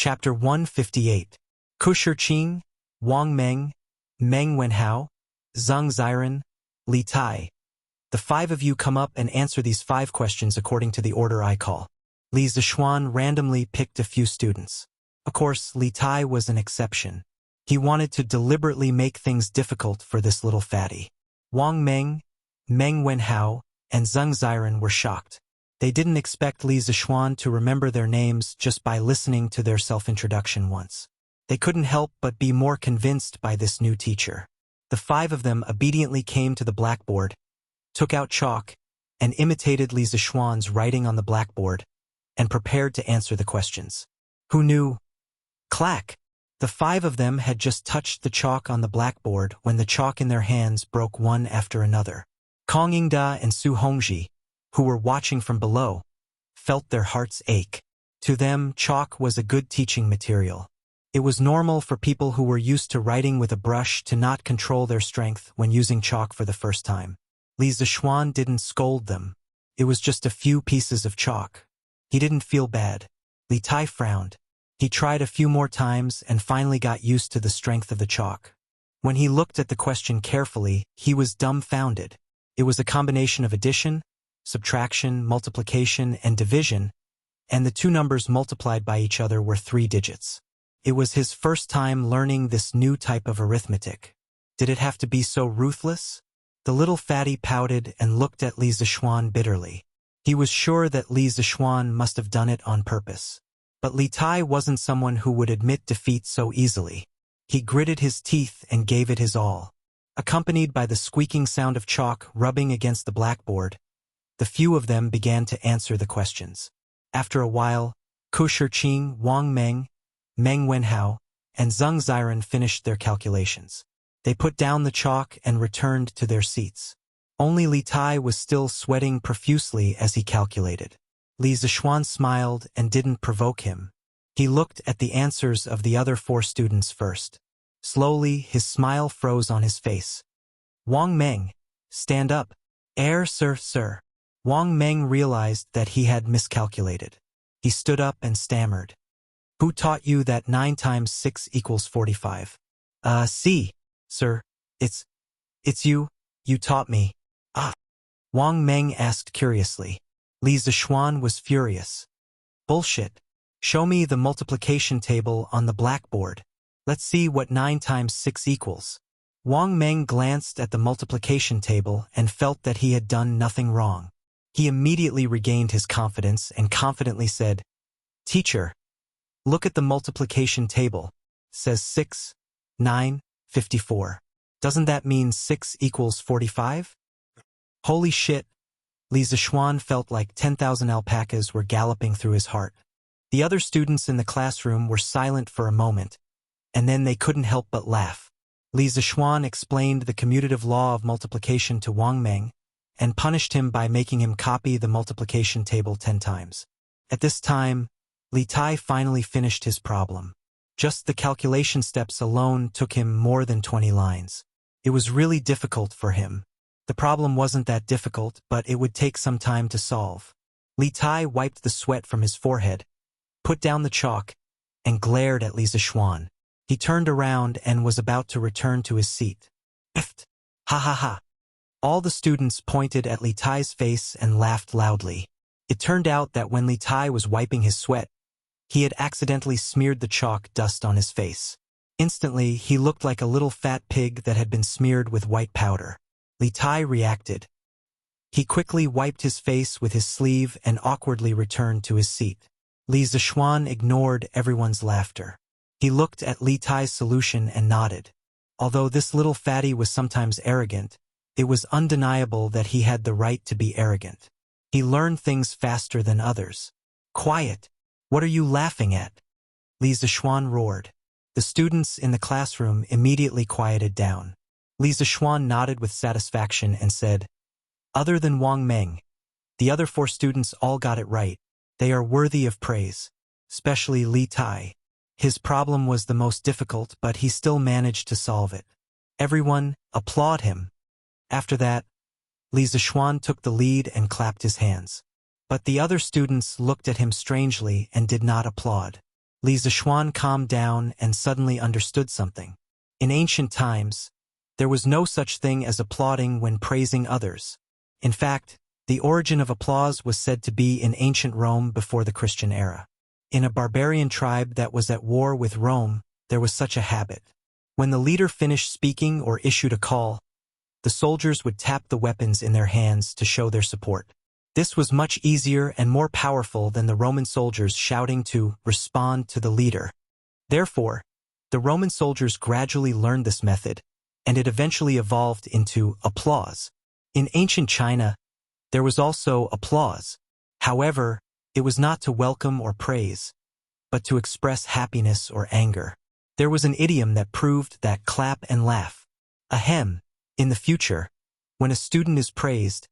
Chapter 158. Ku Shiqing, Wang Meng, Meng Wenhao, Zheng Ziren, Li Tai. The five of you come up and answer these 5 questions according to the order I call. Li Zishuan randomly picked a few students. Of course, Li Tai was an exception. He wanted to deliberately make things difficult for this little fatty. Wang Meng, Meng Wenhao, and Zheng Ziren were shocked. They didn't expect Li Zishuan to remember their names just by listening to their self-introduction once. They couldn't help but be more convinced by this new teacher. The 5 of them obediently came to the blackboard, took out chalk, and imitated Li Zishuan's writing on the blackboard, and prepared to answer the questions. Who knew? Clack! The 5 of them had just touched the chalk on the blackboard when the chalk in their hands broke one after another. Kong Yingda and Su Hongji, who were watching from below, felt their hearts ache. To them, chalk was a good teaching material. It was normal for people who were used to writing with a brush to not control their strength when using chalk for the first time. Li Zishuan didn't scold them. It was just a few pieces of chalk. He didn't feel bad. Li Tai frowned. He tried a few more times and finally got used to the strength of the chalk. When he looked at the question carefully, he was dumbfounded. It was a combination of addition, subtraction, multiplication, and division, and the 2 numbers multiplied by each other were 3 digits. It was his first time learning this new type of arithmetic. Did it have to be so ruthless? The little fatty pouted and looked at Li Zishuan bitterly. He was sure that Li Zishuan must have done it on purpose. But Li Tai wasn't someone who would admit defeat so easily. He gritted his teeth and gave it his all. Accompanied by the squeaking sound of chalk rubbing against the blackboard, the few of them began to answer the questions. After a while, Ku Shiqing, Wang Meng, Meng Wenhao, and Zheng Ziren finished their calculations. They put down the chalk and returned to their seats. Only Li Tai was still sweating profusely as he calculated. Li Zishuan smiled and didn't provoke him. He looked at the answers of the other 4 students first. Slowly, his smile froze on his face. Wang Meng, stand up. Sir. Wang Meng realized that he had miscalculated. He stood up and stammered. Who taught you that 9 times 6 equals 45? Sir. It's you. You taught me. Ah. Wang Meng asked curiously. Li Zishuan was furious. Bullshit. Show me the multiplication table on the blackboard. Let's see what 9 times 6 equals. Wang Meng glanced at the multiplication table and felt that he had done nothing wrong. He immediately regained his confidence and confidently said, Teacher, look at the multiplication table. Says 6, 9, 54. Doesn't that mean 6 equals 45? Holy shit! Li Zishuan felt like 10,000 alpacas were galloping through his heart. The other students in the classroom were silent for a moment, and then they couldn't help but laugh. Li Zishuan explained the commutative law of multiplication to Wang Meng, and punished him by making him copy the multiplication table 10 times. At this time, Li Tai finally finished his problem. Just the calculation steps alone took him more than 20 lines. It was really difficult for him. The problem wasn't that difficult, but it would take some time to solve. Li Tai wiped the sweat from his forehead, put down the chalk, and glared at Li Zishuan. He turned around and was about to return to his seat. Ift! Ha ha ha! All the students pointed at Li Tai's face and laughed loudly. It turned out that when Li Tai was wiping his sweat, he had accidentally smeared the chalk dust on his face. Instantly, he looked like a little fat pig that had been smeared with white powder. Li Tai reacted. He quickly wiped his face with his sleeve and awkwardly returned to his seat. Li Zishuan ignored everyone's laughter. He looked at Li Tai's solution and nodded. Although this little fatty was sometimes arrogant, it was undeniable that he had the right to be arrogant. He learned things faster than others. Quiet! What are you laughing at? Li Zishuan roared. The students in the classroom immediately quieted down. Li Zishuan nodded with satisfaction and said, Other than Wang Meng, the other 4 students all got it right. They are worthy of praise, especially Li Tai. His problem was the most difficult, but he still managed to solve it. Everyone, applaud him. After that, Li Zishuan took the lead and clapped his hands. But the other students looked at him strangely and did not applaud. Li Zixuan calmed down and suddenly understood something. In ancient times, there was no such thing as applauding when praising others. In fact, the origin of applause was said to be in ancient Rome before the Christian era. In a barbarian tribe that was at war with Rome, there was such a habit. When the leader finished speaking or issued a call, the soldiers would tap the weapons in their hands to show their support. This was much easier and more powerful than the Roman soldiers shouting to respond to the leader. Therefore, the Roman soldiers gradually learned this method, and it eventually evolved into applause. In ancient China, there was also applause. However, it was not to welcome or praise, but to express happiness or anger. There was an idiom that proved that clap and laugh. Ahem, in the future, when a student is praised,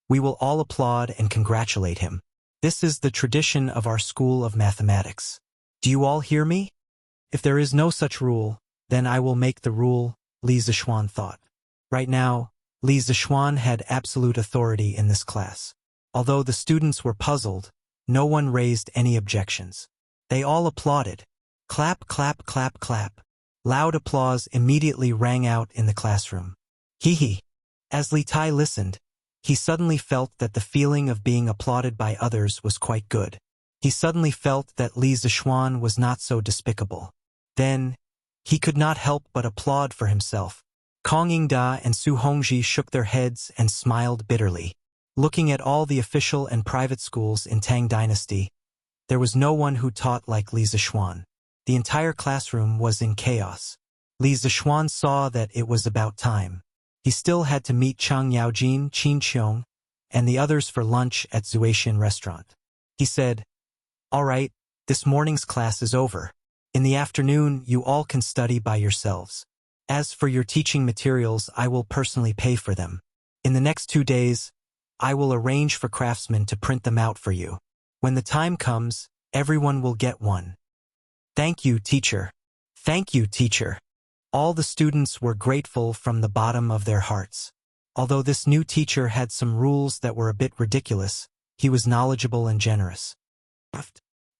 we will all applaud and congratulate him. This is the tradition of our school of mathematics. Do you all hear me? If there is no such rule, then I will make the rule, Li Zixuan thought. Right now, Li Zixuan had absolute authority in this class. Although the students were puzzled, no one raised any objections. They all applauded. Clap, clap, clap, clap. Loud applause immediately rang out in the classroom. Hee. As Li Tai listened, he suddenly felt that the feeling of being applauded by others was quite good. He suddenly felt that Li Zixuan was not so despicable. Then, he could not help but applaud for himself. Kong Yingda and Su Hongji shook their heads and smiled bitterly. Looking at all the official and private schools in Tang Dynasty, there was no one who taught like Li Zixuan. The entire classroom was in chaos. Li Zixuan saw that it was about time. He still had to meet Chang Yaojin, Qin Qiong, and the others for lunch at Zuaxian restaurant. He said, "All right, this morning's class is over. In the afternoon, you all can study by yourselves. As for your teaching materials, I will personally pay for them. In the next 2 days, I will arrange for craftsmen to print them out for you. When the time comes, everyone will get one." "Thank you, teacher." "Thank you, teacher." All the students were grateful from the bottom of their hearts. Although this new teacher had some rules that were a bit ridiculous, he was knowledgeable and generous.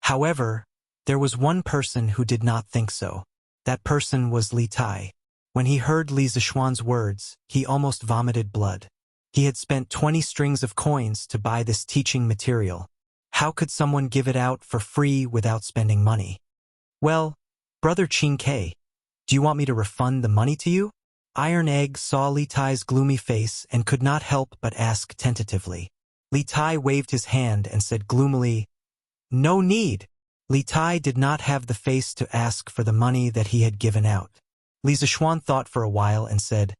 However, there was one person who did not think so. That person was Li Tai. When he heard Li Zixuan's words, he almost vomited blood. He had spent 20 strings of coins to buy this teaching material. How could someone give it out for free without spending money? "Well, Brother Qin Ke, do you want me to refund the money to you?" Iron Egg saw Li Tai's gloomy face and could not help but ask tentatively. Li Tai waved his hand and said gloomily, "No need." Li Tai did not have the face to ask for the money that he had given out. Li Zixuan thought for a while and said,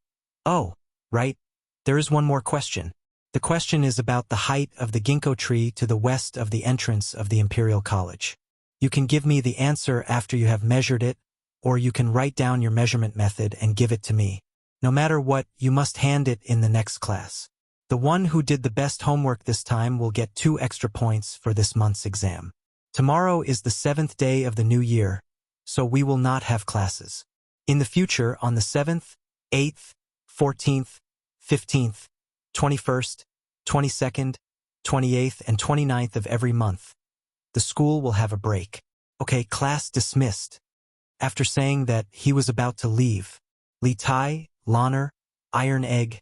"Oh, right, there is one more question. The question is about the height of the ginkgo tree to the west of the entrance of the Imperial College. You can give me the answer after you have measured it, or you can write down your measurement method and give it to me. No matter what, you must hand it in the next class. The one who did the best homework this time will get 2 extra points for this month's exam. Tomorrow is the 7th day of the new year, so we will not have classes. In the future, on the 7th, 8th, 14th, 15th, 21st, 22nd, 28th, and 29th of every month, the school will have a break. Okay, class dismissed." After saying that he was about to leave, Li Tai, Lanner, Iron Egg,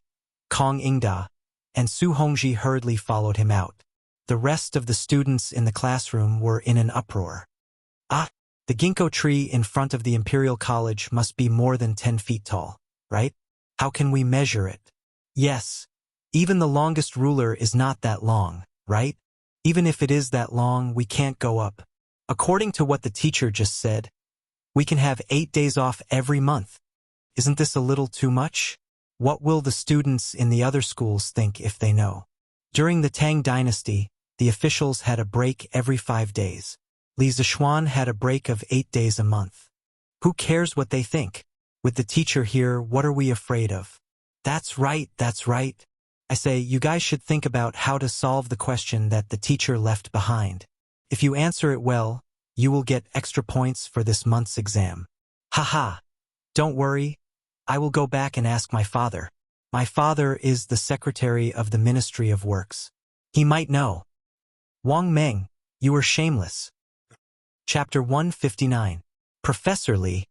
Kong Yingda, and Su Hongji hurriedly followed him out. The rest of the students in the classroom were in an uproar. "Ah, the ginkgo tree in front of the Imperial College must be more than 10 feet tall, right? How can we measure it?" "Yes, even the longest ruler is not that long, right? Even if it is that long, we can't go up. According to what the teacher just said, we can have 8 days off every month. Isn't this a little too much? What will the students in the other schools think if they know?" During the Tang Dynasty, the officials had a break every 5 days. Li Zixuan had a break of 8 days a month. Who cares what they think? With the teacher here, what are we afraid of? That's right, that's right. I say, you guys should think about how to solve the question that the teacher left behind. If you answer it well, you will get extra points for this month's exam. Haha. Don't worry. I will go back and ask my father. My father is the secretary of the Ministry of Works. He might know. Wang Meng, you are shameless. Chapter 159. Professor Li,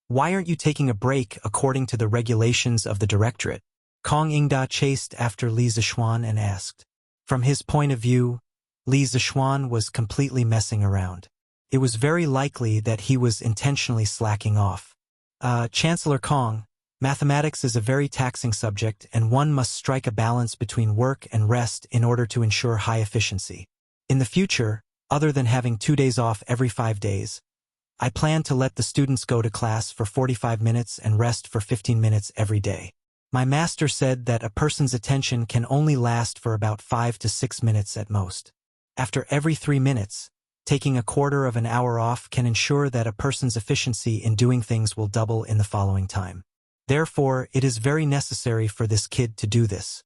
why aren't you taking a break according to the regulations of the directorate? Kong Ingda chased after Li Zishuan and asked. From his point of view, Li Zishuan was completely messing around. It was very likely that he was intentionally slacking off. Chancellor Kong, mathematics is a very taxing subject and one must strike a balance between work and rest in order to ensure high efficiency. In the future, other than having 2 days off every 5 days, I plan to let the students go to class for 45 minutes and rest for 15 minutes every day. My master said that a person's attention can only last for about 5 to 6 minutes at most. After every 3 minutes, taking a quarter of an hour off can ensure that a person's efficiency in doing things will double in the following time. Therefore, it is very necessary for this kid to do this.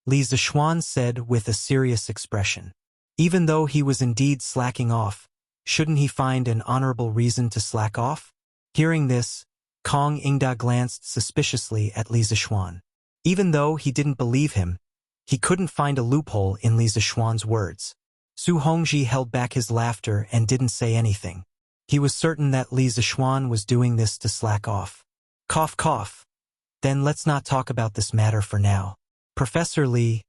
Li Zishuan said with a serious expression. Even though he was indeed slacking off, shouldn't he find an honorable reason to slack off? Hearing this, Kong Ingda glanced suspiciously at Li Zishuan. Even though he didn't believe him, he couldn't find a loophole in Li Zishuan's words. Su Hongji held back his laughter and didn't say anything. He was certain that Li Zishuan was doing this to slack off. Cough cough. Then let's not talk about this matter for now. Professor Li,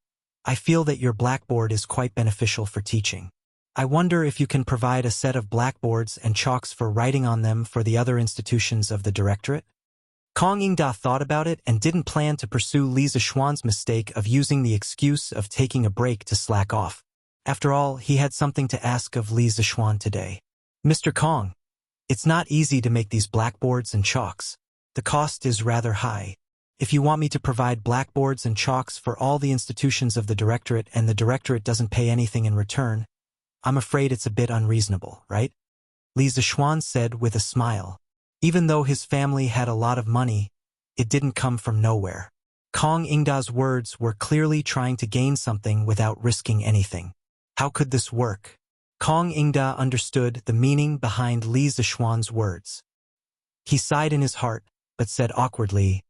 I feel that your blackboard is quite beneficial for teaching. I wonder if you can provide a set of blackboards and chalks for writing on them for the other institutions of the directorate? Kong Ingda thought about it and didn't plan to pursue Li Zishuan's mistake of using the excuse of taking a break to slack off. After all, he had something to ask of Li Zishuan today. Mr. Kong, it's not easy to make these blackboards and chalks. The cost is rather high. If you want me to provide blackboards and chalks for all the institutions of the directorate and the directorate doesn't pay anything in return, I'm afraid it's a bit unreasonable, right? Li Zishuan said with a smile. Even though his family had a lot of money, it didn't come from nowhere. Kong Ingda's words were clearly trying to gain something without risking anything. How could this work? Kong Ingda understood the meaning behind Li Zishuan's words. He sighed in his heart, but said awkwardly,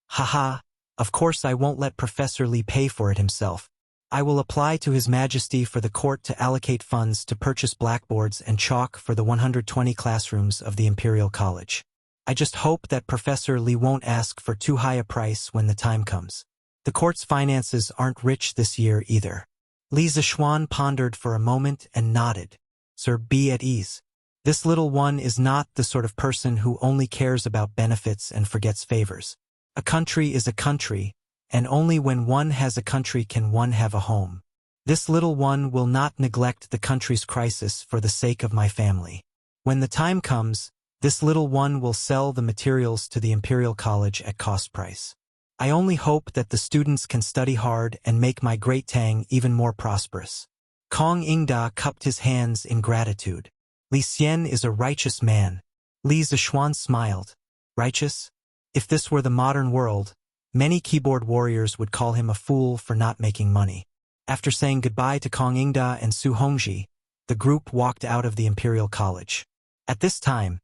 Haha, of course I won't let Professor Li pay for it himself. I will apply to His Majesty for the court to allocate funds to purchase blackboards and chalk for the 120 classrooms of the Imperial College. I just hope that Professor Li won't ask for too high a price when the time comes. The court's finances aren't rich this year either. Li Zishuan pondered for a moment and nodded. Sir, be at ease. This little one is not the sort of person who only cares about benefits and forgets favors. A country is a country, and only when one has a country can one have a home. This little one will not neglect the country's crisis for the sake of my family. When the time comes, this little one will sell the materials to the Imperial College at cost price. I only hope that the students can study hard and make my great Tang even more prosperous. Kong Ingda cupped his hands in gratitude. Li Xian is a righteous man. Li Zishuan smiled. Righteous? If this were the modern world, many keyboard warriors would call him a fool for not making money. After saying goodbye to Kong Ingda and Su Hongji, the group walked out of the Imperial College. At this time,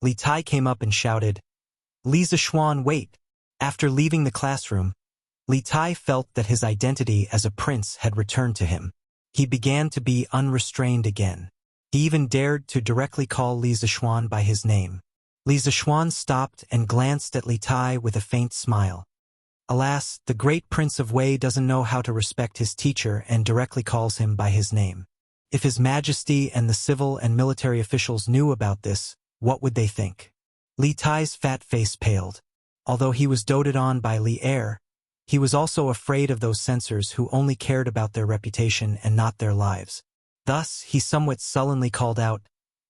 Li Tai came up and shouted, Li Zishuan, wait! After leaving the classroom, Li Tai felt that his identity as a prince had returned to him. He began to be unrestrained again. He even dared to directly call Li Zishuan by his name. Li Zishuan stopped and glanced at Li Tai with a faint smile. Alas, the great Prince of Wei doesn't know how to respect his teacher and directly calls him by his name. If His Majesty and the civil and military officials knew about this, what would they think? Li Tai's fat face paled. Although he was doted on by Li Er, he was also afraid of those censors who only cared about their reputation and not their lives. Thus, he somewhat sullenly called out,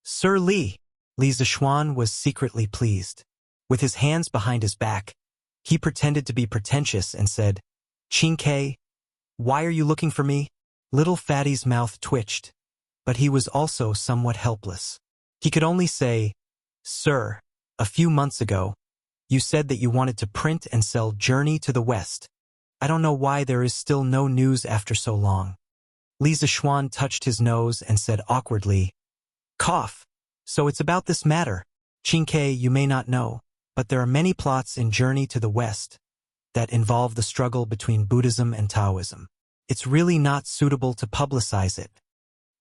Sir Li! Li Zishuan was secretly pleased. With his hands behind his back, he pretended to be pretentious and said, Qin Ke, why are you looking for me? Little Fatty's mouth twitched, but he was also somewhat helpless. He could only say, Sir, a few months ago, you said that you wanted to print and sell Journey to the West. I don't know why there is still no news after so long. Li Zishuan touched his nose and said awkwardly, Cough. So it's about this matter. Qin Ke, you may not know, but there are many plots in Journey to the West that involve the struggle between Buddhism and Taoism. It's really not suitable to publicize it.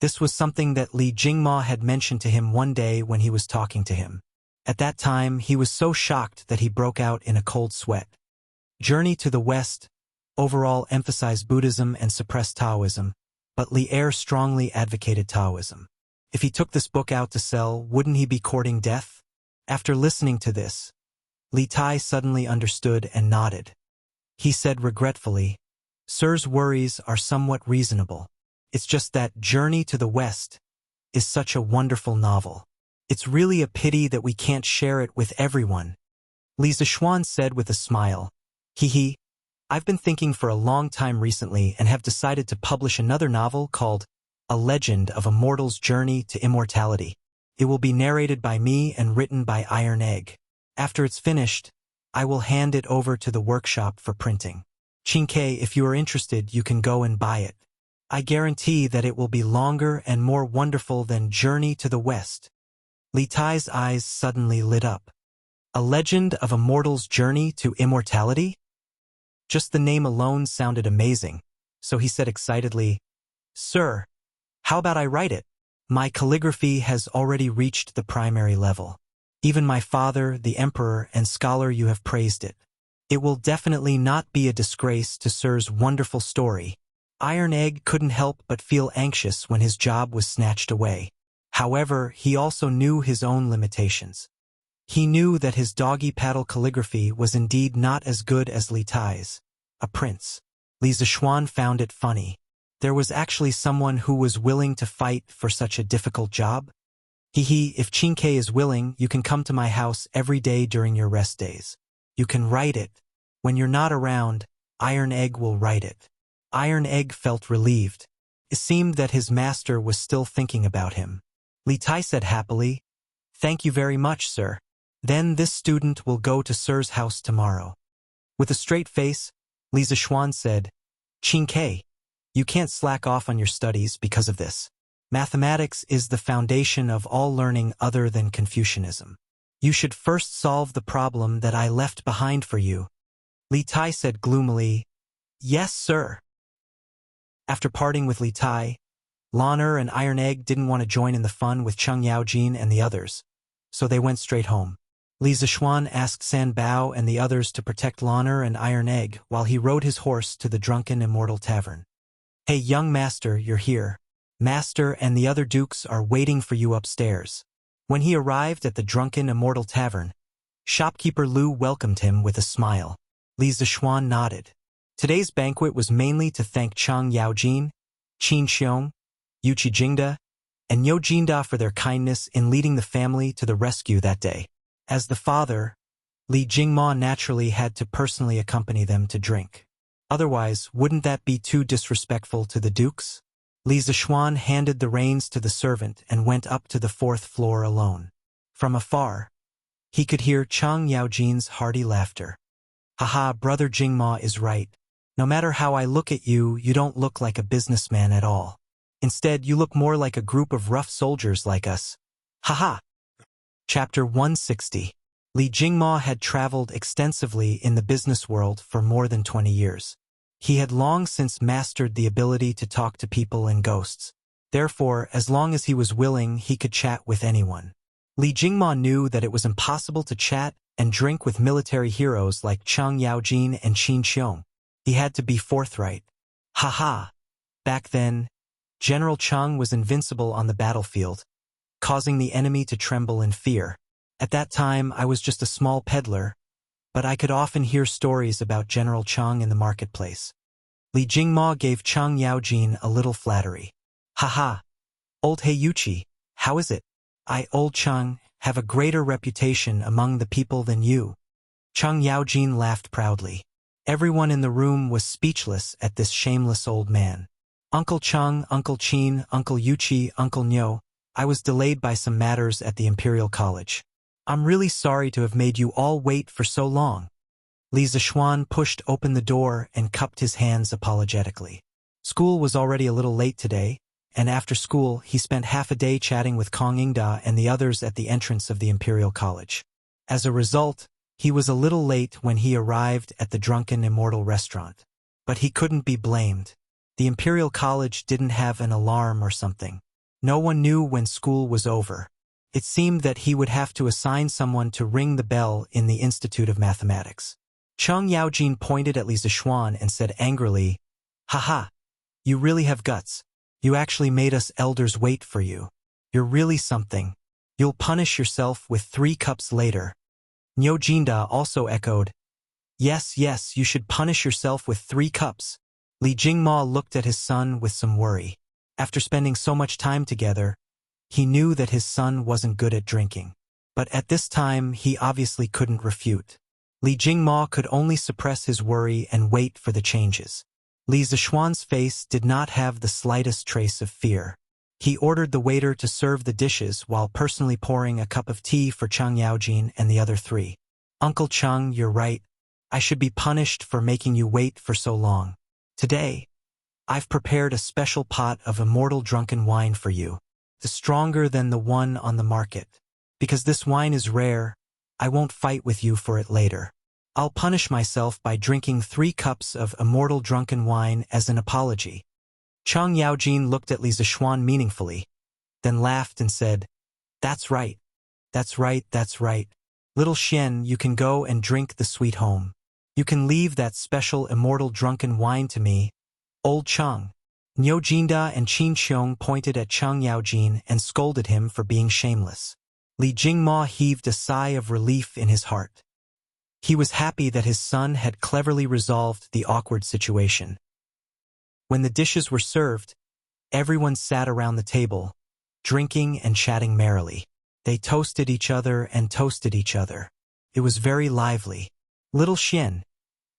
This was something that Li Jingma had mentioned to him one day when he was talking to him. At that time, he was so shocked that he broke out in a cold sweat. Journey to the West overall emphasized Buddhism and suppressed Taoism, but Li Er strongly advocated Taoism. If he took this book out to sell, wouldn't he be courting death? After listening to this, Li Tai suddenly understood and nodded. He said regretfully, "Sir's worries are somewhat reasonable. It's just that Journey to the West is such a wonderful novel. It's really a pity that we can't share it with everyone." Li Zishuan said with a smile, "Hee. I've been thinking for a long time recently and have decided to publish another novel called A Legend of a Mortal's Journey to Immortality. It will be narrated by me and written by Iron Egg. After it's finished, I will hand it over to the workshop for printing. Qingke, if you are interested, you can go and buy it. I guarantee that it will be longer and more wonderful than Journey to the West." Li Tai's eyes suddenly lit up. A Legend of a Mortal's Journey to Immortality? Just the name alone sounded amazing, so he said excitedly, "Sir, how about I write it? My calligraphy has already reached the primary level. Even my father, the emperor, and scholar you have praised it. It will definitely not be a disgrace to Sir's wonderful story." Iron Egg couldn't help but feel anxious when his job was snatched away. However, he also knew his own limitations. He knew that his doggy-paddle calligraphy was indeed not as good as Li Tai's. A prince. Li Zishuan found it funny. There was actually someone who was willing to fight for such a difficult job? If Qingke is willing, you can come to my house every day during your rest days. You can write it. When you're not around, Iron Egg will write it. Iron Egg felt relieved. It seemed that his master was still thinking about him. Li Tai said happily, "Thank you very much, sir. Then this student will go to Sir's house tomorrow." With a straight face, Li Zishuan said, "Qingke, you can't slack off on your studies because of this. Mathematics is the foundation of all learning other than Confucianism. You should first solve the problem that I left behind for you." Li Tai said gloomily, "Yes, sir." After parting with Li Tai, Lan'er and Iron Egg didn't want to join in the fun with Cheng Yaojin and the others, so they went straight home. Li Zishuan asked San Bao and the others to protect Lan'er and Iron Egg while he rode his horse to the Drunken Immortal Tavern. "Hey, young master, you're here. Master and the other dukes are waiting for you upstairs." When he arrived at the Drunken Immortal Tavern, shopkeeper Lu welcomed him with a smile. Li Zishuan nodded. Today's banquet was mainly to thank Cheng Yaojin, Qin Xiong, Yuqi Jingda, and Niu Jinda for their kindness in leading the family to the rescue that day. As the father, Li Jingma naturally had to personally accompany them to drink. Otherwise, wouldn't that be too disrespectful to the dukes? Li Zishuan handed the reins to the servant and went up to the 4th floor alone. From afar, he could hear Cheng Yaojin's hearty laughter. "Haha, brother Jingma is right. No matter how I look at you, you don't look like a businessman at all. Instead, you look more like a group of rough soldiers like us. Haha." Chapter 160. Li Jingma had traveled extensively in the business world for more than 20 years. He had long since mastered the ability to talk to people and ghosts. Therefore, as long as he was willing, he could chat with anyone. Li Jingma knew that it was impossible to chat and drink with military heroes like Cheng Yaojin and Qin Xiong. He had to be forthright. Haha. Back then, General Cheng was invincible on the battlefield, causing the enemy to tremble in fear. At that time, I was just a small peddler, but I could often hear stories about General Cheng in the marketplace. Li Jingma gave Cheng Yaojin a little flattery. Haha. Old Heiyuchi, how is it? I, old Cheng, have a greater reputation among the people than you. Cheng Yaojin laughed proudly. Everyone in the room was speechless at this shameless old man. Uncle Cheng, Uncle Qin, Uncle Yuchi, Uncle Nyo, I was delayed by some matters at the Imperial College. I'm really sorry to have made you all wait for so long. Li Zishuan pushed open the door and cupped his hands apologetically. School was already a little late today, and after school he spent half a day chatting with Kong Yingda and the others at the entrance of the Imperial College. As a result, he was a little late when he arrived at the Drunken Immortal restaurant. But he couldn't be blamed. The Imperial College didn't have an alarm or something. No one knew when school was over. It seemed that he would have to assign someone to ring the bell in the Institute of Mathematics. Cheng Yaojin pointed at Li Zixuan and said angrily, "Haha, you really have guts. You actually made us elders wait for you. You're really something. You'll punish yourself with 3 cups later." Niu Jinda also echoed, "Yes, yes, you should punish yourself with 3 cups." Li Jingma looked at his son with some worry. After spending so much time together, he knew that his son wasn't good at drinking. But at this time, he obviously couldn't refute. Li Jingma could only suppress his worry and wait for the changes. Li Zixuan's face did not have the slightest trace of fear. He ordered the waiter to serve the dishes while personally pouring a cup of tea for Cheng Yaojin and the other 3. "Uncle Cheng, you're right. I should be punished for making you wait for so long. Today, I've prepared a special pot of immortal drunken wine for you, the stronger than the one on the market. Because this wine is rare, I won't fight with you for it later. I'll punish myself by drinking 3 cups of immortal drunken wine as an apology." Cheng Yaojin looked at Li Zixuan meaningfully, then laughed and said, "That's right. That's right, that's right. Little Xian, you can go and drink the sweet home. You can leave that special immortal drunken wine to me, old Cheng." Niu Jinda and Qin Xiong pointed at Cheng Yaojin and scolded him for being shameless. Li Jingma heaved a sigh of relief in his heart. He was happy that his son had cleverly resolved the awkward situation. When the dishes were served, everyone sat around the table, drinking and chatting merrily. They toasted each other and toasted each other. It was very lively. "Little Xian,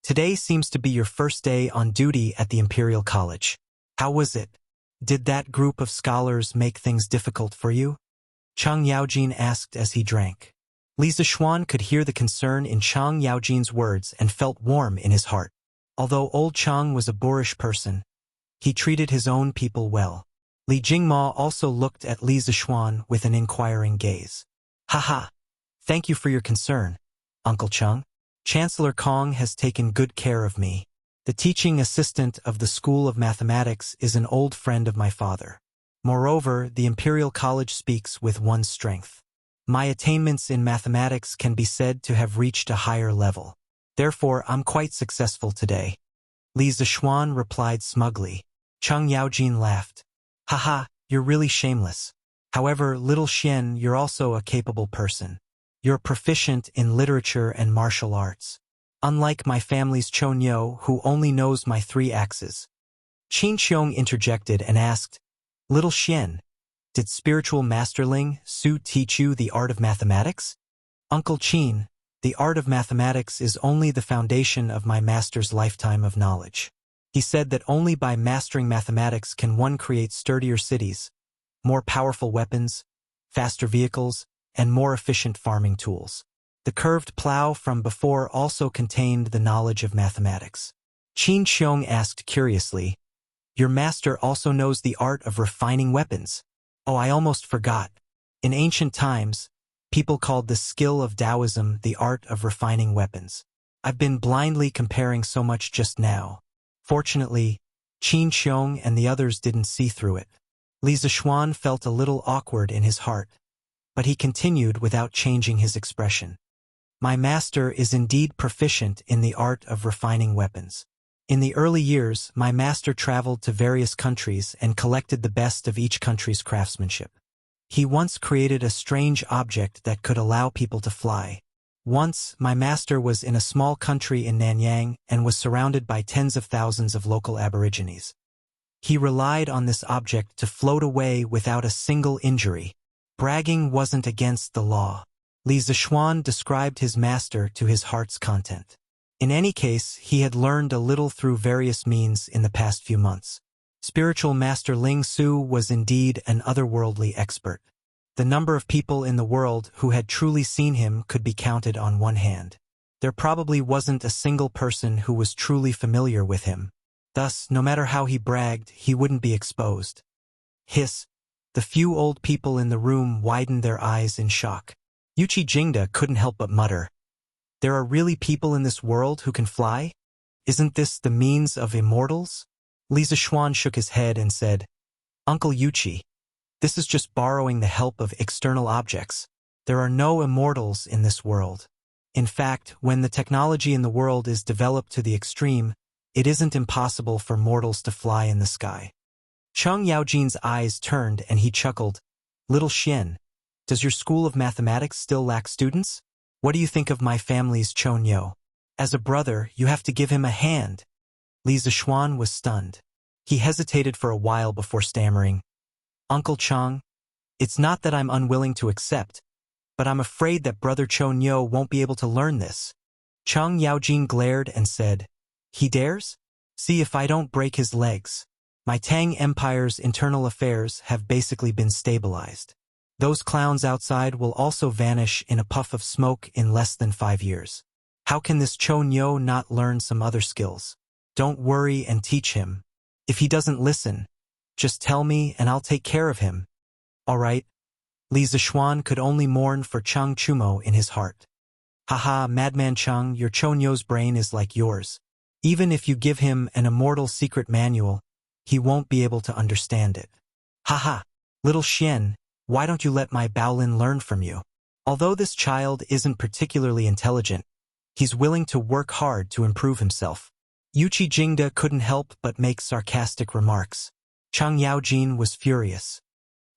today seems to be your first day on duty at the Imperial College. How was it? Did that group of scholars make things difficult for you?" Cheng Yaojin asked as he drank. Li Zixuan could hear the concern in Cheng Yaojin's words and felt warm in his heart. Although old Cheng was a boorish person, he treated his own people well. Li Jingma also looked at Li Zixuan with an inquiring gaze. "Haha, thank you for your concern, Uncle Cheng. Chancellor Kong has taken good care of me. The teaching assistant of the School of Mathematics is an old friend of my father. Moreover, the Imperial College speaks with one's strength. My attainments in mathematics can be said to have reached a higher level. Therefore, I'm quite successful today." Li Zixuan replied smugly. Cheng Yaojin laughed. "Haha, you're really shameless. However, little Xian, you're also a capable person. You're proficient in literature and martial arts. Unlike my family's Chonyo, who only knows my 3 axes." Qin Xiong interjected and asked, "Little Xian, did spiritual masterling Su teach you the art of mathematics?" "Uncle Qin, the art of mathematics is only the foundation of my master's lifetime of knowledge. He said that only by mastering mathematics can one create sturdier cities, more powerful weapons, faster vehicles, and more efficient farming tools. The curved plow from before also contained the knowledge of mathematics." Qin Xiong asked curiously, "Your master also knows the art of refining weapons? Oh, I almost forgot. In ancient times, people called the skill of Taoism the art of refining weapons. I've been blindly comparing so much just now." Fortunately, Qin Xiong and the others didn't see through it. Li Zixuan felt a little awkward in his heart, but he continued without changing his expression. "My master is indeed proficient in the art of refining weapons. In the early years, my master traveled to various countries and collected the best of each country's craftsmanship. He once created a strange object that could allow people to fly. Once, my master was in a small country in Nanyang and was surrounded by tens of thousands of local aborigines. He relied on this object to float away without a single injury. Bragging wasn't against the law." Li Zixuan described his master to his heart's content. In any case, he had learned a little through various means in the past few months. Spiritual Master Ling Su was indeed an otherworldly expert. The number of people in the world who had truly seen him could be counted on one hand. There probably wasn't a single person who was truly familiar with him. Thus, no matter how he bragged, he wouldn't be exposed. Hiss! The few old people in the room widened their eyes in shock. Yuchi Jingda couldn't help but mutter, "There are really people in this world who can fly? Isn't this the means of immortals?" Li Zixuan shook his head and said, "Uncle Yuchi, This is just borrowing the help of external objects. There are no immortals in this world. In fact, when the technology in the world is developed to the extreme, it isn't impossible for mortals to fly in the sky. Cheng Yaojin's eyes turned and he chuckled. Little Xian, does your school of mathematics still lack students? What do you think of my family's Chonyo? As a brother, you have to give him a hand. Li Zixuan was stunned. He hesitated for a while before stammering. Uncle Chang, it's not that I'm unwilling to accept, but I'm afraid that Brother Chonyo won't be able to learn this. Cheng Yaojin glared and said, He dares? See if I don't break his legs. My Tang Empire's internal affairs have basically been stabilized. Those clowns outside will also vanish in a puff of smoke in less than 5 years. How can this Chonyo not learn some other skills? Don't worry and teach him. If he doesn't listen, just tell me and I'll take care of him. All right. Li Zixuan could only mourn for Chang Chumo in his heart. Haha, Madman Chang, your Chonyo's brain is like yours. Even if you give him an immortal secret manual, he won't be able to understand it. Haha, little Xian, why don't you let my Baolin learn from you? Although this child isn't particularly intelligent, he's willing to work hard to improve himself. Yuchi Jingda couldn't help but make sarcastic remarks. Cheng Yaojin was furious.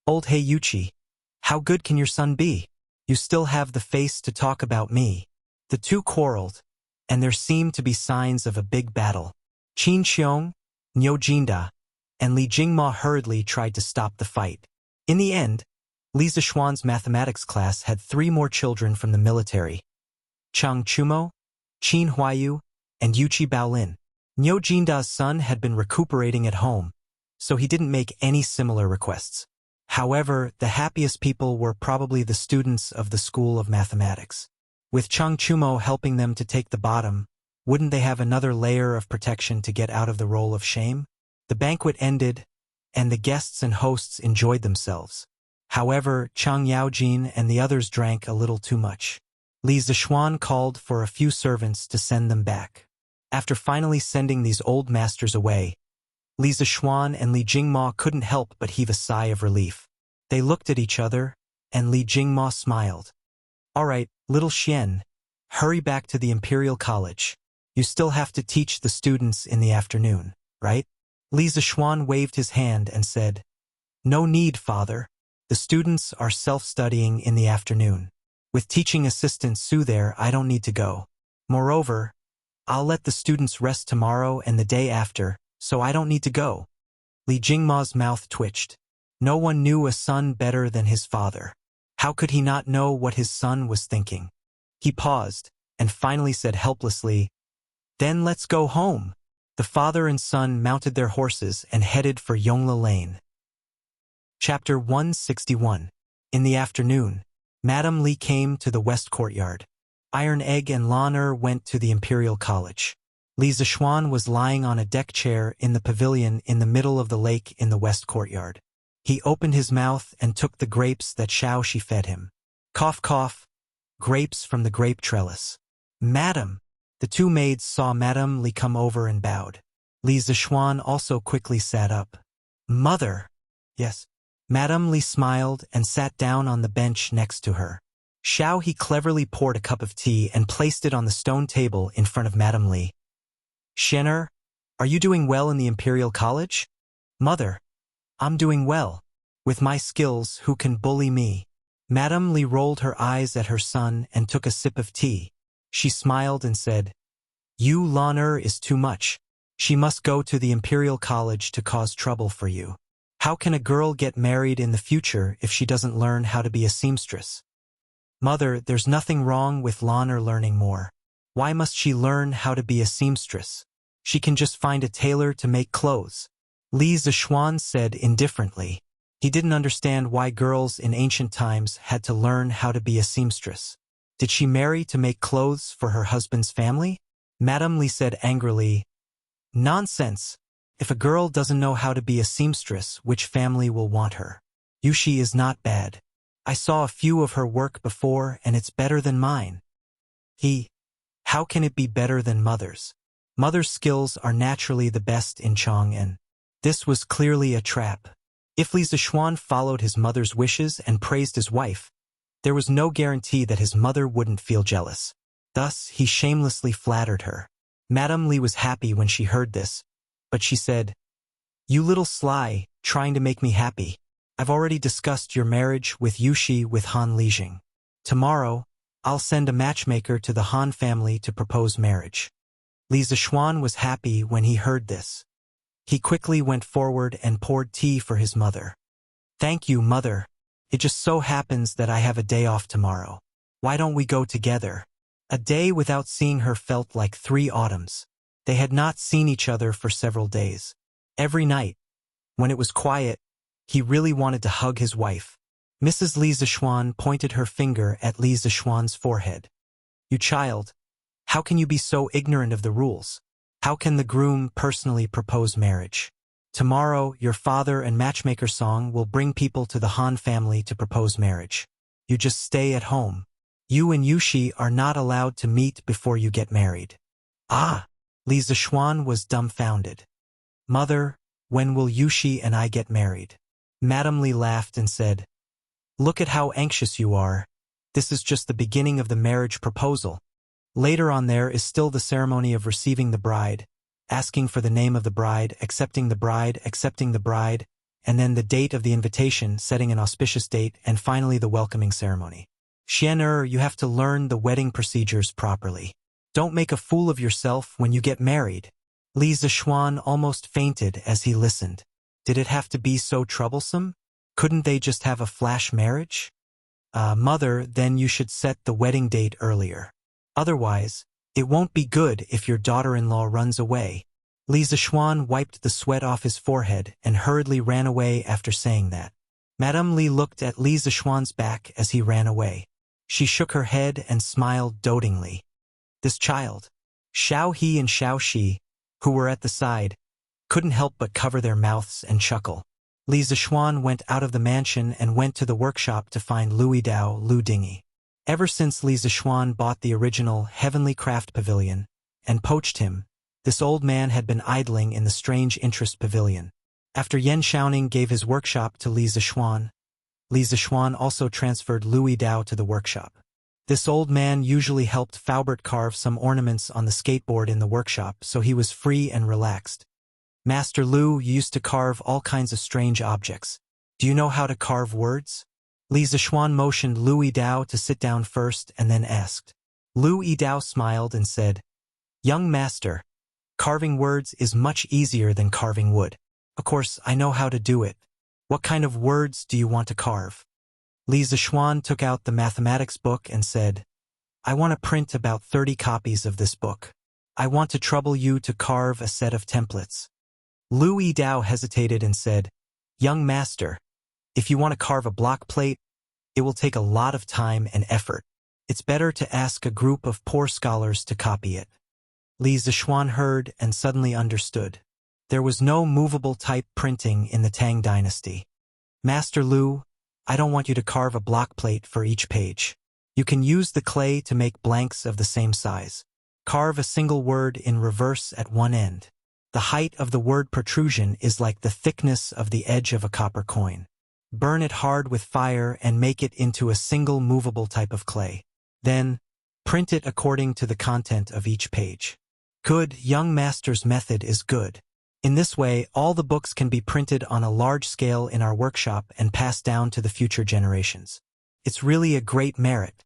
Old Hey Yuchi, how good can your son be? You still have the face to talk about me. The two quarreled, and there seemed to be signs of a big battle. Qin Xiong, Niu Jinda, and Li Jingma hurriedly tried to stop the fight. In the end, Li Zixuan's mathematics class had 3 more children from the military. Chang Chumo, Qin Huayu, and Yuchi Baolin. Niu Jinda's son had been recuperating at home, so he didn't make any similar requests. However, the happiest people were probably the students of the School of Mathematics. With Chang Chumo helping them to take the bottom, wouldn't they have another layer of protection to get out of the role of shame? The banquet ended, and the guests and hosts enjoyed themselves. However, Cheng Yaojin and the others drank a little too much. Li Zixuan called for a few servants to send them back. After finally sending these old masters away, Li Zixuan and Li Jingma couldn't help but heave a sigh of relief. They looked at each other, and Li Jingma smiled. All right, little Xian, hurry back to the Imperial College. You still have to teach the students in the afternoon, right? Li Zixuan waved his hand and said, No need, father. The students are self-studying in the afternoon. With teaching assistant Su there, I don't need to go. Moreover, I'll let the students rest tomorrow and the day after, so I don't need to go. Li Jingma's mouth twitched. No one knew a son better than his father. How could he not know what his son was thinking? He paused, and finally said helplessly, Then let's go home. The father and son mounted their horses and headed for Yongla Lane. Chapter 161. In the afternoon, Madame Li came to the West Courtyard. Iron Egg and Lan'er went to the Imperial College. Li Zixuan was lying on a deck chair in the pavilion in the middle of the lake in the West Courtyard. He opened his mouth and took the grapes that Xiao-Shi fed him. Cough, cough. Grapes from the grape trellis. Madam! The 2 maids saw Madame Li come over and bowed. Li Zixuan also quickly sat up. Mother! Yes. Madame Li smiled and sat down on the bench next to her. Xiao-He cleverly poured a cup of tea and placed it on the stone table in front of Madame Li. Xianer, are you doing well in the Imperial College? Mother, I'm doing well. With my skills, who can bully me? Madame Li rolled her eyes at her son and took a sip of tea. She smiled and said, You Lan'er is too much. She must go to the Imperial College to cause trouble for you. How can a girl get married in the future if she doesn't learn how to be a seamstress? Mother, there's nothing wrong with Lan'er learning more. Why must she learn how to be a seamstress? She can just find a tailor to make clothes. Li Zixuan said indifferently. He didn't understand why girls in ancient times had to learn how to be a seamstress. Did she marry to make clothes for her husband's family? Madame Li said angrily, Nonsense! If a girl doesn't know how to be a seamstress, which family will want her? Yushi is not bad. I saw a few of her work before and it's better than mine. How can it be better than mother's? Mother's skills are naturally the best in Chang'an. This was clearly a trap. If Li Zixuan followed his mother's wishes and praised his wife, there was no guarantee that his mother wouldn't feel jealous. Thus, he shamelessly flattered her. Madame Li was happy when she heard this, but she said, "You little sly, trying to make me happy. I've already discussed your marriage with Yushi with Han Lijing. Tomorrow, I'll send a matchmaker to the Han family to propose marriage." Li Zixuan was happy when he heard this. He quickly went forward and poured tea for his mother. "Thank you, mother. It just so happens that I have a day off tomorrow. Why don't we go together?" A day without seeing her felt like 3 autumns. They had not seen each other for several days. Every night, when it was quiet, he really wanted to hug his wife. Mrs. Li Zixuan pointed her finger at Li Zixuan's forehead. "You child, how can you be so ignorant of the rules? How can the groom personally propose marriage? Tomorrow, your father and matchmaker Song will bring people to the Han family to propose marriage. You just stay at home. You and Yushi are not allowed to meet before you get married." "Ah!" Li Zixuan was dumbfounded. "Mother, when will Yushi and I get married?" Madame Li laughed and said, "Look at how anxious you are. This is just the beginning of the marriage proposal. Later on there is still the ceremony of receiving the bride, asking for the name of the bride, accepting the bride, and then the date of the invitation, setting an auspicious date, and finally the welcoming ceremony. Xian you have to learn the wedding procedures properly. Don't make a fool of yourself when you get married." Li Zixuan almost fainted as he listened. Did it have to be so troublesome? Couldn't they just have a flash marriage? Mother, then you should set the wedding date earlier. Otherwise, it won't be good if your daughter-in-law runs away. Li Zixuan wiped the sweat off his forehead and hurriedly ran away after saying that. Madame Li looked at Li Zixuan's back as he ran away. She shook her head and smiled dotingly. This child, Xiao He and Xiao Shi, who were at the side, couldn't help but cover their mouths and chuckle. Li Zixuan went out of the mansion and went to the workshop to find Louis Dao Lu Dingy. Ever since Li Zixuan bought the original Heavenly Craft Pavilion and poached him, this old man had been idling in the Strange Interest Pavilion. After Yan Xiaoning gave his workshop to Li Zixuan also transferred Louis Dao to the workshop. This old man usually helped Faubert carve some ornaments on the skateboard in the workshop, so he was free and relaxed. "Master Lu, you used to carve all kinds of strange objects. Do you know how to carve words?" Li Zixuan motioned Louis Dao to sit down first and then asked. Louis Dao smiled and said, "Young master, carving words is much easier than carving wood. Of course, I know how to do it. What kind of words do you want to carve?" Li Zixuan took out the mathematics book and said, "I want to print about 30 copies of this book. I want to trouble you to carve a set of templates." Louis Dao hesitated and said, "Young master, if you want to carve a block plate, it will take a lot of time and effort. It's better to ask a group of poor scholars to copy it." Li Zixuan heard and suddenly understood. There was no movable type printing in the Tang dynasty. "Master Lu, I don't want you to carve a block plate for each page. You can use the clay to make blanks of the same size. Carve a single word in reverse at one end. The height of the word protrusion is like the thickness of the edge of a copper coin. Burn it hard with fire and make it into a single movable type of clay. Then, print it according to the content of each page." "Good, young master's method is good. In this way, all the books can be printed on a large scale in our workshop and passed down to the future generations. It's really a great merit."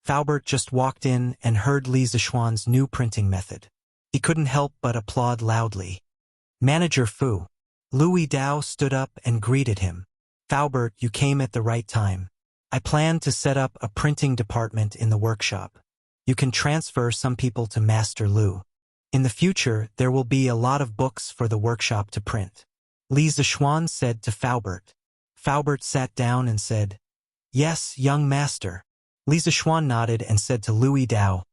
Faubert just walked in and heard Li Zixuan's new printing method. He couldn't help but applaud loudly. "Manager Fu." Louis Dao stood up and greeted him. "Faubert, you came at the right time. I plan to set up a printing department in the workshop. You can transfer some people to Master Lu. In the future, there will be a lot of books for the workshop to print." Li Zixuan said to Faubert. Faubert sat down and said, "Yes, young master." Li Zixuan nodded and said to Louis Dao,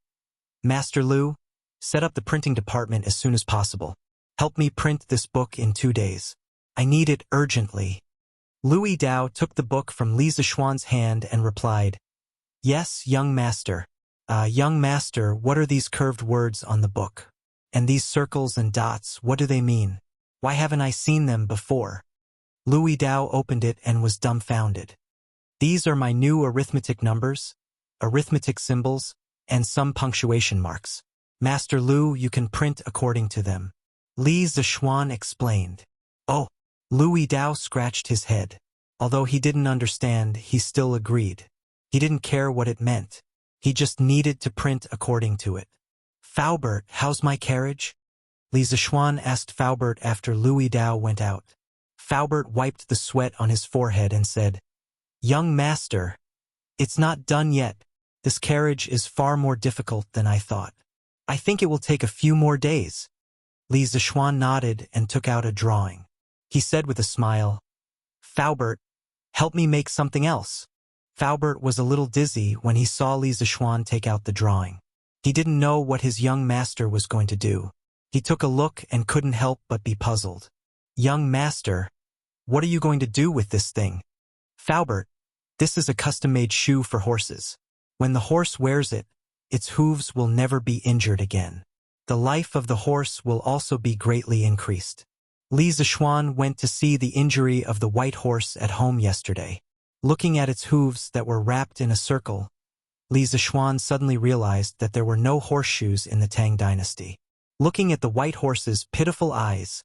"Master Lu, set up the printing department as soon as possible. Help me print this book in 2 days. I need it urgently." Louis Dao took the book from Li Zixuan's hand and replied, "Yes, young master. Young master, what are these curved words on the book? And these circles and dots, what do they mean? Why haven't I seen them before?" Louis Dao opened it and was dumbfounded. These are my new arithmetic numbers, arithmetic symbols, and some punctuation marks. Master Lu, you can print according to them. Li Zishuan explained. Oh, Louis Dao scratched his head. Although he didn't understand, he still agreed. He didn't care what it meant. He just needed to print according to it. Faubert, how's my carriage? Li Zishuan asked Faubert after Louis Dao went out. Faubert wiped the sweat on his forehead and said, Young master, it's not done yet. This carriage is far more difficult than I thought. I think it will take a few more days. Li Zishuan nodded and took out a drawing. He said with a smile, Faubert, help me make something else. Faubert was a little dizzy when he saw Li Zishuan take out the drawing. He didn't know what his young master was going to do. He took a look and couldn't help but be puzzled. Young master, what are you going to do with this thing? Faubert, this is a custom-made shoe for horses. When the horse wears it, its hooves will never be injured again. The life of the horse will also be greatly increased. Li Zishuan went to see the injury of the white horse at home yesterday. Looking at its hooves that were wrapped in a circle, Li Zishuan suddenly realized that there were no horseshoes in the Tang dynasty. Looking at the white horse's pitiful eyes,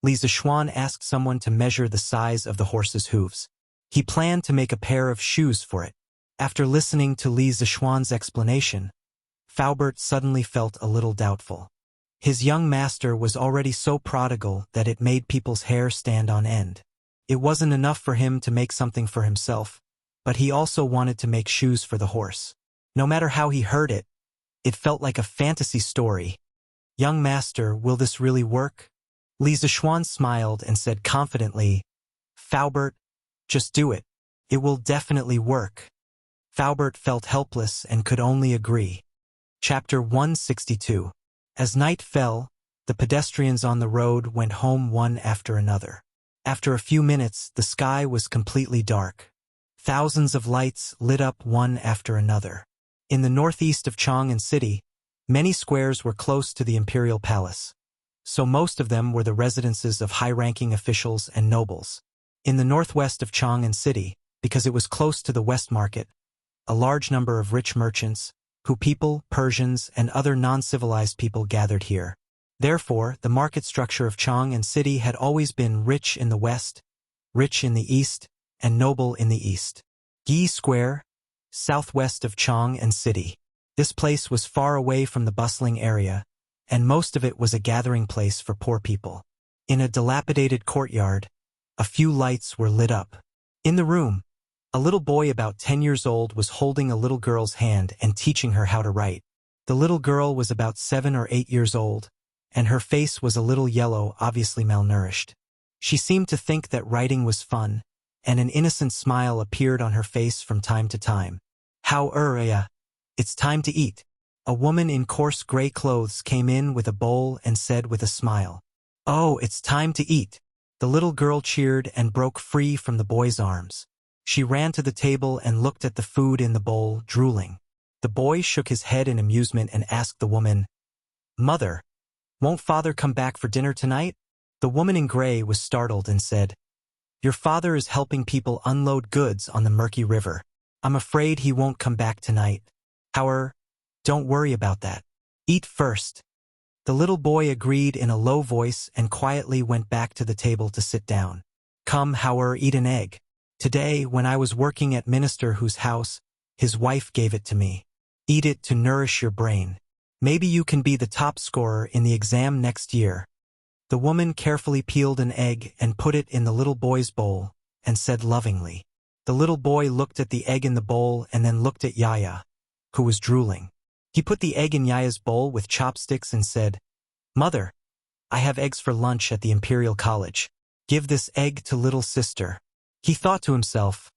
Li Zishuan asked someone to measure the size of the horse's hooves. He planned to make a pair of shoes for it. After listening to Li Zishuan's explanation, Faubert suddenly felt a little doubtful. His young master was already so prodigal that it made people's hair stand on end. It wasn't enough for him to make something for himself, but he also wanted to make shoes for the horse. No matter how he heard it, it felt like a fantasy story. Young master, will this really work? Li Zishuan smiled and said confidently, Faubert, just do it. It will definitely work. Faubert felt helpless and could only agree. Chapter 162. As night fell, the pedestrians on the road went home one after another. After a few minutes, the sky was completely dark. Thousands of lights lit up one after another. In the northeast of Chang'an City, many squares were close to the imperial palace, so most of them were the residences of high-ranking officials and nobles. In the northwest of Chang'an City, because it was close to the West Market, a large number of rich merchants, people, Persians, and other non-civilized people gathered here. Therefore, the market structure of Chang'an City had always been rich in the west, rich in the east, and noble in the east. Yi Square, southwest of Chang'an City. This place was far away from the bustling area, and most of it was a gathering place for poor people. In a dilapidated courtyard, a few lights were lit up. In the room, a little boy about 10 years old was holding a little girl's hand and teaching her how to write. The little girl was about 7 or 8 years old, and her face was a little yellow, obviously malnourished. She seemed to think that writing was fun, and an innocent smile appeared on her face from time to time. It's time to eat. A woman in coarse gray clothes came in with a bowl and said with a smile, Oh, it's time to eat. The little girl cheered and broke free from the boy's arms. She ran to the table and looked at the food in the bowl, drooling. The boy shook his head in amusement and asked the woman, Mother, won't father come back for dinner tonight? The woman in gray was startled and said, Your father is helping people unload goods on the murky river. I'm afraid he won't come back tonight. However, don't worry about that. Eat first. The little boy agreed in a low voice and quietly went back to the table to sit down. Come, however, eat an egg. Today, when I was working at Minister Hu's house, his wife gave it to me. Eat it to nourish your brain. Maybe you can be the top scorer in the exam next year. The woman carefully peeled an egg and put it in the little boy's bowl, and said lovingly. The little boy looked at the egg in the bowl and then looked at Yaya, who was drooling. He put the egg in Yaya's bowl with chopsticks and said, Mother, I have eggs for lunch at the Imperial College. Give this egg to little sister. He thought to himself,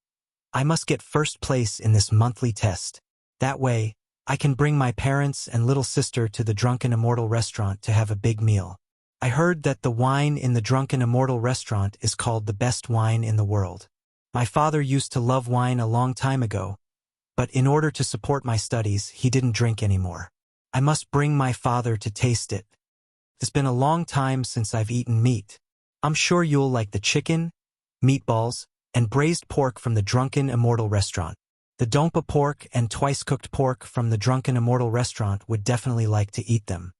I must get first place in this monthly test. That way, I can bring my parents and little sister to the Drunken Immortal restaurant to have a big meal. I heard that the wine in the Drunken Immortal restaurant is called the best wine in the world. My father used to love wine a long time ago, but in order to support my studies, he didn't drink anymore. I must bring my father to taste it. It's been a long time since I've eaten meat. I'm sure you'll like the chicken, meatballs, and braised pork from the Drunken Immortal restaurant. The dompa pork and twice-cooked pork from the Drunken Immortal restaurant would definitely like to eat them.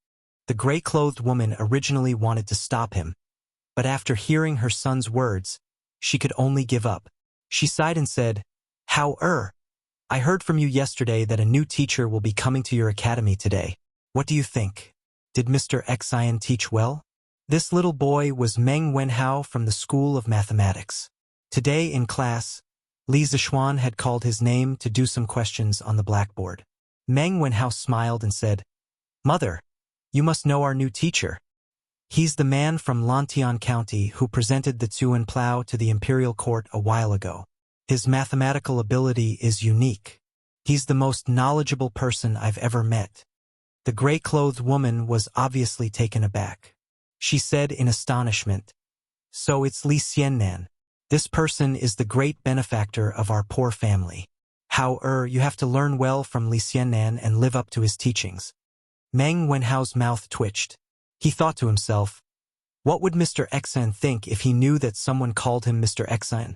The gray-clothed woman originally wanted to stop him, but after hearing her son's words, she could only give up. She sighed and said, "How I heard from you yesterday that a new teacher will be coming to your academy today. What do you think? Did Mr. Xian teach well?" This little boy was Meng Wenhao from the School of Mathematics. Today in class, Li Zixuan had called his name to do some questions on the blackboard. Meng Wenhao smiled and said, "Mother, you must know our new teacher. He's the man from Lantian County who presented the Tsuan plow to the imperial court a while ago. His mathematical ability is unique. He's the most knowledgeable person I've ever met." The gray-clothed woman was obviously taken aback. She said in astonishment, "So it's Li Xiannan. This person is the great benefactor of our poor family. How you have to learn well from Li Xiannan and live up to his teachings." Meng Wenhao's mouth twitched. He thought to himself, what would Mr. Xian think if he knew that someone called him Mr. Xian?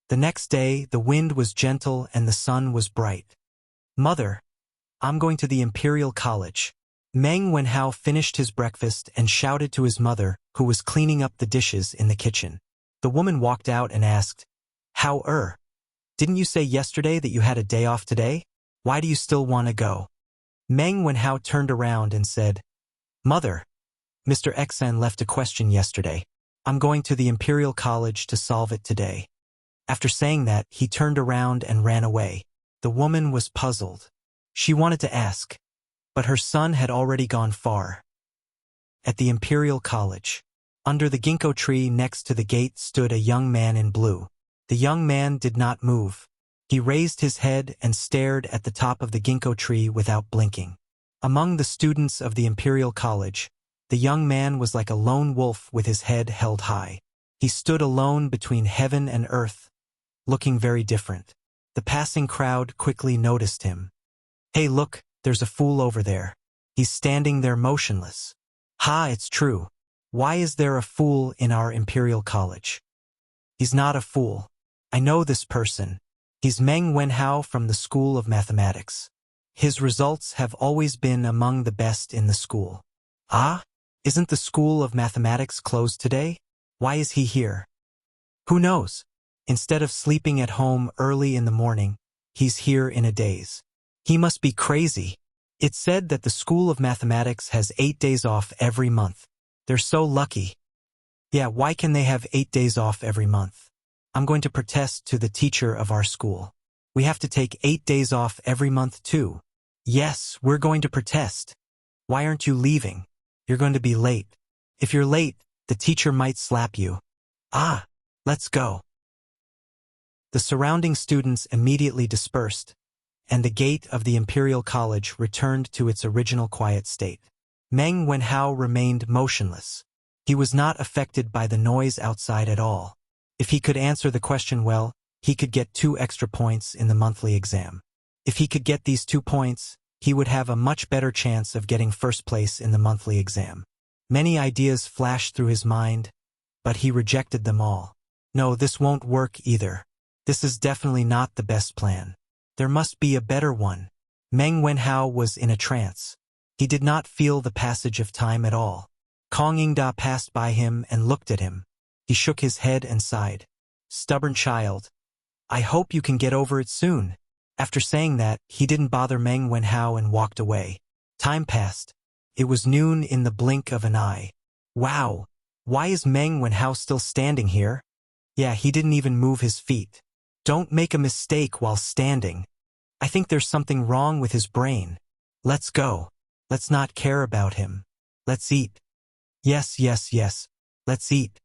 The next day, the wind was gentle and the sun was bright. "Mother, I'm going to the Imperial College." Meng Wenhao finished his breakfast and shouted to his mother, who was cleaning up the dishes in the kitchen. The woman walked out and asked, "How Didn't you say yesterday that you had a day off today? Why do you still want to go?" Meng Wenhao turned around and said, "Mother, Mr. Xian left a question yesterday. I'm going to the Imperial College to solve it today." After saying that, he turned around and ran away. The woman was puzzled. She wanted to ask, but her son had already gone far. At the Imperial College, under the ginkgo tree next to the gate stood a young man in blue. The young man did not move. He raised his head and stared at the top of the ginkgo tree without blinking. Among the students of the Imperial College, the young man was like a lone wolf with his head held high. He stood alone between heaven and earth, looking very different. The passing crowd quickly noticed him. "Hey, look, there's a fool over there. He's standing there motionless." "Ha, it's true. Why is there a fool in our Imperial College?" "He's not a fool. I know this person. He's Meng Wenhao from the School of Mathematics. His results have always been among the best in the school." "Ah? Isn't the School of Mathematics closed today? Why is he here?" "Who knows? Instead of sleeping at home early in the morning, he's here in a daze. He must be crazy." It's said that the School of Mathematics has 8 days off every month. They're so lucky. Yeah, why can they have 8 days off every month? I'm going to protest to the teacher of our school. We have to take 8 days off every month too. Yes, we're going to protest. Why aren't you leaving? You're going to be late. If you're late, the teacher might slap you. Ah, let's go. The surrounding students immediately dispersed, and the gate of the Imperial College returned to its original quiet state. Meng Wenhao remained motionless. He was not affected by the noise outside at all. If he could answer the question well, he could get 2 extra points in the monthly exam. If he could get these 2 points, he would have a much better chance of getting first place in the monthly exam. Many ideas flashed through his mind, but he rejected them all. No, this won't work either. This is definitely not the best plan. There must be a better one. Meng Wenhao was in a trance. He did not feel the passage of time at all. Kong Yingda passed by him and looked at him. He shook his head and sighed. "Stubborn child. I hope you can get over it soon." After saying that, he didn't bother Meng Wenhao and walked away. Time passed. It was noon in the blink of an eye. Wow, why is Meng Wenhao still standing here? Yeah, he didn't even move his feet. Don't make a mistake while standing. I think there's something wrong with his brain. Let's go. Let's not care about him. Let's eat. Yes, yes, yes. Let's eat.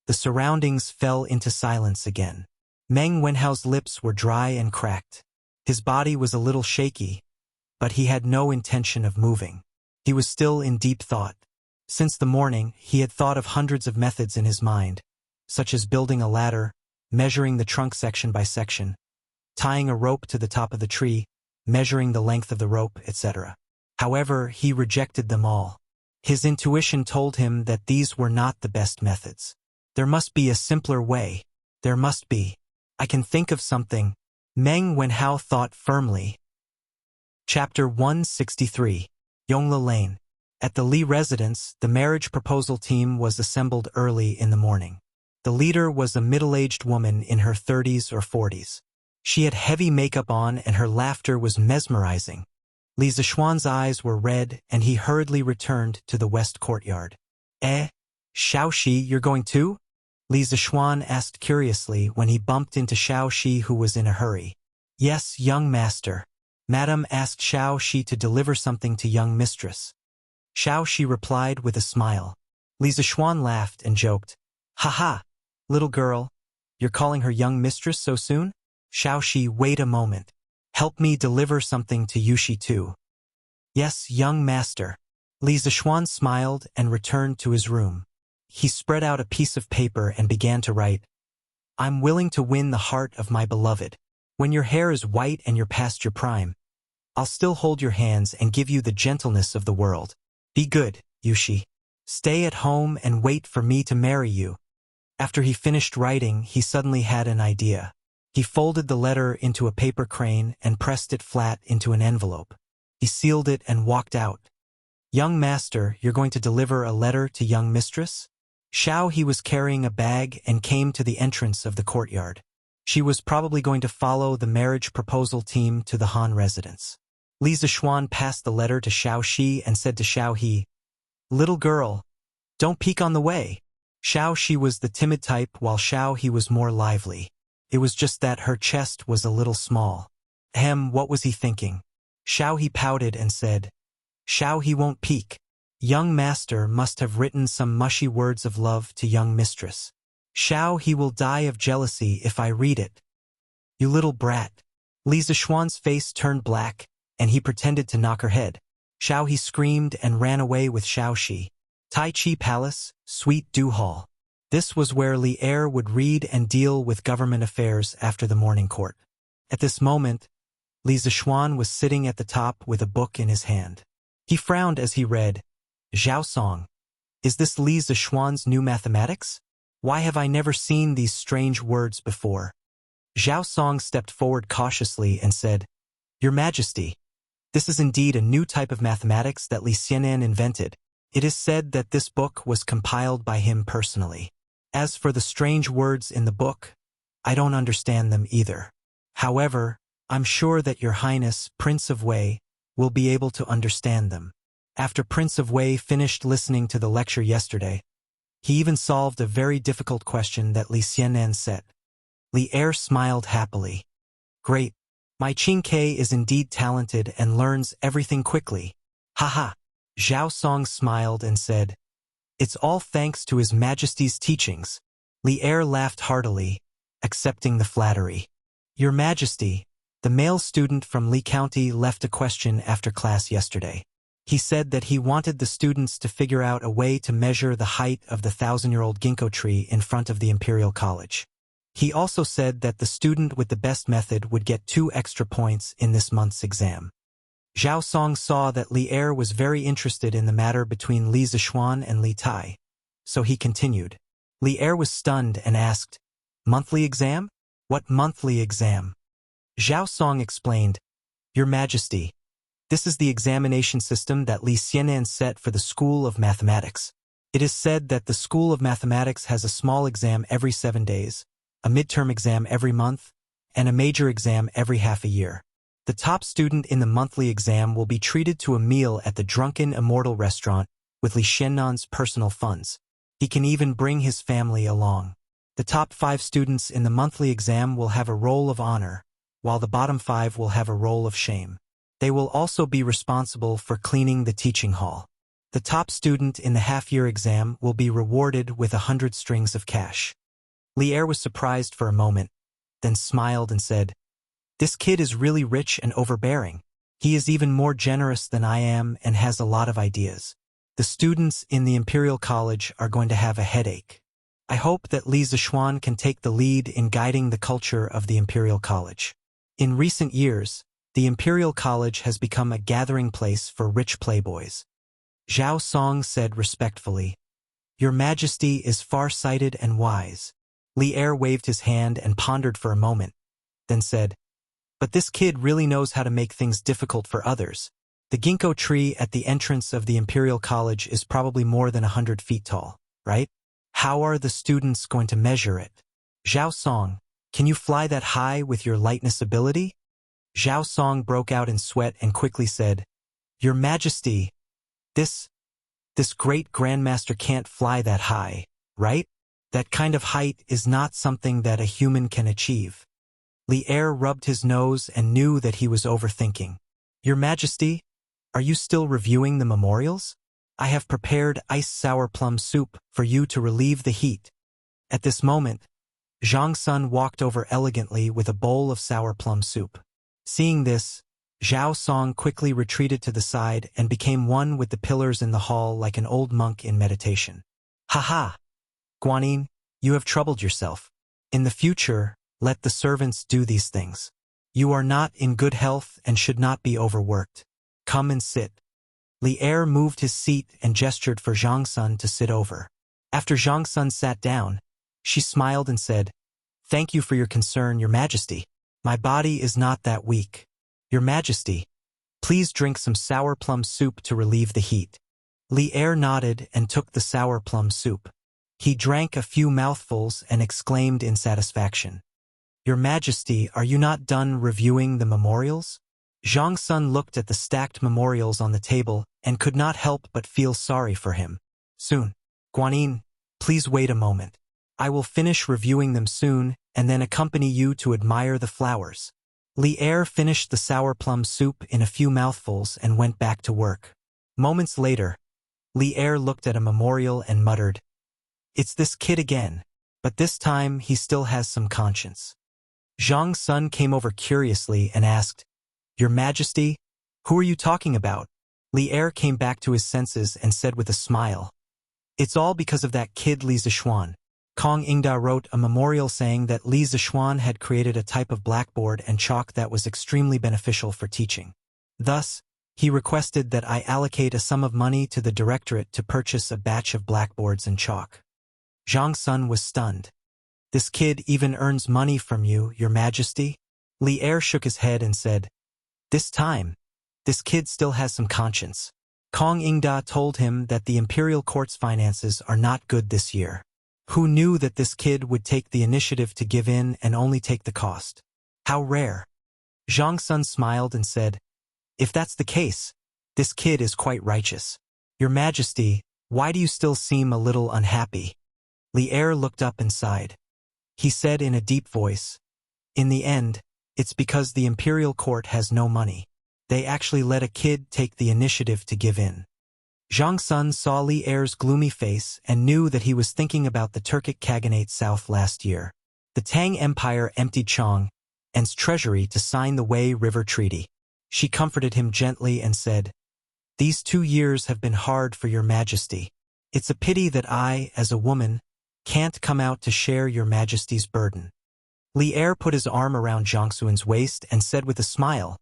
The surroundings fell into silence again. Meng Wenhao's lips were dry and cracked. His body was a little shaky, but he had no intention of moving. He was still in deep thought. Since the morning, he had thought of hundreds of methods in his mind, such as building a ladder, measuring the trunk section by section, tying a rope to the top of the tree, measuring the length of the rope, etc. However, he rejected them all. His intuition told him that these were not the best methods. There must be a simpler way. There must be. I can think of something. Meng Wenhao thought firmly. Chapter 163. Yongla Lane. At the Li residence, the marriage proposal team was assembled early in the morning. The leader was a middle-aged woman in her 30s or 40s. She had heavy makeup on and her laughter was mesmerizing. Li Zishuan's eyes were red and he hurriedly returned to the west courtyard. Xiaoxi, you're going too? Li Zishuan asked curiously when he bumped into Xiaoxi, who was in a hurry. Yes, young master. Madam asked Xiaoxi to deliver something to young mistress. Xiaoxi replied with a smile. Li Zishuan laughed and joked. Ha, little girl, you're calling her young mistress so soon? Xiaoxi, wait a moment. Help me deliver something to Yushi too. Yes, young master. Li Zishuan smiled and returned to his room. He spread out a piece of paper and began to write. I'm willing to win the heart of my beloved. When your hair is white and you're past your prime, I'll still hold your hands and give you the gentleness of the world. Be good, Yushi. Stay at home and wait for me to marry you. After he finished writing, he suddenly had an idea. He folded the letter into a paper crane and pressed it flat into an envelope. He sealed it and walked out. Young master, you're going to deliver a letter to young mistress? He was carrying a bag and came to the entrance of the courtyard. She was probably going to follow the marriage proposal team to the Han residence. Li Zishuan passed the letter to Xiaoxi and said to Xiaohe, Little girl, don't peek on the way. Xiaoxi was the timid type while Xiaohe was more lively. It was just that her chest was a little small. What was he thinking? Xiaohe pouted and said, Xiaohe won't peek. Young master must have written some mushy words of love to young mistress. He will die of jealousy if I read it. You little brat. Li Zishuan's face turned black, and he pretended to knock her head. He screamed and ran away with Xiaoxi. Tai Chi Palace, Suite Du Hall. This was where Li Er would read and deal with government affairs after the morning court. At this moment, Li Zishuan was sitting at the top with a book in his hand. He frowned as he read, Zhao Song. Is this Li Zishuan's new mathematics? Why have I never seen these strange words before? Zhao Song stepped forward cautiously and said, Your Majesty, this is indeed a new type of mathematics that Li Xianan invented. It is said that this book was compiled by him personally. As for the strange words in the book, I don't understand them either. However, I'm sure that Your Highness, Prince of Wei, will be able to understand them. After Prince of Wei finished listening to the lecture yesterday, he even solved a very difficult question that Li Xianan set. Li Er smiled happily. Great. My Qingke is indeed talented and learns everything quickly. Haha. Zhao Song smiled and said, It's all thanks to His Majesty's teachings. Li Er laughed heartily, accepting the flattery. Your Majesty, the male student from Li County left a question after class yesterday. He said that he wanted the students to figure out a way to measure the height of the 1,000-year-old ginkgo tree in front of the Imperial College. He also said that the student with the best method would get 2 extra points in this month's exam. Zhao Song saw that Li Er was very interested in the matter between Li Zishuan and Li Tai, so he continued. Li Er was stunned and asked, Monthly exam? What monthly exam? Zhao Song explained, Your Majesty, this is the examination system that Li Xianan set for the School of Mathematics. It is said that the School of Mathematics has a small exam every 7 days, a midterm exam every month, and a major exam every half a year. The top student in the monthly exam will be treated to a meal at the Drunken Immortal restaurant with Li Xianan's personal funds. He can even bring his family along. The top 5 students in the monthly exam will have a roll of honor, while the bottom 5 will have a roll of shame. They will also be responsible for cleaning the teaching hall. The top student in the half-year exam will be rewarded with 100 strings of cash. Li Er was surprised for a moment, then smiled and said, This kid is really rich and overbearing. He is even more generous than I am and has a lot of ideas. The students in the Imperial College are going to have a headache. I hope that Li Zishuan can take the lead in guiding the culture of the Imperial College. In recent years, the Imperial College has become a gathering place for rich playboys. Zhao Song said respectfully, Your Majesty is far-sighted and wise. Li Er waved his hand and pondered for a moment, then said, but this kid really knows how to make things difficult for others. The ginkgo tree at the entrance of the Imperial College is probably more than 100 feet tall, right? How are the students going to measure it? Zhao Song, can you fly that high with your lightness ability? Zhao Song broke out in sweat and quickly said, Your Majesty, this great grandmaster can't fly that high, right? That kind of height is not something that a human can achieve. Li Er rubbed his nose and knew that he was overthinking. Your Majesty, are you still reviewing the memorials? I have prepared iced sour plum soup for you to relieve the heat. At this moment, Zhang Sun walked over elegantly with a bowl of sour plum soup. Seeing this, Zhao Song quickly retreated to the side and became one with the pillars in the hall like an old monk in meditation. Ha! Guanyin, you have troubled yourself. In the future, let the servants do these things. You are not in good health and should not be overworked. Come and sit. Li Er moved his seat and gestured for Zhang Sun to sit over. After Zhang Sun sat down, she smiled and said, Thank you for your concern, Your Majesty. My body is not that weak. Your Majesty, please drink some sour plum soup to relieve the heat. Li Er nodded and took the sour plum soup. He drank a few mouthfuls and exclaimed in satisfaction, Your Majesty, are you not done reviewing the memorials? Zhang Sun looked at the stacked memorials on the table and could not help but feel sorry for him. Soon. Guanyin, please wait a moment. I will finish reviewing them soon and then accompany you to admire the flowers. Li Er finished the sour plum soup in a few mouthfuls and went back to work. Moments later, Li Er looked at a memorial and muttered, It's this kid again, but this time he still has some conscience. Zhang Sun came over curiously and asked, Your Majesty, who are you talking about? Li Er came back to his senses and said with a smile, It's all because of that kid Li Zishuan. Kong Ingda wrote a memorial saying that Li Zishuan had created a type of blackboard and chalk that was extremely beneficial for teaching. Thus, he requested that I allocate a sum of money to the directorate to purchase a batch of blackboards and chalk. Zhang Sun was stunned. This kid even earns money from you, Your Majesty? Li Er shook his head and said, This time, this kid still has some conscience. Kong Ingda told him that the imperial court's finances are not good this year. Who knew that this kid would take the initiative to give in and only take the cost? How rare. Zhang Sun smiled and said, If that's the case, this kid is quite righteous. Your Majesty, why do you still seem a little unhappy? Li Er looked up and sighed. He said in a deep voice, In the end, it's because the imperial court has no money. They actually let a kid take the initiative to give in. Zhang Sun saw Li Er's gloomy face and knew that he was thinking about the Turkic Khaganate south last year. The Tang Empire emptied Chang'an's treasury to sign the Wei River Treaty. She comforted him gently and said, These 2 years have been hard for Your Majesty. It's a pity that I, as a woman, can't come out to share Your Majesty's burden. Li Er put his arm around Zhang Sun's waist and said with a smile,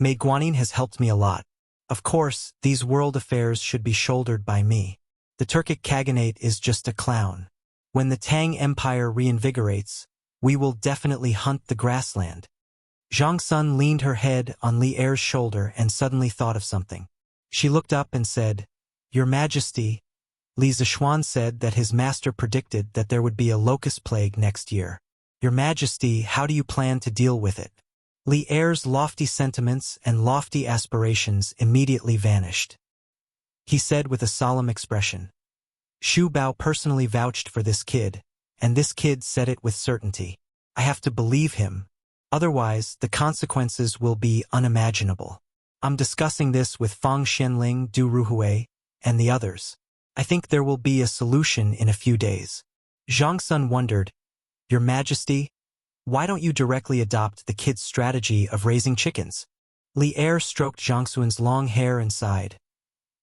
Maid Guanyin has helped me a lot. Of course, these world affairs should be shouldered by me. The Turkic Khaganate is just a clown. When the Tang Empire reinvigorates, we will definitely hunt the grassland. Zhang Sun leaned her head on Li Er's shoulder and suddenly thought of something. She looked up and said, Your Majesty, Li Zishuan said that his master predicted that there would be a locust plague next year. Your Majesty, how do you plan to deal with it? Li Er's lofty sentiments and lofty aspirations immediately vanished. He said with a solemn expression, Xu Bao personally vouched for this kid, and this kid said it with certainty. I have to believe him, otherwise the consequences will be unimaginable. I'm discussing this with Fang Xianling, Du Ruhui, and the others. I think there will be a solution in a few days. Zhang Sun wondered, Your Majesty, why don't you directly adopt the kid's strategy of raising chickens? Li Er stroked Zhang Sun's long hair and sighed.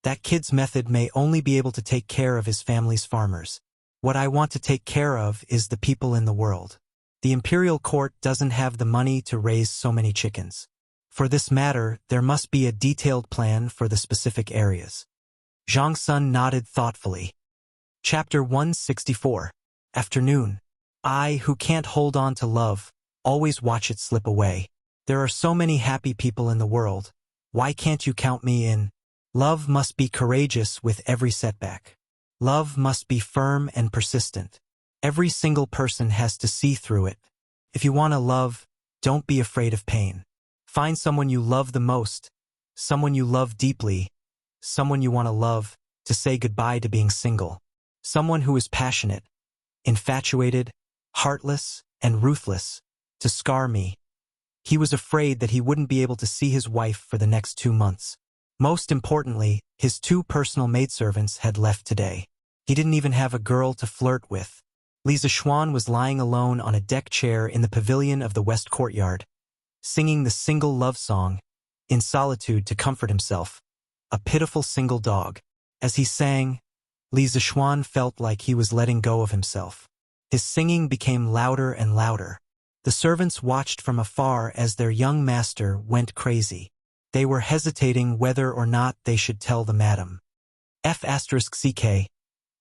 That kid's method may only be able to take care of his family's farmers. What I want to take care of is the people in the world. The imperial court doesn't have the money to raise so many chickens. For this matter, there must be a detailed plan for the specific areas. Zhang Sun nodded thoughtfully. Chapter 164. Afternoon. I, who can't hold on to love, always watch it slip away. There are so many happy people in the world. Why can't you count me in? Love must be courageous with every setback. Love must be firm and persistent. Every single person has to see through it. If you want to love, don't be afraid of pain. Find someone you love the most, someone you love deeply, someone you want to love, to say goodbye to being single. Someone who is passionate, infatuated, heartless, and ruthless, to scar me. He was afraid that he wouldn't be able to see his wife for the next 2 months. Most importantly, his 2 personal maidservants had left today. He didn't even have a girl to flirt with. Li Zixuan was lying alone on a deck chair in the pavilion of the West Courtyard, singing the single love song, in solitude to comfort himself, a pitiful single dog. As he sang, Li Zixuan felt like he was letting go of himself. His singing became louder and louder. The servants watched from afar as their young master went crazy. They were hesitating whether or not they should tell the madam. F***ck.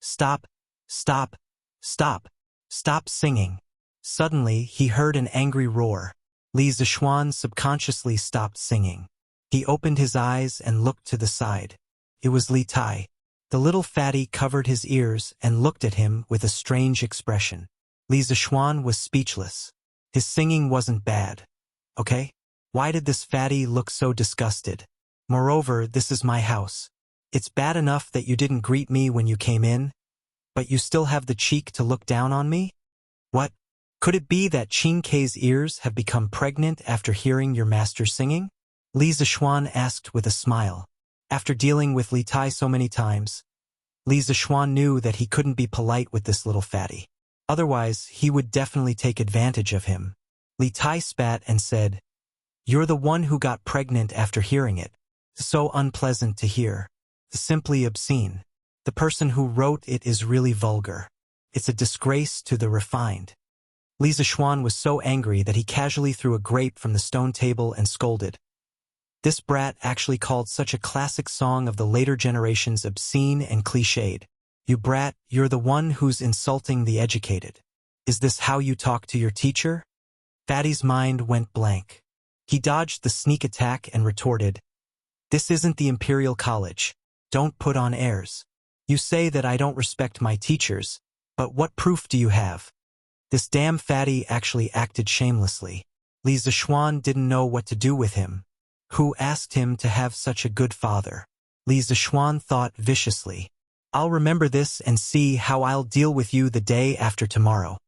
Stop, stop, stop, stop singing. Suddenly, he heard an angry roar. Li Zixuan subconsciously stopped singing. He opened his eyes and looked to the side. It was Li Tai. The little fatty covered his ears and looked at him with a strange expression. Li Zixuan was speechless. His singing wasn't bad. Okay? Why did this fatty look so disgusted? Moreover, this is my house. It's bad enough that you didn't greet me when you came in, but you still have the cheek to look down on me? What? Could it be that Qin Kei's ears have become pregnant after hearing your master singing? Li Zixuan asked with a smile. After dealing with Li Tai so many times, Li Zixuan knew that he couldn't be polite with this little fatty. Otherwise, he would definitely take advantage of him. Li Tai spat and said, "You're the one who got pregnant after hearing it. So unpleasant to hear. Simply obscene. The person who wrote it is really vulgar. It's a disgrace to the refined." Li Zixuan was so angry that he casually threw a grape from the stone table and scolded. This brat actually called such a classic song of the later generations obscene and cliched. You brat, you're the one who's insulting the educated. Is this how you talk to your teacher? Fatty's mind went blank. He dodged the sneak attack and retorted, "This isn't the Imperial College. Don't put on airs. You say that I don't respect my teachers, but what proof do you have?" This damn fatty actually acted shamelessly. Li Zixuan didn't know what to do with him. Who asked him to have such a good father? Li Zixuan thought viciously. I'll remember this and see how I'll deal with you the day after tomorrow.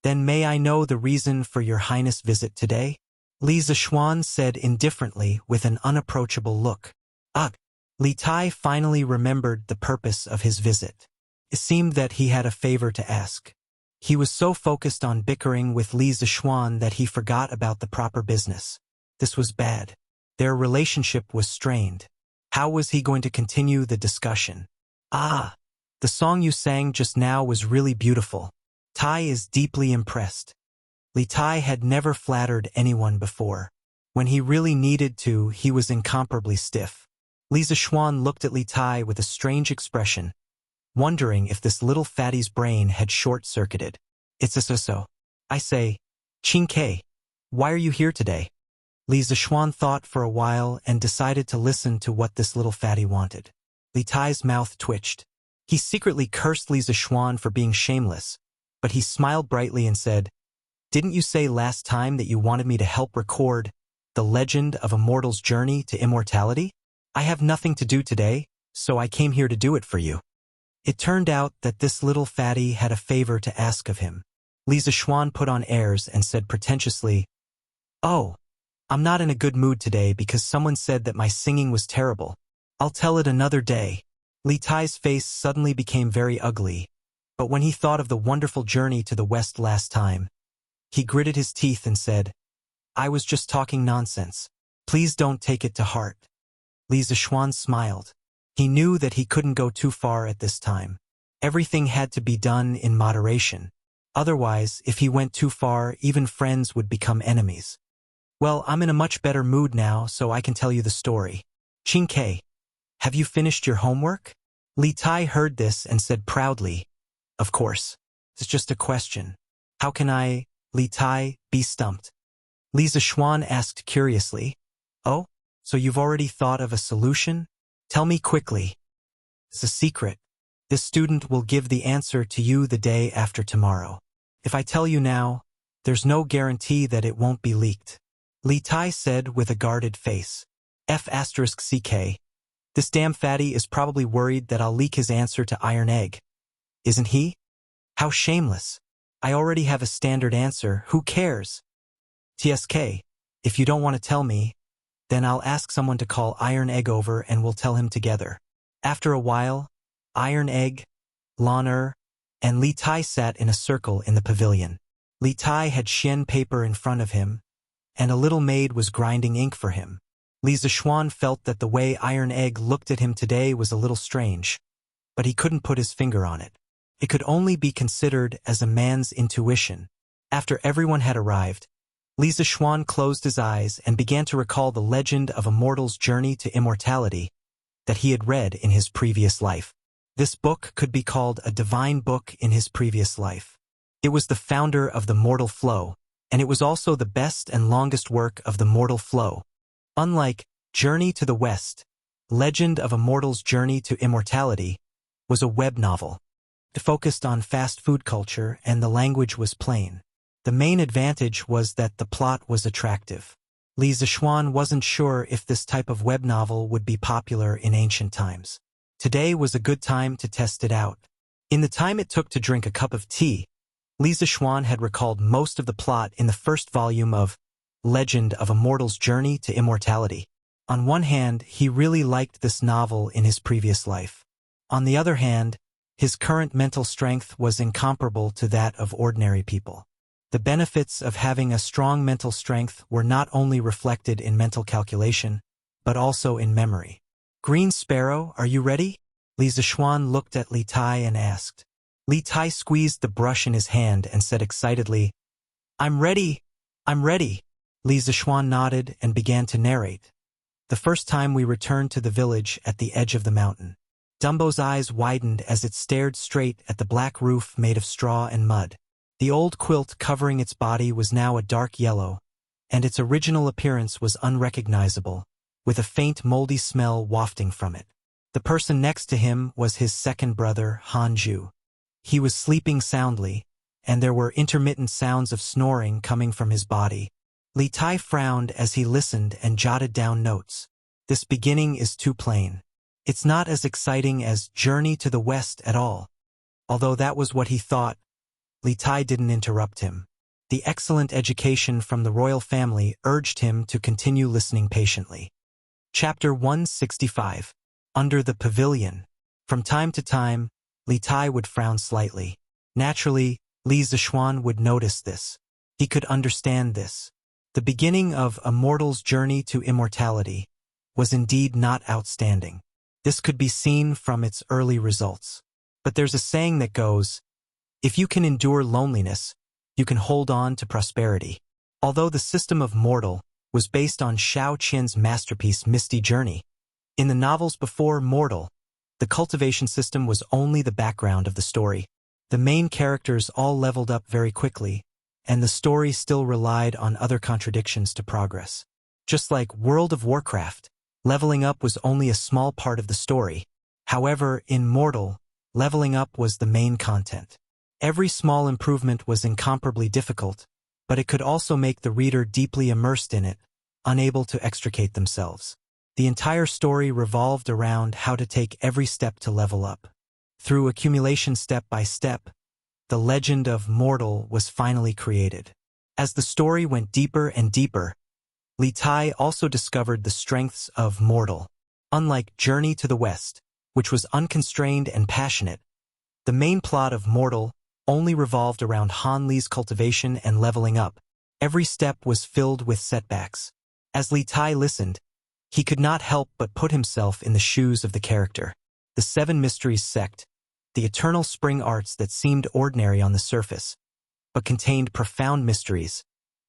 Then may I know the reason for your highness visit today? Li Zixuan said indifferently with an unapproachable look. Ugh. Li Tai finally remembered the purpose of his visit. It seemed that he had a favor to ask. He was so focused on bickering with Li Zixuan that he forgot about the proper business. This was bad. Their relationship was strained. How was he going to continue the discussion? Ah, the song you sang just now was really beautiful. Tai is deeply impressed. Li Tai had never flattered anyone before. When he really needed to, he was incomparably stiff. Li Zixuan looked at Li Tai with a strange expression, wondering if this little fatty's brain had short-circuited. It's a so. I say, Qin Kei, why are you here today? Li Zixuan thought for a while and decided to listen to what this little fatty wanted. Li Tai's mouth twitched. He secretly cursed Li Zixuan for being shameless, but he smiled brightly and said, "Didn't you say last time that you wanted me to help record the legend of a mortal's journey to immortality? I have nothing to do today, so I came here to do it for you." It turned out that this little fatty had a favor to ask of him. Li Zixuan put on airs and said pretentiously, "Oh, I'm not in a good mood today because someone said that my singing was terrible. I'll tell it another day." Li Tai's face suddenly became very ugly, but when he thought of the wonderful journey to the west last time, he gritted his teeth and said, "I was just talking nonsense. Please don't take it to heart." Li Zixuan smiled. He knew that he couldn't go too far at this time. Everything had to be done in moderation. Otherwise, if he went too far, even friends would become enemies. "Well, I'm in a much better mood now, so I can tell you the story. Qin Kei, have you finished your homework?" Li Tai heard this and said proudly, of course. It's just a question. How can I, Li Tai, be stumped? Li Zishuan asked curiously. Oh, so you've already thought of a solution? Tell me quickly. It's a secret. This student will give the answer to you the day after tomorrow. If I tell you now, there's no guarantee that it won't be leaked. Li Tai said with a guarded face. F***CK. This damn fatty is probably worried that I'll leak his answer to Iron Egg. Isn't he? How shameless. I already have a standard answer, who cares? TSK, if you don't want to tell me, then I'll ask someone to call Iron Egg over and we'll tell him together. After a while, Iron Egg, Lan and Li Tai sat in a circle in the pavilion. Li Tai had Xian paper in front of him, and a little maid was grinding ink for him. Li Zishuan felt that the way Iron Egg looked at him today was a little strange, but he couldn't put his finger on it. It could only be considered as a man's intuition. After everyone had arrived, Li Zishuan closed his eyes and began to recall the legend of a mortal's journey to immortality that he had read in his previous life. This book could be called a divine book in his previous life. It was the founder of the mortal flow, and it was also the best and longest work of the mortal flow. Unlike Journey to the West, Legend of a Mortal's Journey to Immortality was a web novel. It focused on fast food culture and the language was plain. The main advantage was that the plot was attractive. Li Zishuan wasn't sure if this type of web novel would be popular in ancient times. Today was a good time to test it out. In the time it took to drink a cup of tea, Li Zishuan had recalled most of the plot in the first volume of Legend of a Mortal's Journey to Immortality. On one hand, he really liked this novel in his previous life. On the other hand, his current mental strength was incomparable to that of ordinary people. The benefits of having a strong mental strength were not only reflected in mental calculation, but also in memory. Green Sparrow, are you ready? Li Zishuan looked at Li Tai and asked. Li Tai squeezed the brush in his hand and said excitedly, I'm ready. I'm ready. Li Zishuan nodded and began to narrate. The first time we returned to the village at the edge of the mountain. Dumbo's eyes widened as it stared straight at the black roof made of straw and mud. The old quilt covering its body was now a dark yellow, and its original appearance was unrecognizable, with a faint moldy smell wafting from it. The person next to him was his second brother, Hanju. He was sleeping soundly, and there were intermittent sounds of snoring coming from his body. Li Tai frowned as he listened and jotted down notes. This beginning is too plain. It's not as exciting as Journey to the West at all. Although that was what he thought, Li Tai didn't interrupt him. The excellent education from the royal family urged him to continue listening patiently. Chapter 165. Under the Pavilion. From time to time, Li Tai would frown slightly. Naturally, Li Zishuan would notice this. He could understand this. The beginning of A Mortal's Journey to Immortality was indeed not outstanding. This could be seen from its early results. But there's a saying that goes, if you can endure loneliness, you can hold on to prosperity. Although the system of Mortal was based on Shao Qian's masterpiece Misty Journey, in the novels before Mortal, the cultivation system was only the background of the story. The main characters all leveled up very quickly, and the story still relied on other contradictions to progress. Just like World of Warcraft, leveling up was only a small part of the story. However, in Mortal, leveling up was the main content. Every small improvement was incomparably difficult, but it could also make the reader deeply immersed in it, unable to extricate themselves. The entire story revolved around how to take every step to level up. Through accumulation step by step, the legend of Mortal was finally created. As the story went deeper and deeper, Li Tai also discovered the strengths of Mortal. Unlike Journey to the West, which was unconstrained and passionate, the main plot of Mortal only revolved around Han Li's cultivation and leveling up. Every step was filled with setbacks. As Li Tai listened, he could not help but put himself in the shoes of the character. The Seven Mysteries sect, the eternal spring arts that seemed ordinary on the surface, but contained profound mysteries,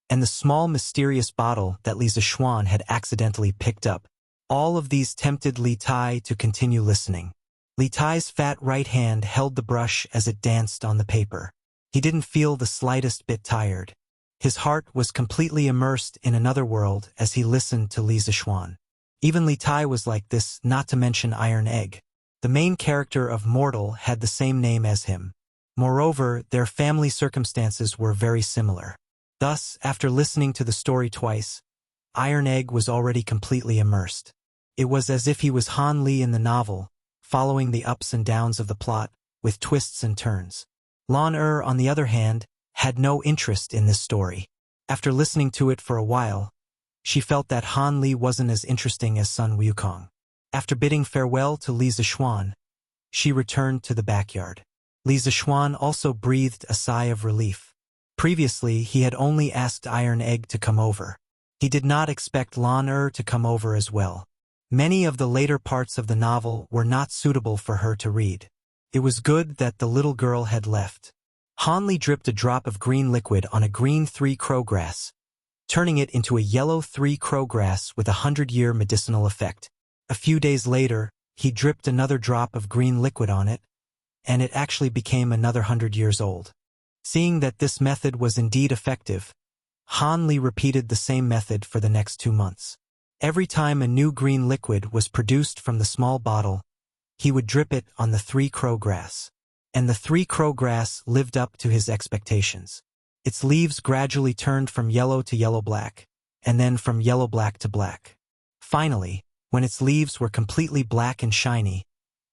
and the small mysterious bottle that Li Zishuan had accidentally picked up. All of these tempted Li Tai to continue listening. Li Tai's fat right hand held the brush as it danced on the paper. He didn't feel the slightest bit tired. His heart was completely immersed in another world as he listened to Li Zixuan. Even Li Tai was like this, not to mention Iron Egg. The main character of Mortal had the same name as him. Moreover, their family circumstances were very similar. Thus, after listening to the story twice, Iron Egg was already completely immersed. It was as if he was Han Li in the novel, following the ups and downs of the plot, with twists and turns. Lan on the other hand, had no interest in this story. After listening to it for a while, she felt that Han Li wasn't as interesting as Sun Wukong. After bidding farewell to Li Zixuan, she returned to the backyard. Li Zixuan also breathed a sigh of relief. Previously, he had only asked Iron Egg to come over. He did not expect Lan to come over as well. Many of the later parts of the novel were not suitable for her to read. It was good that the little girl had left. Han Li dripped a drop of green liquid on a green 3 crowgrass, turning it into a yellow 3 crowgrass with a 100-year medicinal effect. A few days later, he dripped another drop of green liquid on it, and it actually became another 100 years old. Seeing that this method was indeed effective, Han Li repeated the same method for the next 2 months. Every time a new green liquid was produced from the small bottle, he would drip it on the 3 crowgrass. And the 3 crowgrass lived up to his expectations. Its leaves gradually turned from yellow to yellow-black, and then from yellow-black to black. Finally, when its leaves were completely black and shiny,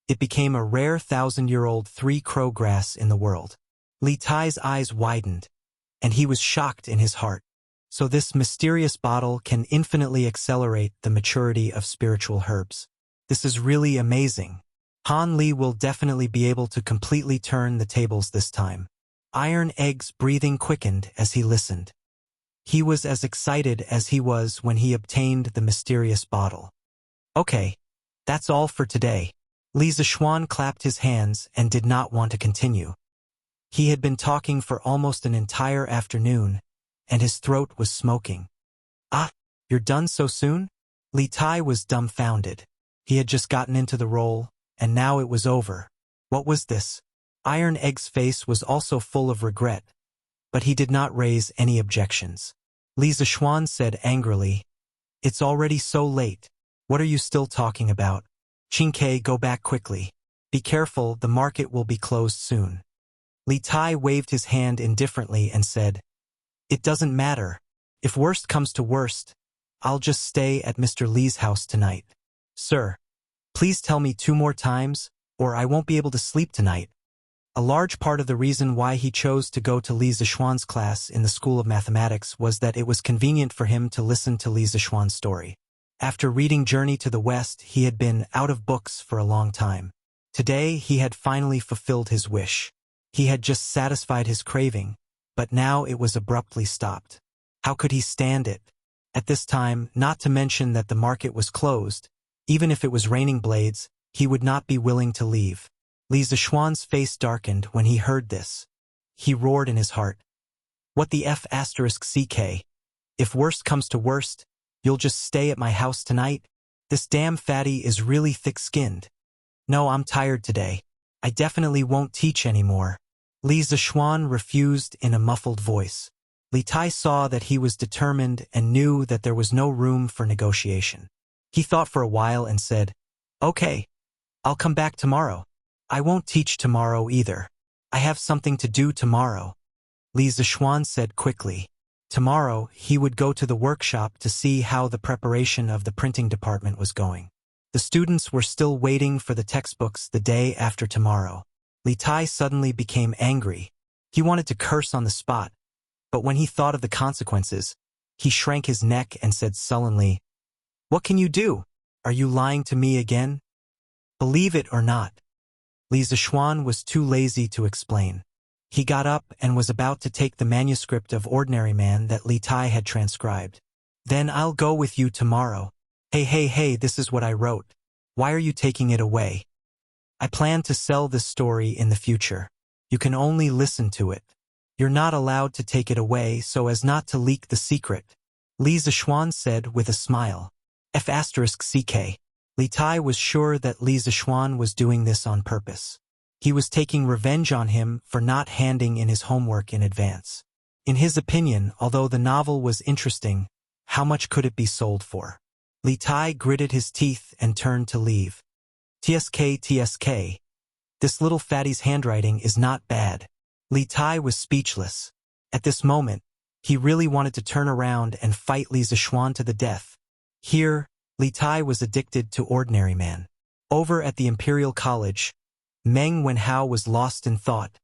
it became a rare 1,000-year-old 3 crowgrass in the world. Li Tai's eyes widened, and he was shocked in his heart. So this mysterious bottle can infinitely accelerate the maturity of spiritual herbs. This is really amazing. Han Li will definitely be able to completely turn the tables this time. Iron Egg's breathing quickened as he listened. He was as excited as he was when he obtained the mysterious bottle. Okay, that's all for today. Li Zixuan clapped his hands and did not want to continue. He had been talking for almost an entire afternoon, and his throat was smoking. Ah, you're done so soon? Li Tai was dumbfounded. He had just gotten into the role, and now it was over. What was this? Iron Egg's face was also full of regret, but he did not raise any objections. Li Zixuan said angrily, "It's already so late. What are you still talking about? Qingke, go back quickly. Be careful, the market will be closed soon." Li Tai waved his hand indifferently and said, "It doesn't matter. If worst comes to worst, I'll just stay at Mr. Li's house tonight. Sir, please tell me 2 more times, or I won't be able to sleep tonight." A large part of the reason why he chose to go to Li Zixuan's class in the School of Mathematics was that it was convenient for him to listen to Li Zixuan's story. After reading Journey to the West, he had been out of books for a long time. Today, he had finally fulfilled his wish. He had just satisfied his craving, but now it was abruptly stopped. How could he stand it? At this time, not to mention that the market was closed, even if it was raining blades, he would not be willing to leave. Li Zixuan's face darkened when he heard this. He roared in his heart. "What the F***CK? If worst comes to worst, you'll just stay at my house tonight? This damn fatty is really thick-skinned. No, I'm tired today. I definitely won't teach anymore." Li Zixuan refused in a muffled voice. Li Tai saw that he was determined and knew that there was no room for negotiation. He thought for a while and said, "Okay, I'll come back tomorrow. I won't teach tomorrow either. I have something to do tomorrow." Li Zixuan said quickly. Tomorrow, he would go to the workshop to see how the preparation of the printing department was going. The students were still waiting for the textbooks the day after tomorrow. Li Tai suddenly became angry. He wanted to curse on the spot, but when he thought of the consequences, he shrank his neck and said sullenly, "What can you do? Are you lying to me again? Believe it or not." Li Zixuan was too lazy to explain. He got up and was about to take the manuscript of Ordinary Man that Li Tai had transcribed. "Then I'll go with you tomorrow. Hey, this is what I wrote. Why are you taking it away? I plan to sell this story in the future. You can only listen to it. You're not allowed to take it away so as not to leak the secret," Li Zixuan said with a smile. F***CK. Li Tai was sure that Li Zixuan was doing this on purpose. He was taking revenge on him for not handing in his homework in advance. In his opinion, although the novel was interesting, how much could it be sold for? Li Tai gritted his teeth and turned to leave. TSK. This little fatty's handwriting is not bad. Li Tai was speechless. At this moment, he really wanted to turn around and fight Li Zixuan to the death. Here, Li Tai was addicted to ordinary man. Over at the Imperial College, Meng Wenhao was lost in thought,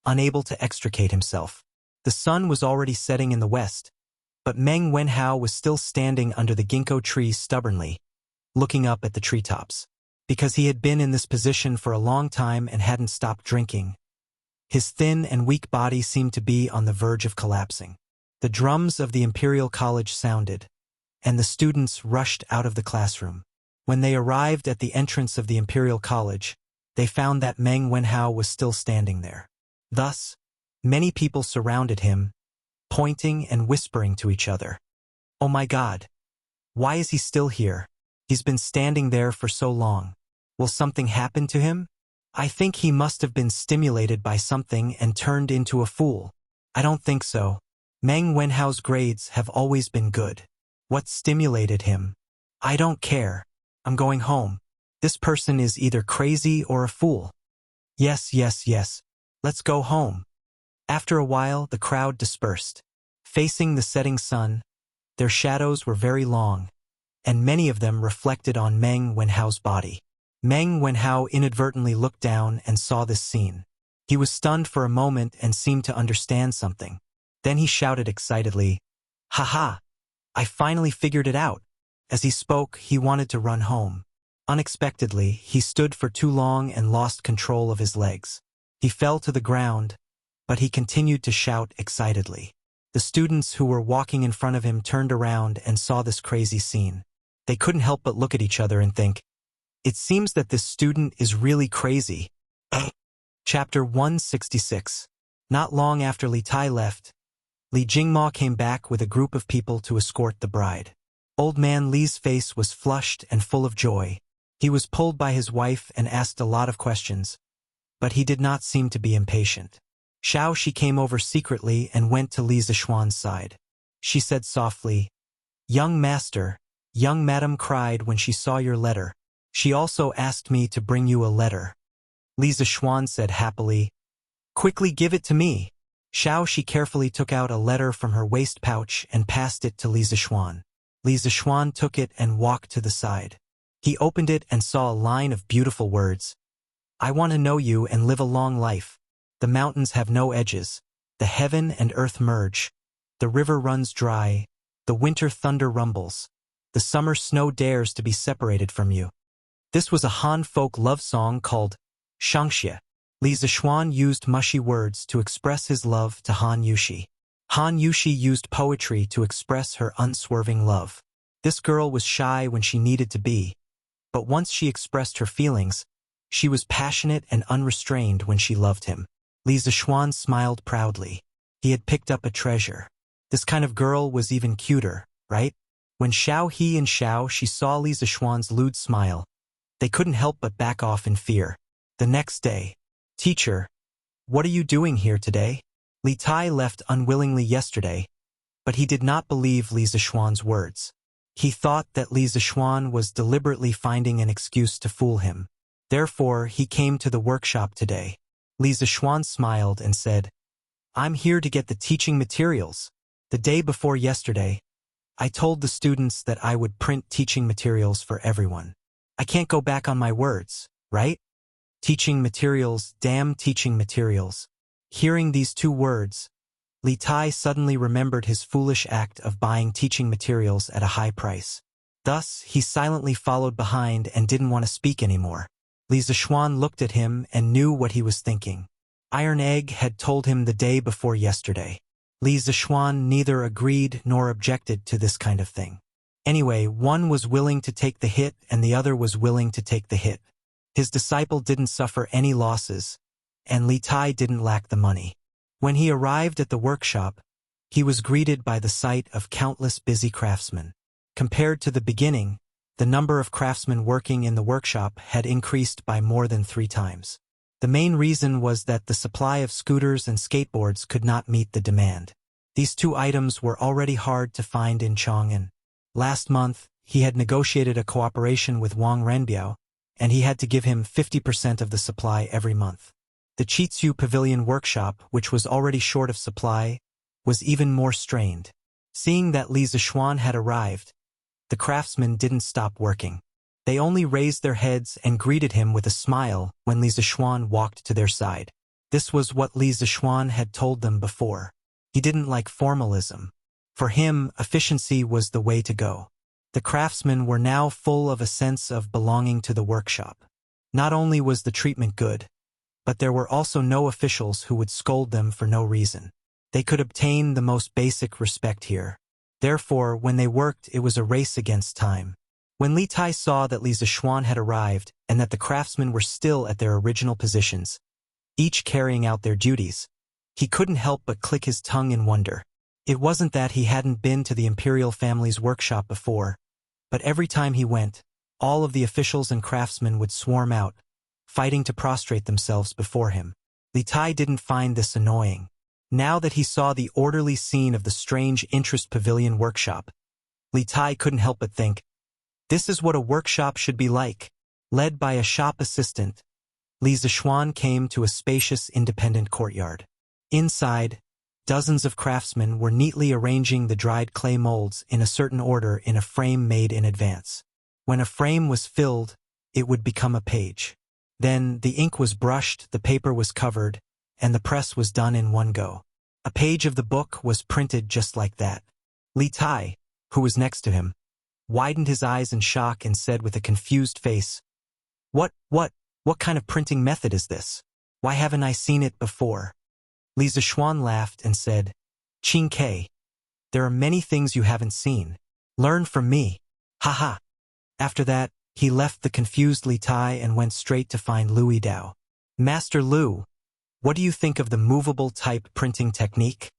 unable to extricate himself. The sun was already setting in the west, but Meng Wenhao was still standing under the ginkgo tree stubbornly, looking up at the treetops. Because he had been in this position for a long time and hadn't stopped drinking, his thin and weak body seemed to be on the verge of collapsing. The drums of the Imperial College sounded, and the students rushed out of the classroom. When they arrived at the entrance of the Imperial College, they found that Meng Wenhao was still standing there. Thus, many people surrounded him, pointing and whispering to each other. "Oh my God! Why is he still here? He's been standing there for so long. Will something happen to him? I think he must have been stimulated by something and turned into a fool." "I don't think so. Meng Wenhao's grades have always been good. What stimulated him? I don't care. I'm going home. This person is either crazy or a fool. Yes. Let's go home." After a while, the crowd dispersed. Facing the setting sun, their shadows were very long, and many of them reflected on Meng Wenhao's body. Meng Wenhao inadvertently looked down and saw this scene. He was stunned for a moment and seemed to understand something. Then he shouted excitedly, "Haha! I finally figured it out." As he spoke, he wanted to run home. Unexpectedly, he stood for too long and lost control of his legs. He fell to the ground, but he continued to shout excitedly. The students who were walking in front of him turned around and saw this crazy scene. They couldn't help but look at each other and think, "It seems that this student is really crazy." Chapter 166. Not long after Li Tai left, Li Jingma came back with a group of people to escort the bride. Old man Li's face was flushed and full of joy. He was pulled by his wife and asked a lot of questions, but he did not seem to be impatient. She came over secretly and went to Li Zixuan's side. She said softly, "Young master, young madam cried when she saw your letter. She also asked me to bring you a letter." Li Zixuan said happily, "Quickly give it to me." She carefully took out a letter from her waist pouch and passed it to Li Zixuan. Li Zixuan took it and walked to the side. He opened it and saw a line of beautiful words. "I want to know you and live a long life. The mountains have no edges. The heaven and earth merge. The river runs dry. The winter thunder rumbles. The summer snow dares to be separated from you." This was a Han folk love song called Shangxie. Li Zixuan used mushy words to express his love to Han Yushi. Han Yushi used poetry to express her unswerving love. This girl was shy when she needed to be, but once she expressed her feelings, she was passionate and unrestrained when she loved him. Li Zixuan smiled proudly. He had picked up a treasure. This kind of girl was even cuter, right? When He and she saw Li Zixuan's lewd smile, they couldn't help but back off in fear. The next day, "Teacher, what are you doing here today?" Li Tai left unwillingly yesterday, but he did not believe Li Zixuan's words. He thought that Li Zixuan was deliberately finding an excuse to fool him. Therefore, he came to the workshop today. Li Zixuan smiled and said, "I'm here to get the teaching materials. The day before yesterday, I told the students that I would print teaching materials for everyone. I can't go back on my words, right? Teaching materials, damn teaching materials." Hearing these two words, Li Tai suddenly remembered his foolish act of buying teaching materials at a high price. Thus, he silently followed behind and didn't want to speak anymore. Li Zixuan looked at him and knew what he was thinking. Iron Egg had told him the day before yesterday. Li Zixuan neither agreed nor objected to this kind of thing. Anyway, one was willing to take the hit and the other was willing to take the hit. His disciple didn't suffer any losses, and Li Tai didn't lack the money. When he arrived at the workshop, he was greeted by the sight of countless busy craftsmen. Compared to the beginning, the number of craftsmen working in the workshop had increased by more than 3 times. The main reason was that the supply of scooters and skateboards could not meet the demand. These 2 items were already hard to find in Chang'an. Last month, he had negotiated a cooperation with Wang Renbiao, and he had to give him 50% of the supply every month. The Chitsu Pavilion workshop, which was already short of supply, was even more strained. Seeing that Li Zixuan had arrived, the craftsmen didn't stop working. They only raised their heads and greeted him with a smile when Li Zixuan walked to their side. This was what Li Zixuan had told them before. He didn't like formalism. For him, efficiency was the way to go. The craftsmen were now full of a sense of belonging to the workshop. Not only was the treatment good, but there were also no officials who would scold them for no reason. They could obtain the most basic respect here. Therefore, when they worked, it was a race against time. When Li Tai saw that Li Zixuan had arrived and that the craftsmen were still at their original positions, each carrying out their duties, he couldn't help but click his tongue in wonder. It wasn't that he hadn't been to the imperial family's workshop before, but every time he went, all of the officials and craftsmen would swarm out, fighting to prostrate themselves before him. Li Tai didn't find this annoying. Now that he saw the orderly scene of the strange interest pavilion workshop, Li Tai couldn't help but think, this is what a workshop should be like. Led by a shop assistant, Li Zixuan came to a spacious independent courtyard. Inside, dozens of craftsmen were neatly arranging the dried clay molds in a certain order in a frame made in advance. When a frame was filled, it would become a page. Then the ink was brushed, the paper was covered, and the press was done in one go. A page of the book was printed just like that. Li Tai, who was next to him, widened his eyes in shock and said with a confused face, What kind of printing method is this? Why haven't I seen it before? Li Zixuan laughed and said, Qing Ke, there are many things you haven't seen. Learn from me. Ha. After that, he left the confused Li Tai and went straight to find Louis Dao. Master Lu, what do you think of the movable type printing technique?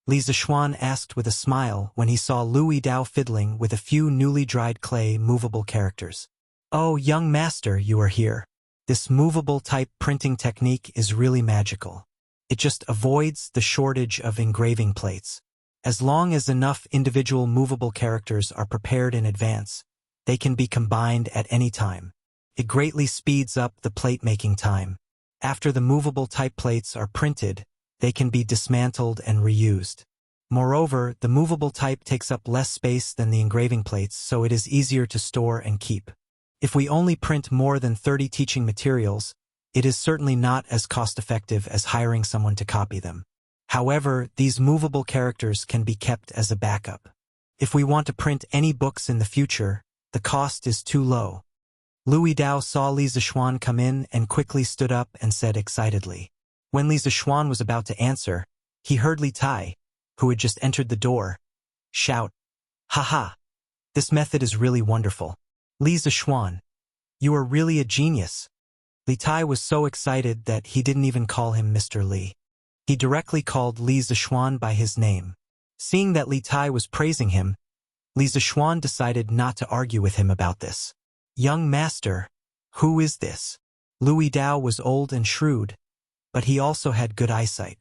Li Zixuan asked with a smile when he saw Louis Dao fiddling with a few newly dried clay movable characters. Oh, young master, you are here. This movable type printing technique is really magical. It just avoids the shortage of engraving plates. As long as enough individual movable characters are prepared in advance, they can be combined at any time. It greatly speeds up the plate making time. After the movable type plates are printed, they can be dismantled and reused. Moreover, the movable type takes up less space than the engraving plates, so it is easier to store and keep. If we only print more than 30 teaching materials, it is certainly not as cost-effective as hiring someone to copy them. However, these movable characters can be kept as a backup. If we want to print any books in the future, the cost is too low. Louis Dao saw Li Zixuan come in and quickly stood up and said excitedly. When Li Zixuan was about to answer, he heard Li Tai, who had just entered the door, shout, Ha! This method is really wonderful. Li Zixuan, you are really a genius. Li Tai was so excited that he didn't even call him Mr. Li. He directly called Li Zixuan by his name. Seeing that Li Tai was praising him, Li Zixuan decided not to argue with him about this. Young master, who is this? Louis Dao was old and shrewd, but he also had good eyesight.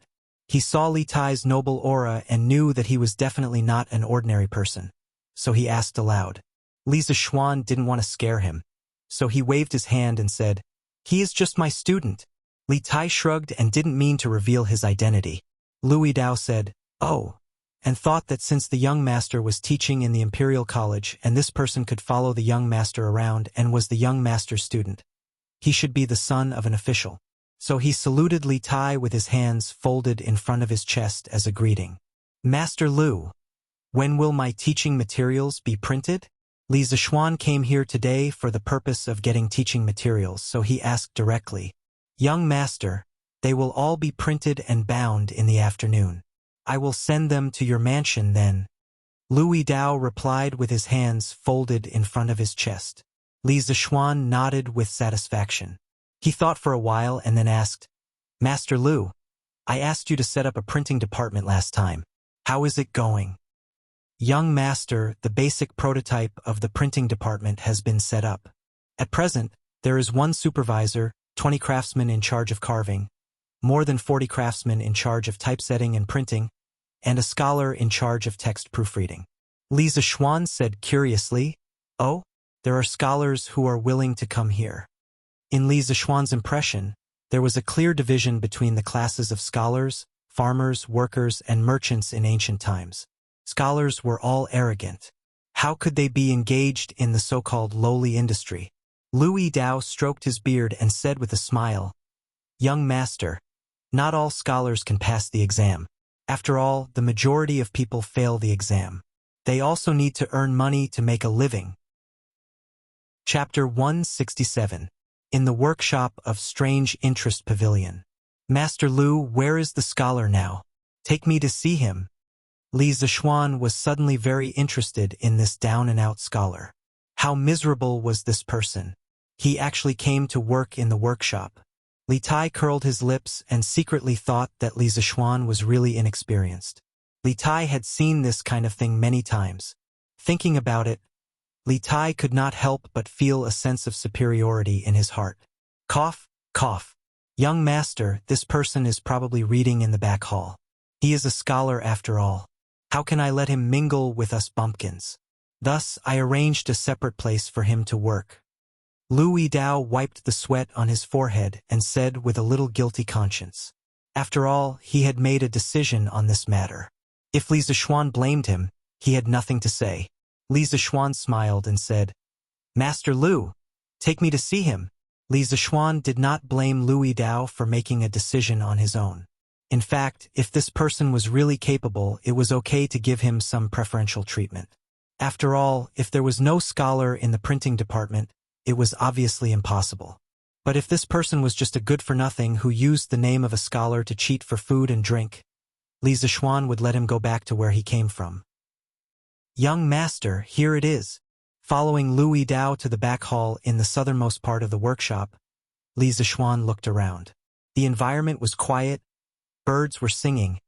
He saw Li Tai's noble aura and knew that he was definitely not an ordinary person. So he asked aloud. Li Zixuan didn't want to scare him, so he waved his hand and said, He is just my student. Li Tai shrugged and didn't mean to reveal his identity. Louis Dao said, Oh, and thought that since the young master was teaching in the Imperial College and this person could follow the young master around and was the young master's student, he should be the son of an official. So he saluted Li Tai with his hands folded in front of his chest as a greeting. Master Lu, when will my teaching materials be printed? Li Zixuan came here today for the purpose of getting teaching materials, so he asked directly. Young master, they will all be printed and bound in the afternoon. I will send them to your mansion then. Louis Dao replied with his hands folded in front of his chest. Li Zixuan nodded with satisfaction. He thought for a while and then asked, Master Lu, I asked you to set up a printing department last time. How is it going? Young master, the basic prototype of the printing department has been set up. At present, there is one supervisor, 20 craftsmen in charge of carving, more than 40 craftsmen in charge of typesetting and printing, and a scholar in charge of text proofreading. Li Zixuan said curiously, "Oh, there are scholars who are willing to come here." In Li Zixuan's impression, there was a clear division between the classes of scholars, farmers, workers, and merchants in ancient times. Scholars were all arrogant. How could they be engaged in the so-called lowly industry? Louis Dao stroked his beard and said with a smile, "Young master, not all scholars can pass the exam. After all, the majority of people fail the exam. They also need to earn money to make a living." Chapter 167. In the workshop of Strange Interest Pavilion. "Master Lu, where is the scholar now? Take me to see him." Li Zixuan was suddenly very interested in this down-and-out scholar. How miserable was this person? He actually came to work in the workshop. Li Tai curled his lips and secretly thought that Li Zixuan was really inexperienced. Li Tai had seen this kind of thing many times. Thinking about it, Li Tai could not help but feel a sense of superiority in his heart. Cough, cough. "Young master, this person is probably reading in the back hall. He is a scholar after all. How can I let him mingle with us bumpkins?" Thus, I arranged a separate place for him to work. Louis Dao wiped the sweat on his forehead and said with a little guilty conscience. After all, he had made a decision on this matter. If Li Zixuan blamed him, he had nothing to say. Li Zixuan smiled and said, "Master Lu, take me to see him." Li Zixuan did not blame Louis Dao for making a decision on his own. In fact, if this person was really capable, it was okay to give him some preferential treatment. After all, if there was no scholar in the printing department, it was obviously impossible. But if this person was just a good-for-nothing who used the name of a scholar to cheat for food and drink, Li Zixuan would let him go back to where he came from. "Young master, here it is." Following Louis Dao to the back hall in the southernmost part of the workshop, Li Zixuan looked around. The environment was quiet, birds were singing,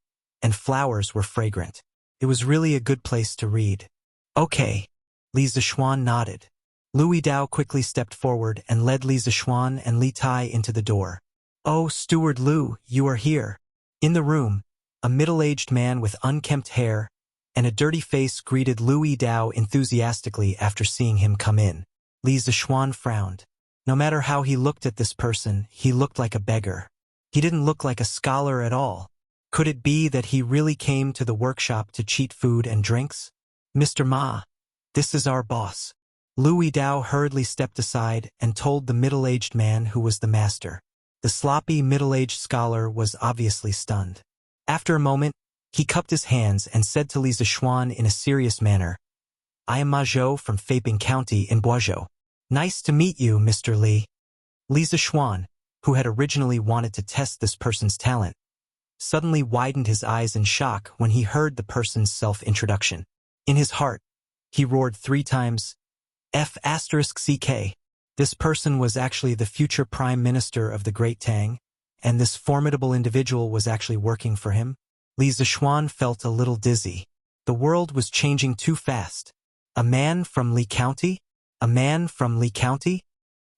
and flowers were fragrant. It was really a good place to read. "Okay." Li Zixuan nodded. Louis Dao quickly stepped forward and led Li Zixuan and Li Tai into the door. "Oh, Steward Lu, you are here." In the room, a middle-aged man with unkempt hair and a dirty face greeted Louis Dao enthusiastically after seeing him come in. Li Zixuan frowned. No matter how he looked at this person, he looked like a beggar. He didn't look like a scholar at all. Could it be that he really came to the workshop to cheat food and drinks? "Mr. Ma, this is our boss." Louis Dao hurriedly stepped aside and told the middle-aged man who was the master. The sloppy middle-aged scholar was obviously stunned. After a moment, he cupped his hands and said to Li Zixuan in a serious manner, "I am Ma Zhou from Feiping County in Boizhou. Nice to meet you, Mr. Li." Li Zixuan, who had originally wanted to test this person's talent, suddenly widened his eyes in shock when he heard the person's self-introduction. In his heart, he roared 3 times, F***CK. This person was actually the future Prime Minister of the Great Tang, and this formidable individual was actually working for him. Li Zixuan felt a little dizzy. The world was changing too fast. A man from Li County? A man from Li County?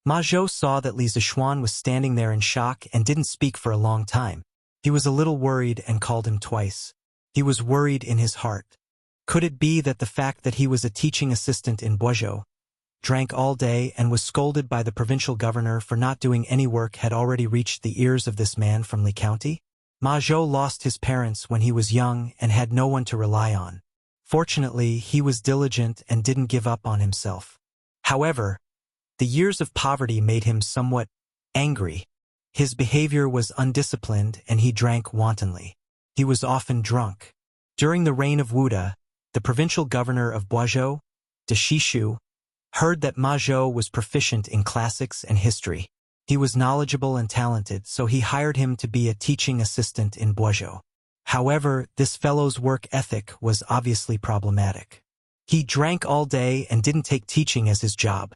Ma Zhou saw that Li Zixuan was standing there in shock and didn't speak for a long time. He was a little worried and called him twice. He was worried in his heart. Could it be that the fact that he was a teaching assistant in Boizhou, drank all day and was scolded by the provincial governor for not doing any work had already reached the ears of this man from Li County? Ma Zhou lost his parents when he was young and had no one to rely on. Fortunately, he was diligent and didn't give up on himself. However, the years of poverty made him somewhat angry. His behavior was undisciplined and he drank wantonly. He was often drunk. During the reign of Wuda, the provincial governor of Boizhou, de Shishu, heard that Ma Zhou was proficient in classics and history. He was knowledgeable and talented, so he hired him to be a teaching assistant in Boizhou. However, this fellow's work ethic was obviously problematic. He drank all day and didn't take teaching as his job.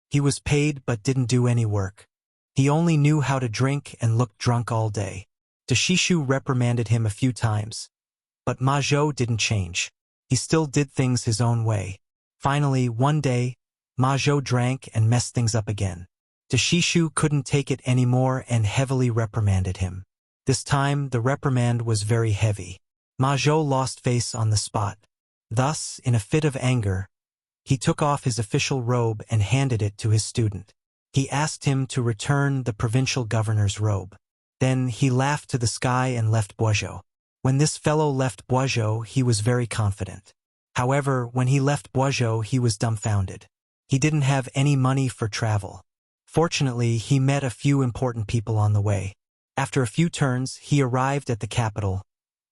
He was paid but didn't do any work. He only knew how to drink and looked drunk all day. De Shishu reprimanded him a few times, but Ma Zhou didn't change. He still did things his own way. Finally, one day, Ma Zhou drank and messed things up again. De Shishu couldn't take it anymore and heavily reprimanded him. This time, the reprimand was very heavy. Ma Zhou lost face on the spot. Thus, in a fit of anger, he took off his official robe and handed it to his student. He asked him to return the provincial governor's robe. Then he laughed to the sky and left Boizhou. When this fellow left Boizhou, he was very confident. However, when he left Boizhou, he was dumbfounded. He didn't have any money for travel. Fortunately, he met a few important people on the way. After a few turns, he arrived at the capital,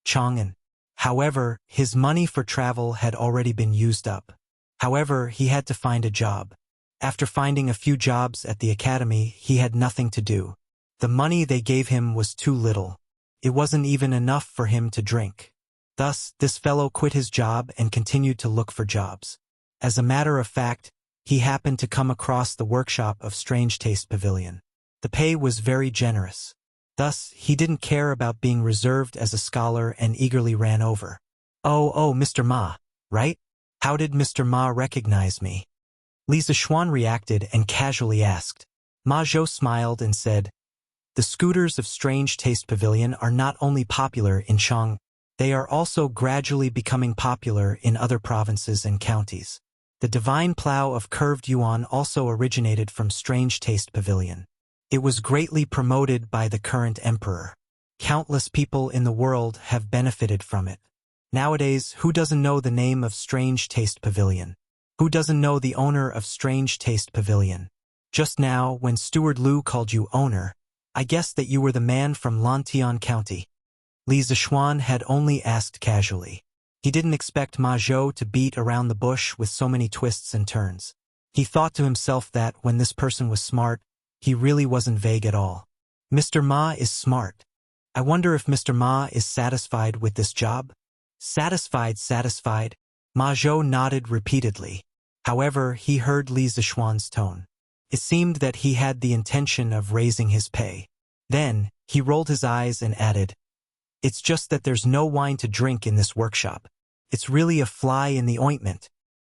Chang'an. However, his money for travel had already been used up. However, he had to find a job. After finding a few jobs at the academy, he had nothing to do. The money they gave him was too little. It wasn't even enough for him to drink. Thus, this fellow quit his job and continued to look for jobs. As a matter of fact, he happened to come across the workshop of Strange Taste Pavilion. The pay was very generous. Thus, he didn't care about being reserved as a scholar and eagerly ran over. Oh, Mr. Ma, right? How did Mr. Ma recognize me? Li Zixuan reacted and casually asked. Ma Zhou smiled and said, "The scooters of Strange Taste Pavilion are not only popular in Chang, they are also gradually becoming popular in other provinces and counties. The divine plow of curved yuan also originated from Strange Taste Pavilion. It was greatly promoted by the current emperor. Countless people in the world have benefited from it. Nowadays, who doesn't know the name of Strange Taste Pavilion? Who doesn't know the owner of Strange Taste Pavilion? Just now, when Steward Lu called you owner, I guessed that you were the man from Lantian County." Li Zixuan had only asked casually. He didn't expect Ma Zhou to beat around the bush with so many twists and turns. He thought to himself that when this person was smart, he really wasn't vague at all. Mr. Ma is smart. I wonder if Mr. Ma is satisfied with this job? Satisfied. Ma Zhou nodded repeatedly. However, he heard Li Zixuan's tone. It seemed that he had the intention of raising his pay. Then, he rolled his eyes and added, "It's just that there's no wine to drink in this workshop. It's really a fly in the ointment."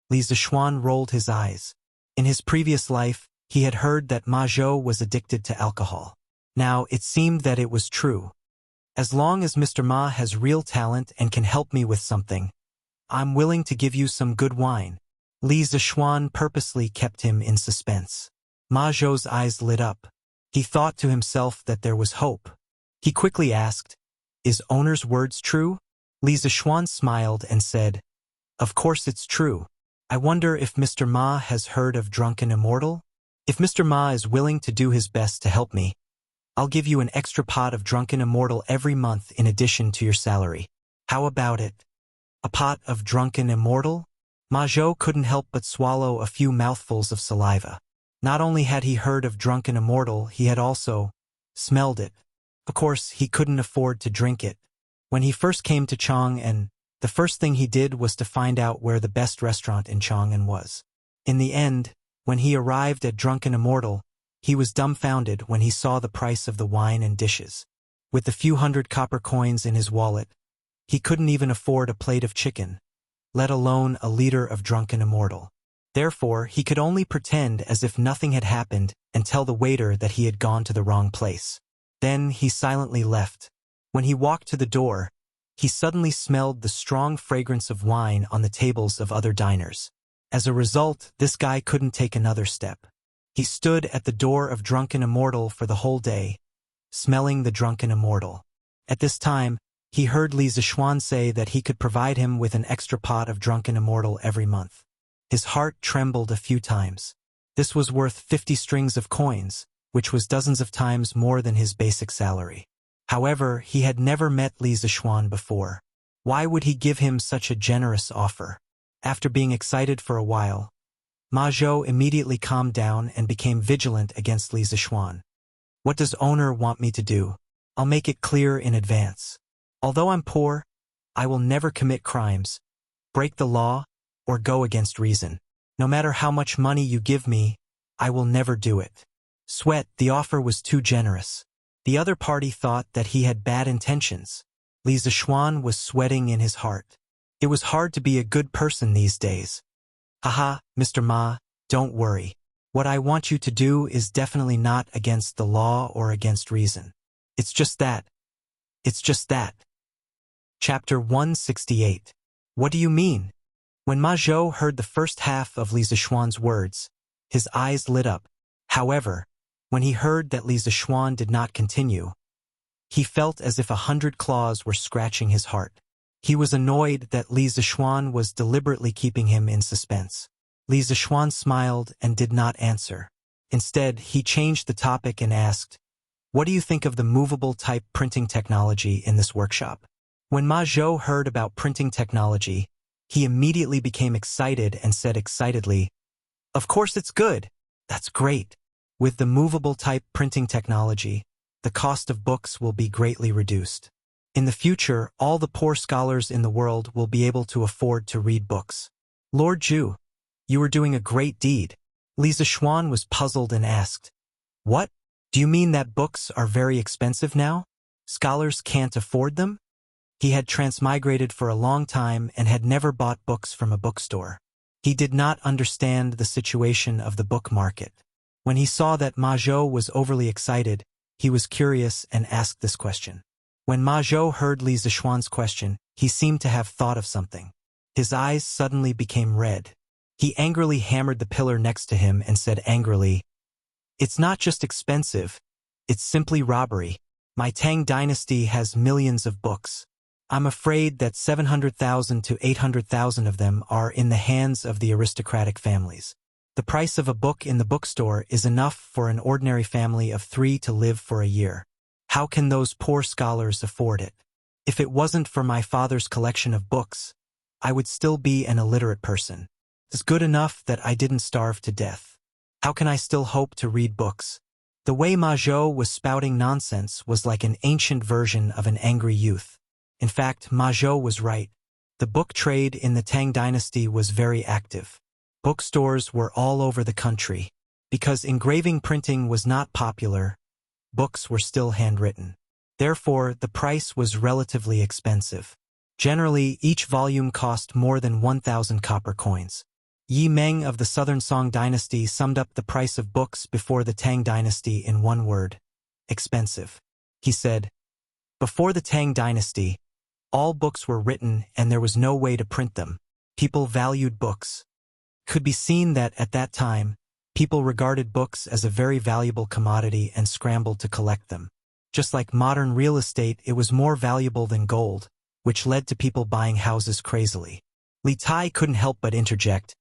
Li Zixuan rolled his eyes. In his previous life, he had heard that Ma Zhou was addicted to alcohol. Now, it seemed that it was true. "As long as Mr. Ma has real talent and can help me with something, I'm willing to give you some good wine." Li Zixuan purposely kept him in suspense. Ma Zhou's eyes lit up. He thought to himself that there was hope. He quickly asked, "Is owner's words true?" Li Zixuan smiled and said, "Of course it's true. I wonder if Mr. Ma has heard of Drunken Immortal? If Mr. Ma is willing to do his best to help me, I'll give you an extra pot of Drunken Immortal every month in addition to your salary. How about it?" A pot of Drunken Immortal? Ma Zhou couldn't help but swallow a few mouthfuls of saliva. Not only had he heard of Drunken Immortal, he had also smelled it. Of course, he couldn't afford to drink it. When he first came to Chang'an, the first thing he did was to find out where the best restaurant in Chang'an was. In the end, when he arrived at Drunken Immortal, he was dumbfounded when he saw the price of the wine and dishes. With the few hundred copper coins in his wallet, he couldn't even afford a plate of chicken, let alone a liter of Drunken Immortal. Therefore, he could only pretend as if nothing had happened and tell the waiter that he had gone to the wrong place. Then he silently left. When he walked to the door, he suddenly smelled the strong fragrance of wine on the tables of other diners. As a result, this guy couldn't take another step. He stood at the door of Drunken Immortal for the whole day, smelling the Drunken Immortal. At this time, he heard Li Zixuan say that he could provide him with an extra pot of Drunken Immortal every month. His heart trembled a few times. This was worth 50 strings of coins, which was dozens of times more than his basic salary. However, he had never met Li Zixuan before. Why would he give him such a generous offer? After being excited for a while, Ma Zhou immediately calmed down and became vigilant against Li Zixuan. "What does owner want me to do? I'll make it clear in advance. Although I'm poor, I will never commit crimes, break the law, or go against reason. No matter how much money you give me, I will never do it." The offer was too generous. The other party thought that he had bad intentions. Li Zixuan was sweating in his heart. It was hard to be a good person these days. Haha, Mr. Ma, don't worry. What I want you to do is definitely not against the law or against reason. It's just that. It's just that. Chapter 168. What do you mean? When Ma Zhou heard the first half of Li Zixuan's words, his eyes lit up. However, when he heard that Li Zixuan did not continue, he felt as if 100 claws were scratching his heart. He was annoyed that Li Zixuan was deliberately keeping him in suspense. Li Zixuan smiled and did not answer. Instead, he changed the topic and asked, "What do you think of the movable type printing technology in this workshop?" When Ma Zhou heard about printing technology, he immediately became excited and said excitedly, "Of course it's good. That's great. With the movable type printing technology, the cost of books will be greatly reduced. In the future, all the poor scholars in the world will be able to afford to read books." Lord Zhu, you are doing a great deed. Li Zixuan was puzzled and asked, "What? Do you mean that books are very expensive now? Scholars can't afford them?" He had transmigrated for a long time and had never bought books from a bookstore. He did not understand the situation of the book market. When he saw that Ma Zhou was overly excited, he was curious and asked this question. When Ma Zhou heard Li Zixuan's question, he seemed to have thought of something. His eyes suddenly became red. He angrily hammered the pillar next to him and said angrily, "It's not just expensive, it's simply robbery. My Tang dynasty has millions of books. I'm afraid that 700,000 to 800,000 of them are in the hands of the aristocratic families. The price of a book in the bookstore is enough for an ordinary family of 3 to live for a year. How can those poor scholars afford it? If it wasn't for my father's collection of books, I would still be an illiterate person. It's good enough that I didn't starve to death. How can I still hope to read books?" The way Ma Zhou was spouting nonsense was like an ancient version of an angry youth. In fact, Ma Zhou was right. The book trade in the Tang dynasty was very active. Bookstores were all over the country. Because engraving printing was not popular, books were still handwritten. Therefore, the price was relatively expensive. Generally, each volume cost more than 1,000 copper coins. Yi Meng of the Southern Song dynasty summed up the price of books before the Tang dynasty in one word: expensive. He said, "Before the Tang dynasty, all books were written and there was no way to print them. People valued books. Could be seen that at that time, people regarded books as a very valuable commodity and scrambled to collect them. Just like modern real estate, it was more valuable than gold, which led to people buying houses crazily." Li Tai couldn't help but interject,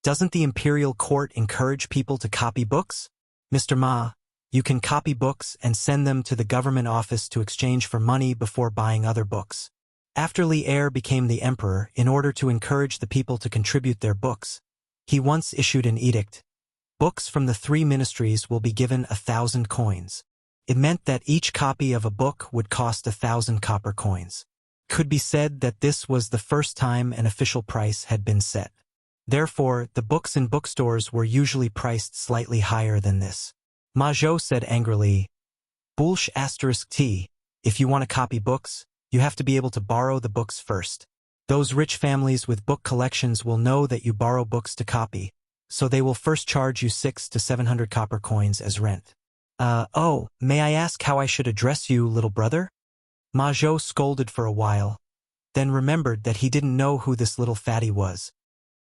"Doesn't the imperial court encourage people to copy books? Mr. Ma, you can copy books and send them to the government office to exchange for money before buying other books." After Li Er became the emperor, in order to encourage the people to contribute their books, he once issued an edict. Books from the 3 ministries will be given 1,000 coins. It meant that each copy of a book would cost 1,000 copper coins. Could be said that this was the first time an official price had been set. Therefore, the books in bookstores were usually priced slightly higher than this. Ma Zhou said angrily, "Bullsh *t. If you want to copy books, you have to be able to borrow the books first. Those rich families with book collections will know that you borrow books to copy, so they will first charge you 600 to 700 copper coins as rent." Oh, may I ask how I should address you, little brother?" Ma Zhou scolded for a while, then remembered that he didn't know who this little fatty was.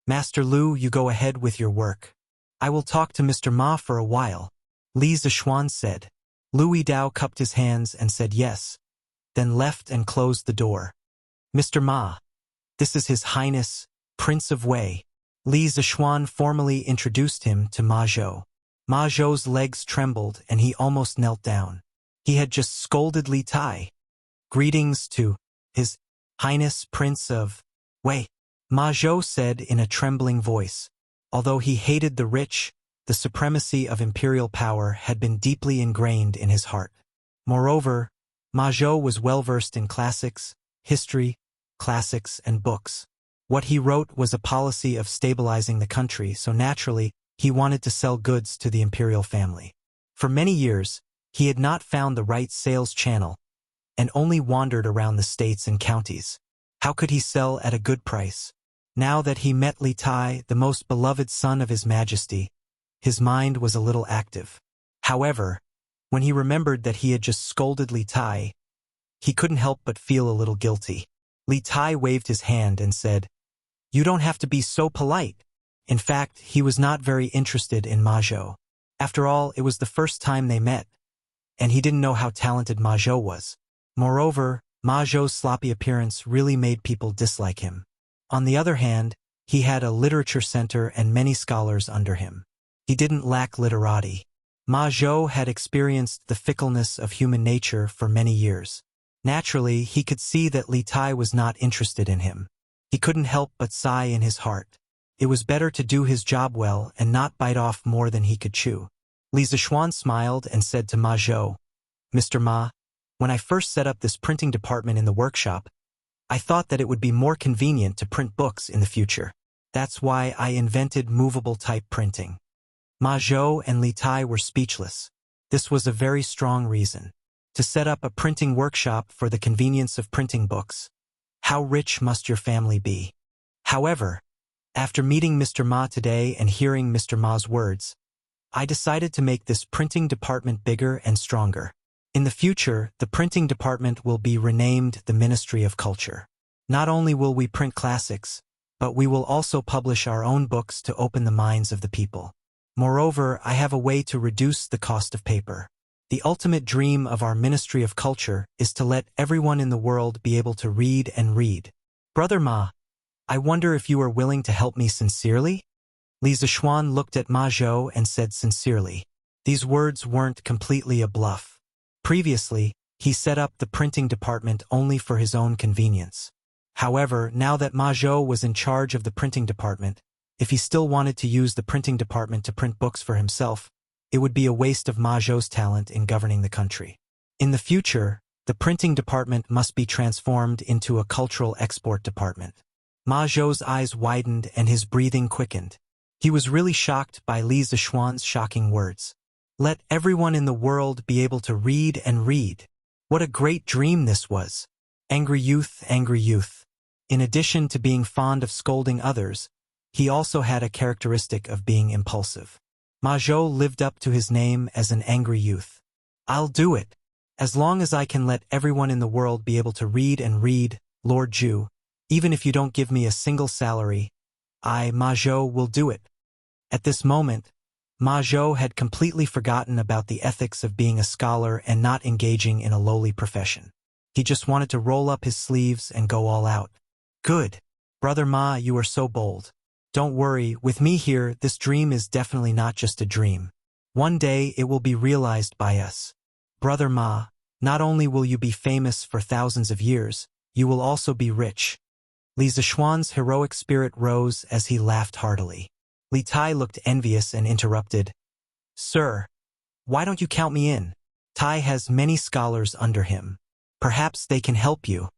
"Master Lu, you go ahead with your work. I will talk to Mr. Ma for a while," Li Zixuan said. Lu Yidao cupped his hands and said yes, then left and closed the door. "Mr. Ma, this is His Highness, Prince of Wei." Li Zixuan formally introduced him to Ma Zhou. Ma Zhou's legs trembled and he almost knelt down. He had just scolded Li Tai. "Greetings to His Highness Prince of Wei," Ma Zhou said in a trembling voice. Although he hated the rich, the supremacy of imperial power had been deeply ingrained in his heart. Moreover, Ma Zhou was well-versed in classics, history, classics, and books. What he wrote was a policy of stabilizing the country, so naturally, he wanted to sell goods to the imperial family. For many years, he had not found the right sales channel, and only wandered around the states and counties. How could he sell at a good price? Now that he met Li Tai, the most beloved son of His Majesty, his mind was a little active. However, when he remembered that he had just scolded Li Tai, he couldn't help but feel a little guilty. Li Tai waved his hand and said, "You don't have to be so polite." In fact, he was not very interested in Ma Zhou. After all, it was the first time they met, and he didn't know how talented Ma Zhou was. Moreover, Ma Zhou's sloppy appearance really made people dislike him. On the other hand, he had a literature center and many scholars under him. He didn't lack literati. Ma Zhou had experienced the fickleness of human nature for many years. Naturally, he could see that Li Tai was not interested in him. He couldn't help but sigh in his heart. It was better to do his job well and not bite off more than he could chew. Li Zishuan smiled and said to Ma Zhou, "Mr. Ma, when I first set up this printing department in the workshop, I thought that it would be more convenient to print books in the future. That's why I invented movable type printing." Ma Zhou and Li Tai were speechless. This was a very strong reason. To set up a printing workshop for the convenience of printing books. How rich must your family be? However, after meeting Mr. Ma today and hearing Mr. Ma's words, I decided to make this printing department bigger and stronger. In the future, the printing department will be renamed the Ministry of Culture. Not only will we print classics, but we will also publish our own books to open the minds of the people. Moreover, I have a way to reduce the cost of paper. The ultimate dream of our Ministry of Culture is to let everyone in the world be able to read and read. Brother Ma, I wonder if you are willing to help me sincerely? Li Zishuan looked at Ma Zhou and said sincerely. These words weren't completely a bluff. Previously, he set up the printing department only for his own convenience. However, now that Ma Zhou was in charge of the printing department, if he still wanted to use the printing department to print books for himself, it would be a waste of Ma Zhou's talent in governing the country. In the future, the printing department must be transformed into a cultural export department. Ma Zhou's eyes widened and his breathing quickened. He was really shocked by Li Zishuan's shocking words. Let everyone in the world be able to read and read. What a great dream this was. Angry youth, angry youth. In addition to being fond of scolding others, he also had a characteristic of being impulsive. Ma Zhou lived up to his name as an angry youth. I'll do it. As long as I can let everyone in the world be able to read and read, Lord Zhu, even if you don't give me a single salary, I, Ma Zhou, will do it. At this moment, Ma Zhou had completely forgotten about the ethics of being a scholar and not engaging in a lowly profession. He just wanted to roll up his sleeves and go all out. Good. Brother Ma, you are so bold. Don't worry, with me here, this dream is definitely not just a dream. One day it will be realized by us. Brother Ma, not only will you be famous for thousands of years, you will also be rich. Li Zishuan's heroic spirit rose as he laughed heartily. Li Tai looked envious and interrupted. Sir, why don't you count me in? Tai has many scholars under him. Perhaps they can help you.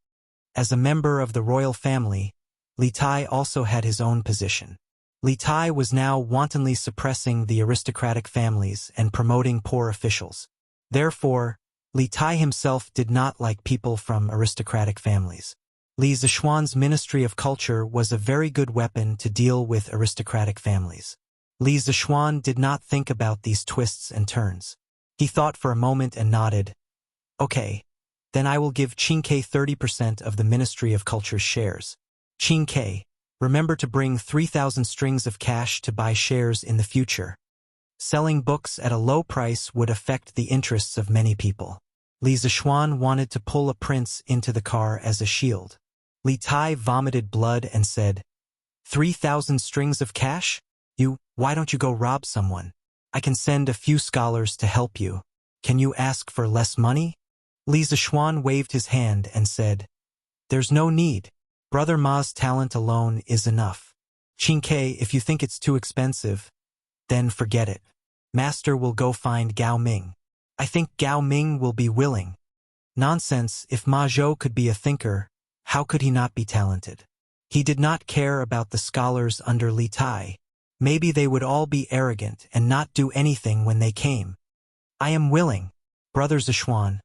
As a member of the royal family, Li Tai also had his own position. Li Tai was now wantonly suppressing the aristocratic families and promoting poor officials. Therefore, Li Tai himself did not like people from aristocratic families. Li Zishuan's Ministry of Culture was a very good weapon to deal with aristocratic families. Li Zishuan did not think about these twists and turns. He thought for a moment and nodded. Okay, then I will give Qingke 30% of the Ministry of Culture's shares. Qingke, remember to bring 3,000 strings of cash to buy shares in the future. Selling books at a low price would affect the interests of many people. Li Zishuan wanted to pull a prince into the car as a shield. Li Tai vomited blood and said, 3,000 strings of cash? Why don't you go rob someone? I can send a few scholars to help you. Can you ask for less money? Li Zishuan waved his hand and said, There's no need. Brother Ma's talent alone is enough. Qingke, if you think it's too expensive, then forget it. Master will go find Gao Ming. I think Gao Ming will be willing. Nonsense, if Ma Zhou could be a thinker, how could he not be talented? He did not care about the scholars under Li Tai. Maybe they would all be arrogant and not do anything when they came. I am willing. Brother Zishuan,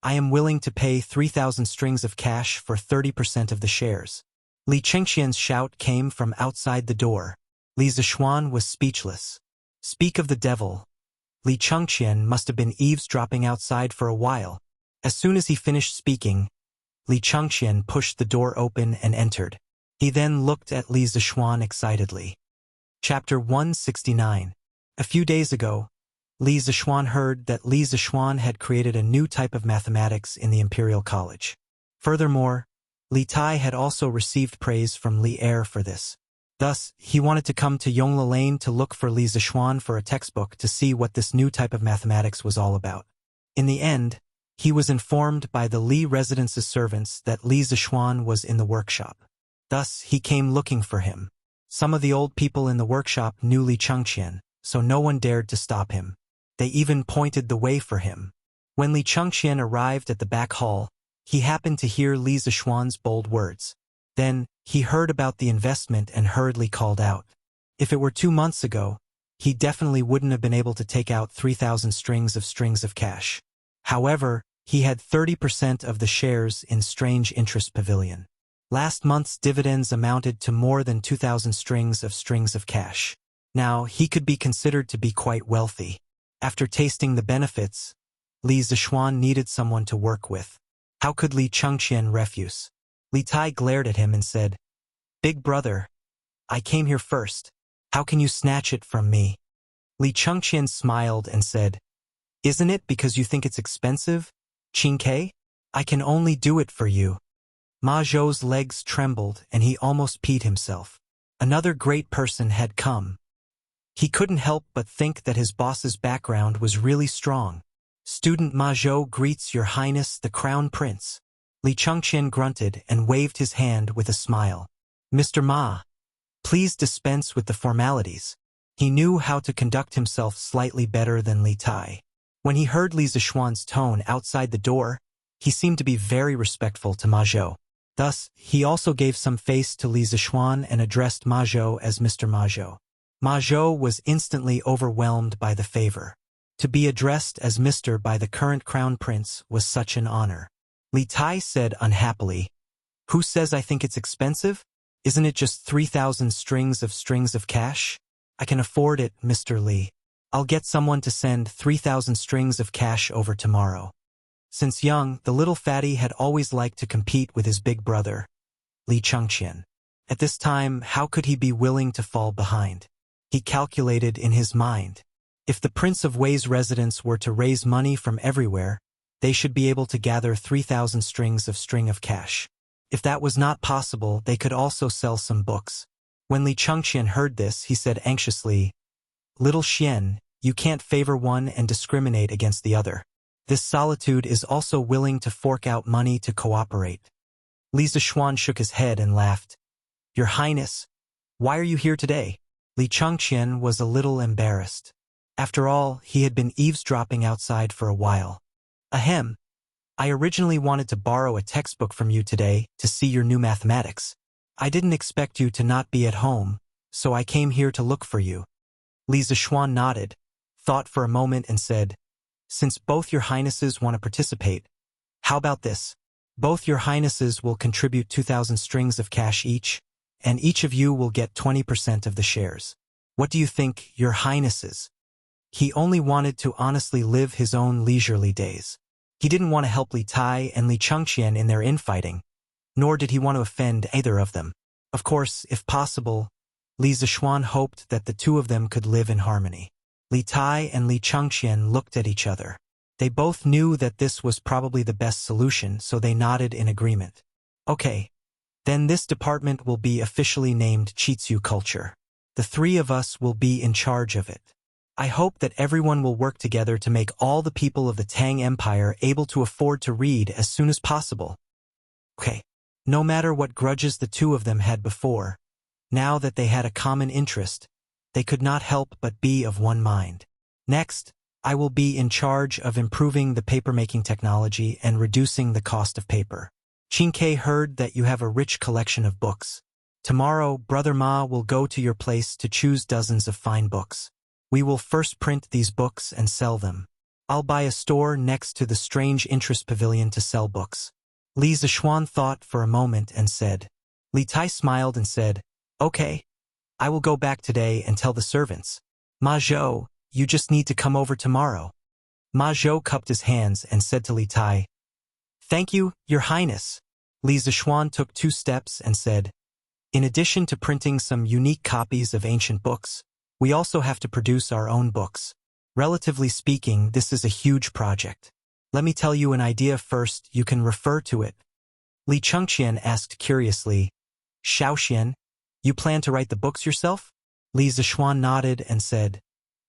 I am willing to pay 3,000 strings of cash for 30% of the shares. Li Chengxian's shout came from outside the door. Li Zishuan was speechless. Speak of the devil. Li Chengxian must have been eavesdropping outside for a while. As soon as he finished speaking, Li Chengxian pushed the door open and entered. He then looked at Li Zishuan excitedly. Chapter 169. A few days ago, Li Zishuan heard that Li Zishuan had created a new type of mathematics in the Imperial College. Furthermore, Li Tai had also received praise from Li Er for this. Thus, he wanted to come to Yongla Lane to look for Li Zishuan for a textbook to see what this new type of mathematics was all about. In the end, he was informed by the Li residence's servants that Li Zishuan was in the workshop. Thus, he came looking for him. Some of the old people in the workshop knew Li Chengxian, so no one dared to stop him. They even pointed the way for him. When Li Chengxian arrived at the back hall, he happened to hear Li Zishuan's bold words. Then, he heard about the investment and hurriedly called out. If it were 2 months ago, he definitely wouldn't have been able to take out 3,000 strings of cash. However, he had 30% of the shares in Strange Interest Pavilion. Last month's dividends amounted to more than 2,000 strings of cash. Now, he could be considered to be quite wealthy. After tasting the benefits, Li Zishuan needed someone to work with. How could Li Chengxian refuse? Li Tai glared at him and said, "Big brother, I came here first. How can you snatch it from me?" Li Chengxian smiled and said, "Isn't it because you think it's expensive, Qingke? I can only do it for you." Ma Zhou's legs trembled and he almost peed himself. Another great person had come. He couldn't help but think that his boss's background was really strong. "Student Ma Zhou greets Your Highness the Crown Prince." Li Chengxian grunted and waved his hand with a smile. "Mr. Ma, please dispense with the formalities." He knew how to conduct himself slightly better than Li Tai. When he heard Li Zishuan's tone outside the door, he seemed to be very respectful to Ma Zhou. Thus, he also gave some face to Li Zishuan and addressed Ma Zhou as Mr. Ma Zhou. Ma Zhou was instantly overwhelmed by the favor. To be addressed as Mr. by the current crown prince was such an honor. Li Tai said unhappily, "Who says I think it's expensive? Isn't it just 3,000 strings of cash? I can afford it, Mr. Li. I'll get someone to send 3,000 strings of cash over tomorrow." Since young, the little fatty had always liked to compete with his big brother, Li Chengxian. At this time, how could he be willing to fall behind? He calculated in his mind. If the Prince of Wei's residents were to raise money from everywhere, they should be able to gather 3,000 strings of cash. If that was not possible, they could also sell some books. When Li Chengxian heard this, he said anxiously, "Little Xian, you can't favor one and discriminate against the other. This solitude is also willing to fork out money to cooperate." Li Zishuan shook his head and laughed. "Your Highness, why are you here today?" Li Chengxian was a little embarrassed. After all, he had been eavesdropping outside for a while. "Ahem. I originally wanted to borrow a textbook from you today to see your new mathematics. I didn't expect you to not be at home, so I came here to look for you." Li Zishuan nodded, thought for a moment and said, "Since both your highnesses want to participate, how about this? Both your highnesses will contribute 2,000 strings of cash each, and each of you will get 20% of the shares. What do you think, your highnesses?" He only wanted to honestly live his own leisurely days. He didn't want to help Li Tai and Li Chengxian in their infighting, nor did he want to offend either of them. Of course, if possible, Li Zishuan hoped that the two of them could live in harmony. Li Tai and Li Chengxian looked at each other. They both knew that this was probably the best solution, so they nodded in agreement. "Okay, then this department will be officially named Chitsu Culture. The three of us will be in charge of it. I hope that everyone will work together to make all the people of the Tang Empire able to afford to read as soon as possible." Okay. No matter what grudges the two of them had before, now that they had a common interest, they could not help but be of one mind. "Next, I will be in charge of improving the papermaking technology and reducing the cost of paper. Qingke heard that you have a rich collection of books. Tomorrow, Brother Ma will go to your place to choose dozens of fine books. We will first print these books and sell them. I'll buy a store next to the Strange Interest Pavilion to sell books. Li Zixuan thought for a moment and said. Li Tai smiled and said, okay, I will go back today and tell the servants. Ma Zhou, you just need to come over tomorrow. Ma Zhou cupped his hands and said to Li Tai, thank you, Your Highness. Li Zixuan took 2 steps and said, in addition to printing some unique copies of ancient books, we also have to produce our own books. Relatively speaking, this is a huge project. Let me tell you an idea first, you can refer to it. Li Chengqian asked curiously, Xiaoxian, you plan to write the books yourself? Li Zixuan nodded and said,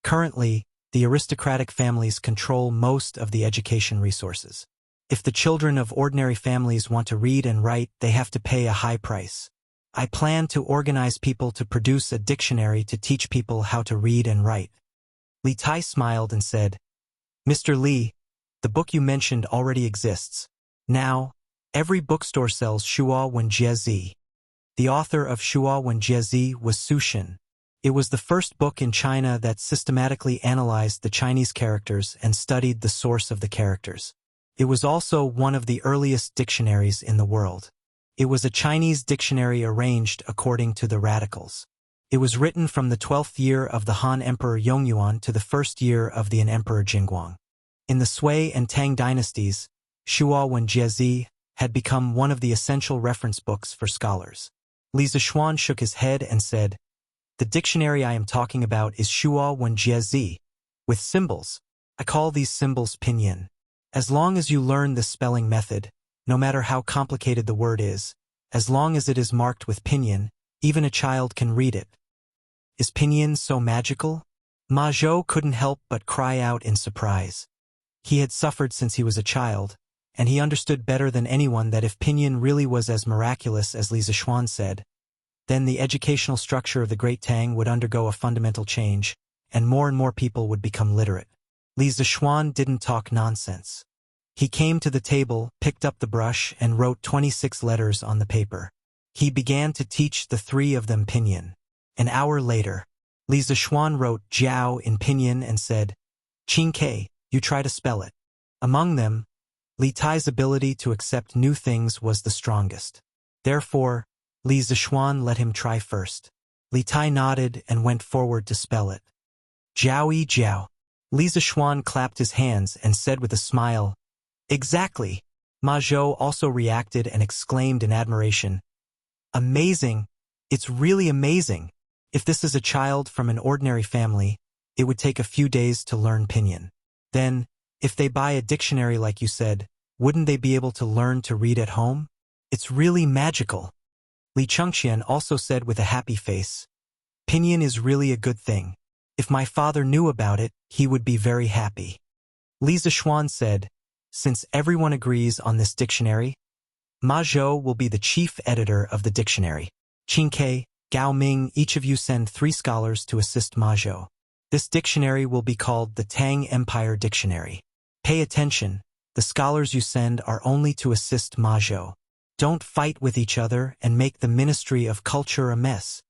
currently, the aristocratic families control most of the education resources. If the children of ordinary families want to read and write, they have to pay a high price. I plan to organize people to produce a dictionary to teach people how to read and write. Li Tai smiled and said, Mr. Li, the book you mentioned already exists. Now, every bookstore sells Shua Wenjie. The author of Shua Wenjie was Su Xin. It was the first book in China that systematically analyzed the Chinese characters and studied the source of the characters. It was also one of the earliest dictionaries in the world. It was a Chinese dictionary arranged according to the radicals. It was written from the 12th year of the Han Emperor Yongyuan to the 1st year of the Emperor Jingguang. In the Sui and Tang dynasties, Shua Wenjie had become one of the essential reference books for scholars. Li Zixuan shook his head and said, the dictionary I am talking about is Shua Wenjie, with symbols. I call these symbols pinyin. As long as you learn this spelling method, no matter how complicated the word is, as long as it is marked with pinyin, even a child can read it. Is pinyin so magical? Ma Zhou couldn't help but cry out in surprise. He had suffered since he was a child, and he understood better than anyone that if pinyin really was as miraculous as Li Zixuan said, then the educational structure of the Great Tang would undergo a fundamental change, and more people would become literate. Li Zixuan didn't talk nonsense. He came to the table, picked up the brush, and wrote 26 letters on the paper. He began to teach the 3 of them pinyin. An hour later, Li Zixuan wrote Jiao in pinyin and said, Qingke, you try to spell it. Among them, Li Tai's ability to accept new things was the strongest. Therefore, Li Zixuan let him try first. Li Tai nodded and went forward to spell it. Jiao-yi Jiao. Li Zixuan clapped his hands and said with a smile, exactly. Ma Zhou also reacted and exclaimed in admiration, amazing! It's really amazing! If this is a child from an ordinary family, it would take a few days to learn pinyin. Then, if they buy a dictionary like you said, wouldn't they be able to learn to read at home? It's really magical. Li Chengqian also said with a happy face, pinyin is really a good thing. If my father knew about it, he would be very happy. Li Zixuan said, since everyone agrees on this dictionary, Ma Zhou will be the chief editor of the dictionary. Qingke, Gao Ming, each of you send 3 scholars to assist Ma Zhou. This dictionary will be called the Tang Empire Dictionary. Pay attention, the scholars you send are only to assist Ma Zhou. Don't fight with each other and make the Ministry of Culture a mess.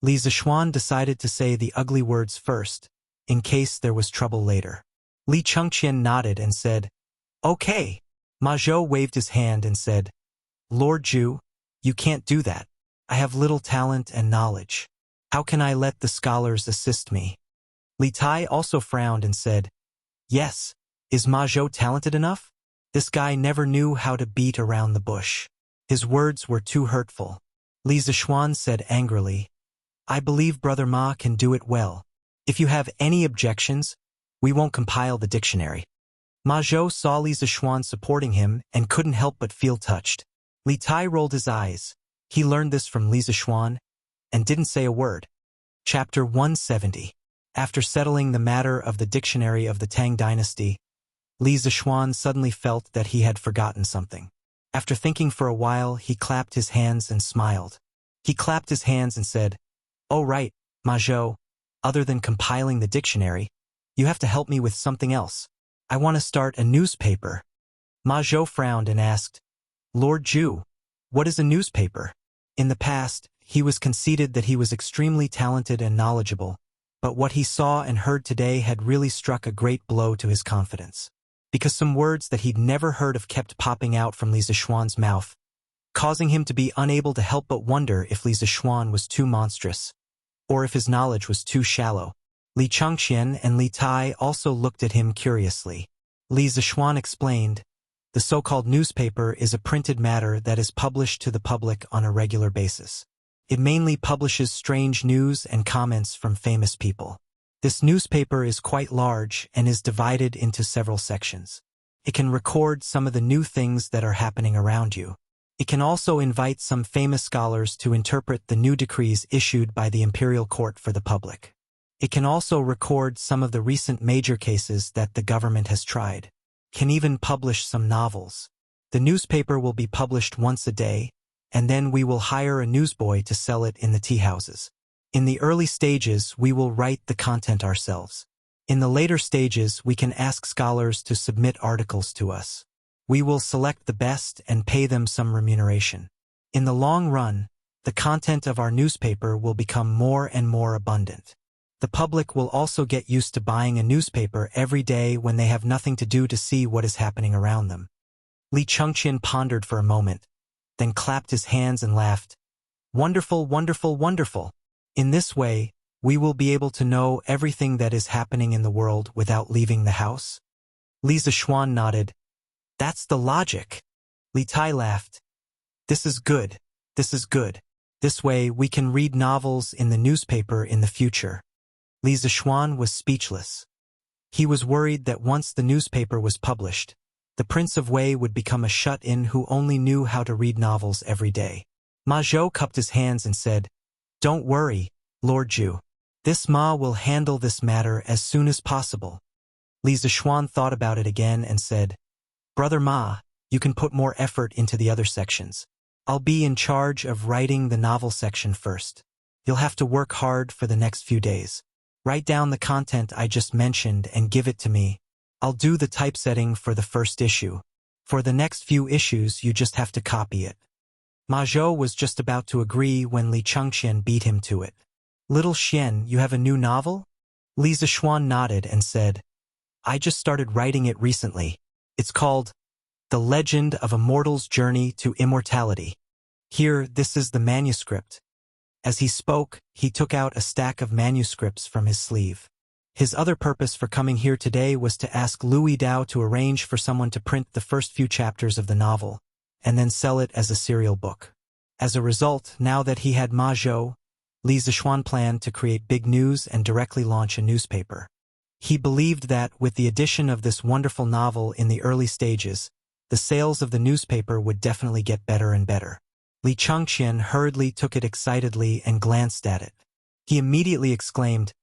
Li Zixuan decided to say the ugly words first, in case there was trouble later. Li Chengqian nodded and said, okay. Ma Zhou waved his hand and said, Lord Zhu, you can't do that. I have little talent and knowledge. How can I let the scholars assist me? Li Tai also frowned and said, yes, is Ma Zhou talented enough? This guy never knew how to beat around the bush. His words were too hurtful. Li Zixuan said angrily, I believe Brother Ma can do it well. If you have any objections, we won't compile the dictionary. Ma Zhou saw Li Zixuan supporting him and couldn't help but feel touched. Li Tai rolled his eyes. He learned this from Li Zixuan and didn't say a word. Chapter 170. After settling the matter of the dictionary of the Tang dynasty, Li Zixuan suddenly felt that he had forgotten something. After thinking for a while, he clapped his hands and smiled. He clapped his hands and said, oh right, Ma Zhou, other than compiling the dictionary, you have to help me with something else. I want to start a newspaper. Ma Zhou frowned and asked, Lord Zhu, what is a newspaper? In the past, he was conceited that he was extremely talented and knowledgeable, But what he saw and heard today had really struck a great blow to his confidence. Because some words that he'd never heard of kept popping out from Li Zishuan's mouth, causing him to be unable to help but wonder if Li Zishuan was too monstrous, or if his knowledge was too shallow. Li Changqian and Li Tai also looked at him curiously. Li Zishuan explained, "The so-called newspaper is a printed matter that is published to the public on a regular basis. It mainly publishes strange news and comments from famous people. This newspaper is quite large and is divided into several sections. It can record some of the new things that are happening around you. It can also invite some famous scholars to interpret the new decrees issued by the imperial court for the public. It can also record some of the recent major cases that the government has tried. Can even publish some novels. The newspaper will be published once a day, and then we will hire a newsboy to sell it in the tea houses. In the early stages, we will write the content ourselves. In the later stages, we can ask scholars to submit articles to us. We will select the best and pay them some remuneration. In the long run, the content of our newspaper will become more and more abundant. The public will also get used to buying a newspaper every day when they have nothing to do to see what is happening around them." Li Changqian pondered for a moment, then clapped his hands and laughed. "Wonderful, wonderful, wonderful! In this way, we will be able to know everything that is happening in the world without leaving the house?" Li Zishuan nodded. "That's the logic." Li Tai laughed. "This is good. This is good. This way we can read novels in the newspaper in the future." Li Zishuan was speechless. He was worried that once the newspaper was published, the Prince of Wei would become a shut-in who only knew how to read novels every day. Ma Zhou cupped his hands and said, "Don't worry, Lord Zhu. This Ma will handle this matter as soon as possible." Li Zishuan thought about it again and said, "Brother Ma, you can put more effort into the other sections. I'll be in charge of writing the novel section first. You'll have to work hard for the next few days. Write down the content I just mentioned and give it to me. I'll do the typesetting for the first issue. For the next few issues, you just have to copy it." Ma Zhou was just about to agree when Li Changqian beat him to it. "Little Xian, you have a new novel?" Li Zishuan nodded and said, "I just started writing it recently. It's called The Legend of a Mortal's Journey to Immortality. Here, this is the manuscript." As he spoke, he took out a stack of manuscripts from his sleeve. His other purpose for coming here today was to ask Louis Dao to arrange for someone to print the first few chapters of the novel, and then sell it as a serial book. As a result, now that he had Ma Zhou, Li Zishuan planned to create big news and directly launch a newspaper. He believed that, with the addition of this wonderful novel in the early stages, the sales of the newspaper would definitely get better and better. Li Changqian hurriedly took it excitedly and glanced at it. He immediately exclaimed,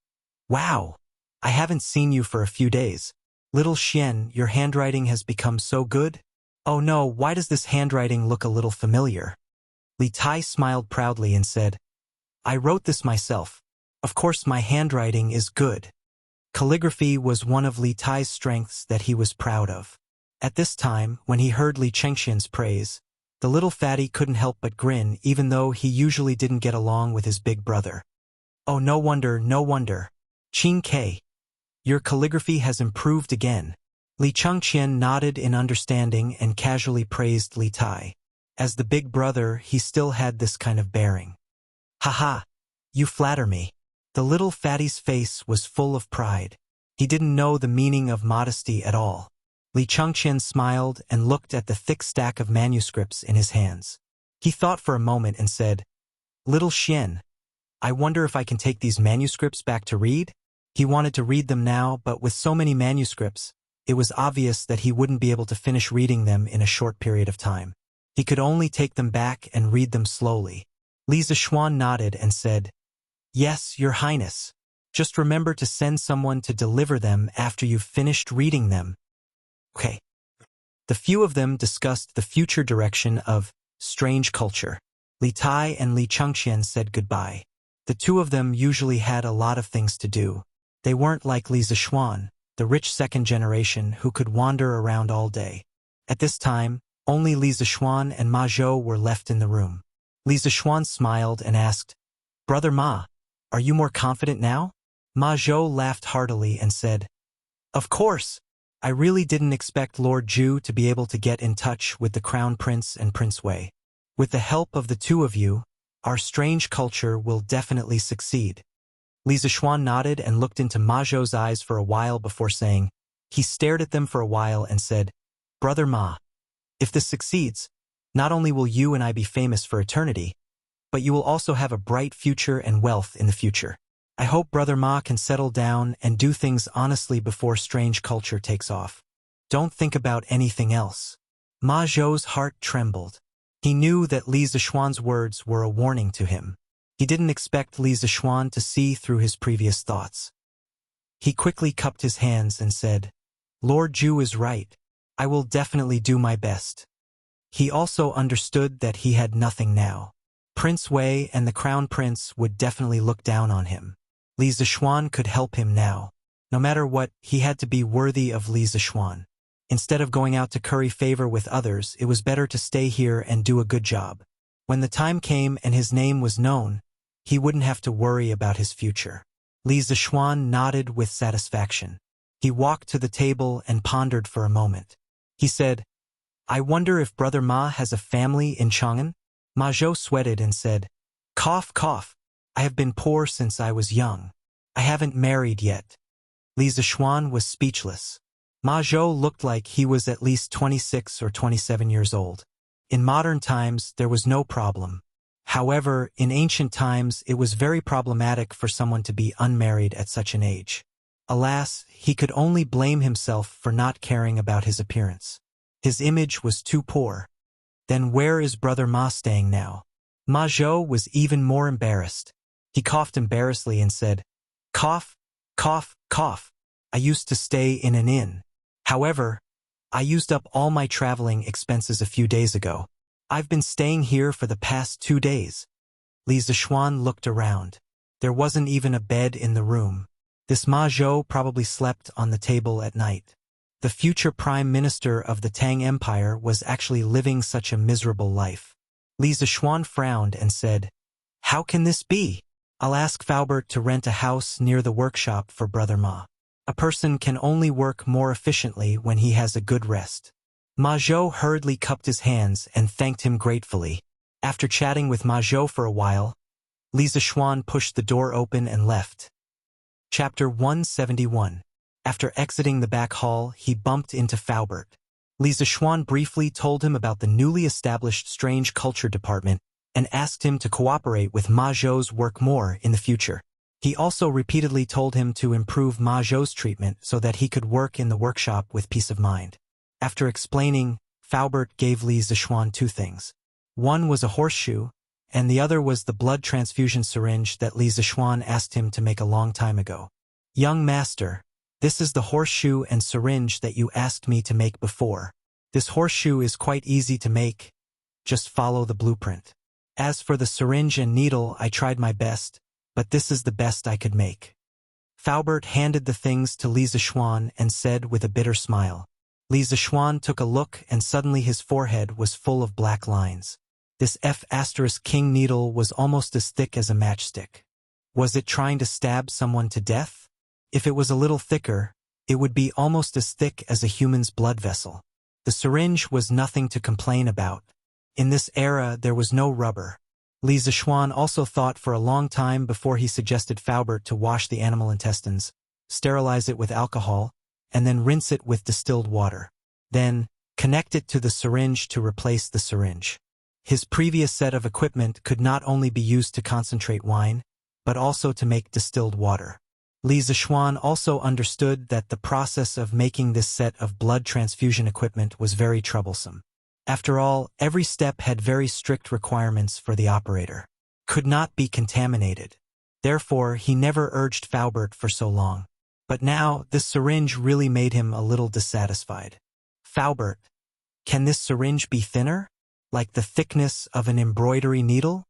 "Wow! I haven't seen you for a few days. Little Xian, your handwriting has become so good? Oh no, why does this handwriting look a little familiar?" Li Tai smiled proudly and said, "I wrote this myself. Of course my handwriting is good." Calligraphy was one of Li Tai's strengths that he was proud of. At this time, when he heard Li Changqian's praise, the little fatty couldn't help but grin, even though he usually didn't get along with his big brother. "Oh, no wonder, no wonder. Qing Ke, your calligraphy has improved again." Li Changqian nodded in understanding and casually praised Li Tai. As the big brother, he still had this kind of bearing. "Haha, you flatter me." The little fatty's face was full of pride. He didn't know the meaning of modesty at all. Li Changqian smiled and looked at the thick stack of manuscripts in his hands. He thought for a moment and said, "Little Xian, I wonder if I can take these manuscripts back to read?" He wanted to read them now, but with so many manuscripts, it was obvious that he wouldn't be able to finish reading them in a short period of time. He could only take them back and read them slowly. Li Zishuan nodded and said, "Yes, Your Highness. Just remember to send someone to deliver them after you've finished reading them." Okay. The few of them discussed the future direction of Strange Culture. Li Tai and Li Changqian said goodbye. The two of them usually had a lot of things to do. They weren't like Li Zishuan, the rich second generation who could wander around all day. At this time, only Li Zishuan and Ma Zhou were left in the room. Li Zishuan smiled and asked, "Brother Ma, are you more confident now?" Ma Zhou laughed heartily and said, "Of course! I really didn't expect Lord Zhu to be able to get in touch with the Crown Prince and Prince Wei. With the help of the two of you, our strange culture will definitely succeed." Li Zishuan nodded and looked into Ma Zhou's eyes for a while before saying, he stared at them for a while and said, "Brother Ma, if this succeeds, not only will you and I be famous for eternity, but you will also have a bright future and wealth in the future. I hope Brother Ma can settle down and do things honestly before strange culture takes off. Don't think about anything else." Ma Zhou's heart trembled. He knew that Li Zishuan's words were a warning to him. He didn't expect Li Zishuan to see through his previous thoughts. He quickly cupped his hands and said, "Lord Zhu is right. I will definitely do my best." He also understood that he had nothing now. Prince Wei and the Crown Prince would definitely look down on him. Li Zishuan could help him now. No matter what, he had to be worthy of Li Zishuan. Instead of going out to curry favor with others, it was better to stay here and do a good job. When the time came and his name was known, he wouldn't have to worry about his future. Li Zishuan nodded with satisfaction. He walked to the table and pondered for a moment. He said, "I wonder if Brother Ma has a family in Chang'an?" Ma Zhou sweated and said, "Cough, cough. I have been poor since I was young. I haven't married yet." Li Zishuan was speechless. Ma Zhou looked like he was at least 26 or 27 years old. In modern times, there was no problem. However, in ancient times, it was very problematic for someone to be unmarried at such an age. Alas, he could only blame himself for not caring about his appearance. His image was too poor. Then where is Brother Ma staying now? Ma Zhou was even more embarrassed. He coughed embarrassedly and said, "Cough, cough, cough. I used to stay in an inn. However, I used up all my traveling expenses a few days ago. I've been staying here for the past 2 days." Li Zishuan looked around. There wasn't even a bed in the room. This Ma Zhou probably slept on the table at night. The future prime minister of the Tang Empire was actually living such a miserable life. Li Zishuan frowned and said, "How can this be? I'll ask Faubert to rent a house near the workshop for Brother Ma. A person can only work more efficiently when he has a good rest." Ma Zhou hurriedly cupped his hands and thanked him gratefully. After chatting with Ma Zhou for a while, Li Zishuan pushed the door open and left. Chapter 171. After exiting the back hall, he bumped into Faubert. Li Zishuan briefly told him about the newly established Strange Culture Department and asked him to cooperate with Ma Zhou's work more in the future. He also repeatedly told him to improve Ma Zhou's treatment so that he could work in the workshop with peace of mind. After explaining, Faubert gave Li Zishuan 2 things. One was a horseshoe, and the other was the blood transfusion syringe that Li Zishuan asked him to make a long time ago. "Young master, this is the horseshoe and syringe that you asked me to make before. This horseshoe is quite easy to make. Just follow the blueprint. As for the syringe and needle, I tried my best, but this is the best I could make." Faubert handed the things to Li Zishuan and said with a bitter smile. Li Zishuan took a look and suddenly his forehead was full of black lines. This F*King needle was almost as thick as a matchstick. Was it trying to stab someone to death? If it was a little thicker, it would be almost as thick as a human's blood vessel. The syringe was nothing to complain about. In this era, there was no rubber. Li Zishuan also thought for a long time before he suggested Faubert to wash the animal intestines, sterilize it with alcohol, and then rinse it with distilled water. Then, connect it to the syringe to replace the syringe. His previous set of equipment could not only be used to concentrate wine, but also to make distilled water. Li Zishuan also understood that the process of making this set of blood transfusion equipment was very troublesome. After all, every step had very strict requirements for the operator. Could not be contaminated. Therefore, he never urged Faubert for so long. But now, this syringe really made him a little dissatisfied. "Faubert, can this syringe be thinner? Like the thickness of an embroidery needle?"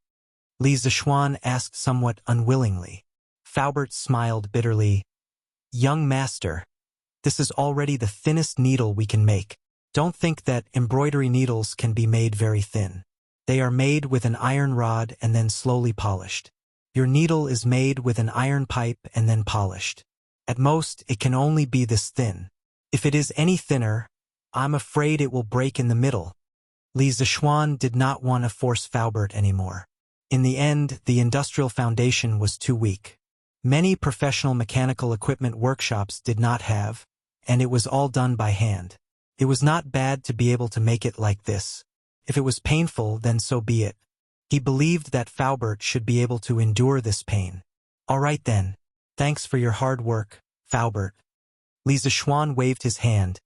Li Zishuan asked somewhat unwillingly. Faubert smiled bitterly. "Young master, this is already the thinnest needle we can make. Don't think that embroidery needles can be made very thin. They are made with an iron rod and then slowly polished. Your needle is made with an iron pipe and then polished. At most, it can only be this thin. If it is any thinner, I'm afraid it will break in the middle. Li Zishuan did not want to force Faubert anymore. In the end, the industrial foundation was too weak. Many professional mechanical equipment workshops did not have, and it was all done by hand. It was not bad to be able to make it like this. If it was painful, then so be it. He believed that Faubert should be able to endure this pain. All right then. Thanks for your hard work, Faubert. Li Zishuan waved his hand,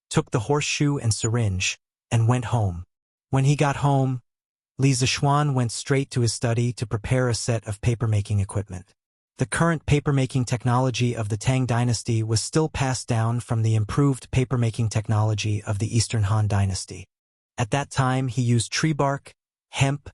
took the horseshoe and syringe, and went home. When he got home, Li Zishuan went straight to his study to prepare a set of papermaking equipment. The current papermaking technology of the Tang dynasty was still passed down from the improved papermaking technology of the Eastern Han dynasty. At that time, he used tree bark, hemp,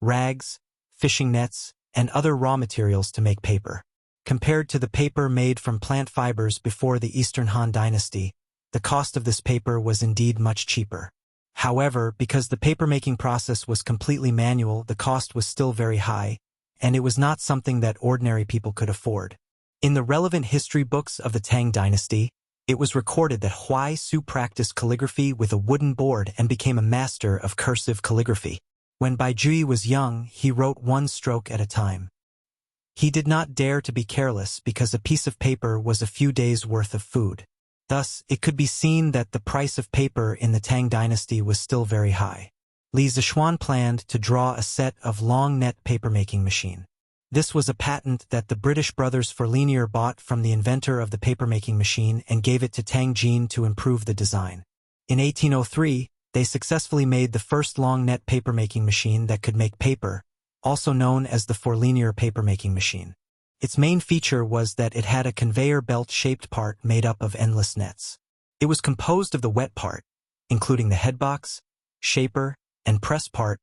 rags, fishing nets, and other raw materials to make paper. Compared to the paper made from plant fibers before the Eastern Han dynasty, the cost of this paper was indeed much cheaper. However, because the papermaking process was completely manual, the cost was still very high, and it was not something that ordinary people could afford. In the relevant history books of the Tang dynasty, it was recorded that Huai Su practiced calligraphy with a wooden board and became a master of cursive calligraphy. When Bai Jui was young, he wrote one stroke at a time. He did not dare to be careless because a piece of paper was a few days' worth of food. Thus, it could be seen that the price of paper in the Tang dynasty was still very high. Li Zishuan planned to draw a set of long net papermaking machine. This was a patent that the British brothers Fourlinier bought from the inventor of the papermaking machine and gave it to Tang Jin to improve the design. In 1803, they successfully made the first long net papermaking machine that could make paper, also known as the Fourlinier papermaking machine. Its main feature was that it had a conveyor belt-shaped part made up of endless nets. It was composed of the wet part, including the headbox, shaper, and press part,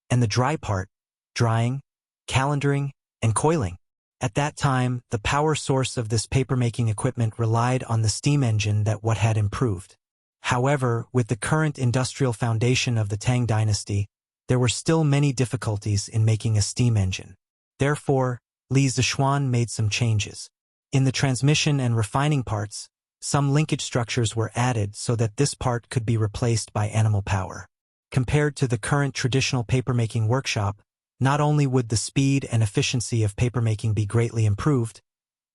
and the dry part, drying, calendaring, and coiling. At that time, the power source of this papermaking equipment relied on the steam engine that what had improved. However, with the current industrial foundation of the Tang dynasty, there were still many difficulties in making a steam engine. Therefore, Li Zishuan made some changes. In the transmission and refining parts, some linkage structures were added so that this part could be replaced by animal power. Compared to the current traditional papermaking workshop, not only would the speed and efficiency of papermaking be greatly improved,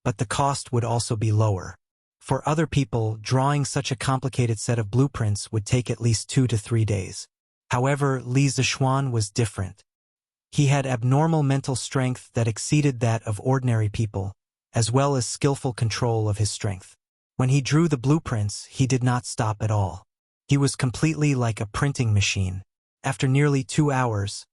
but the cost would also be lower. For other people, drawing such a complicated set of blueprints would take at least 2 to 3 days. However, Li Zishuan was different. He had abnormal mental strength that exceeded that of ordinary people, as well as skillful control of his strength. When he drew the blueprints, he did not stop at all. He was completely like a printing machine. After nearly 2 hours,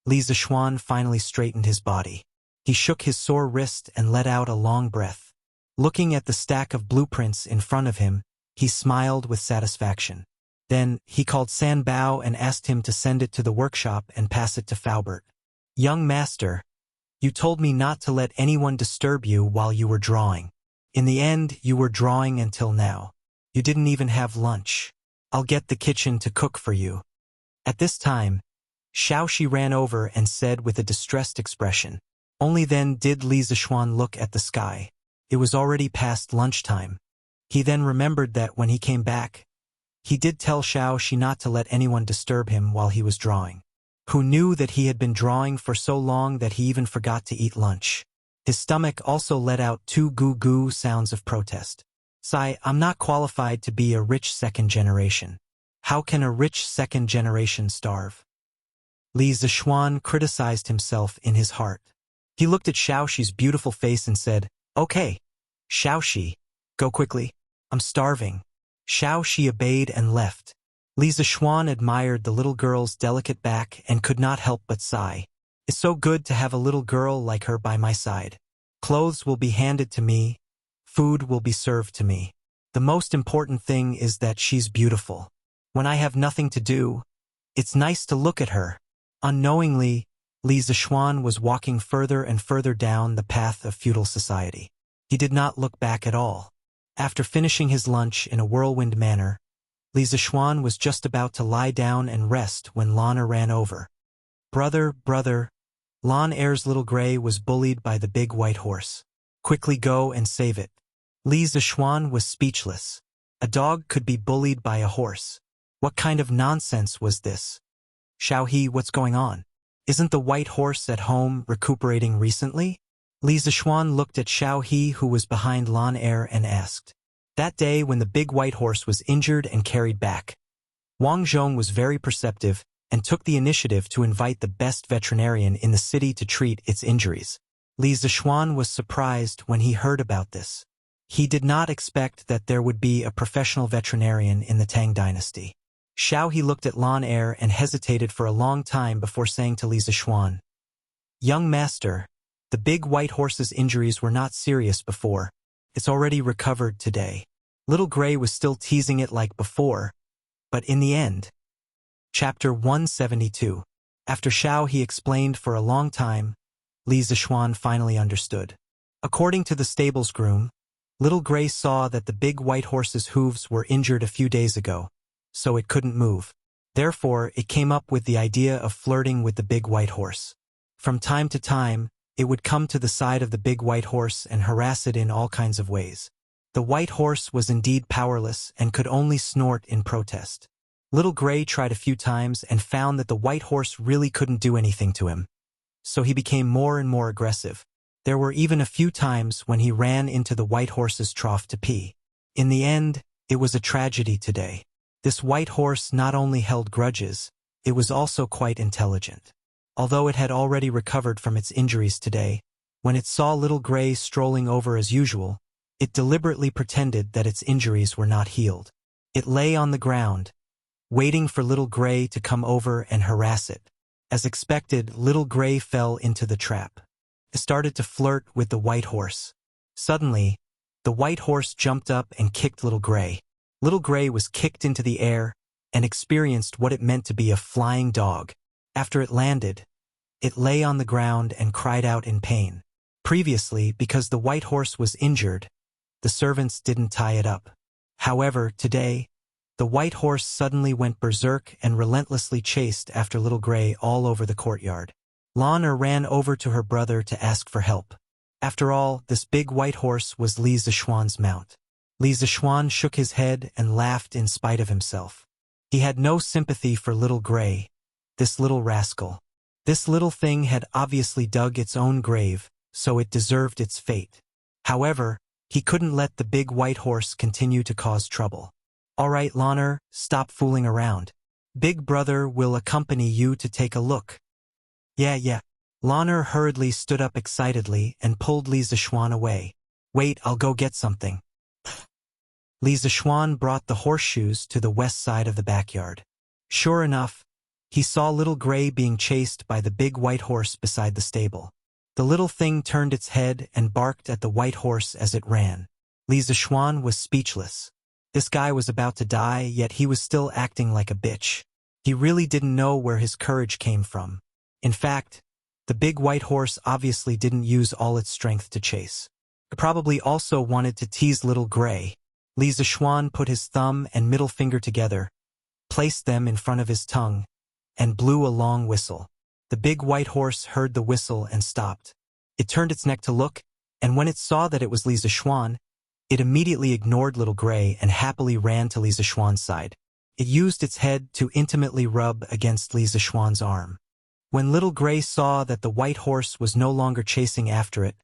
Li Zishuan finally straightened his body. He shook his sore wrist and let out a long breath. Looking at the stack of blueprints in front of him, he smiled with satisfaction. Then, he called San Bao and asked him to send it to the workshop and pass it to Faubert. "Young master, you told me not to let anyone disturb you while you were drawing. In the end, you were drawing until now. You didn't even have lunch. I'll get the kitchen to cook for you." At this time, Xiaoxi ran over and said with a distressed expression. Only then did Li Zishuan look at the sky. It was already past lunchtime. He then remembered that when he came back, he did tell Xiaoxi not to let anyone disturb him while he was drawing. Who knew that he had been drawing for so long that he even forgot to eat lunch? His stomach also let out 2 goo-goo sounds of protest. "Sai, I'm not qualified to be a rich second generation. How can a rich second generation starve?" Li Zishuan criticized himself in his heart. He looked at Xiaoxi's beautiful face and said, "Okay, Xiaoxi, go quickly. I'm starving." Xiaoxi obeyed and left. Li Zishuan admired the little girl's delicate back and could not help but sigh. "It's so good to have a little girl like her by my side. Clothes will be handed to me. Food will be served to me. The most important thing is that she's beautiful. When I have nothing to do, it's nice to look at her." Unknowingly, Li Zishuan was walking further and further down the path of feudal society. He did not look back at all. After finishing his lunch in a whirlwind manner, Li Zishuan was just about to lie down and rest when Lana ran over. Brother, Lan Er's little gray was bullied by the big white horse. Quickly go and save it. Li Zishuan was speechless. A dog could be bullied by a horse. What kind of nonsense was this? Xiaohe, what's going on? Isn't the white horse at home recuperating recently? Li Zishuan looked at Xiaohe, who was behind Lan Er, and asked. That day when the big white horse was injured and carried back, Wang Zhong was very perceptive and took the initiative to invite the best veterinarian in the city to treat its injuries. Li Zishuan was surprised when he heard about this. He did not expect that there would be a professional veterinarian in the Tang dynasty. Xiaohe looked at Lan Er and hesitated for a long time before saying to Li Zishuan, Young master, the big white horse's injuries were not serious before. It's already recovered today. Little Gray was still teasing it like before, but in the end. Chapter 172. After Xiaohe explained for a long time, Li Zishuan finally understood. According to the stables groom, Little Gray saw that the big white horse's hooves were injured a few days ago, so it couldn't move. Therefore, it came up with the idea of flirting with the big white horse. From time to time, it would come to the side of the big white horse and harass it in all kinds of ways. The white horse was indeed powerless and could only snort in protest. Little Gray tried a few times and found that the white horse really couldn't do anything to him. So he became more and more aggressive. There were even a few times when he ran into the white horse's trough to pee. In the end, it was a tragedy today. This white horse not only held grudges, it was also quite intelligent. Although it had already recovered from its injuries today, when it saw Little Gray strolling over as usual, it deliberately pretended that its injuries were not healed. It lay on the ground, waiting for Little Gray to come over and harass it. As expected, Little Gray fell into the trap. It started to flirt with the white horse. Suddenly, the white horse jumped up and kicked Little Gray. Little Gray was kicked into the air and experienced what it meant to be a flying dog. After it landed, it lay on the ground and cried out in pain. Previously, because the white horse was injured, the servants didn't tie it up. However, today, the white horse suddenly went berserk and relentlessly chased after Little Gray all over the courtyard. Lan Er ran over to her brother to ask for help. After all, this big white horse was Li Zishuan's mount. Li Zishuan shook his head and laughed in spite of himself. He had no sympathy for Little Gray, this little rascal. This little thing had obviously dug its own grave, so it deserved its fate. However, he couldn't let the big white horse continue to cause trouble. All right, Lan Er, stop fooling around. Big brother will accompany you to take a look. Yeah. Lan Er hurriedly stood up excitedly and pulled Li Zishuan away. Wait, I'll go get something. Li Zishuan brought the horseshoes to the west side of the backyard. Sure enough, he saw Little Gray being chased by the big white horse beside the stable. The little thing turned its head and barked at the white horse as it ran. Li Zishuan was speechless. This guy was about to die, yet he was still acting like a bitch. He really didn't know where his courage came from. In fact, the big white horse obviously didn't use all its strength to chase. It probably also wanted to tease Little Gray. Li Zishuan put his thumb and middle finger together, placed them in front of his tongue, and blew a long whistle. The big white horse heard the whistle and stopped. It turned its neck to look, and when it saw that it was Li Zishuan, it immediately ignored Little Gray and happily ran to Li Zishuan's side. It used its head to intimately rub against Li Zishuan's arm. When Little Gray saw that the white horse was no longer chasing after it,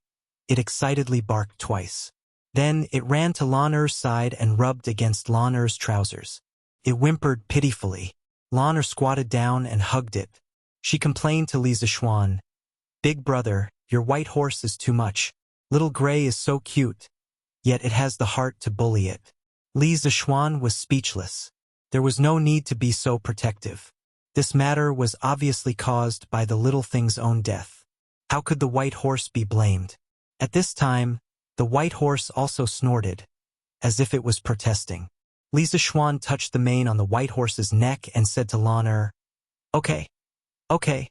it excitedly barked twice. Then it ran to Lan Er's side and rubbed against Lan Er's trousers. It whimpered pitifully. Lan Er squatted down and hugged it. She complained to Li Zishuan, Big brother, your white horse is too much. Little Gray is so cute, yet it has the heart to bully it. Li Zishuan was speechless. There was no need to be so protective. This matter was obviously caused by the little thing's own death. How could the white horse be blamed? At this time, the white horse also snorted, as if it was protesting. Li Zishuan touched the mane on the white horse's neck and said to Lan Er, Okay.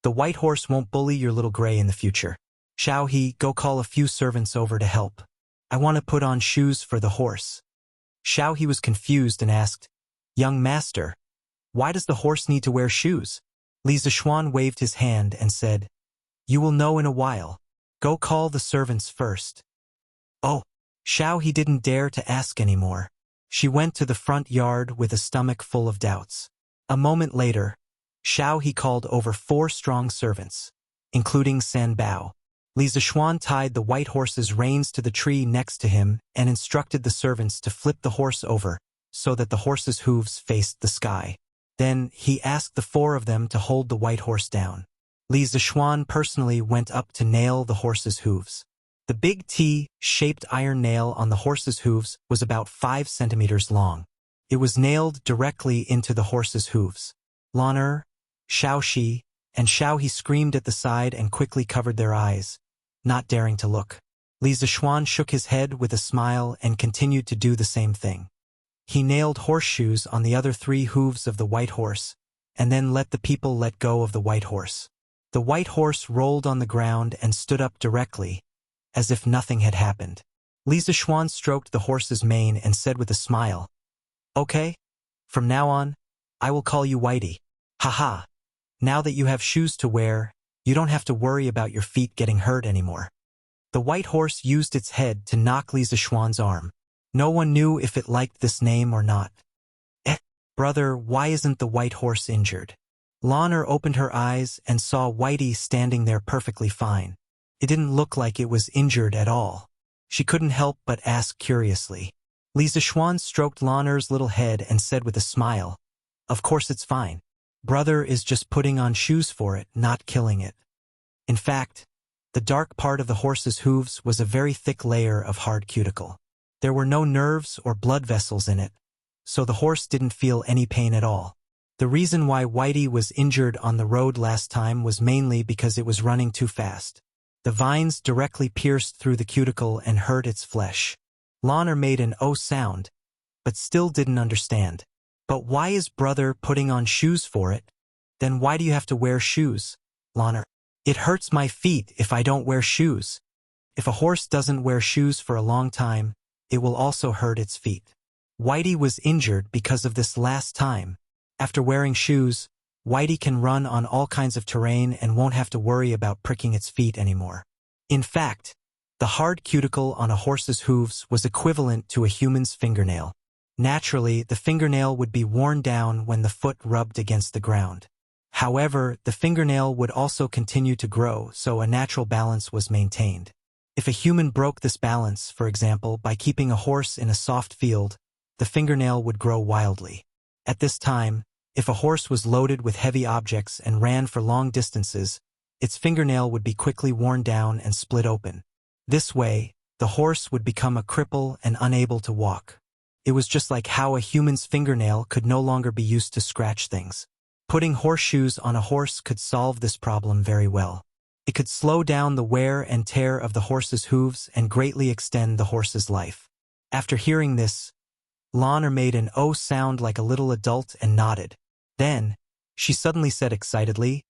The white horse won't bully your Little Gray in the future. Xiaohe, go call a few servants over to help. I want to put on shoes for the horse. Xiaohe was confused and asked, Young master, why does the horse need to wear shoes? Li Zishuan waved his hand and said, You will know in a while. Go call the servants first. Oh, Xiao he didn't dare to ask anymore. She went to the front yard with a stomach full of doubts. A moment later, Xiao he called over 4 strong servants, including San Bao. Li Zishuan tied the white horse's reins to the tree next to him and instructed the servants to flip the horse over so that the horse's hooves faced the sky. Then he asked the 4 of them to hold the white horse down. Li Zishuan personally went up to nail the horse's hooves. The big T-shaped iron nail on the horse's hooves was about 5 centimeters long. It was nailed directly into the horse's hooves. Lan Xiao Shi, and Xiao he screamed at the side and quickly covered their eyes, not daring to look. Li Zishuan shook his head with a smile and continued to do the same thing. He nailed horseshoes on the other 3 hooves of the white horse, and then let the people let go of the white horse. The white horse rolled on the ground and stood up directly, as if nothing had happened. Li Zishuan stroked the horse's mane and said with a smile, "Okay, from now on, I will call you Whitey. Haha. Now that you have shoes to wear, you don't have to worry about your feet getting hurt anymore." The white horse used its head to knock Li Zishuan's arm. No one knew if it liked this name or not. Brother, why isn't the white horse injured? Lan opened her eyes and saw Whitey standing there perfectly fine. It didn't look like it was injured at all. She couldn't help but ask curiously. Li Zishuan stroked Lan's little head and said with a smile, "Of course it's fine. Brother is just putting on shoes for it, not killing it." In fact, the dark part of the horse's hooves was a very thick layer of hard cuticle. There were no nerves or blood vessels in it, so the horse didn't feel any pain at all. The reason why Whitey was injured on the road last time was mainly because it was running too fast. The vines directly pierced through the cuticle and hurt its flesh. Lan made an "oh" sound, but still didn't understand. "But why is brother putting on shoes for it? Then why do you have to wear shoes, Lan?" "It hurts my feet if I don't wear shoes. If a horse doesn't wear shoes for a long time, it will also hurt its feet. Whitey was injured because of this last time. After wearing shoes, Whitey can run on all kinds of terrain and won't have to worry about pricking its feet anymore." In fact, the hard cuticle on a horse's hooves was equivalent to a human's fingernail. Naturally, the fingernail would be worn down when the foot rubbed against the ground. However, the fingernail would also continue to grow, so a natural balance was maintained. If a human broke this balance, for example, by keeping a horse in a soft field, the fingernail would grow wildly. At this time, if a horse was loaded with heavy objects and ran for long distances, its fingernail would be quickly worn down and split open. This way, the horse would become a cripple and unable to walk. It was just like how a human's fingernail could no longer be used to scratch things. Putting horseshoes on a horse could solve this problem very well. It could slow down the wear and tear of the horse's hooves and greatly extend the horse's life. After hearing this, Lan made an "oh" sound like a little adult and nodded. Then, she suddenly said excitedly,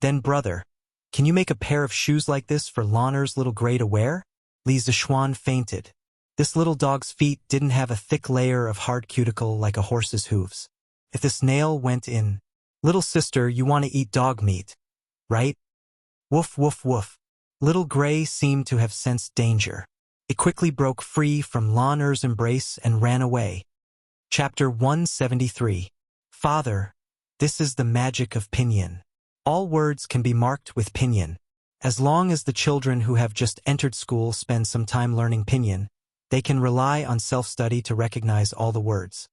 "Then brother, can you make a pair of shoes like this for Lan's little gray to wear?" Li Zishuan fainted. This little dog's feet didn't have a thick layer of hard cuticle like a horse's hooves. If this nail went in, "Little sister, you want to eat dog meat, right?" Woof, woof, woof. Little Gray seemed to have sensed danger. It quickly broke free from Lan's embrace and ran away. Chapter 173. Father, this is the magic of pinyin. All words can be marked with pinyin. As long as the children who have just entered school spend some time learning pinyin, they can rely on self-study to recognize all the words.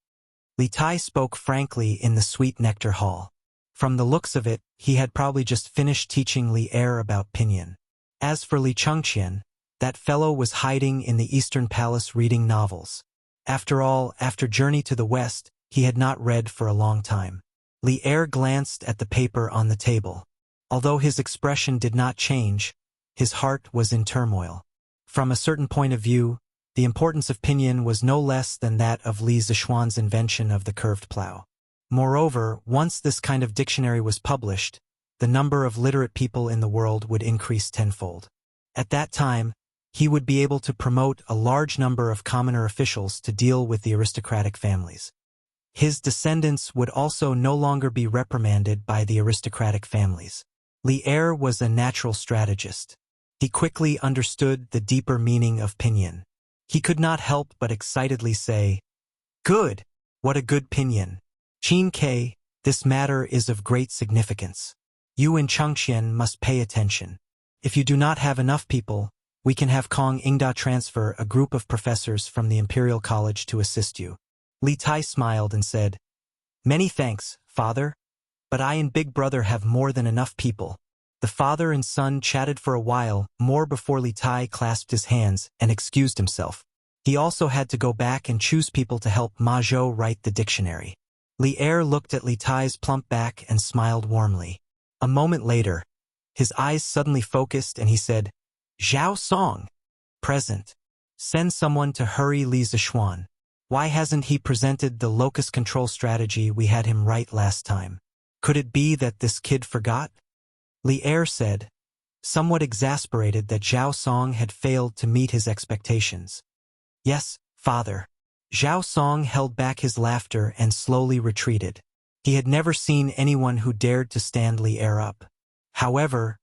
Li Tai spoke frankly in the Sweet Nectar Hall. From the looks of it, he had probably just finished teaching Li Er about pinyin. As for Li Chengqian, that fellow was hiding in the Eastern Palace reading novels. After all, after Journey to the West, he had not read for a long time. Li Er glanced at the paper on the table. Although his expression did not change, his heart was in turmoil. From a certain point of view, the importance of pinyin was no less than that of Li Zishuan's invention of the curved plow. Moreover, once this kind of dictionary was published, the number of literate people in the world would increase tenfold. At that time, he would be able to promote a large number of commoner officials to deal with the aristocratic families. His descendants would also no longer be reprimanded by the aristocratic families. Li Er was a natural strategist. He quickly understood the deeper meaning of pinyin. He could not help but excitedly say, "Good! What a good pinyin! Qin Ke, this matter is of great significance. You and Chengqian must pay attention. If you do not have enough people, we can have Kong Ingda transfer a group of professors from the Imperial College to assist you." Li Tai smiled and said, "Many thanks, father, but I and Big Brother have more than enough people." The father and son chatted for a while more before Li Tai clasped his hands and excused himself. He also had to go back and choose people to help Ma Zhou write the dictionary. Li Er looked at Li Tai's plump back and smiled warmly. A moment later, his eyes suddenly focused and he said, "Zhao Song, present. Send someone to hurry Li Zishuan. Why hasn't he presented the locus control strategy we had him write last time? Could it be that this kid forgot?" Li Er said, somewhat exasperated that Zhao Song had failed to meet his expectations. "Yes, father." Zhao Song held back his laughter and slowly retreated. He had never seen anyone who dared to stand Li Er up. However,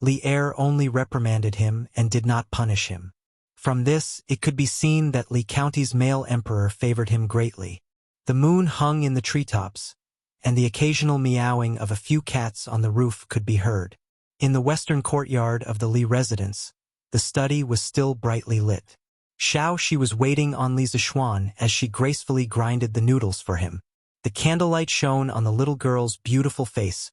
Li Er only reprimanded him and did not punish him. From this, it could be seen that Li County's male emperor favored him greatly. The moon hung in the treetops, and the occasional meowing of a few cats on the roof could be heard. In the western courtyard of the Li residence, the study was still brightly lit. Shi was waiting on Li Zishuan as she gracefully grinded the noodles for him. The candlelight shone on the little girl's beautiful face,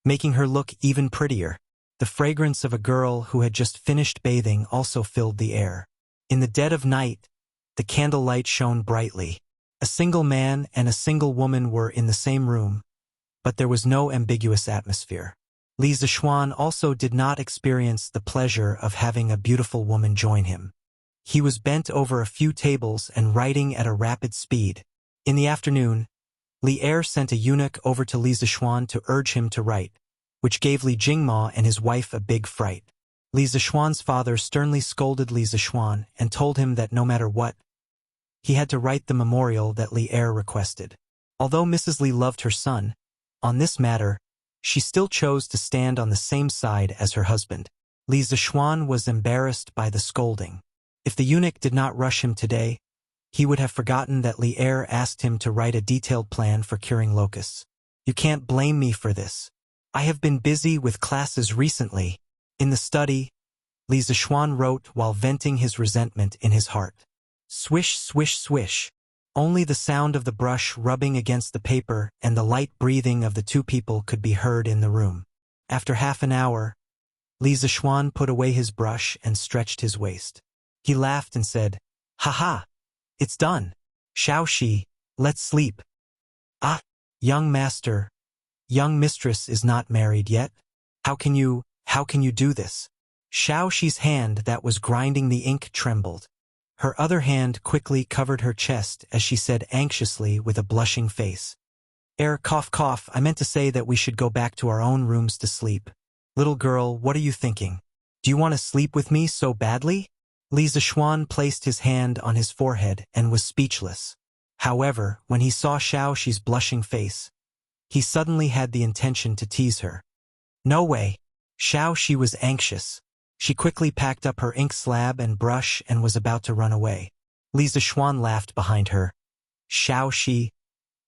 making her look even prettier. The fragrance of a girl who had just finished bathing also filled the air. In the dead of night, the candlelight shone brightly. A single man and a single woman were in the same room, but there was no ambiguous atmosphere. Li Zishuan also did not experience the pleasure of having a beautiful woman join him. He was bent over a few tables and writing at a rapid speed. In the afternoon, Li Er sent a eunuch over to Li Zishuan to urge him to write, which gave Li Jingma and his wife a big fright. Li Zishuan's father sternly scolded Li Zishuan and told him that no matter what, he had to write the memorial that Li Er requested. Although Mrs. Li loved her son, on this matter, she still chose to stand on the same side as her husband. Li Zishuan was embarrassed by the scolding. If the eunuch did not rush him today, he would have forgotten that Li Er asked him to write a detailed plan for curing locusts. "You can't blame me for this. I have been busy with classes recently." In the study, Li Zishuan wrote while venting his resentment in his heart. Swish, swish, swish. Only the sound of the brush rubbing against the paper and the light breathing of the two people could be heard in the room. After half an hour, Li Zishuan put away his brush and stretched his waist. He laughed and said, "Ha-ha, it's done. Xiaoxi, let's sleep." "Ah, young master, young mistress is not married yet. How can you do this?" Xiaoxi's hand that was grinding the ink trembled. Her other hand quickly covered her chest as she said anxiously with a blushing face, Cough cough, I meant to say that we should go back to our own rooms to sleep. Little girl, what are you thinking? Do you want to sleep with me so badly?" Li Zishuan placed his hand on his forehead and was speechless. However, when he saw Xiaoxi's blushing face, he suddenly had the intention to tease her. "No way." Xiaoxi was anxious. She quickly packed up her ink slab and brush and was about to run away. Li Zishuan laughed behind her. "Xiaoxi,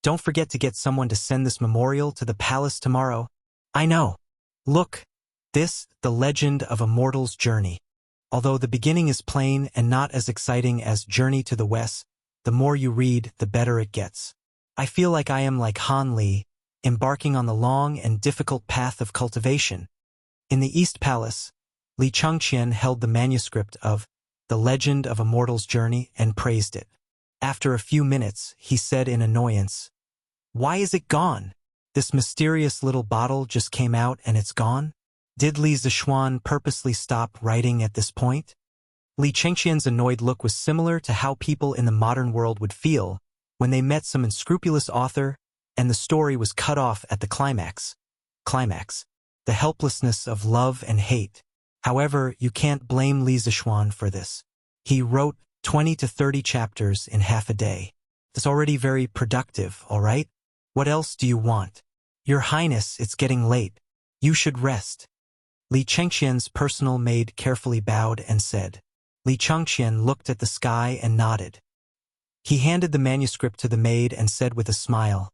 don't forget to get someone to send this memorial to the palace tomorrow." "I know. Look, this, the legend of a mortal's journey. Although the beginning is plain and not as exciting as Journey to the West, the more you read, the better it gets. I feel like I am like Han Li, embarking on the long and difficult path of cultivation." In the East Palace, Li Chengqian held the manuscript of The Legend of a Mortal's Journey and praised it. After a few minutes, he said in annoyance, "Why is it gone? This mysterious little bottle just came out and it's gone?" Did Li Zishuan purposely stop writing at this point? Li Chengqian's annoyed look was similar to how people in the modern world would feel when they met some unscrupulous author and the story was cut off at the climax. The helplessness of love and hate. However, you can't blame Li Zishuan for this. He wrote 20 to 30 chapters in half a day. That's already very productive, all right? What else do you want? Your Highness, it's getting late. You should rest. Li Chengxian's personal maid carefully bowed and said. Li Chengxian looked at the sky and nodded. He handed the manuscript to the maid and said with a smile,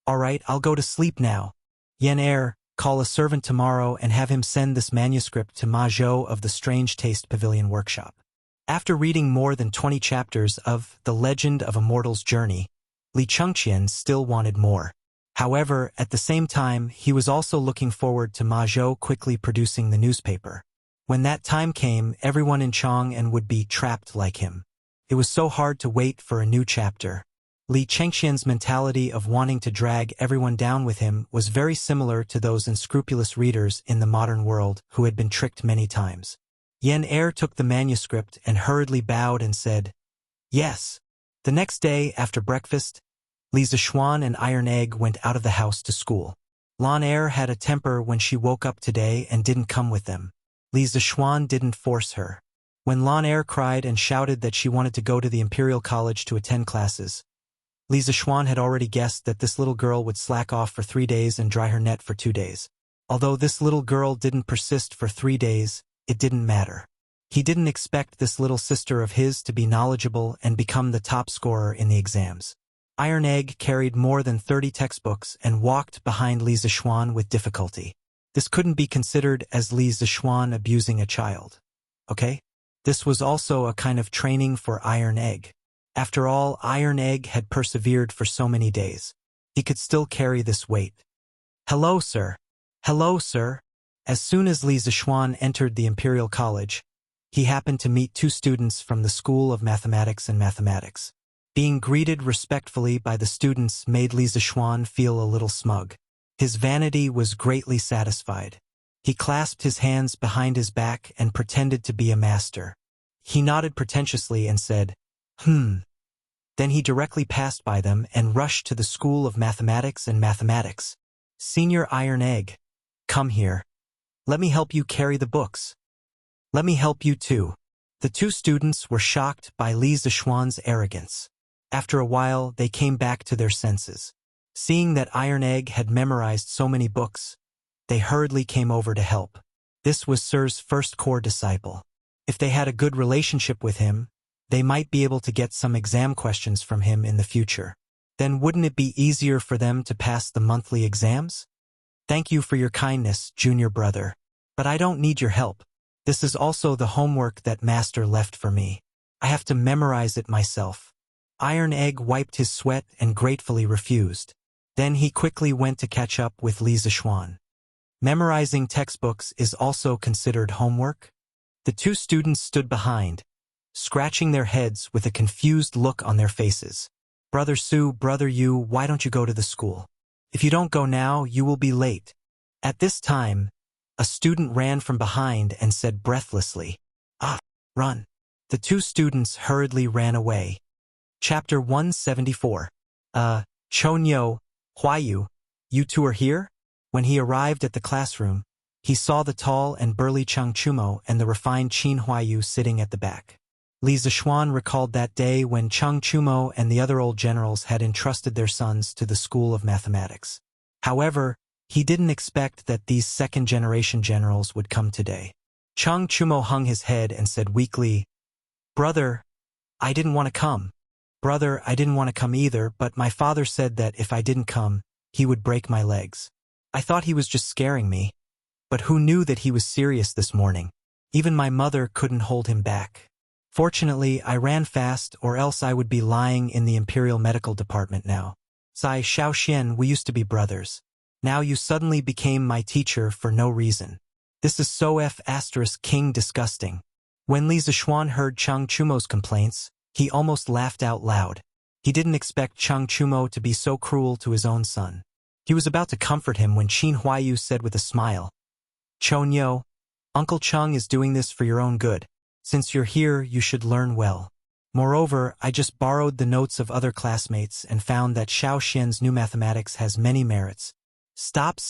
"All right, I'll go to sleep now. Yan Er, call a servant tomorrow and have him send this manuscript to Ma Zhou of the Strange Taste Pavilion Workshop." After reading more than 20 chapters of The Legend of a Mortal's Journey, Li Chengxian still wanted more. However, at the same time, he was also looking forward to Ma Zhou quickly producing the newspaper. When that time came, everyone in Chang'an would be trapped like him. It was so hard to wait for a new chapter. Li Chengxian's mentality of wanting to drag everyone down with him was very similar to those unscrupulous readers in the modern world who had been tricked many times. Yan Er took the manuscript and hurriedly bowed and said, "Yes." The next day, after breakfast, Li Zishuan and Iron Egg went out of the house to school. Lan Er had a temper when she woke up today and didn't come with them. Li Zishuan didn't force her. When Lan Er cried and shouted that she wanted to go to the Imperial College to attend classes, Li Zishuan had already guessed that this little girl would slack off for 3 days and dry her net for 2 days. Although this little girl didn't persist for 3 days, it didn't matter. He didn't expect this little sister of his to be knowledgeable and become the top scorer in the exams. Iron Egg carried more than 30 textbooks and walked behind Li Zishuan with difficulty. This couldn't be considered as Li Zishuan abusing a child. Okay? This was also a kind of training for Iron Egg. After all, Iron Egg had persevered for so many days. He could still carry this weight. "Hello, sir. Hello, sir." As soon as Li Zishuan entered the Imperial College, he happened to meet 2 students from the School of Mathematics and Mathematics. Being greeted respectfully by the students made Li Zishuan feel a little smug. His vanity was greatly satisfied. He clasped his hands behind his back and pretended to be a master. He nodded pretentiously and said, Then he directly passed by them and rushed to the School of Mathematics and Mathematics. "Senior Iron Egg, come here. Let me help you carry the books." "Let me help you too." The 2 students were shocked by Li Zishuan's arrogance. After a while, they came back to their senses. Seeing that Iron Egg had memorized so many books, they hurriedly came over to help. This was Sir's first core disciple. If they had a good relationship with him, they might be able to get some exam questions from him in the future. Then wouldn't it be easier for them to pass the monthly exams? "Thank you for your kindness, junior brother. But I don't need your help. This is also the homework that Master left for me. I have to memorize it myself." Iron Egg wiped his sweat and gratefully refused. Then he quickly went to catch up with Li Zishuan. Memorizing textbooks is also considered homework? The 2 students stood behind, scratching their heads with a confused look on their faces. "Brother Su, Brother Yu, why don't you go to the school? If you don't go now, you will be late." At this time, a student ran from behind and said breathlessly, "Run." The 2 students hurriedly ran away. Chapter 174. Chonyo, Huayu, you 2 are here? When he arrived at the classroom, he saw the tall and burly Chang Chumo and the refined Qin Huayu sitting at the back. Li Zishuan recalled that day when Chang Chumo and the other old generals had entrusted their sons to the School of Mathematics. However, he didn't expect that these second-generation generals would come today. Chang Chumo hung his head and said weakly, "Brother, I didn't want to come. Brother, I didn't want to come either, but my father said that if I didn't come, he would break my legs. I thought he was just scaring me. But who knew that he was serious this morning? Even my mother couldn't hold him back. Fortunately, I ran fast, or else I would be lying in the Imperial Medical Department now. Sai Shaoxian, we used to be brothers. Now you suddenly became my teacher for no reason. This is so King disgusting." When Li Zishuan heard Chang Chumo's complaints, he almost laughed out loud. He didn't expect Chang Chumo to be so cruel to his own son. He was about to comfort him when Qin Huayu said with a smile, "Chonyo, Uncle Chang is doing this for your own good. Since you're here, you should learn well. Moreover, I just borrowed the notes of other classmates and found that Xiao Xian's new mathematics has many merits." Stop.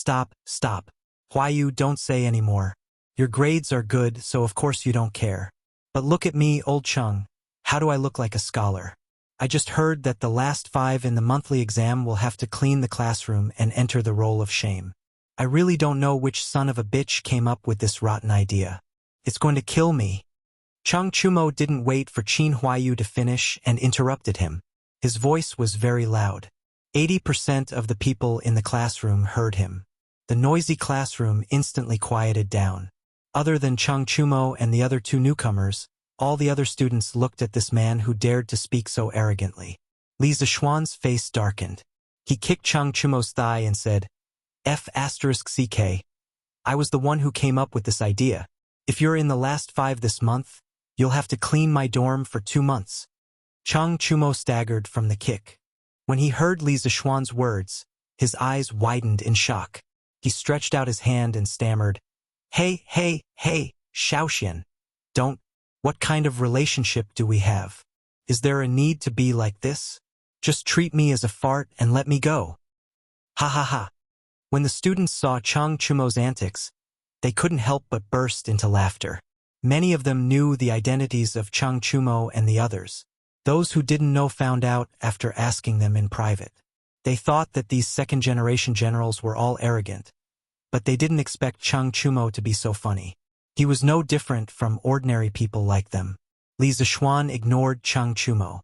Huayu, don't say any more. Your grades are good, so of course you don't care. But look at me, old Chang. How do I look like a scholar? I just heard that the last 5 in the monthly exam will have to clean the classroom and enter the roll of shame. I really don't know which son of a bitch came up with this rotten idea. It's going to kill me. Chang Chumo didn't wait for Qin Huayu to finish and interrupted him. His voice was very loud. 80% of the people in the classroom heard him. The noisy classroom instantly quieted down. Other than Chang Chumo and the other two newcomers, all the other students looked at this man who dared to speak so arrogantly. Li Zishuan's face darkened. He kicked Chang Chumo's thigh and said, F***CK. I was the one who came up with this idea. If you're in the last 5 this month, you'll have to clean my dorm for 2 months. Chang Chumo staggered from the kick. When he heard Li Zishuan's words, his eyes widened in shock. He stretched out his hand and stammered, Hey, Shaoxian. Don't. What kind of relationship do we have? Is there a need to be like this? Just treat me as a fart and let me go. Ha ha ha. When the students saw Chang Chumo's antics, they couldn't help but burst into laughter. Many of them knew the identities of Chang Chumo and the others. Those who didn't know found out after asking them in private. They thought that these second-generation generals were all arrogant, but they didn't expect Chang Chumo to be so funny. He was no different from ordinary people like them. Li Zishuan ignored Chang Chumo.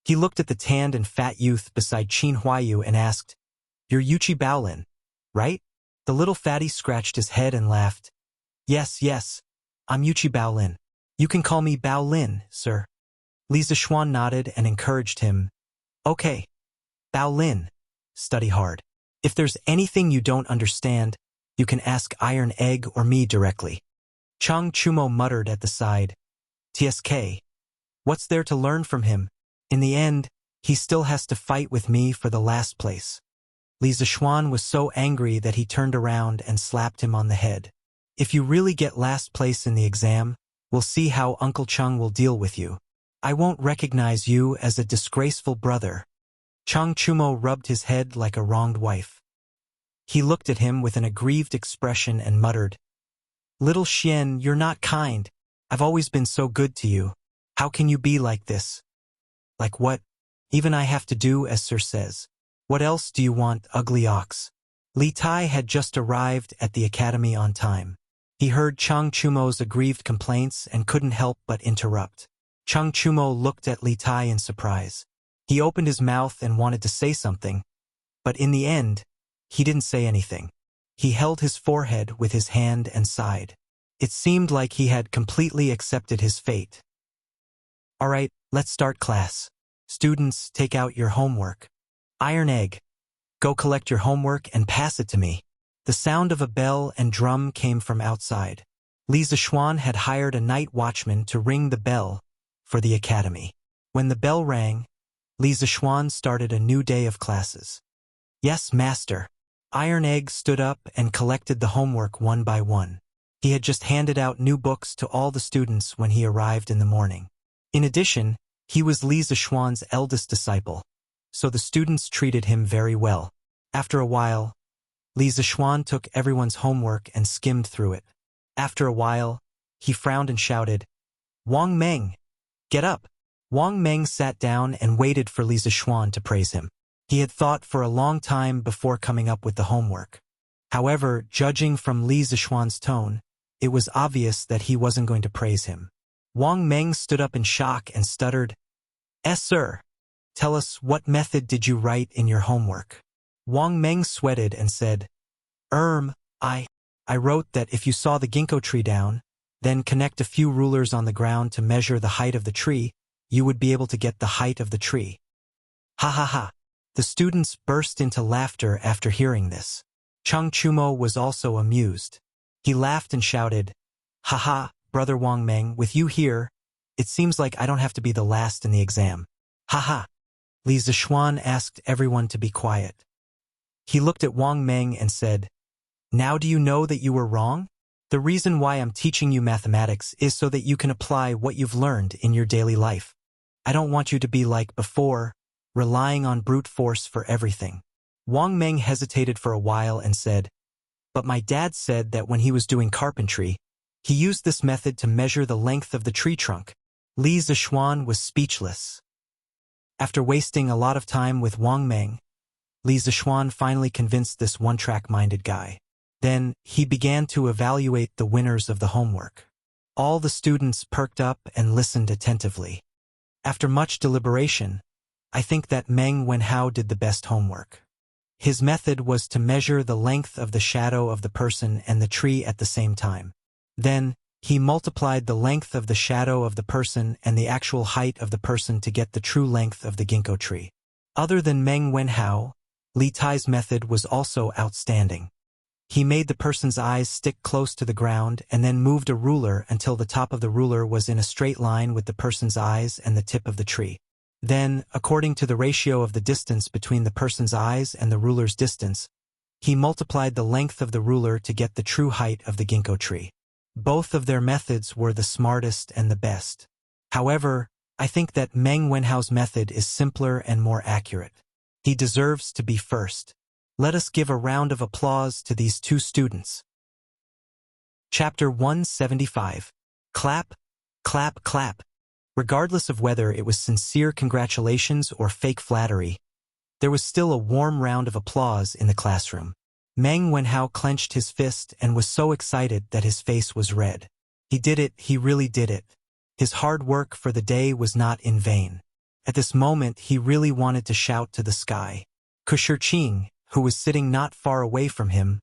He looked at the tanned and fat youth beside Qin Huayu and asked, You're Yuchi Baolin, right? The little fatty scratched his head and laughed. Yes, I'm Yuchi Baolin. You can call me Baolin, sir. Li Zishuan nodded and encouraged him. Okay, Baolin, study hard. If there's anything you don't understand, you can ask Iron Egg or me directly. Chang Chumo muttered at the side. TSK. What's there to learn from him? In the end, he still has to fight with me for the last place. Li Zishuan was so angry that he turned around and slapped him on the head. If you really get last place in the exam, we'll see how Uncle Chang will deal with you. I won't recognize you as a disgraceful brother. Chang Chumo rubbed his head like a wronged wife. He looked at him with an aggrieved expression and muttered, Little Xian, you're not kind. I've always been so good to you. How can you be like this? Like what? Even I have to do as Sir says. What else do you want, ugly ox? Li Tai had just arrived at the academy on time. He heard Chang Chumo's aggrieved complaints and couldn't help but interrupt. Chang Chumo looked at Li Tai in surprise. He opened his mouth and wanted to say something, but in the end, he didn't say anything. He held his forehead with his hand and sighed. It seemed like he had completely accepted his fate. All right, let's start class. Students, take out your homework. Iron Egg, go collect your homework and pass it to me. The sound of a bell and drum came from outside. Li Zishuan had hired a night watchman to ring the bell for the academy. When the bell rang, Li Zishuan started a new day of classes. Yes, master. Iron Egg stood up and collected the homework one by one. He had just handed out new books to all the students when he arrived in the morning. In addition, he was Li Zishuan's eldest disciple, so the students treated him very well. After a while, Li Zishuan took everyone's homework and skimmed through it. After a while, he frowned and shouted, Wang Meng, get up. Wang Meng sat down and waited for Li Zishuan to praise him. He had thought for a long time before coming up with the homework. However, judging from Li Zishuan's tone, it was obvious that he wasn't going to praise him. Wang Meng stood up in shock and stuttered, Sir, tell us, what method did you write in your homework? Wang Meng sweated and said, I wrote that if you saw the ginkgo tree down, then connect a few rulers on the ground to measure the height of the tree, you would be able to get the height of the tree. Ha ha ha. The students burst into laughter after hearing this. Chang Chumo was also amused. He laughed and shouted, Ha, brother Wang Meng, with you here, it seems like I don't have to be the last in the exam. Ha ha. Li Zishuan asked everyone to be quiet. He looked at Wang Meng and said, Now do you know that you were wrong? The reason why I'm teaching you mathematics is so that you can apply what you've learned in your daily life. I don't want you to be like before, relying on brute force for everything. Wang Meng hesitated for a while and said, But my dad said that when he was doing carpentry, he used this method to measure the length of the tree trunk. Li Zishuan was speechless. After wasting a lot of time with Wang Meng, Li Zishuan finally convinced this one-track-minded guy. Then, he began to evaluate the winners of the homework. All the students perked up and listened attentively. After much deliberation, I think that Meng Wenhao did the best homework. His method was to measure the length of the shadow of the person and the tree at the same time. Then, he multiplied the length of the shadow of the person and the actual height of the person to get the true length of the ginkgo tree. Other than Meng Wenhao, Li Tai's method was also outstanding. He made the person's eyes stick close to the ground and then moved a ruler until the top of the ruler was in a straight line with the person's eyes and the tip of the tree. Then, according to the ratio of the distance between the person's eyes and the ruler's distance, he multiplied the length of the ruler to get the true height of the ginkgo tree. Both of their methods were the smartest and the best. However, I think that Meng Wenhao's method is simpler and more accurate. He deserves to be first. Let us give a round of applause to these two students. Chapter 175. Clap, clap, clap. Regardless of whether it was sincere congratulations or fake flattery, there was still a warm round of applause in the classroom. Meng Wenhao clenched his fist and was so excited that his face was red. He did it, he really did it. His hard work for the day was not in vain. At this moment, he really wanted to shout to the sky. Kushirqing, who was sitting not far away from him,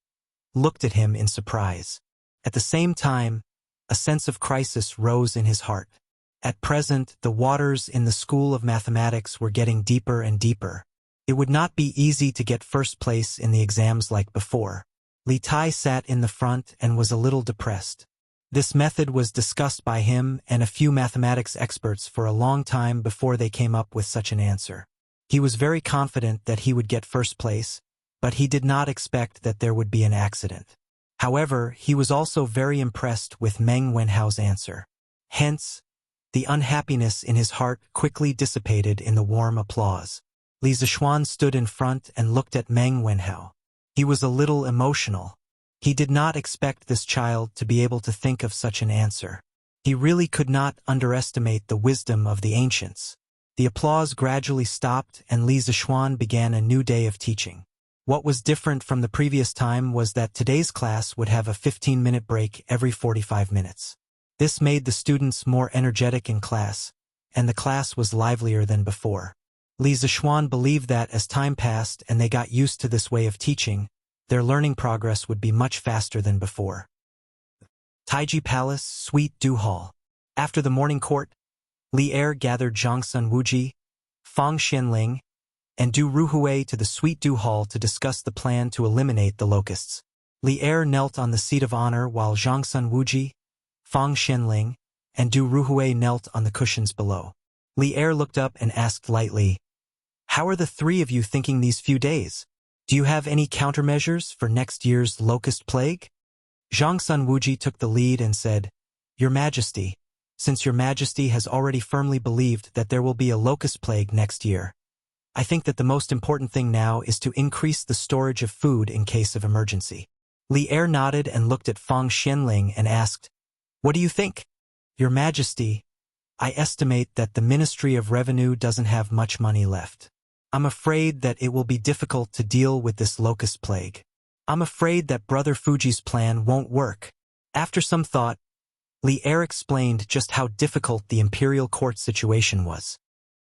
looked at him in surprise. At the same time, a sense of crisis rose in his heart. At present, the waters in the School of Mathematics were getting deeper and deeper. It would not be easy to get first place in the exams like before. Li Tai sat in the front and was a little depressed. This method was discussed by him and a few mathematics experts for a long time before they came up with such an answer. He was very confident that he would get first place, but he did not expect that there would be an accident. However, he was also very impressed with Meng Wenhao's answer. Hence, the unhappiness in his heart quickly dissipated in the warm applause. Li Zishuan stood in front and looked at Meng Wenhao. He was a little emotional. He did not expect this child to be able to think of such an answer. He really could not underestimate the wisdom of the ancients. The applause gradually stopped and Li Zishuan began a new day of teaching. What was different from the previous time was that today's class would have a 15-minute break every 45 minutes. This made the students more energetic in class, and the class was livelier than before. Li Zishuan believed that as time passed and they got used to this way of teaching, their learning progress would be much faster than before. Taiji Palace, Suite Du Hall. After the morning court, Li Er gathered Zhangsun Wuji, Fang Xianling, and Du Ruhui to the Suite Du Hall to discuss the plan to eliminate the locusts. Li Er knelt on the seat of honor while Zhangsun Wuji, Fang Xianling, and Du Ruhui knelt on the cushions below. Li Er looked up and asked lightly, "How are the three of you thinking these few days? Do you have any countermeasures for next year's locust plague?" Zhangsun Wuji took the lead and said, "Your Majesty, since Your Majesty has already firmly believed that there will be a locust plague next year, I think that the most important thing now is to increase the storage of food in case of emergency." Li Er nodded and looked at Fang Xianling and asked, "What do you think?" "Your Majesty, I estimate that the Ministry of Revenue doesn't have much money left. I'm afraid that it will be difficult to deal with this locust plague. I'm afraid that Brother Fuji's plan won't work." After some thought, Li Er explained just how difficult the imperial court situation was.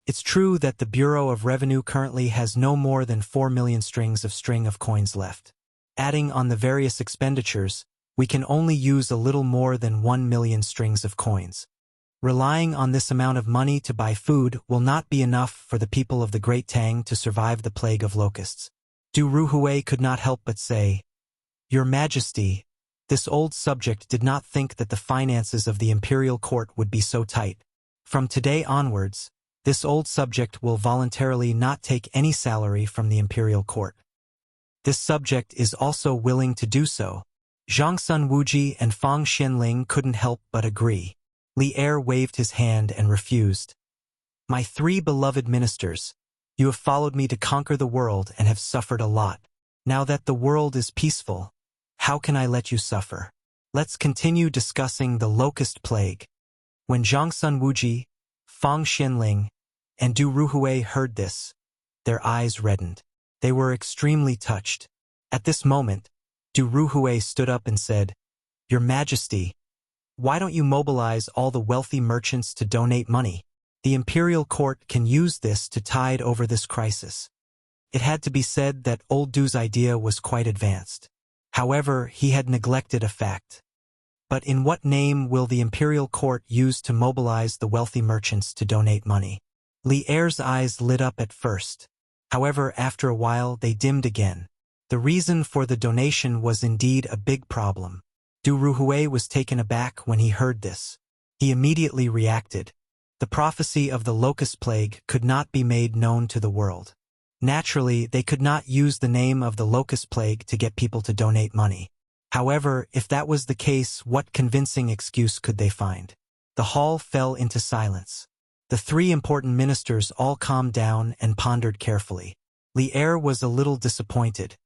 It's true that the Bureau of Revenue currently has no more than 4 million strings of coins left. Adding on the various expenditures, we can only use a little more than 1 million strings of coins. Relying on this amount of money to buy food will not be enough for the people of the Great Tang to survive the plague of locusts. Du Ruhui could not help but say, "Your Majesty, this old subject did not think that the finances of the imperial court would be so tight. From today onwards, this old subject will voluntarily not take any salary from the imperial court. This subject is also willing to do so." Zhangsun Wuji and Fang Xianling couldn't help but agree. Li Er waved his hand and refused. "My three beloved ministers, you have followed me to conquer the world and have suffered a lot. Now that the world is peaceful, how can I let you suffer? Let's continue discussing the locust plague." When Zhangsun Wuji, Fang Xianling, and Du Ruhui heard this, their eyes reddened. They were extremely touched. At this moment, Du Ruhui stood up and said, "Your Majesty, why don't you mobilize all the wealthy merchants to donate money? The imperial court can use this to tide over this crisis." It had to be said that old Du's idea was quite advanced. However, he had neglected a fact. But in what name will the imperial court use to mobilize the wealthy merchants to donate money? Li Er's eyes lit up at first. However, after a while they dimmed again. The reason for the donation was indeed a big problem. Du Ruhui was taken aback when he heard this. He immediately reacted. The prophecy of the locust plague could not be made known to the world. Naturally, they could not use the name of the locust plague to get people to donate money. However, if that was the case, what convincing excuse could they find? The hall fell into silence. The three important ministers all calmed down and pondered carefully. Li Er was a little disappointed.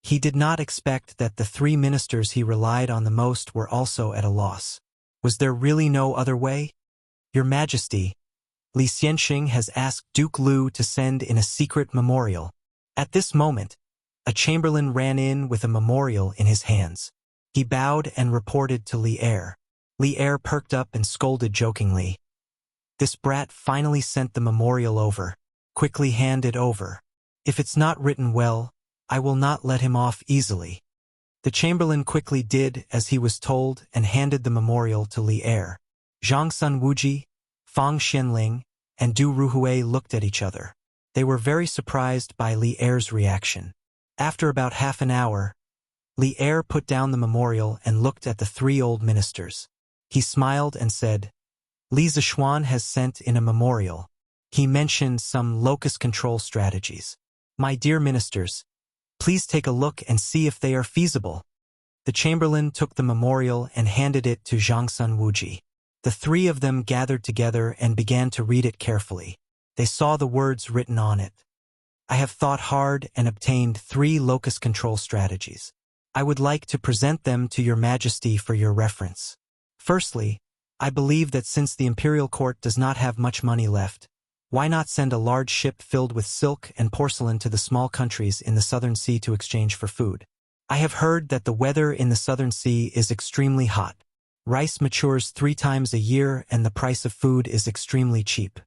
He did not expect that the three ministers he relied on the most were also at a loss. Was there really no other way? "Your Majesty, Li Xianxing has asked Duke Lu to send in a secret memorial." At this moment, a chamberlain ran in with a memorial in his hands. He bowed and reported to Li Er. Li Er perked up and scolded jokingly. "This brat finally sent the memorial over. Quickly hand it over. If it's not written well, I will not let him off easily." The chamberlain quickly did as he was told and handed the memorial to Li Er. Zhang Sun Wuji, Fang Xianling, and Du Ruhui looked at each other. They were very surprised by Li Er's reaction. After about half an hour, Li Er put down the memorial and looked at the three old ministers. He smiled and said, "Li Zishuan has sent in a memorial. He mentioned some locust control strategies. My dear ministers, please take a look and see if they are feasible." The chamberlain took the memorial and handed it to Zhang Sun Wuji. The three of them gathered together and began to read it carefully. They saw the words written on it. "I have thought hard and obtained 3 locust control strategies. I would like to present them to your Majesty for your reference. Firstly, I believe that since the imperial court does not have much money left, why not send a large ship filled with silk and porcelain to the small countries in the Southern Sea to exchange for food? I have heard that the weather in the Southern Sea is extremely hot. Rice matures 3 times a year and the price of food is extremely cheap.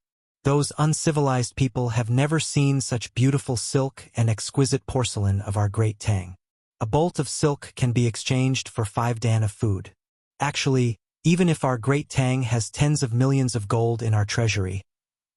Those uncivilized people have never seen such beautiful silk and exquisite porcelain of our great Tang. A bolt of silk can be exchanged for 5 dan of food. Actually, even if our great Tang has tens of millions of gold in our treasury,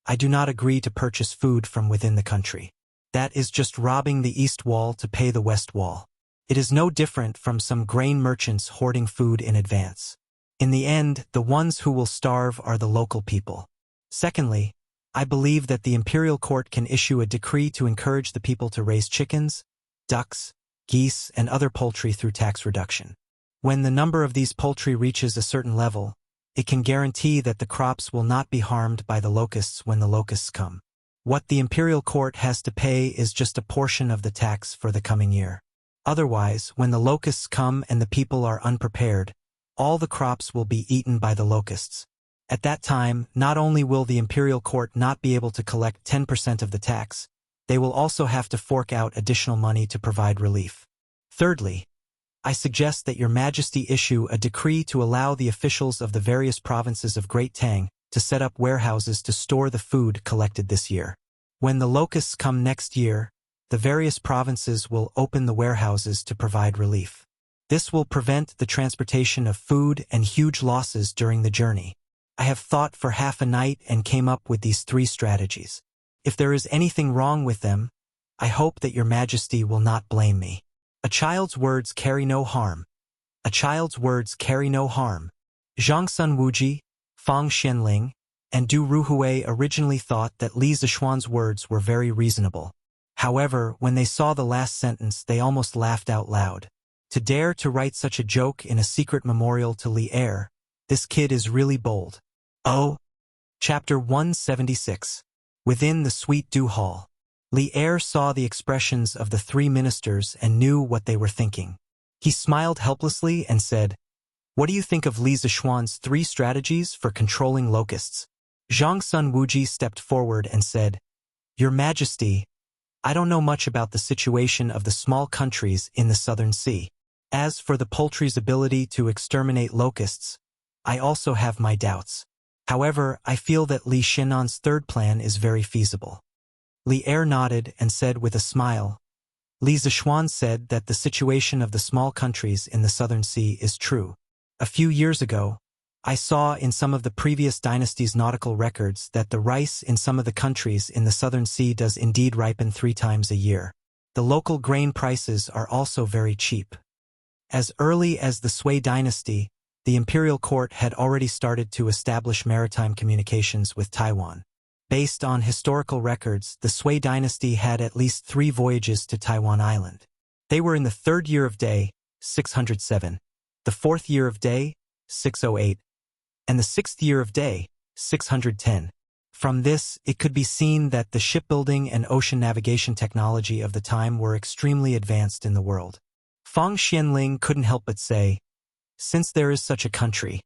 I do not agree to purchase food from within the country. That is just robbing the east wall to pay the west wall. It is no different from some grain merchants hoarding food in advance. In the end, the ones who will starve are the local people. Secondly, I believe that the imperial court can issue a decree to encourage the people to raise chickens, ducks, geese, and other poultry through tax reduction. When the number of these poultry reaches a certain level, it can guarantee that the crops will not be harmed by the locusts when the locusts come. What the imperial court has to pay is just a portion of the tax for the coming year. Otherwise, when the locusts come and the people are unprepared, all the crops will be eaten by the locusts. At that time, not only will the imperial court not be able to collect 10% of the tax, they will also have to fork out additional money to provide relief. Thirdly, I suggest that your Majesty issue a decree to allow the officials of the various provinces of Great Tang to set up warehouses to store the food collected this year. When the locusts come next year, the various provinces will open the warehouses to provide relief. This will prevent the transportation of food and huge losses during the journey. I have thought for half a night and came up with these 3 strategies. If there is anything wrong with them, I hope that your Majesty will not blame me. A child's words carry no harm. A child's words carry no harm. Zhang Sun Wuji, Fang Xianling, and Du Ruhui originally thought that Li Zishuan's words were very reasonable. However, when they saw the last sentence, they almost laughed out loud. To dare to write such a joke in a secret memorial to Li Er, this kid is really bold. Oh! Chapter 176. Within the Sweet Dew Hall. Li Er saw the expressions of the 3 ministers and knew what they were thinking. He smiled helplessly and said, "What do you think of Li Zishuan's 3 strategies for controlling locusts?" Zhang Sun Wuji stepped forward and said, "Your Majesty, I don't know much about the situation of the small countries in the Southern Sea. As for the poultry's ability to exterminate locusts, I also have my doubts. However, I feel that Li Xinan's third plan is very feasible. Li Er nodded and said with a smile, Li Zishuan said that the situation of the small countries in the Southern Sea is true. A few years ago, I saw in some of the previous dynasty's nautical records that the rice in some of the countries in the Southern Sea does indeed ripen 3 times a year. The local grain prices are also very cheap. As early as the Sui dynasty, the imperial court had already started to establish maritime communications with Taiwan. Based on historical records, the Sui dynasty had at least 3 voyages to Taiwan Island. They were in the 3rd year of day, 607, the 4th year of day, 608, and the 6th year of day, 610. From this, it could be seen that the shipbuilding and ocean navigation technology of the time were extremely advanced in the world. Fang Xianling couldn't help but say, since there is such a country,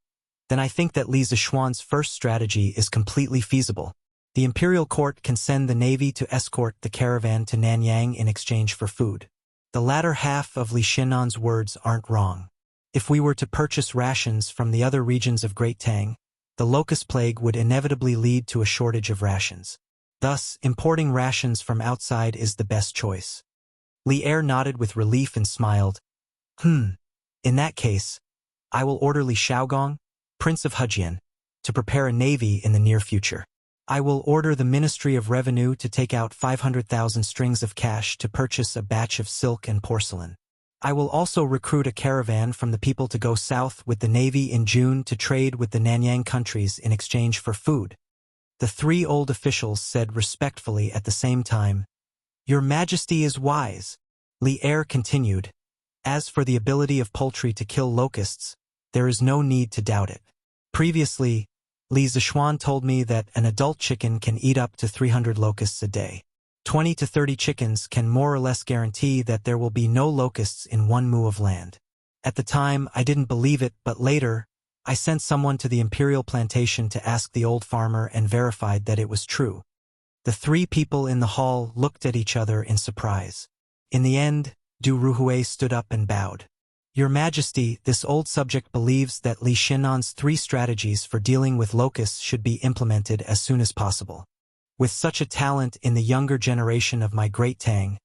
then I think that Li Zishuan's first strategy is completely feasible. The imperial court can send the navy to escort the caravan to Nanyang in exchange for food. The latter half of Li Xinan's words aren't wrong. If we were to purchase rations from the other regions of Great Tang, the locust plague would inevitably lead to a shortage of rations. Thus, importing rations from outside is the best choice. Li Er nodded with relief and smiled. In that case, I will order Li Shaogong, Prince of Hejian, to prepare a navy in the near future. I will order the Ministry of Revenue to take out 500,000 strings of cash to purchase a batch of silk and porcelain. I will also recruit a caravan from the people to go south with the navy in June to trade with the Nanyang countries in exchange for food. The 3 old officials said respectfully at the same time, Your Majesty is wise. Li Er continued, As for the ability of poultry to kill locusts, there is no need to doubt it. Previously, Li Zishuan told me that an adult chicken can eat up to 300 locusts a day. 20 to 30 chickens can more or less guarantee that there will be no locusts in 1 mu of land. At the time, I didn't believe it, but later, I sent someone to the imperial plantation to ask the old farmer and verified that it was true. The 3 people in the hall looked at each other in surprise. In the end, Du Ruhui stood up and bowed. Your Majesty, this old subject believes that Li Xinan's 3 strategies for dealing with locusts should be implemented as soon as possible. With such a talent in the younger generation of my Great Tang,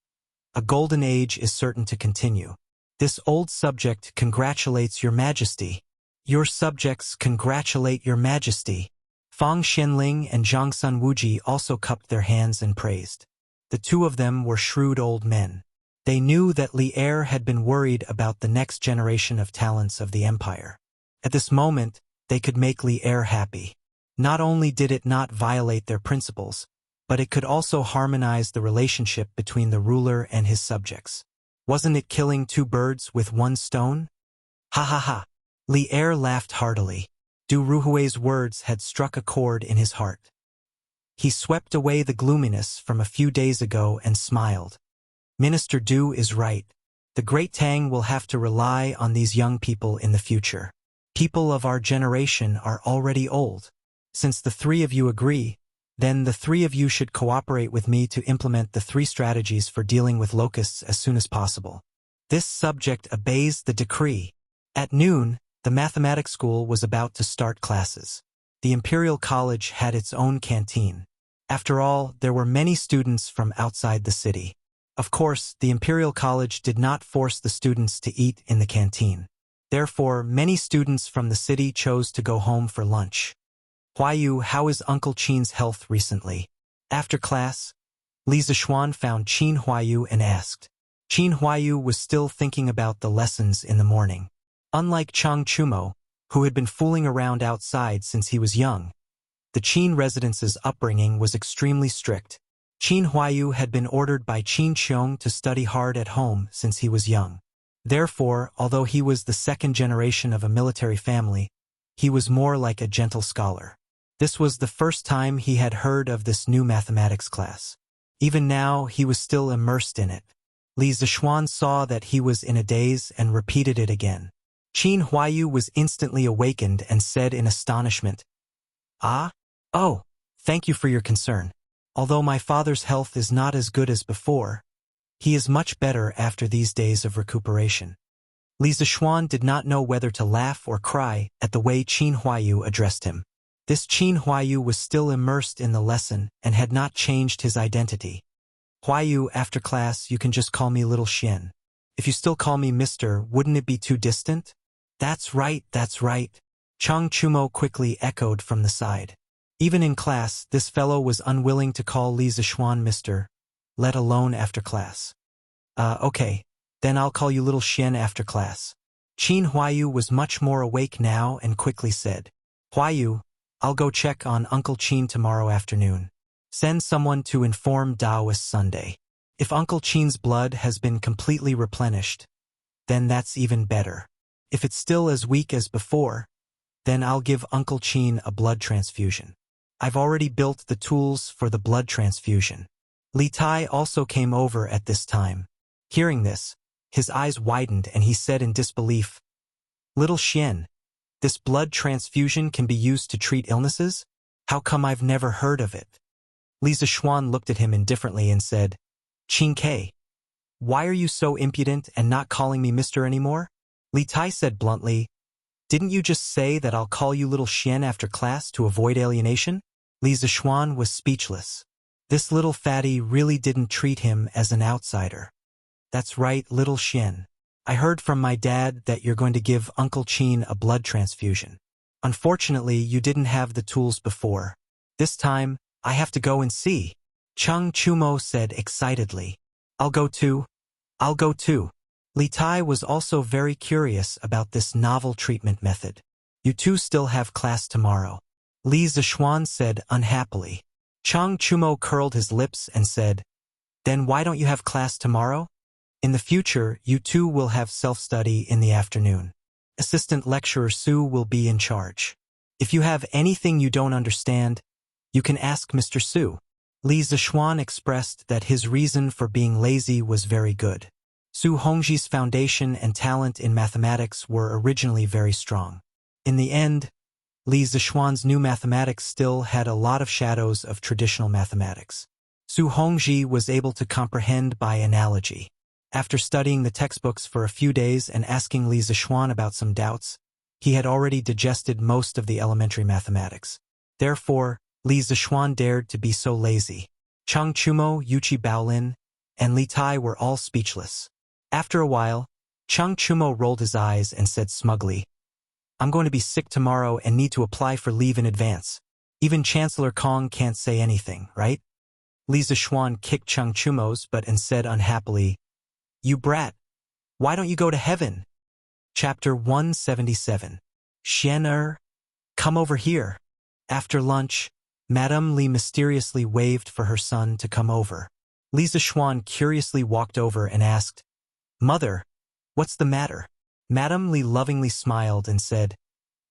a golden age is certain to continue. This old subject congratulates Your Majesty. Your subjects congratulate Your Majesty. Fang Xianling and Zhangsun Wuji also cupped their hands and praised. The 2 of them were shrewd old men. They knew that Li Er had been worried about the next generation of talents of the empire. At this moment, they could make Li Er happy. Not only did it not violate their principles, but it could also harmonize the relationship between the ruler and his subjects. Wasn't it killing 2 birds with 1 stone? Ha ha ha! Li Er laughed heartily. Du Ruhui's words had struck a chord in his heart. He swept away the gloominess from a few days ago and smiled. Minister Du is right. The Great Tang will have to rely on these young people in the future. People of our generation are already old. Since the 3 of you agree, then the 3 of you should cooperate with me to implement the 3 strategies for dealing with locusts as soon as possible. This subject obeys the decree. At noon, the mathematics school was about to start classes. The Imperial College had its own canteen. After all, there were many students from outside the city. Of course, the Imperial College did not force the students to eat in the canteen. Therefore, many students from the city chose to go home for lunch. Huayu, how is Uncle Qin's health recently? After class, Li Zishuan found Qin Huayu and asked. Qin Huayu was still thinking about the lessons in the morning. Unlike Chang Chumo, who had been fooling around outside since he was young, the Qin residence's upbringing was extremely strict. Qin Huayu had been ordered by Qin Qiong to study hard at home since he was young. Therefore, although he was the 2nd generation of a military family, he was more like a gentle scholar. This was the first time he had heard of this new mathematics class. Even now, he was still immersed in it. Li Zishuan saw that he was in a daze and repeated it again. Qin Huayu was instantly awakened and said in astonishment, Ah? Oh, thank you for your concern. Although my father's health is not as good as before, he is much better after these days of recuperation. Li Zixuan did not know whether to laugh or cry at the way Qin Huayu addressed him. This Qin Huayu was still immersed in the lesson and had not changed his identity. Huayu, after class, you can just call me Little Xian. If you still call me Mister, wouldn't it be too distant? That's right, that's right. Chang Chumo quickly echoed from the side. Even in class, this fellow was unwilling to call Li Zixuan Mister, let alone after class. Okay, then I'll call you Little Xian after class. Qin Huayu was much more awake now and quickly said, Huayu, I'll go check on Uncle Qin tomorrow afternoon. Send someone to inform Taoist Sunday. If Uncle Qin's blood has been completely replenished, then that's even better. If it's still as weak as before, then I'll give Uncle Qin a blood transfusion. I've already built the tools for the blood transfusion. Li Tai also came over at this time. Hearing this, his eyes widened and he said in disbelief, Little Xian, this blood transfusion can be used to treat illnesses? How come I've never heard of it? Li Zixuan looked at him indifferently and said, Qin Ke, why are you so impudent and not calling me Mister anymore? Li Tai said bluntly, didn't you just say that I'll call you Little Xian after class to avoid alienation? Li Zixuan was speechless. This little fatty really didn't treat him as an outsider. That's right, Little Xian. I heard from my dad that you're going to give Uncle Qin a blood transfusion. Unfortunately, you didn't have the tools before. This time, I have to go and see. Chang Chumo said excitedly. I'll go too. I'll go too. Li Tai was also very curious about this novel treatment method. You two still have class tomorrow. Li Zixuan said unhappily. Chang Chumo curled his lips and said, then why don't you have class tomorrow? In the future, you two will have self-study in the afternoon. Assistant Lecturer Su will be in charge. If you have anything you don't understand, you can ask Mr. Su. Li Zixuan expressed that his reason for being lazy was very good. Su Hongji's foundation and talent in mathematics were originally very strong. In the end, Li Zixuan's new mathematics still had a lot of shadows of traditional mathematics. Su Hongji was able to comprehend by analogy. After studying the textbooks for a few days and asking Li Zixuan about some doubts, he had already digested most of the elementary mathematics. Therefore, Li Zixuan dared to be so lazy. Chang Chumo, Yuchi Baolin, and Li Tai were all speechless. After a while, Chang Chumo rolled his eyes and said smugly, I'm going to be sick tomorrow and need to apply for leave in advance. Even Chancellor Kong can't say anything, right? Li Zixuan kicked Chang Chumo's butt and said unhappily, You brat, why don't you go to heaven? Chapter 177. Xian come over here. After lunch, Madame Li mysteriously waved for her son to come over. Li Zixuan curiously walked over and asked, Mother, what's the matter? Madame Li lovingly smiled and said,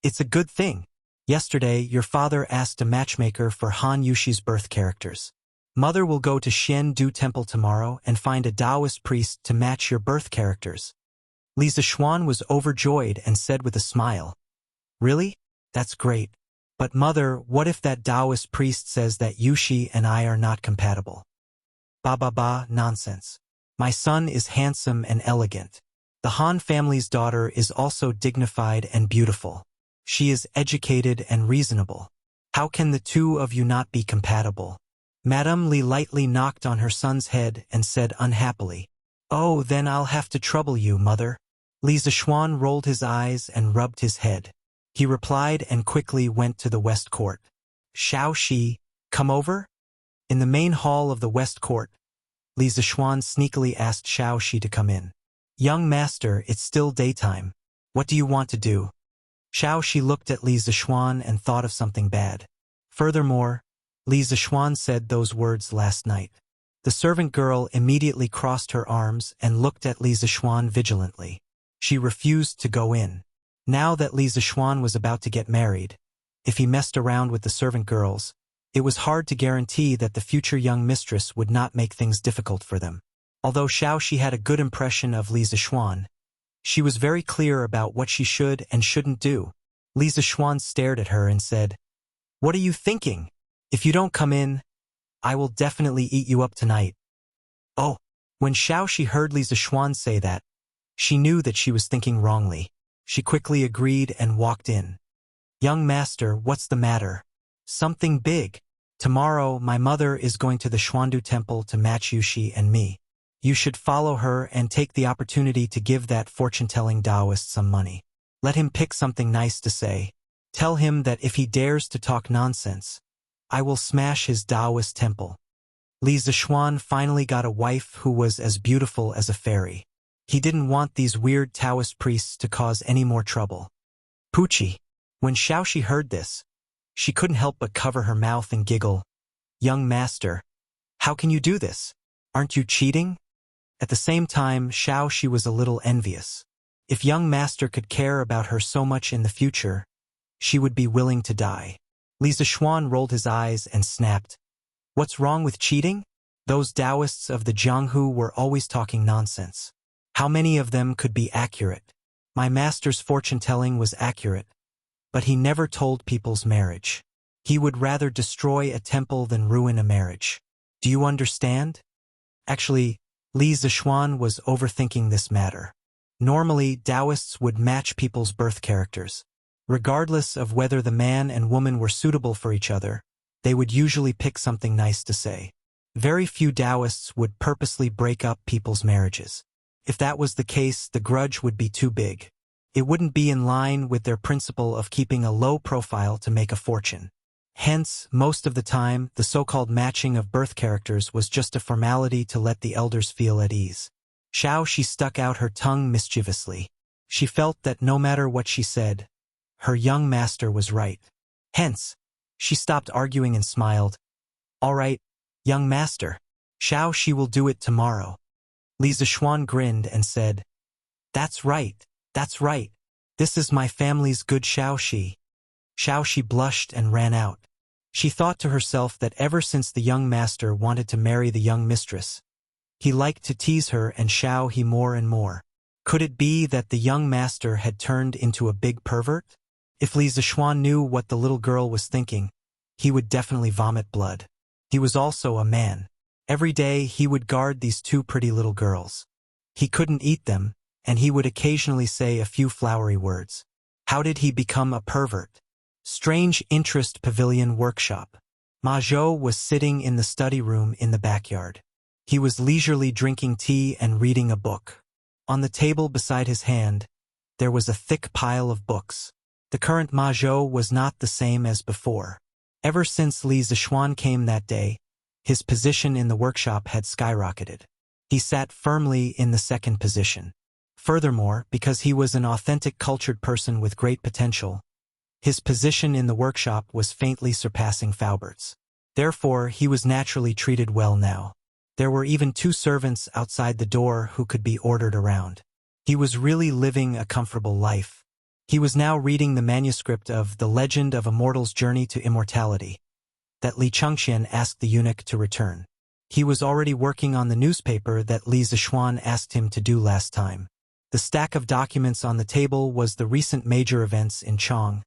It's a good thing. Yesterday, your father asked a matchmaker for Han Yushi's birth characters. Mother will go to Xian Du Temple tomorrow and find a Taoist priest to match your birth characters. Li Zixuan was overjoyed and said with a smile, Really? That's great. But mother, what if that Taoist priest says that Yushi and I are not compatible? Nonsense. My son is handsome and elegant. The Han family's daughter is also dignified and beautiful. She is educated and reasonable. How can the two of you not be compatible? Madame Li lightly knocked on her son's head and said unhappily, Oh, then I'll have to trouble you, mother. Li Zixuan rolled his eyes and rubbed his head. He replied and quickly went to the West Court. Shao Shi, come over? In the main hall of the West Court, Li Zixuan sneakily asked Shao Shi to come in. Young master, it's still daytime. What do you want to do? Shao Shi looked at Li Zixuan and thought of something bad. Furthermore, Li Zixuan said those words last night. The servant girl immediately crossed her arms and looked at Li Zixuan vigilantly. She refused to go in. Now that Li Zixuan was about to get married, if he messed around with the servant girls, it was hard to guarantee that the future young mistress would not make things difficult for them. Although Shao Shi had a good impression of Li Zixuan, she was very clear about what she should and shouldn't do. Li Zixuan stared at her and said, What are you thinking? If you don't come in, I will definitely eat you up tonight. Oh, when Shao Shi heard Li Zixuan say that, She knew that she was thinking wrongly. She quickly agreed and walked in. "Young master, what's the matter?" "Something big. Tomorrow, my mother is going to the Xuandu temple to match Yushi and me. You should follow her and take the opportunity to give that fortune-telling Taoist some money. Let him pick something nice to say. Tell him that if he dares to talk nonsense, I will smash his Taoist temple." Li Zixuan finally got a wife who was as beautiful as a fairy. He didn't want these weird Taoist priests to cause any more trouble. Poochie. When Xiaoxi heard this, she couldn't help but cover her mouth and giggle. "Young master, how can you do this? Aren't you cheating?" At the same time, Xiaoxi was a little envious. If young master could care about her so much in the future, she would be willing to die. Li Zixuan rolled his eyes and snapped. "What's wrong with cheating? Those Taoists of the Jianghu were always talking nonsense. How many of them could be accurate? My master's fortune-telling was accurate, but he never told people's marriage. He would rather destroy a temple than ruin a marriage. Do you understand?" Actually, Li Zixuan was overthinking this matter. Normally, Taoists would match people's birth characters. Regardless of whether the man and woman were suitable for each other, they would usually pick something nice to say. Very few Taoists would purposely break up people's marriages. If that was the case, the grudge would be too big. It wouldn't be in line with their principle of keeping a low profile to make a fortune. Hence, most of the time, the so-called matching of birth characters was just a formality to let the elders feel at ease. Xiaoxi stuck out her tongue mischievously. She felt that no matter what she said, her young master was right. Hence, she stopped arguing and smiled. "All right, young master. Xiaoxi will do it tomorrow." Li Zixuan grinned and said, "That's right, that's right. This is my family's good Xiaoxi." Xiaoxi blushed and ran out. She thought to herself that ever since the young master wanted to marry the young mistress, he liked to tease her and Xiaoxi more and more. Could it be that the young master had turned into a big pervert? If Li Zixuan knew what the little girl was thinking, he would definitely vomit blood. He was also a man. Every day he would guard these two pretty little girls. He couldn't eat them, and he would occasionally say a few flowery words. How did he become a pervert? Strange Interest Pavilion Workshop. Ma Zhou was sitting in the study room in the backyard. He was leisurely drinking tea and reading a book. On the table beside his hand, there was a thick pile of books. The current Ma Zhou was not the same as before. Ever since Li Zixuan came that day, his position in the workshop had skyrocketed. He sat firmly in the second position. Furthermore, because he was an authentic cultured person with great potential, his position in the workshop was faintly surpassing Faubert's. Therefore, he was naturally treated well now. There were even 2 servants outside the door who could be ordered around. He was really living a comfortable life. He was now reading the manuscript of The Legend of a Mortal's Journey to Immortality that Li Chengxian asked the eunuch to return. He was already working on the newspaper that Li Zixuan asked him to do last time. The stack of documents on the table was the recent major events in Chong,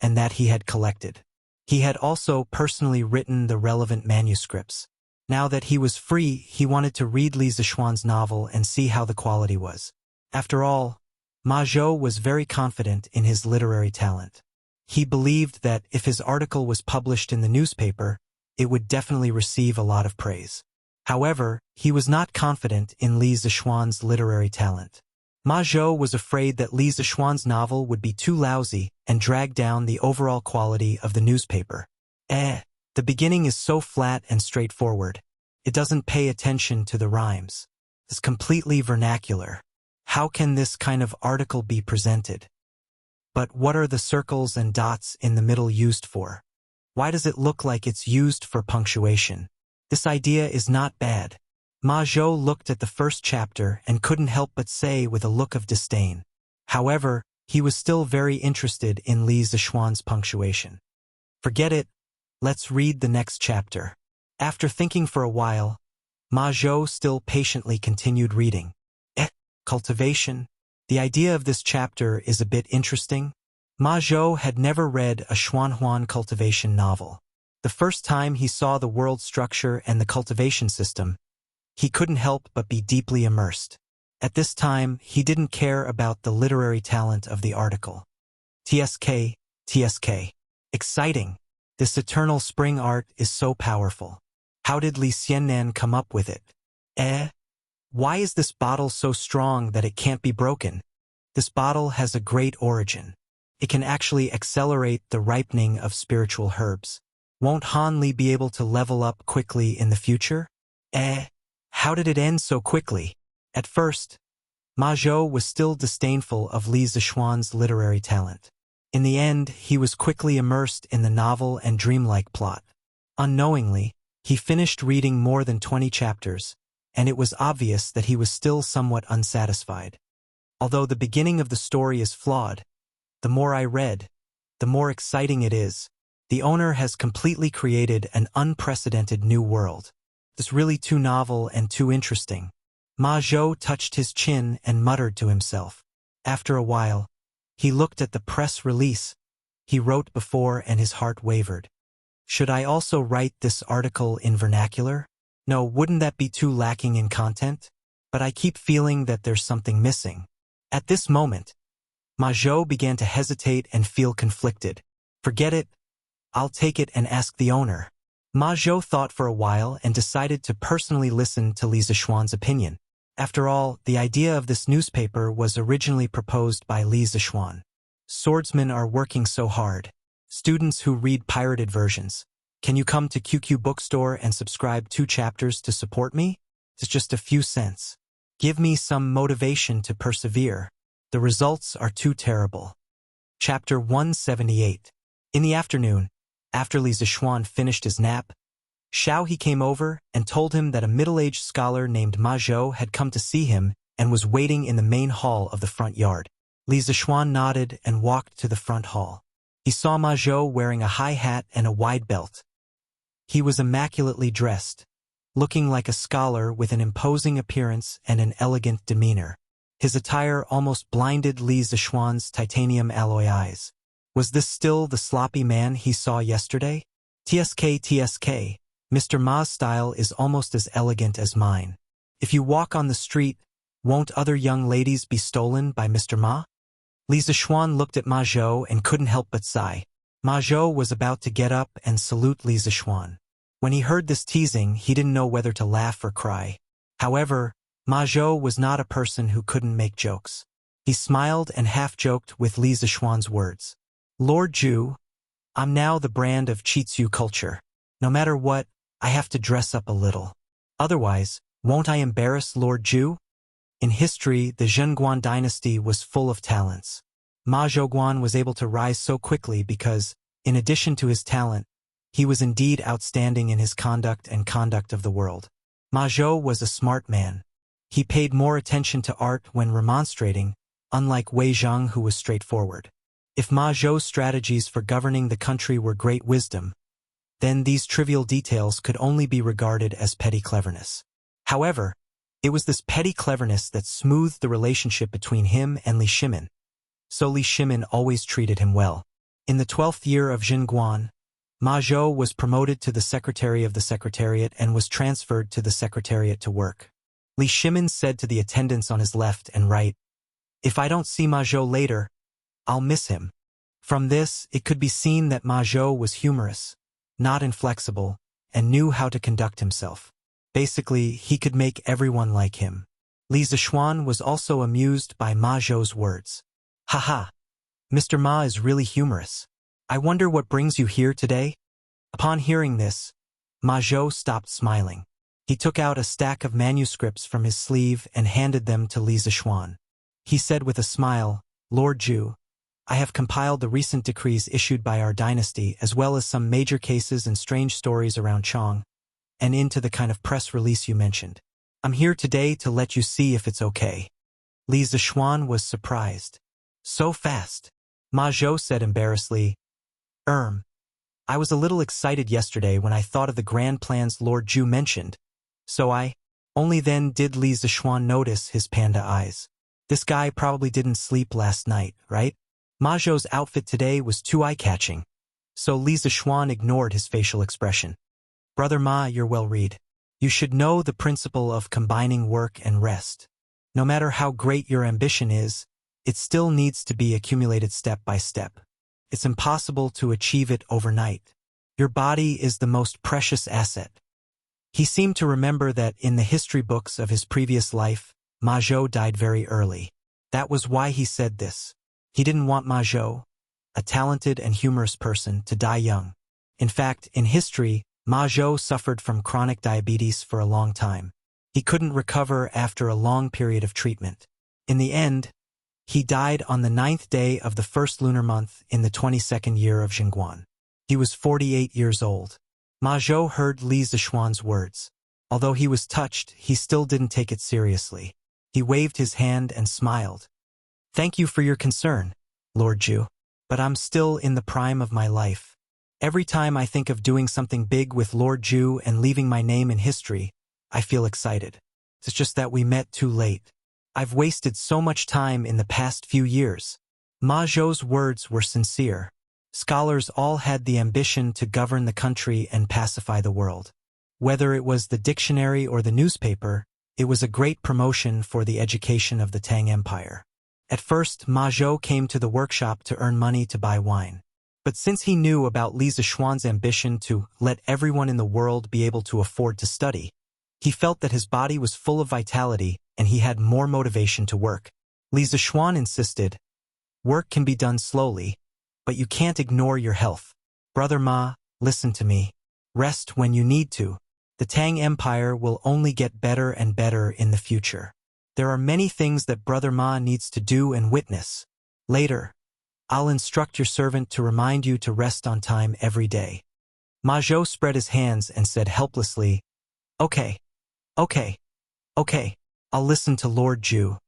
and that he had collected. He had also personally written the relevant manuscripts. Now that he was free, he wanted to read Li Zixuan's novel and see how the quality was. After all, Ma Zhou was very confident in his literary talent. He believed that if his article was published in the newspaper, it would definitely receive a lot of praise. However, he was not confident in Li Zixuan's literary talent. Ma Zhou was afraid that Li Zixuan's novel would be too lousy and drag down the overall quality of the newspaper. The beginning is so flat and straightforward. It doesn't pay attention to the rhymes. It's completely vernacular. How can this kind of article be presented? But what are the circles and dots in the middle used for? Why does it look like it's used for punctuation? This idea is not bad. Ma Zhou looked at the first chapter and couldn't help but say with a look of disdain. However, he was still very interested in Li Zixuan's punctuation. Forget it. Let's read the next chapter. After thinking for a while, Ma Zhou still patiently continued reading. Cultivation. The idea of this chapter is a bit interesting. Ma Zhou had never read a Xuanhuan cultivation novel. The first time he saw the world structure and the cultivation system, he couldn't help but be deeply immersed. At this time, he didn't care about the literary talent of the article. TSK, TSK. Exciting. This eternal spring art is so powerful. How did Li Xiannan come up with it? Why is this bottle so strong that it can't be broken? This bottle has a great origin. It can actually accelerate the ripening of spiritual herbs. Won't Han Li be able to level up quickly in the future? How did it end so quickly? At first, Ma Zhou was still disdainful of Li Zixuan's literary talent. In the end, he was quickly immersed in the novel and dreamlike plot. Unknowingly, he finished reading more than 20 chapters, and it was obvious that he was still somewhat unsatisfied. Although the beginning of the story is flawed, the more I read, the more exciting it is. The owner has completely created an unprecedented new world. It's really too novel and too interesting. Ma Zhou touched his chin and muttered to himself. After a while, he looked at the press release he wrote before and his heart wavered. Should I also write this article in vernacular? No, wouldn't that be too lacking in content? But I keep feeling that there's something missing. At this moment, Ma Zhou began to hesitate and feel conflicted. Forget it. I'll take it and ask the owner. Ma Zhou thought for a while and decided to personally listen to Li Zixuan's opinion. After all, the idea of this newspaper was originally proposed by Li Zixuan. Swordsmen are working so hard. Students who read pirated versions. Can you come to QQ bookstore and subscribe 2 chapters to support me? It's just a few cents. Give me some motivation to persevere. The results are too terrible. Chapter 178. In the afternoon, after Li Zixuan finished his nap, Xiao He came over and told him that a middle-aged scholar named Ma Zhou had come to see him and was waiting in the main hall of the front yard. Li Zixuan nodded and walked to the front hall. He saw Ma Zhou wearing a high hat and a wide belt. He was immaculately dressed, looking like a scholar with an imposing appearance and an elegant demeanor. His attire almost blinded Li Zixuan's titanium alloy eyes. Was this still the sloppy man he saw yesterday? TSK, TSK. Mr. Ma's style is almost as elegant as mine. If you walk on the street, won't other young ladies be stolen by Mr. Ma? Li Zixuan looked at Ma Zhou and couldn't help but sigh. Ma Zhou was about to get up and salute Li Zixuan. When he heard this teasing, he didn't know whether to laugh or cry. However, Ma Zhou was not a person who couldn't make jokes. He smiled and half-joked with Li Zixuan's words. Lord Zhu, I'm now the brand of Qitsu culture. No matter what, I have to dress up a little. Otherwise, won't I embarrass Lord Zhu? In history, the Zhenguan dynasty was full of talents. Ma Zhouguan was able to rise so quickly because, in addition to his talent, he was indeed outstanding in his conduct and conduct of the world. Ma Zhou was a smart man. He paid more attention to art when remonstrating, unlike Wei Zhang, who was straightforward. If Ma Zhou's strategies for governing the country were great wisdom, then these trivial details could only be regarded as petty cleverness. However, it was this petty cleverness that smoothed the relationship between him and Li Shimin. So Li Shimin always treated him well. In the 12th year of Zhenguan, Ma Zhou was promoted to the secretary of the secretariat and was transferred to the secretariat to work. Li Shimin said to the attendants on his left and right, "If I don't see Ma Zhou later, I'll miss him." From this, it could be seen that Ma Zhou was humorous, not inflexible, and knew how to conduct himself. Basically, he could make everyone like him. Li Zixuan was also amused by Ma Zhou's words. Haha, Mr. Ma is really humorous. I wonder what brings you here today? Upon hearing this, Ma Zhou stopped smiling. He took out a stack of manuscripts from his sleeve and handed them to Li Zixuan. He said with a smile, Lord Zhu, I have compiled the recent decrees issued by our dynasty as well as some major cases and strange stories around Chong, and into the kind of press release you mentioned. I'm here today to let you see if it's okay. Li Zixuan was surprised. So fast. Ma Zhou said embarrassedly, I was a little excited yesterday when I thought of the grand plans Lord Zhu mentioned, so only then did Li Zixuan notice his panda eyes. This guy probably didn't sleep last night, right? Ma Zhou's outfit today was too eye-catching, so Li Zixuan ignored his facial expression. Brother Ma, you're well read. You should know the principle of combining work and rest. No matter how great your ambition is, it still needs to be accumulated step by step. It's impossible to achieve it overnight. Your body is the most precious asset. He seemed to remember that in the history books of his previous life, Ma Zhou died very early. That was why he said this. He didn't want Ma Zhou, a talented and humorous person, to die young. In fact, in history, Ma Zhou suffered from chronic diabetes for a long time. He couldn't recover after a long period of treatment. In the end, he died on the 9th day of the first lunar month in the 22nd year of Jingguan. He was 48 years old. Ma Zhou heard Li Zixuan's words. Although he was touched, he still didn't take it seriously. He waved his hand and smiled. "Thank you for your concern, Lord Zhu. But I'm still in the prime of my life. Every time I think of doing something big with Lord Zhu and leaving my name in history, I feel excited. It's just that we met too late. I've wasted so much time in the past few years." Ma Zhou's words were sincere. Scholars all had the ambition to govern the country and pacify the world. Whether it was the dictionary or the newspaper, it was a great promotion for the education of the Tang Empire. At first, Ma Zhou came to the workshop to earn money to buy wine. But since he knew about Li Zixuan's ambition to let everyone in the world be able to afford to study, he felt that his body was full of vitality and he had more motivation to work. Li Zixuan insisted, "Work can be done slowly, but you can't ignore your health. Brother Ma, listen to me. Rest when you need to. The Tang Empire will only get better and better in the future. There are many things that Brother Ma needs to do and witness. Later, I'll instruct your servant to remind you to rest on time every day." Ma Zhou spread his hands and said helplessly, Okay, I'll listen to Lord Zhu."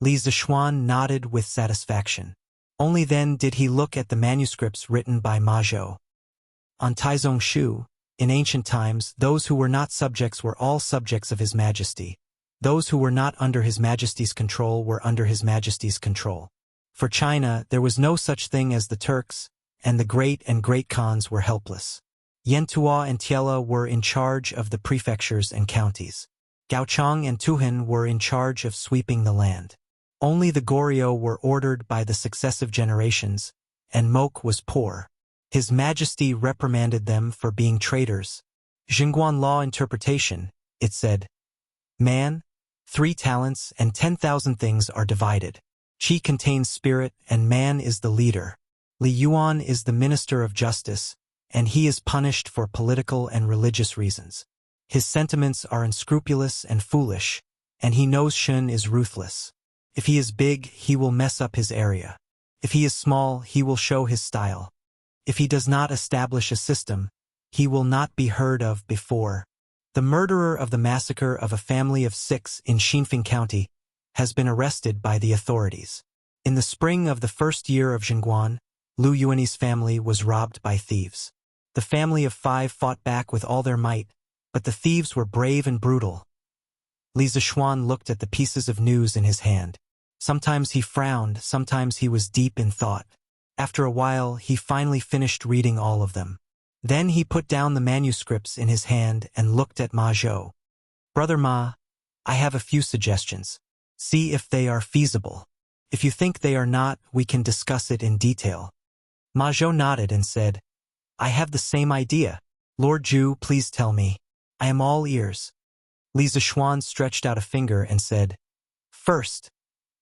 Li Zixuan nodded with satisfaction. Only then did he look at the manuscripts written by Ma Zhou. On Taizong Shu, in ancient times, those who were not subjects were all subjects of His Majesty. Those who were not under His Majesty's control were under His Majesty's control. For China, there was no such thing as the Turks, and the great and great Khans were helpless. Yantua and Tiela were in charge of the prefectures and counties. Gaochang and Tuhan were in charge of sweeping the land. Only the Goryeo were ordered by the successive generations, and Mok was poor. His Majesty reprimanded them for being traitors. Jingguan law interpretation, it said, "Man, 3 talents and 10,000 things are divided. Qi contains spirit, and man is the leader. Li Yuan is the minister of justice, and he is punished for political and religious reasons. His sentiments are unscrupulous and foolish, and he knows Shun is ruthless. If he is big, he will mess up his area. If he is small, he will show his style. If he does not establish a system, he will not be heard of before. The murderer of the massacre of a family of 6 in Xinfeng County has been arrested by the authorities. In the spring of the first year of Jingguan, Lu Yuanyi's family was robbed by thieves. The family of 5 fought back with all their might, but the thieves were brave and brutal. Li Zixuan looked at the pieces of news in his hand. Sometimes he frowned, sometimes he was deep in thought. After a while, he finally finished reading all of them. Then he put down the manuscripts in his hand and looked at Ma Zhou. "Brother Ma, I have a few suggestions. See if they are feasible. If you think they are not, we can discuss it in detail." Ma Zhou nodded and said, "I have the same idea. Lord Zhu, please tell me. I am all ears." Li Zixuan stretched out a finger and said, "First,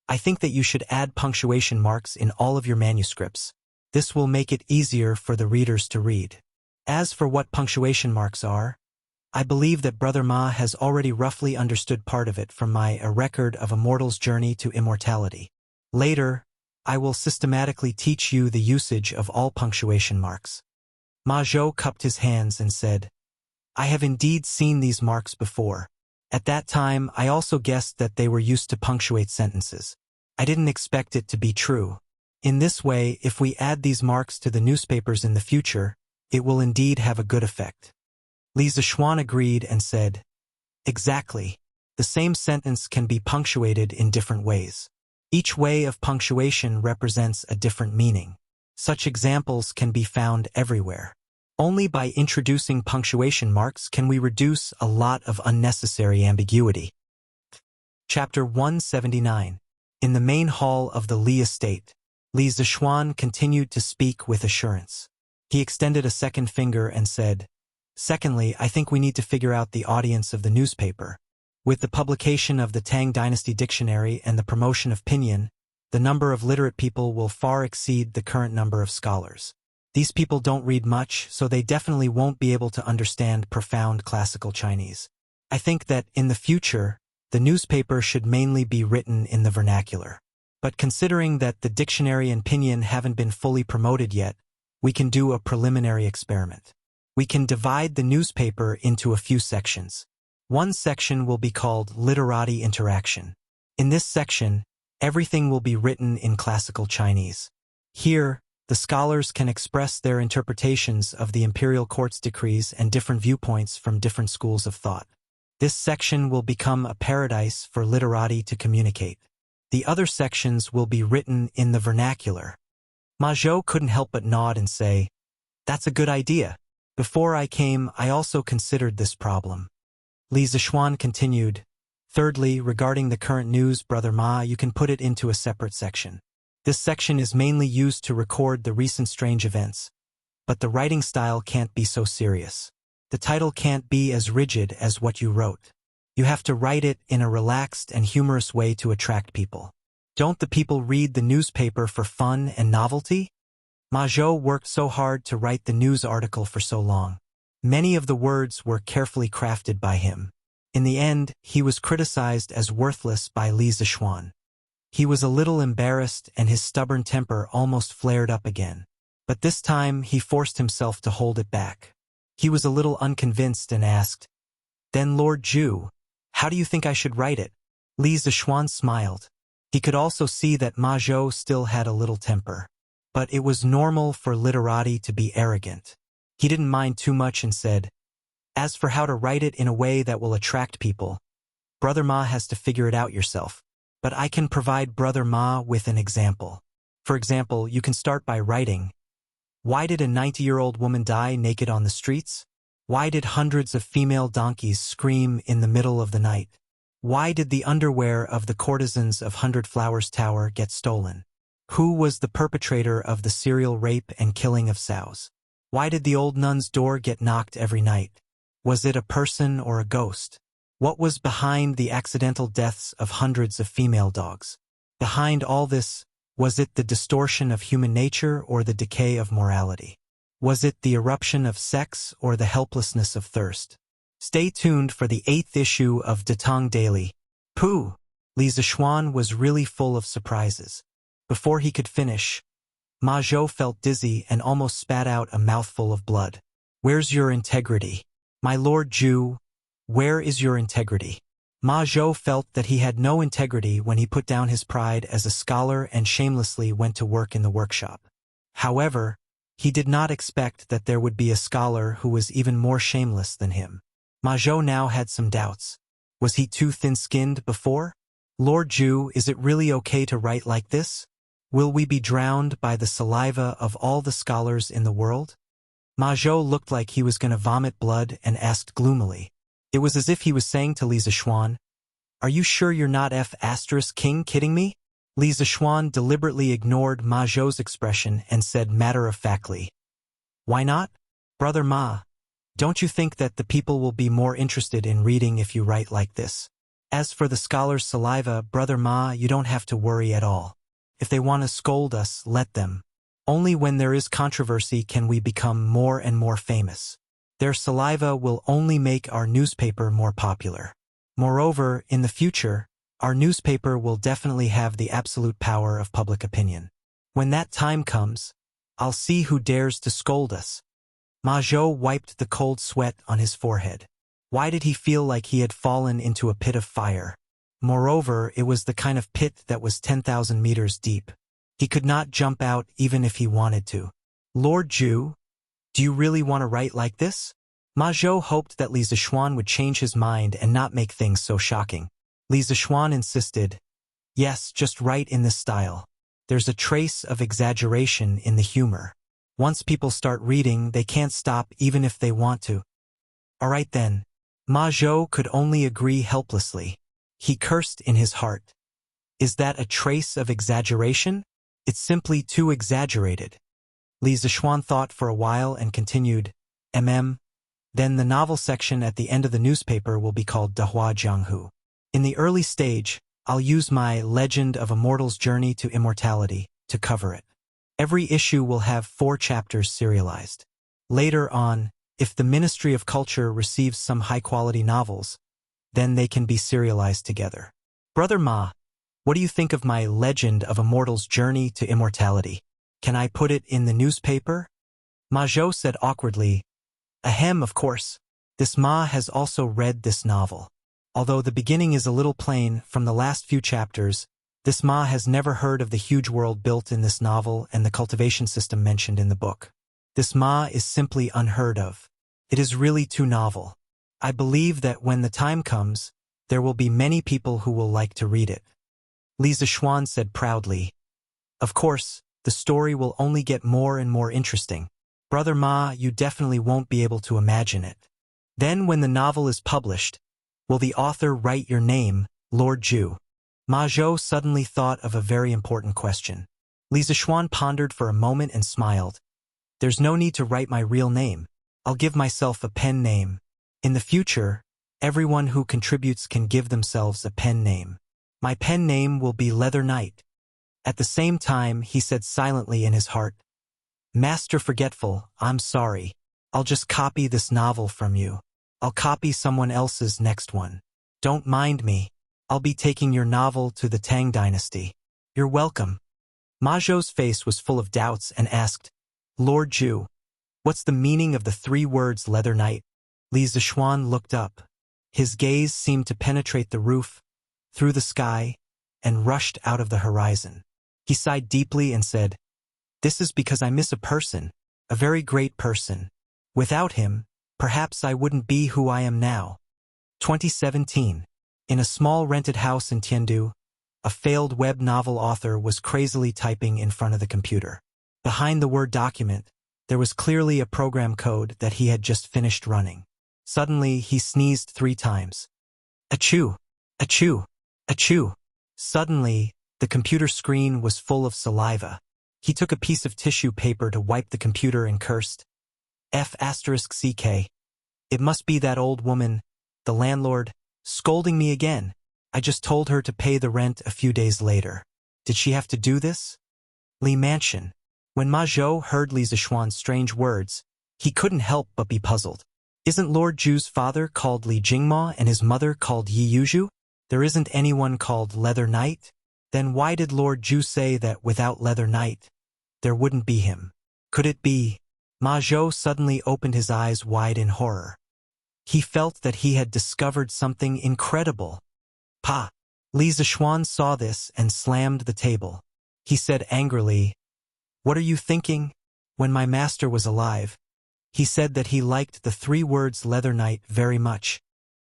I think that you should add punctuation marks in all of your manuscripts. This will make it easier for the readers to read. As for what punctuation marks are, I believe that Brother Ma has already roughly understood part of it from my A Record of a Mortal's Journey to Immortality. Later, I will systematically teach you the usage of all punctuation marks." Ma Zhou cupped his hands and said, "I have indeed seen these marks before. At that time, I also guessed that they were used to punctuate sentences. I didn't expect it to be true. In this way, if we add these marks to the newspapers in the future, it will indeed have a good effect." Li Zixuan agreed and said, "Exactly. The same sentence can be punctuated in different ways. Each way of punctuation represents a different meaning. Such examples can be found everywhere. Only by introducing punctuation marks can we reduce a lot of unnecessary ambiguity." Chapter 179. In the main hall of the Li estate, Li Zixuan continued to speak with assurance. He extended a second finger and said, "Secondly, I think we need to figure out the audience of the newspaper. With the publication of the Tang Dynasty Dictionary and the promotion of Pinyin, the number of literate people will far exceed the current number of scholars. These people don't read much, so they definitely won't be able to understand profound classical Chinese. I think that, in the future, the newspaper should mainly be written in the vernacular. But considering that the dictionary and Pinyin haven't been fully promoted yet, we can do a preliminary experiment. We can divide the newspaper into a few sections. One section will be called Literati Interaction. In this section, everything will be written in classical Chinese. Here, the scholars can express their interpretations of the imperial court's decrees and different viewpoints from different schools of thought. This section will become a paradise for literati to communicate. The other sections will be written in the vernacular." Ma Zhou couldn't help but nod and say, "That's a good idea. Before I came, I also considered this problem." Li Zixuan continued, "Thirdly, regarding the current news, Brother Ma, you can put it into a separate section. This section is mainly used to record the recent strange events, but the writing style can't be so serious. The title can't be as rigid as what you wrote. You have to write it in a relaxed and humorous way to attract people. Don't the people read the newspaper for fun and novelty?" Ma Zhou worked so hard to write the news article for so long. Many of the words were carefully crafted by him. In the end, he was criticized as worthless by Li Zixuan. He was a little embarrassed and his stubborn temper almost flared up again. But this time he forced himself to hold it back. He was a little unconvinced and asked, "Then Lord Zhu, how do you think I should write it?" Li Zixuan smiled. He could also see that Ma Zhou still had a little temper. But it was normal for literati to be arrogant. He didn't mind too much and said, "As for how to write it in a way that will attract people, Brother Ma has to figure it out yourself. But I can provide Brother Ma with an example. For example, you can start by writing, 'Why did a 90-year-old woman die naked on the streets? Why did hundreds of female donkeys scream in the middle of the night? Why did the underwear of the courtesans of Hundred Flowers Tower get stolen? Who was the perpetrator of the serial rape and killing of sows? Why did the old nun's door get knocked every night? Was it a person or a ghost? What was behind the accidental deaths of hundreds of female dogs? Behind all this, was it the distortion of human nature or the decay of morality? Was it the eruption of sex or the helplessness of thirst?" Stay tuned for the 8th issue of Datang Daily. Pooh! Li Zixuan was really full of surprises. Before he could finish, Ma Zhou felt dizzy and almost spat out a mouthful of blood. "Where's your integrity? My Lord Zhu, where is your integrity?" Ma Zhou felt that he had no integrity when he put down his pride as a scholar and shamelessly went to work in the workshop. However, he did not expect that there would be a scholar who was even more shameless than him. Ma Zhou now had some doubts. Was he too thin-skinned before? "Lord Zhu, is it really okay to write like this? Will we be drowned by the saliva of all the scholars in the world?" Ma Zhou looked like he was going to vomit blood and asked gloomily. It was as if he was saying to Li Zixuan, "Are you sure you're not King kidding me?" Li Zixuan deliberately ignored Ma Zhou's expression and said matter-of-factly, "Why not? Brother Ma, don't you think that the people will be more interested in reading if you write like this? As for the scholars' saliva, Brother Ma, you don't have to worry at all. If they want to scold us, let them. Only when there is controversy can we become more and more famous. Their saliva will only make our newspaper more popular. Moreover, in the future, our newspaper will definitely have the absolute power of public opinion. When that time comes, I'll see who dares to scold us." Ma Zhou wiped the cold sweat on his forehead. Why did he feel like he had fallen into a pit of fire? Moreover, it was the kind of pit that was 10,000 meters deep. He could not jump out even if he wanted to. "Lord Zhu, do you really want to write like this?" Ma Zhou hoped that Li Zixuan would change his mind and not make things so shocking. Li Zixuan insisted, "Yes, just write in this style. There's a trace of exaggeration in the humor. Once people start reading, they can't stop even if they want to." "All right then." Ma Zhou could only agree helplessly. He cursed in his heart. Is that a trace of exaggeration? It's simply too exaggerated. Li Zixuan thought for a while and continued, Then the novel section at the end of the newspaper will be called Dahua Jianghu. In the early stage, I'll use my Legend of a Mortal's Journey to Immortality to cover it. Every issue will have 4 chapters serialized. Later on, if the Ministry of Culture receives some high-quality novels, then they can be serialized together. Brother Ma, what do you think of my Legend of a Mortal's Journey to Immortality? Can I put it in the newspaper? Ma Zhou said awkwardly, Ahem, of course. This Ma has also read this novel. Although the beginning is a little plain from the last few chapters, this Ma has never heard of the huge world built in this novel and the cultivation system mentioned in the book. This Ma is simply unheard of. It is really too novel. I believe that when the time comes, there will be many people who will like to read it. Li Zixuan said proudly, Of course, the story will only get more and more interesting. Brother Ma, you definitely won't be able to imagine it. Then when the novel is published, will the author write your name, Lord Zhu? Ma Zhou suddenly thought of a very important question. Li Zixuan pondered for a moment and smiled. There's no need to write my real name. I'll give myself a pen name. In the future, everyone who contributes can give themselves a pen name. My pen name will be Leather Knight. At the same time, he said silently in his heart, Master Forgetful, I'm sorry. I'll just copy this novel from you. I'll copy someone else's next one. Don't mind me. I'll be taking your novel to the Tang dynasty. You're welcome. Ma Zhou's face was full of doubts and asked, Lord Zhu, what's the meaning of the 3 words Leather Knight? Li Zixuan looked up. His gaze seemed to penetrate the roof, through the sky, and rushed out of the horizon. He sighed deeply and said, This is because I miss a person, a very great person. Without him, perhaps I wouldn't be who I am now. 2017. In a small rented house in Tiandu, a failed web novel author was crazily typing in front of the computer. Behind the Word document, there was clearly a program code that he had just finished running. Suddenly, he sneezed 3 times. Achoo! Achoo! Achoo! Suddenly, the computer screen was full of saliva. He took a piece of tissue paper to wipe the computer and cursed. F***CK. It must be that old woman, the landlord, scolding me again. I just told her to pay the rent a few days later. Did she have to do this? Li Mansion. When Ma Zhou heard Li Zixuan's strange words, he couldn't help but be puzzled. Isn't Lord Zhu's father called Li Jingma and his mother called Yi Yuzhu? There isn't anyone called Leather Knight? Then why did Lord Zhu say that without Leather Knight, there wouldn't be him? Could it be? Ma Zhou suddenly opened his eyes wide in horror. He felt that he had discovered something incredible. Pa! Li Zixuan saw this and slammed the table. He said angrily, What are you thinking? When my master was alive, he said that he liked the 3 words Leather Knight very much.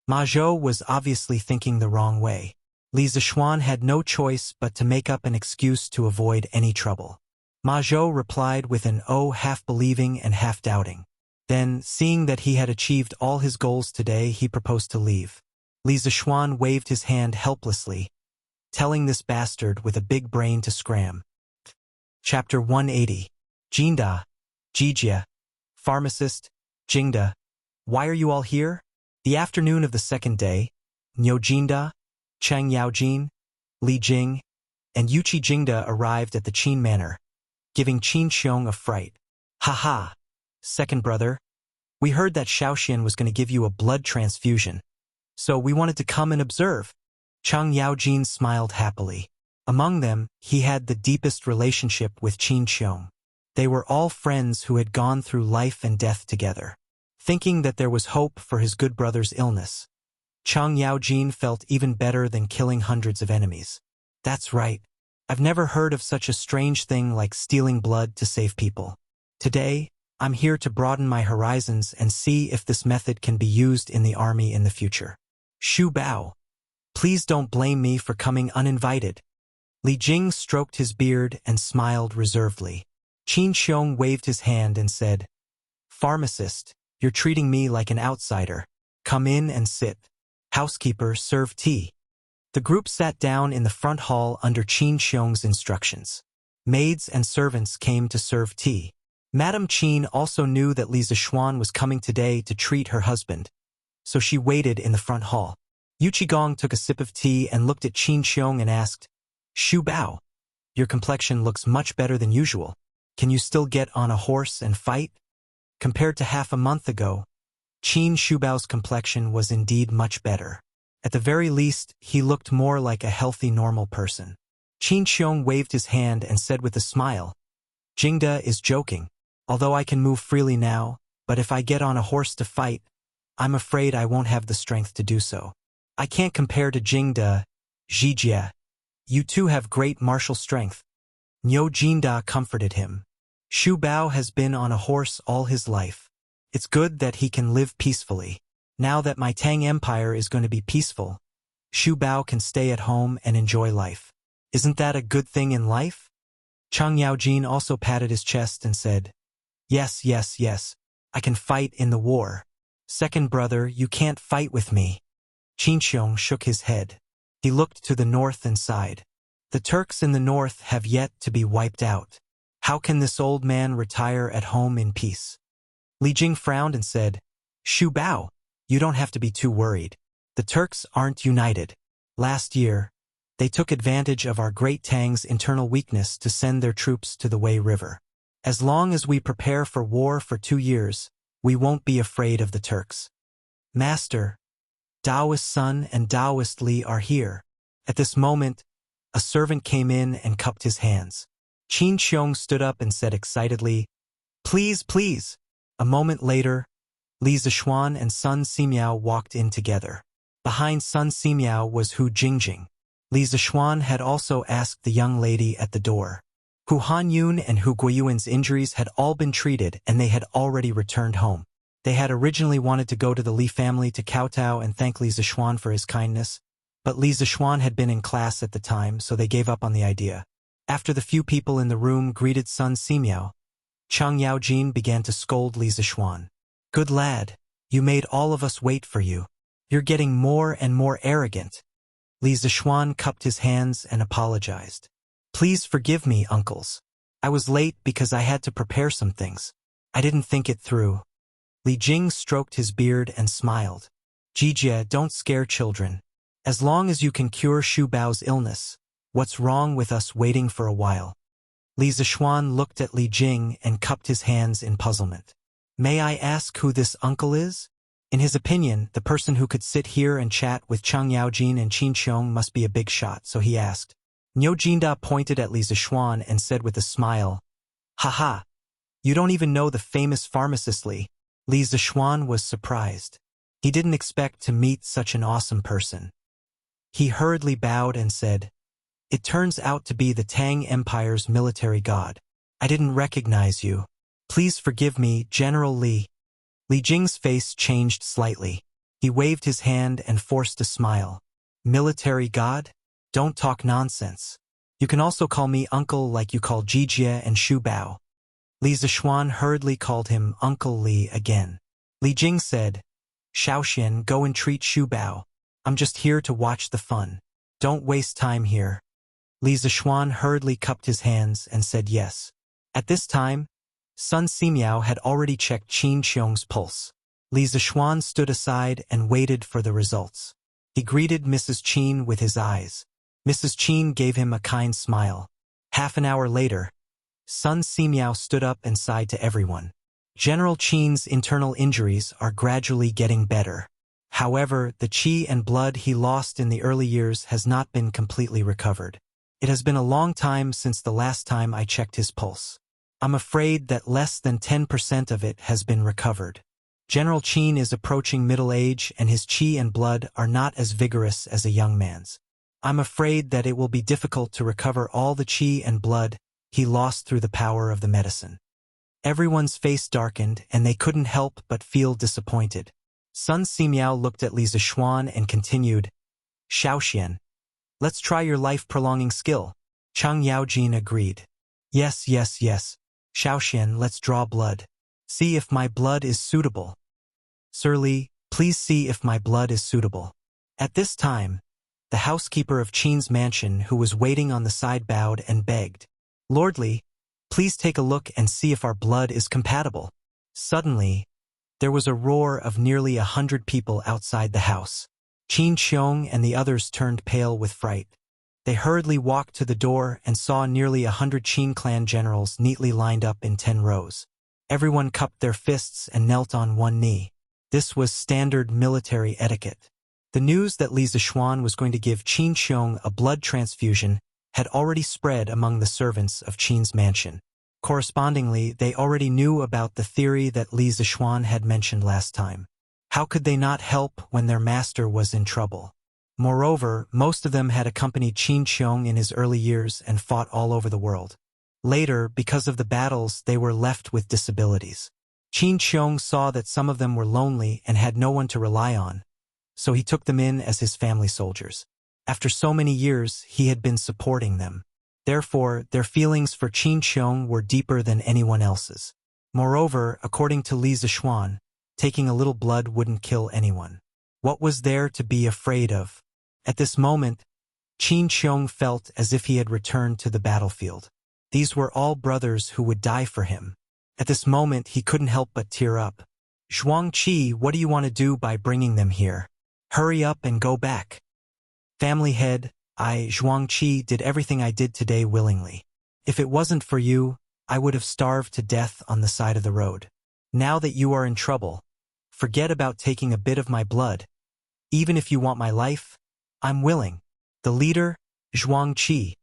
Ma Zhou was obviously thinking the wrong way. Li Zixuan had no choice but to make up an excuse to avoid any trouble. Ma Zhou replied with an half-believing and half-doubting. Then, seeing that he had achieved all his goals today, he proposed to leave. Li Zixuan waved his hand helplessly, telling this bastard with a big brain to scram. Chapter 180. Jinda, Jijia, Pharmacist, Jingda. Why are you all here? The afternoon of the 2nd day, Niu Jinda, Chang Yaojin, Li Jing, and Yuqi Jingda arrived at the Qin Manor, giving Qin Xiong a fright. Ha ha! Second brother, we heard that Shaoxian was going to give you a blood transfusion, so we wanted to come and observe. Chang Yaojin smiled happily. Among them, he had the deepest relationship with Qin Xiong. They were all friends who had gone through life and death together. Thinking that there was hope for his good brother's illness, Chang Yaojin felt even better than killing hundreds of enemies. That's right. I've never heard of such a strange thing like stealing blood to save people. Today, I'm here to broaden my horizons and see if this method can be used in the army in the future. Xu Bao. Please don't blame me for coming uninvited. Li Jing stroked his beard and smiled reservedly. Qin Xiong waved his hand and said, Pharmacist, you're treating me like an outsider. Come in and sit. Housekeeper, serve tea. The group sat down in the front hall under Qin Xiong's instructions. Maids and servants came to serve tea. Madame Qin also knew that Li Zixuan was coming today to treat her husband, so she waited in the front hall. Yu Qigong took a sip of tea and looked at Qin Xiong and asked, "Xu Bao, your complexion looks much better than usual. Can you still get on a horse and fight?" Compared to half a month ago, Qin Shubao's complexion was indeed much better. At the very least, he looked more like a healthy, normal person. Qin Xiong waved his hand and said with a smile, "Jingda is joking. Although I can move freely now, but if I get on a horse to fight, I'm afraid I won't have the strength to do so. I can't compare to Jingda, Zhijie. You two have great martial strength." Niu Jinda comforted him. "Xu Bao has been on a horse all his life. It's good that he can live peacefully. Now that my Tang Empire is going to be peaceful, Xu Bao can stay at home and enjoy life. Isn't that a good thing in life?" Chang Yaojin also patted his chest and said, Yes, I can fight in the war. Second brother, you can't fight with me." Qin Xiong shook his head. He looked to the north and sighed. "The Turks in the north have yet to be wiped out. How can this old man retire at home in peace?" Li Jing frowned and said, "Xu Bao, you don't have to be too worried. The Turks aren't united. Last year, they took advantage of our great Tang's internal weakness to send their troops to the Wei River. As long as we prepare for war for 2 years, we won't be afraid of the Turks. Master, Taoist Sun and Taoist Li are here." At this moment, a servant came in and cupped his hands. Qin Xiong stood up and said excitedly, "Please, please." A moment later, Li Zixuan and Sun Simiao walked in together. Behind Sun Simiao was Hu Jingjing. Li Zixuan had also asked the young lady at the door. Hu Hanyun and Hu Guiyuan's injuries had all been treated and they had already returned home. They had originally wanted to go to the Li family to kowtow and thank Li Zixuan for his kindness, but Li Zixuan had been in class at the time, so they gave up on the idea. After the few people in the room greeted Sun Simiao, Chang Yaojin began to scold Li Zixuan. "Good lad, you made all of us wait for you. You're getting more and more arrogant." Li Zixuan cupped his hands and apologized. "Please forgive me, uncles. I was late because I had to prepare some things. I didn't think it through." Li Jing stroked his beard and smiled. "Zhijie, don't scare children. As long as you can cure Xu Bao's illness, what's wrong with us waiting for a while?" Li Zixuan looked at Li Jing and cupped his hands in puzzlement. "May I ask who this uncle is?" In his opinion, the person who could sit here and chat with Chang Yaojin and Qin Xiong must be a big shot, so he asked. Niu Jinda pointed at Li Zixuan and said with a smile, "Haha, you don't even know the famous pharmacist Li." Li Zixuan was surprised. He didn't expect to meet such an awesome person. He hurriedly bowed and said, "It turns out to be the Tang Empire's military god. I didn't recognize you. Please forgive me, General Li." Li Jing's face changed slightly. He waved his hand and forced a smile. "Military god? Don't talk nonsense. You can also call me uncle like you call Zhijie and Xu Bao." Li Zixuan hurriedly called him Uncle Li again. Li Jing said, "Shaoxian, go and treat Xu Bao. I'm just here to watch the fun. Don't waste time here." Li Zixuan hurriedly cupped his hands and said yes. At this time, Sun Simiao had already checked Qin Xiong's pulse. Li Zixuan stood aside and waited for the results. He greeted Mrs. Qin with his eyes. Mrs. Qin gave him a kind smile. Half an hour later, Sun Simiao stood up and sighed to everyone. General Qin's internal injuries are gradually getting better. However, the qi and blood he lost in the early years has not been completely recovered. It has been a long time since the last time I checked his pulse. I'm afraid that less than 10% of it has been recovered. General Qin is approaching middle age and his qi and blood are not as vigorous as a young man's. I'm afraid that it will be difficult to recover all the qi and blood he lost through the power of the medicine." Everyone's face darkened and they couldn't help but feel disappointed. Sun Simiao looked at Li Zixuan and continued, "Shaoxian, let's try your life-prolonging skill." Chang Yaojin agreed. Yes. Shaoxian, let's draw blood. See if my blood is suitable." "Sir Li, please see if my blood is suitable." At this time, The housekeeper of Qin's mansion, who was waiting on the side, bowed and begged, "Lordly, please take a look and see if our blood is compatible." Suddenly, there was a roar of nearly 100 people outside the house. Qin Xiong and the others turned pale with fright. They hurriedly walked to the door and saw nearly 100 Qin clan generals neatly lined up in 10 rows. Everyone cupped their fists and knelt on one knee. This was standard military etiquette. The news that Li Zixuan was going to give Qin Xiong a blood transfusion had already spread among the servants of Qin's mansion. Correspondingly, they already knew about the theory that Li Zixuan had mentioned last time. How could they not help when their master was in trouble? Moreover, most of them had accompanied Qin Xiong in his early years and fought all over the world. Later, because of the battles, they were left with disabilities. Qin Xiong saw that some of them were lonely and had no one to rely on, so he took them in as his family soldiers. After so many years, he had been supporting them. Therefore, their feelings for Qin Xiong were deeper than anyone else's. Moreover, according to Li Zixuan, taking a little blood wouldn't kill anyone. What was there to be afraid of? At this moment, Qin Xiong felt as if he had returned to the battlefield. These were all brothers who would die for him. At this moment, he couldn't help but tear up. "Zhuangqi, what do you want to do by bringing them here? Hurry up and go back." "Family head, I, Zhuangqi, did everything I did today willingly. If it wasn't for you, I would have starved to death on the side of the road. Now that you are in trouble, forget about taking a bit of my blood. Even if you want my life, I'm willing." The leader, Zhuangqi,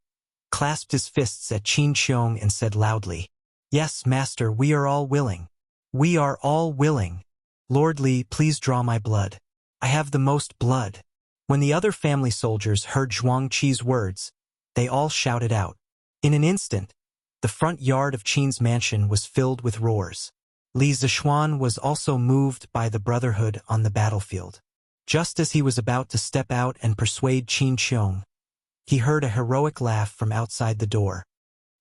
clasped his fists at Qin Xiong and said loudly, "Yes, master, we are all willing. We are all willing. Lord Li, please draw my blood. I have the most blood." When the other family soldiers heard Zhuangqi's words, they all shouted out. In an instant, the front yard of Qin's mansion was filled with roars. Li Zixuan was also moved by the brotherhood on the battlefield. Just as he was about to step out and persuade Qin Xiong, he heard a heroic laugh from outside the door.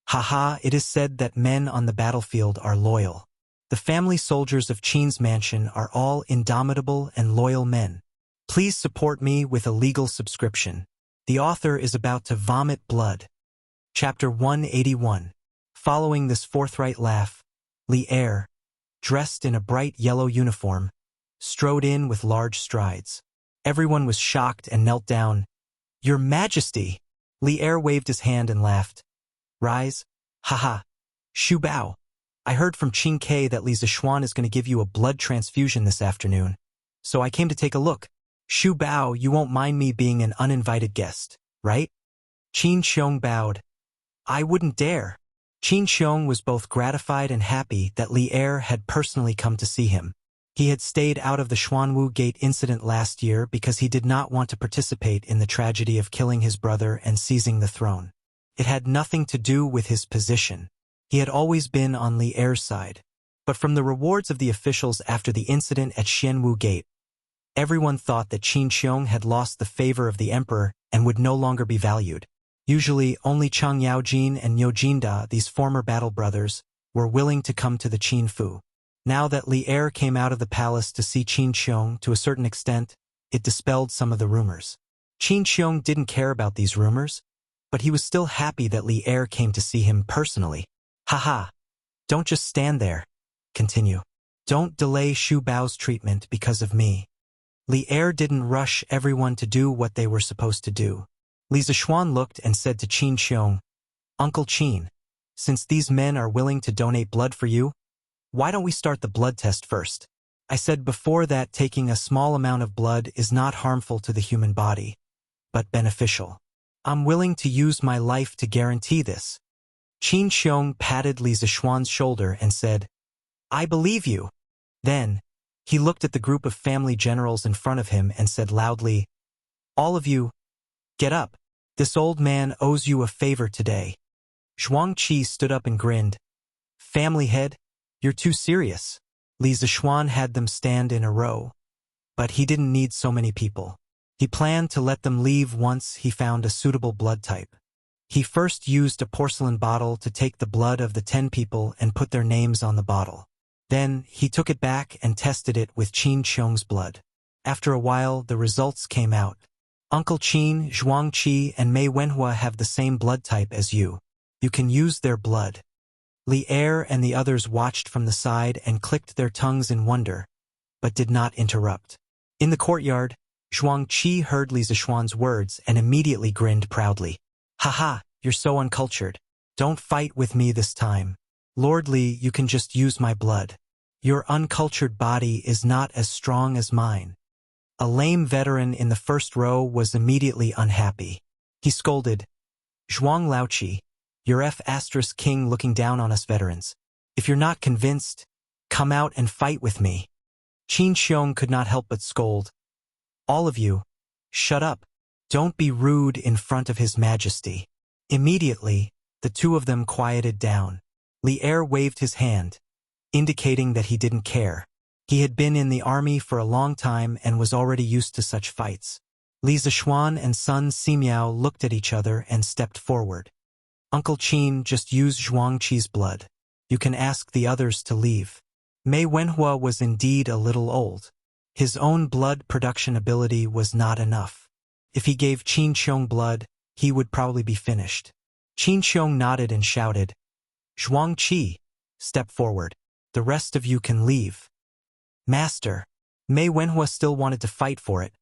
"Haha, it is said that men on the battlefield are loyal. The family soldiers of Qin's mansion are all indomitable and loyal men. Please support me with a legal subscription. The author is about to vomit blood." Chapter 181. Following this forthright laugh, Li Er, dressed in a bright yellow uniform, strode in with large strides. Everyone was shocked and knelt down. "Your Majesty!" Li Er waved his hand and laughed. "Rise. Haha. Shu Bao. I heard from Qin Ke that Li Zixuan is going to give you a blood transfusion this afternoon, so I came to take a look. Shu Bao, you won't mind me being an uninvited guest, right?" Qin Xiong bowed. "I wouldn't dare." Qin Xiong was both gratified and happy that Li Er had personally come to see him. He had stayed out of the Xuanwu Gate incident last year because he did not want to participate in the tragedy of killing his brother and seizing the throne. It had nothing to do with his position. He had always been on Li Er's side. But from the rewards of the officials after the incident at Xianwu Gate, everyone thought that Qin Xiong had lost the favor of the emperor and would no longer be valued. Usually, only Chang Yaojin and Niu Jinda, these former battle brothers, were willing to come to the Qin Fu. Now that Li Er came out of the palace to see Qin Xiong, to a certain extent, it dispelled some of the rumors. Qin Xiong didn't care about these rumors, but he was still happy that Li Er came to see him personally. "Haha. Don't just stand there. Continue. Don't delay Shu Bao's treatment because of me." Li Er didn't rush everyone to do what they were supposed to do. Li Zixuan looked and said to Qin Xiong, "Uncle Qin, since these men are willing to donate blood for you, why don't we start the blood test first? I said before that taking a small amount of blood is not harmful to the human body, but beneficial. I'm willing to use my life to guarantee this." Qin Xiong patted Li Zixuan's shoulder and said, "I believe you." Then, he looked at the group of family generals in front of him and said loudly, "All of you, get up. This old man owes you a favor today." Zhuangqi stood up and grinned. "Family head, you're too serious." Li Zixuan had them stand in a row, but he didn't need so many people. He planned to let them leave once he found a suitable blood type. He first used a porcelain bottle to take the blood of the 10 people and put their names on the bottle. Then, he took it back and tested it with Qin Xiong's blood. After a while, the results came out. Uncle Qin, Zhuangqi, and Mei Wenhua have the same blood type as you. You can use their blood. Li Er and the others watched from the side and clicked their tongues in wonder, but did not interrupt. In the courtyard, Zhuangqi heard Li Zishuan's words and immediately grinned proudly. Haha, you're so uncultured. Don't fight with me this time. Lord Li, you can just use my blood. Your uncultured body is not as strong as mine. A lame veteran in the first row was immediately unhappy. He scolded, Zhuang Laoqi, you're F*** looking down on us veterans. If you're not convinced, come out and fight with me. Qin Xiong could not help but scold. All of you, shut up. Don't be rude in front of His Majesty. Immediately, the two of them quieted down. Li Er waved his hand, indicating that he didn't care. He had been in the army for a long time and was already used to such fights. Li Zishuan and Sun Simiao looked at each other and stepped forward. Uncle Qin, just use Zhuangqi's blood. You can ask the others to leave. Mei Wenhua was indeed a little old. His own blood production ability was not enough. If he gave Qin Xiong blood, he would probably be finished. Qin Xiong nodded and shouted, Zhuangqi, step forward. The rest of you can leave. Master. Mei Wenhua still wanted to fight for it,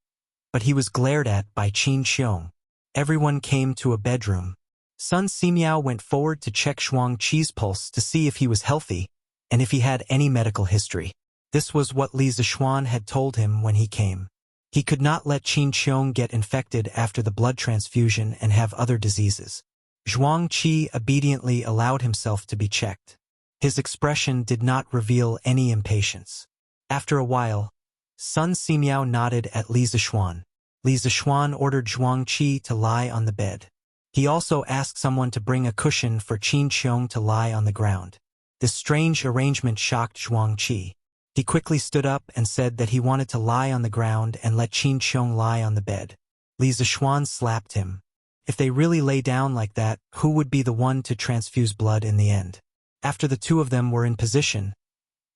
but he was glared at by Qin Xiong. Everyone came to a bedroom. Sun Simiao went forward to check Zhuangqi's pulse to see if he was healthy and if he had any medical history. This was what Li Zishuan had told him when he came. He could not let Qin Xiong get infected after the blood transfusion and have other diseases. Zhuangqi obediently allowed himself to be checked. His expression did not reveal any impatience. After a while, Sun Simiao nodded at Li Zishuan. Li Zishuan ordered Zhuangqi to lie on the bed. He also asked someone to bring a cushion for Qin Xiong to lie on the ground. This strange arrangement shocked Zhuangqi. He quickly stood up and said that he wanted to lie on the ground and let Qin Xiong lie on the bed. Li Zishuan slapped him. If they really lay down like that, who would be the one to transfuse blood in the end? After the two of them were in position,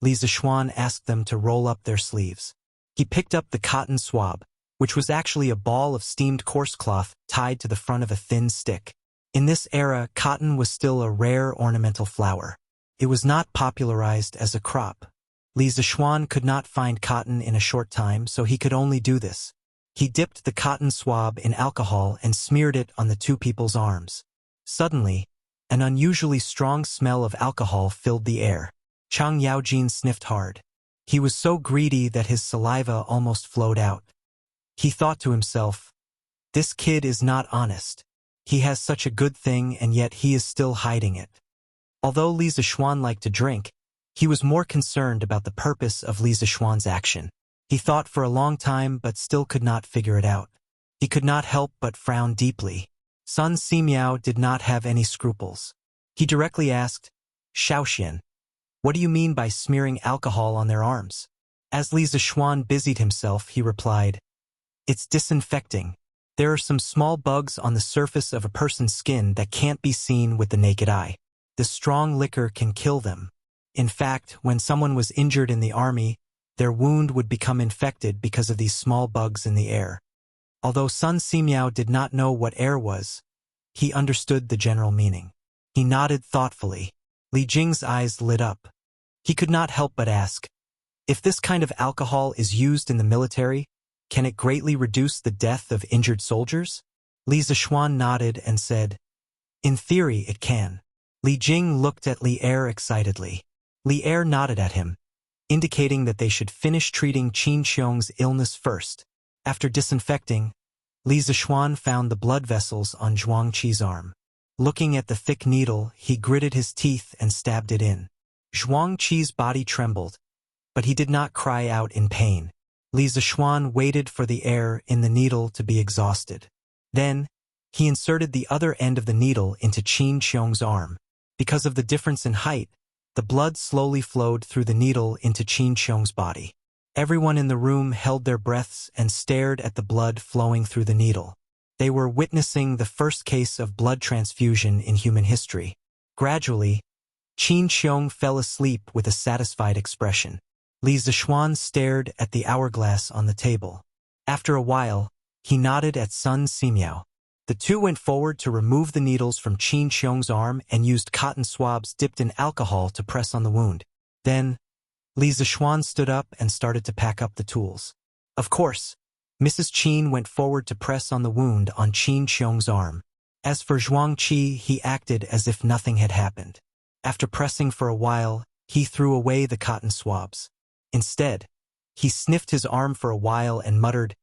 Li Zishuan asked them to roll up their sleeves. He picked up the cotton swab, which was actually a ball of steamed coarse cloth tied to the front of a thin stick. In this era, cotton was still a rare ornamental flower. It was not popularized as a crop. Li Zishuan could not find cotton in a short time, so he could only do this. He dipped the cotton swab in alcohol and smeared it on the two people's arms. Suddenly, an unusually strong smell of alcohol filled the air. Chang Yaojin sniffed hard. He was so greedy that his saliva almost flowed out. He thought to himself, this kid is not honest. He has such a good thing and yet he is still hiding it. Although Li Zishuan liked to drink, he was more concerned about the purpose of Li Zishuan's action. He thought for a long time but still could not figure it out. He could not help but frown deeply. Sun Simiao did not have any scruples. He directly asked, Shaoxian, what do you mean by smearing alcohol on their arms? As Li Zishuan busied himself, he replied, it's disinfecting. There are some small bugs on the surface of a person's skin that can't be seen with the naked eye. The strong liquor can kill them. In fact, when someone was injured in the army, their wound would become infected because of these small bugs in the air. Although Sun Simiao did not know what air was, he understood the general meaning. He nodded thoughtfully. Li Jing's eyes lit up. He could not help but ask, if this kind of alcohol is used in the military, can it greatly reduce the death of injured soldiers? Li Zishuan nodded and said, in theory it can. Li Jing looked at Li Er excitedly. Li Er nodded at him, indicating that they should finish treating Qin Xiong's illness first. After disinfecting, Li Zishuan found the blood vessels on Zhuangqi's arm. Looking at the thick needle, he gritted his teeth and stabbed it in. Zhuangqi's body trembled, but he did not cry out in pain. Li Zishuan waited for the air in the needle to be exhausted. Then, he inserted the other end of the needle into Qin Xiong's arm. Because of the difference in height, the blood slowly flowed through the needle into Qin Xiong's body. Everyone in the room held their breaths and stared at the blood flowing through the needle. They were witnessing the first case of blood transfusion in human history. Gradually, Qin Xiong fell asleep with a satisfied expression. Li Zishuan stared at the hourglass on the table. After a while, He nodded at Sun Simiao. The two went forward to remove the needles from Qin Xiong's arm and used cotton swabs dipped in alcohol to press on the wound. Then, Li Zixuan stood up and started to pack up the tools. Of course, Mrs. Qin went forward to press on the wound on Qin Xiong's arm. As for Zhuang Qi, he acted as if nothing had happened. After pressing for a while, he threw away the cotton swabs. Instead, he sniffed his arm for a while and muttered,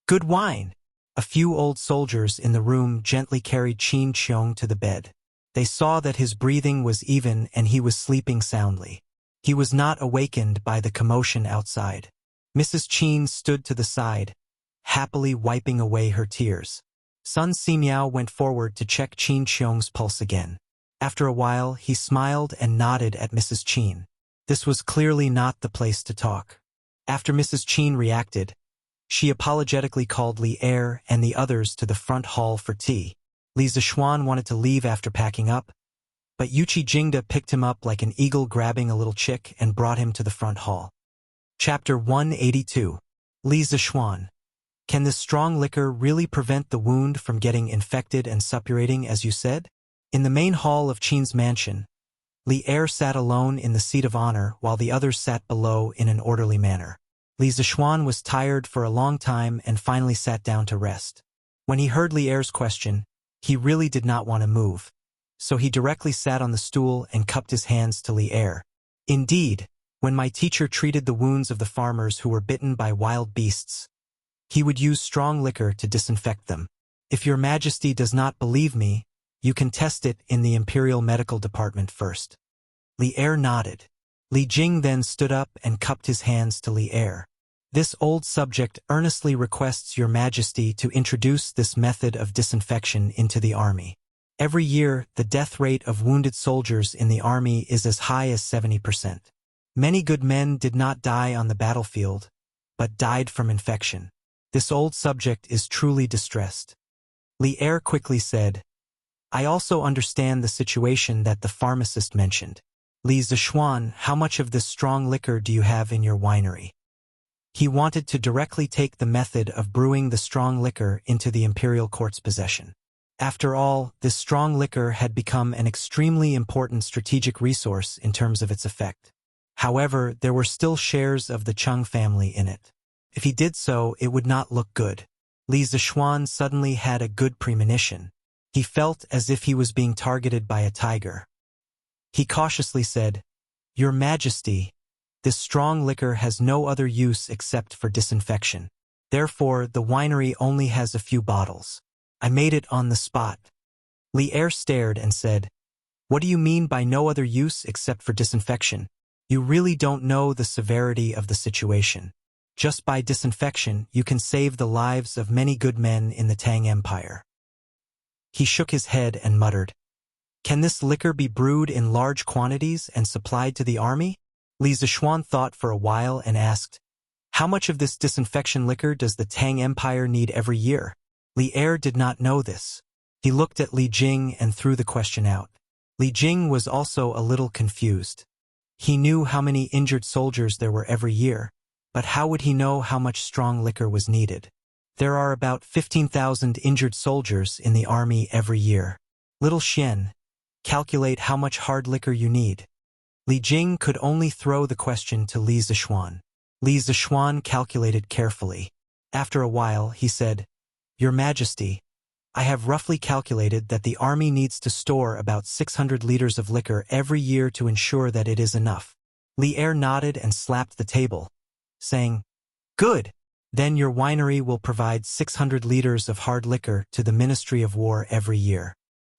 "Good wine." A few old soldiers in the room gently carried Qin Xiong to the bed. They saw that his breathing was even and he was sleeping soundly. He was not awakened by the commotion outside. Mrs. Qin stood to the side, happily wiping away her tears. Sun Simiao went forward to check Qin Xiong's pulse again. After a while, he smiled and nodded at Mrs. Qin. This was clearly not the place to talk. After Mrs. Qin reacted, she apologetically called Li Er and the others to the front hall for tea. Li Zixuan wanted to leave after packing up, but Yuqi Jingda picked him up like an eagle grabbing a little chick and brought him to the front hall. Chapter 182. Li Zixuan. Can this strong liquor really prevent the wound from getting infected and suppurating as you said? In the main hall of Qin's mansion, Li Er sat alone in the seat of honor while the others sat below in an orderly manner. Li Zixuan was tired for a long time and finally sat down to rest. When he heard Li Er's question, he really did not want to move, so he directly sat on the stool and cupped his hands to Li Er. Indeed, when my teacher treated the wounds of the farmers who were bitten by wild beasts, he would use strong liquor to disinfect them. If your majesty does not believe me, you can test it in the Imperial Medical Department first. Li Er nodded. Li Jing then stood up and cupped his hands to Li Er. This old subject earnestly requests your majesty to introduce this method of disinfection into the army. Every year, the death rate of wounded soldiers in the army is as high as 70%. Many good men did not die on the battlefield, but died from infection. This old subject is truly distressed. Li Er quickly said, I also understand the situation that the pharmacist mentioned. Li Zixuan, how much of this strong liquor do you have in your winery? He wanted to directly take the method of brewing the strong liquor into the imperial court's possession. After all, this strong liquor had become an extremely important strategic resource in terms of its effect. However, there were still shares of the Chung family in it. If he did so, it would not look good. Li Zixuan suddenly had a good premonition. He felt as if he was being targeted by a tiger. He cautiously said, Your Majesty, this strong liquor has no other use except for disinfection. Therefore, the winery only has a few bottles. I made it on the spot. Li Er stared and said, What do you mean by no other use except for disinfection? You really don't know the severity of the situation. Just by disinfection, you can save the lives of many good men in the Tang Empire. He shook his head and muttered, Can this liquor be brewed in large quantities and supplied to the army? Li Zixuan thought for a while and asked, How much of this disinfection liquor does the Tang Empire need every year? Li Er did not know this. He looked at Li Jing and threw the question out. Li Jing was also a little confused. He knew how many injured soldiers there were every year, but how would he know how much strong liquor was needed? There are about 15,000 injured soldiers in the army every year. Little Xian, calculate how much hard liquor you need. Li Jing could only throw the question to Li Zixuan. Li Zixuan calculated carefully. After a while, he said, Your Majesty, I have roughly calculated that the army needs to store about 600 liters of liquor every year to ensure that it is enough. Li Er nodded and slapped the table, saying, Good! Then your winery will provide 600 liters of hard liquor to the Ministry of War every year.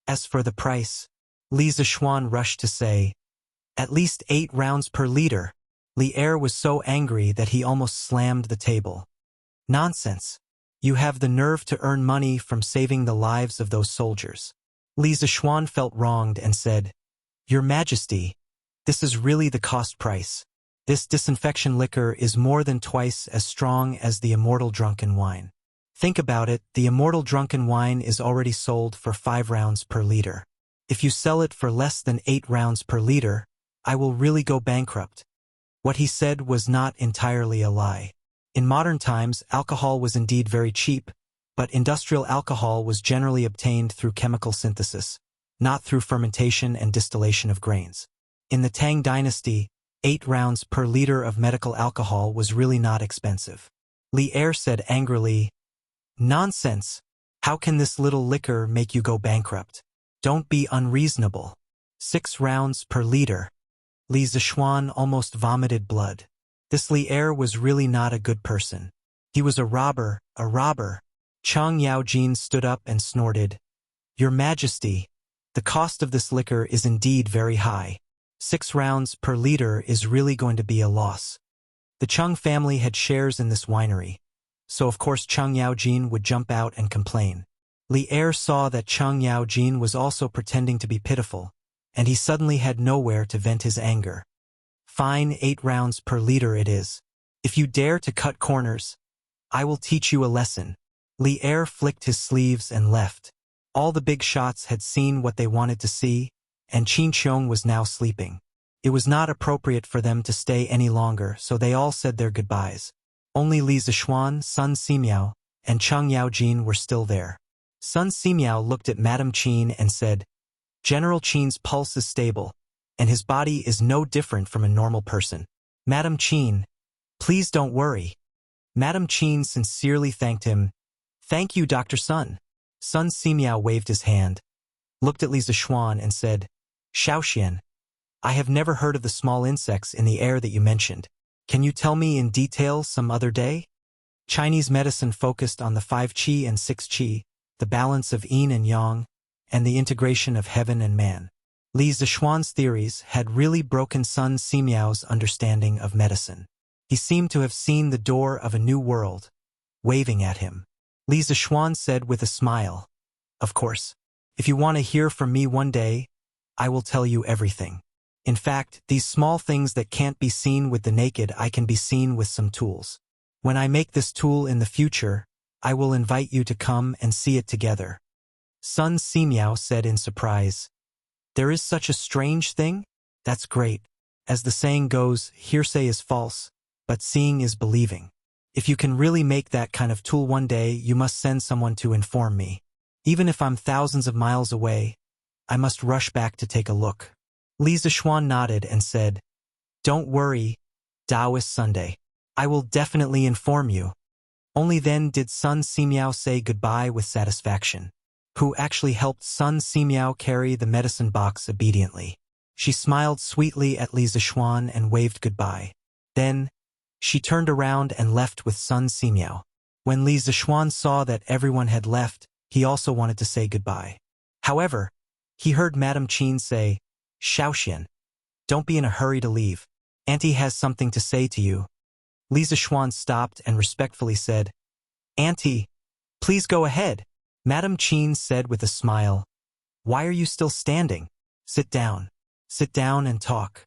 As for the price, Li Zixuan rushed to say, At least 8 rounds per liter. Li Er was so angry that he almost slammed the table. Nonsense! You have the nerve to earn money from saving the lives of those soldiers. Li Zixuan felt wronged and said, Your Majesty, this is really the cost price. This disinfection liquor is more than twice as strong as the immortal drunken wine. Think about it, the immortal drunken wine is already sold for 5 rounds per liter. If you sell it for less than 8 rounds per liter, I will really go bankrupt. What he said was not entirely a lie. In modern times, alcohol was indeed very cheap, but industrial alcohol was generally obtained through chemical synthesis, not through fermentation and distillation of grains. In the Tang dynasty, 8 rounds per liter of medical alcohol was really not expensive. Li Er said angrily, "Nonsense! How can this little liquor make you go bankrupt? Don't be unreasonable. 6 rounds per liter." Li Zishuan almost vomited blood. This Li Er was really not a good person. He was a robber, a robber. Chang Yaojin stood up and snorted, "Your Majesty, the cost of this liquor is indeed very high. 6 rounds per liter is really going to be a loss." The Cheng family had shares in this winery, so of course Chang Yaojin would jump out and complain. Li Er saw that Chang Yaojin was also pretending to be pitiful, and he suddenly had nowhere to vent his anger. "Fine, 8 rounds per liter it is. If you dare to cut corners, I will teach you a lesson." Li Er flicked his sleeves and left. All the big shots had seen what they wanted to see, and Qin Qiong was now sleeping. It was not appropriate for them to stay any longer, so they all said their goodbyes. Only Li Zishuan, Sun Simiao, and Chang Yaojin were still there. Sun Simiao looked at Madame Qin and said, "General Qin's pulse is stable, and his body is no different from a normal person. Madame Qin, please don't worry." Madame Qin sincerely thanked him. "Thank you, Dr. Sun." Sun Simiao waved his hand, looked at Li Zishuan and said, "Shaoxian, I have never heard of the small insects in the air that you mentioned. Can you tell me in detail some other day?" Chinese medicine focused on the 5 qi and 6 qi, the balance of yin and yang, and the integration of heaven and man. Li Zishuan's theories had really broken Sun Simiao's understanding of medicine. He seemed to have seen the door of a new world, waving at him. Li Zishuan said with a smile, "Of course, if you want to hear from me one day, I will tell you everything. In fact, these small things that can't be seen with the naked eye can be seen with some tools. When I make this tool in the future, I will invite you to come and see it together." Sun Simiao said in surprise, "There is such a strange thing? That's great. As the saying goes, hearsay is false, but seeing is believing. If you can really make that kind of tool one day, you must send someone to inform me. Even if I'm thousands of miles away, I must rush back to take a look." Li Zishuan nodded and said, "Don't worry, Taoist Sunday. I will definitely inform you." Only then did Sun Simiao say goodbye with satisfaction. Who actually helped Sun Simiao carry the medicine box obediently. She smiled sweetly at Li Zishuan and waved goodbye. Then, she turned around and left with Sun Simiao. When Li Zishuan saw that everyone had left, he also wanted to say goodbye. However, he heard Madame Qin say, "Shaoxian, don't be in a hurry to leave. Auntie has something to say to you." Li Zishuan stopped and respectfully said, "Auntie, please go ahead." Madame Qin said with a smile, "Why are you still standing? Sit down. Sit down and talk."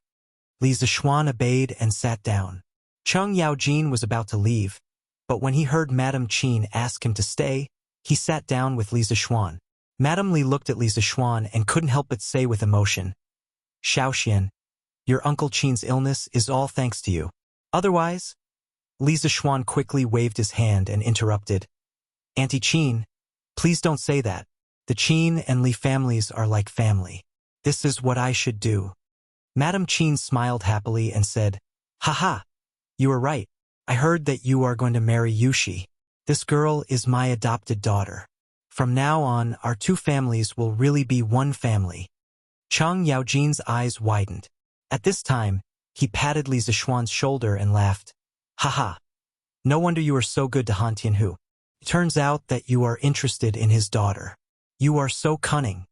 Li Zishuan obeyed and sat down. Cheng Yaojin was about to leave, but when he heard Madame Qin ask him to stay, he sat down with Li Zishuan. Madame Li looked at Li Zishuan and couldn't help but say with emotion, "Shaoxian, your Uncle Qin's illness is all thanks to you. Otherwise—" Li Zishuan quickly waved his hand and interrupted, "Auntie Qin, please don't say that. The Qin and Li families are like family. This is what I should do." Madame Qin smiled happily and said, "Haha, you are right. I heard that you are going to marry Yushi. This girl is my adopted daughter. From now on, our 2 families will really be one family." Chang Yaojin's eyes widened. At this time, he patted Li Zishuan's shoulder and laughed. "Haha, no wonder you are so good to Han Tianhu. It turns out that you are interested in his daughter. You are so cunning."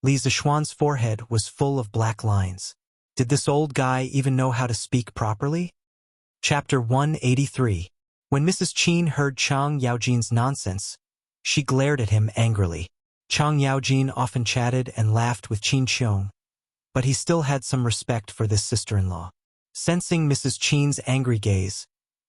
Li Zishuan's forehead was full of black lines. Did this old guy even know how to speak properly? Chapter 183. When Mrs. Qin heard Chang Yaojin's nonsense, she glared at him angrily. Chang Yaojin often chatted and laughed with Qin Qiong, but he still had some respect for this sister-in-law. Sensing Mrs. Qin's angry gaze,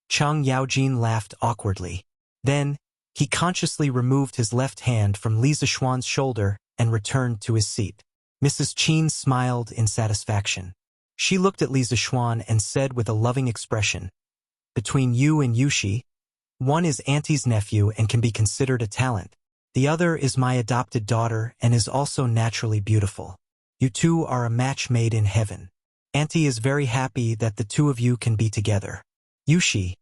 Chang Yaojin laughed awkwardly. Then, he consciously removed his left hand from Li Zishuan's shoulder and returned to his seat. Mrs. Qin smiled in satisfaction. She looked at Li Zishuan and said with a loving expression, "Between you and Yushi, One is Auntie's nephew and can be considered a talent. The other is my adopted daughter and is also naturally beautiful. You two are a match made in heaven. Auntie is very happy that the two of you can be together. Yushi,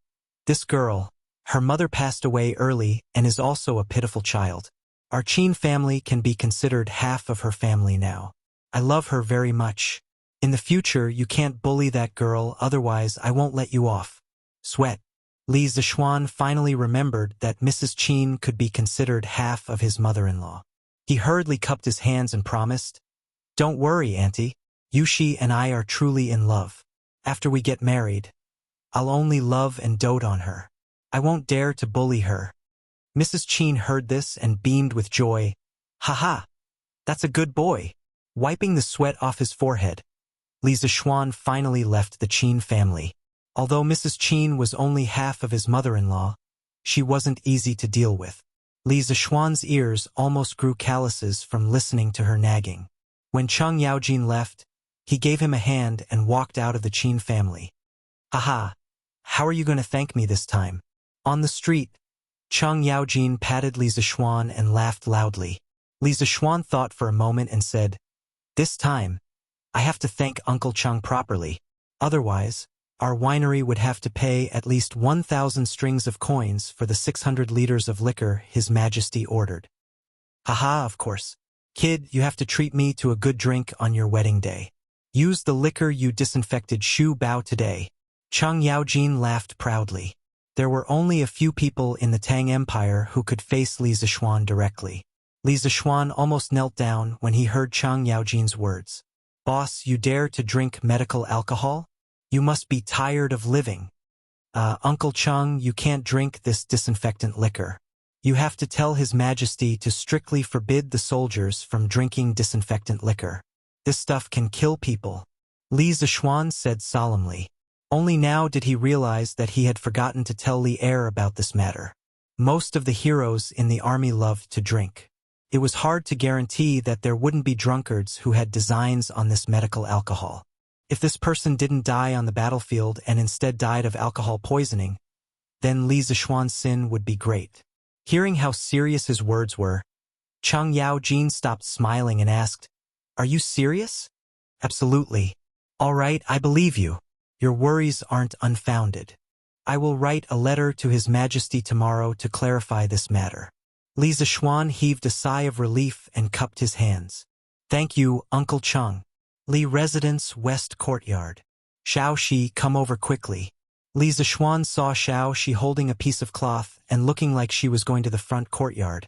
this girl, her mother passed away early and is also a pitiful child. Our Qin family can be considered half of her family now. I love her very much. In the future, you can't bully that girl, otherwise I won't let you off. Sweat. Li Zishuan finally remembered that Mrs. Qin could be considered half of his mother-in-law. He hurriedly cupped his hands and promised, "Don't worry, Auntie. Yushi and I are truly in love. After we get married, I'll only love and dote on her. I won't dare to bully her." Mrs. Qin heard this and beamed with joy. "Ha, that's a good boy." Wiping the sweat off his forehead, Li Zishuan finally left the Qin family. Although Mrs. Qin was only half of his mother-in-law, she wasn't easy to deal with. Li Zishuan's ears almost grew calluses from listening to her nagging. When Cheng Yaojin left, he gave him a hand and walked out of the Qin family. "Haha, how are you going to thank me this time?" On the street, Cheng Yaojin patted Li Zishuan and laughed loudly. Li Zishuan thought for a moment and said, "This time, I have to thank Uncle Cheng properly. Otherwise, our winery would have to pay at least 1,000 strings of coins for the 600 liters of liquor His Majesty ordered." "Haha, of course. Kid, you have to treat me to a good drink on your wedding day. Use the liquor you disinfected Shu Bao today." Cheng Yaojin laughed proudly. There were only a few people in the Tang Empire who could face Li Zishuan directly. Li Zishuan almost knelt down when he heard Cheng Yaojin's words. "Boss, you dare to drink medical alcohol? You must be tired of living. Uncle Cheng, you can't drink this disinfectant liquor. You have to tell His Majesty to strictly forbid the soldiers from drinking disinfectant liquor. This stuff can kill people," Li Zishuan said solemnly. Only now did he realize that he had forgotten to tell Li Er about this matter. Most of the heroes in the army loved to drink. It was hard to guarantee that there wouldn't be drunkards who had designs on this medical alcohol. If this person didn't die on the battlefield and instead died of alcohol poisoning, then Li Zishuan's sin would be great. Hearing how serious his words were, Cheng Yaojin stopped smiling and asked, "Are you serious?" "Absolutely. All right, I believe you. Your worries aren't unfounded. I will write a letter to His Majesty tomorrow to clarify this matter." Li Zishuan heaved a sigh of relief and cupped his hands. "Thank you, Uncle Cheng." Li Residence West Courtyard. "Xiao Shi, come over quickly." Li Zishuan saw Xiao Shi holding a piece of cloth and looking like she was going to the front courtyard,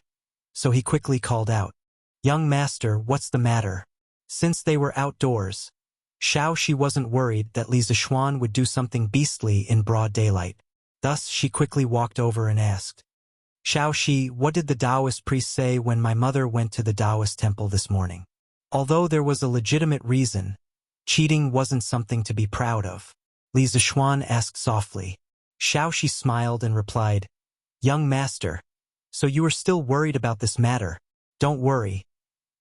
so he quickly called out, "Young master, what's the matter?" Since they were outdoors, Xiao Shi wasn't worried that Li Zishuan would do something beastly in broad daylight. Thus, she quickly walked over and asked, "Xiao Shi, what did the Taoist priest say when my mother went to the Taoist temple this morning?" Although there was a legitimate reason, cheating wasn't something to be proud of. Li Zishuan asked softly. Xiao Shi smiled and replied, "Young master, so you are still worried about this matter? Don't worry."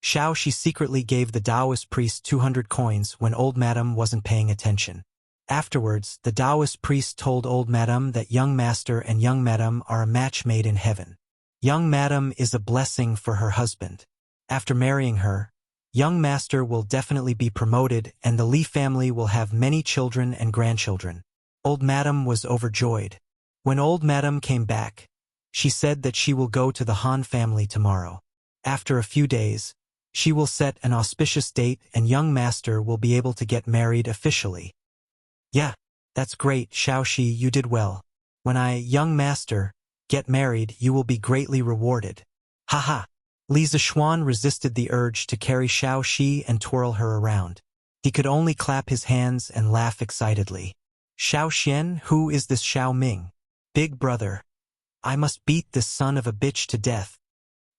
Xiao Shi secretly gave the Taoist priest 200 coins when old madam wasn't paying attention. Afterwards, the Taoist priest told old madam that young master and young madam are a match made in heaven. Young madam is a blessing for her husband. After marrying her, young master will definitely be promoted and the Li family will have many children and grandchildren. Old madam was overjoyed. When old madam came back, she said that she will go to the Han family tomorrow. After a few days, she will set an auspicious date and young master will be able to get married officially. "Yeah, that's great, Xiao Shi, you did well. When I, young master, get married, you will be greatly rewarded." Haha. Li Zishuan resisted the urge to carry Xiao Shi and twirl her around. He could only clap his hands and laugh excitedly. "Xiao Xian, who is this Xiao Ming? Big brother. I must beat this son of a bitch to death."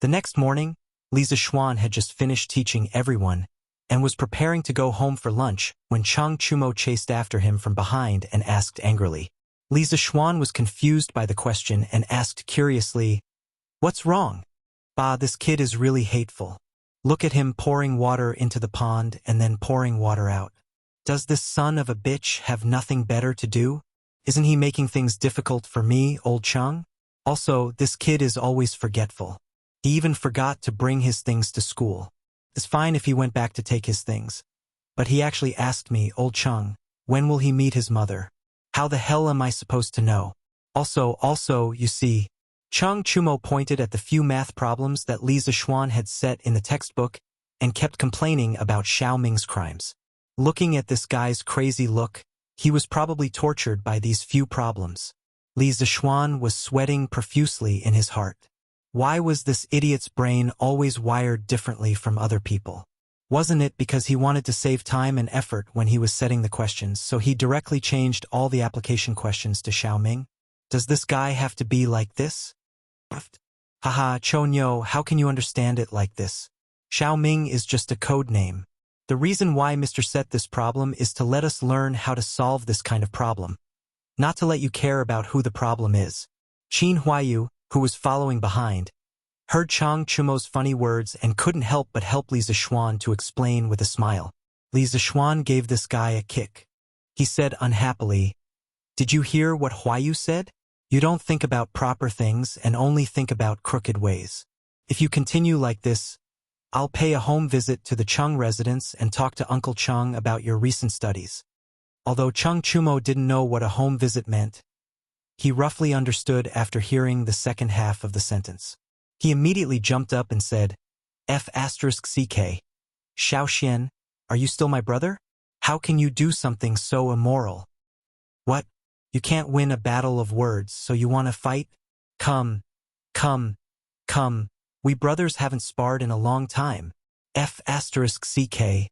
The next morning, Li Zishuan had just finished teaching everyone and was preparing to go home for lunch when Chang Chumo chased after him from behind and asked angrily. Li Zishuan was confused by the question and asked curiously, "What's wrong?" "Bah, this kid is really hateful. Look at him pouring water into the pond and then pouring water out. Does this son of a bitch have nothing better to do? Isn't he making things difficult for me, old Chang?" Also, this kid is always forgetful. He even forgot to bring his things to school. It's fine if he went back to take his things. But he actually asked me, Old Chung, when will he meet his mother? How the hell am I supposed to know? Also, you see, Chung Chumo pointed at the few math problems that Li Zixuan had set in the textbook and kept complaining about Xiao Ming's crimes. Looking at this guy's crazy look, he was probably tortured by these few problems. Li Zixuan was sweating profusely in his heart. Why was this idiot's brain always wired differently from other people? Wasn't it because he wanted to save time and effort when he was setting the questions, so he directly changed all the application questions to Xiao Ming? Does this guy have to be like this? Haha, Chonyo, how can you understand it like this? Xiao Ming is just a code name. The reason why Mr. set this problem is to let us learn how to solve this kind of problem, not to let you care about who the problem is. Qin Huayu, who was following behind, heard Chang Chumo's funny words and couldn't help but help Li Zixuan to explain with a smile. Li Zixuan gave this guy a kick. He said unhappily, "Did you hear what Huayu said? You don't think about proper things and only think about crooked ways. If you continue like this, I'll pay a home visit to the Chung residence and talk to Uncle Chung about your recent studies." Although Chung Chumo didn't know what a home visit meant, he roughly understood after hearing the second half of the sentence. He immediately jumped up and said, F***CK. Xiao Xian, are you still my brother? How can you do something so immoral? What? You can't win a battle of words, so you want to fight? Come. We brothers haven't sparred in a long time. F***CK.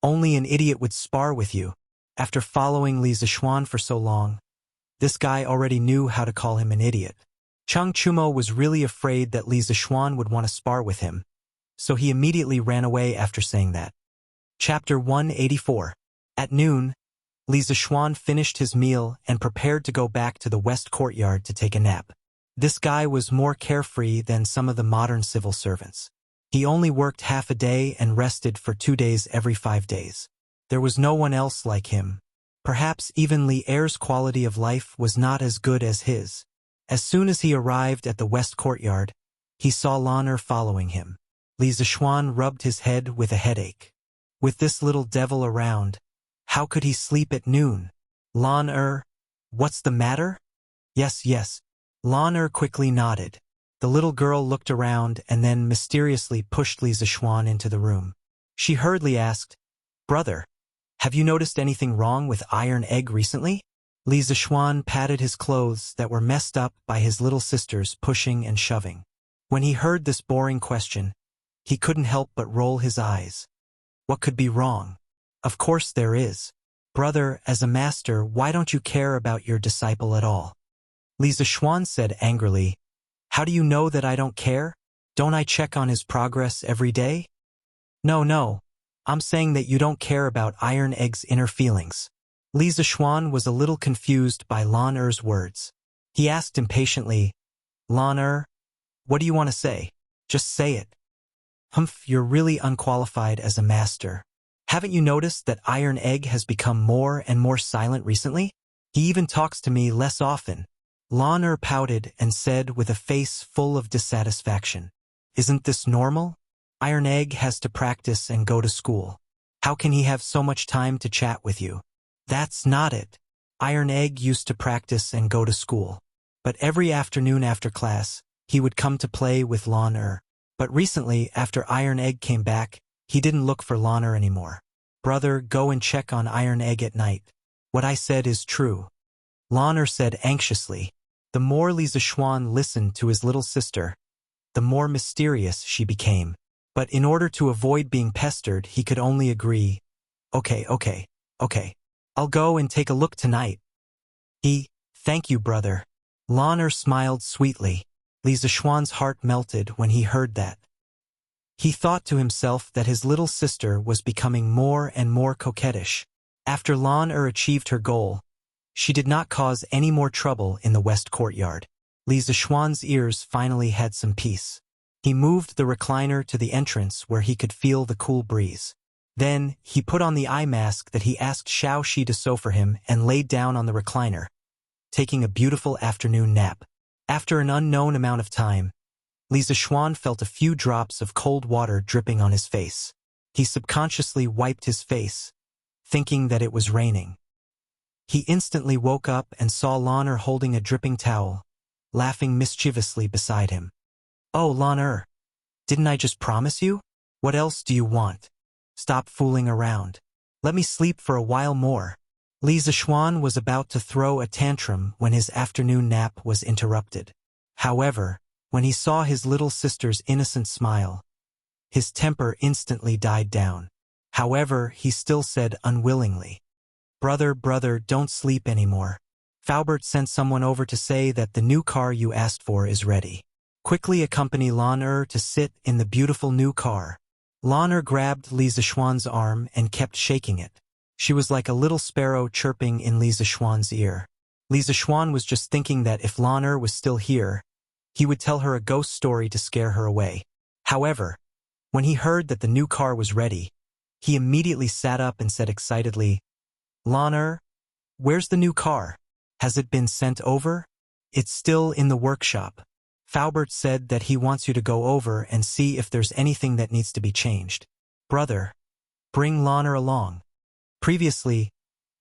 Only an idiot would spar with you. After following Li Zixuan for so long, this guy already knew how to call him an idiot. Chung Chumo was really afraid that Li Zixuan would want to spar with him, so he immediately ran away after saying that. Chapter 184. At noon, Li Zixuan finished his meal and prepared to go back to the west courtyard to take a nap. This guy was more carefree than some of the modern civil servants. He only worked half a day and rested for 2 days every 5 days. There was no one else like him. Perhaps even Li Er's quality of life was not as good as his. As soon as he arrived at the west courtyard, he saw Lan Er following him. Li Zixuan rubbed his head with a headache. With this little devil around, how could he sleep at noon? Lan Er, what's the matter? Yes. Lan Er quickly nodded. The little girl looked around and then mysteriously pushed Li Zixuan into the room. She hurriedly asked, Brother, have you noticed anything wrong with Iron Egg recently? Li Zixuan patted his clothes that were messed up by his little sisters pushing and shoving. When he heard this boring question, he couldn't help but roll his eyes. What could be wrong? Of course there is. Brother, as a master, why don't you care about your disciple at all? Li Zixuan said angrily, How do you know that I don't care? Don't I check on his progress every day? No. I'm saying that you don't care about Iron Egg's inner feelings. Li Zixuan was a little confused by Lan Er's words. He asked impatiently, Lan Er, what do you want to say? Just say it. Humph, you're really unqualified as a master. Haven't you noticed that Iron Egg has become more and more silent recently? He even talks to me less often. Lan Er pouted and said with a face full of dissatisfaction, Isn't this normal? Iron Egg has to practice and go to school. How can he have so much time to chat with you? That's not it. Iron Egg used to practice and go to school. But every afternoon after class, he would come to play with Lan Er. But recently, after Iron Egg came back, he didn't look for Lan Er anymore. Brother, go and check on Iron Egg at night. What I said is true. Lan Er said anxiously. The more Li Zixuan listened to his little sister, the more mysterious she became. But in order to avoid being pestered, he could only agree, Okay. I'll go and take a look tonight. Thank you, brother. Lan Er smiled sweetly. Li Zixuan's heart melted when he heard that. He thought to himself that his little sister was becoming more and more coquettish. After Lan Er achieved her goal, she did not cause any more trouble in the west courtyard. Li Zixuan's ears finally had some peace. He moved the recliner to the entrance where he could feel the cool breeze. Then, he put on the eye mask that he asked Xiao Shi to sew for him and laid down on the recliner, taking a beautiful afternoon nap. After an unknown amount of time, Li Zixuan felt a few drops of cold water dripping on his face. He subconsciously wiped his face, thinking that it was raining. He instantly woke up and saw Lan holding a dripping towel, laughing mischievously beside him. "Oh, Lan, didn't I just promise you? What else do you want? Stop fooling around. Let me sleep for a while more." Li Zixuan was about to throw a tantrum when his afternoon nap was interrupted. However, when he saw his little sister's innocent smile, his temper instantly died down. However, he still said unwillingly, Brother, don't sleep anymore. Faubert sent someone over to say that the new car you asked for is ready. Quickly accompany Lan to sit in the beautiful new car." Lan grabbed Li Zixuan's arm and kept shaking it. She was like a little sparrow chirping in Li Zixuan's ear. Li Zixuan was just thinking that if Lan was still here, he would tell her a ghost story to scare her away. However, when he heard that the new car was ready, he immediately sat up and said excitedly, "Lan, where's the new car? Has it been sent over?" "It's still in the workshop. Faubert said that he wants you to go over and see if there's anything that needs to be changed. Brother, bring Lan along." Previously,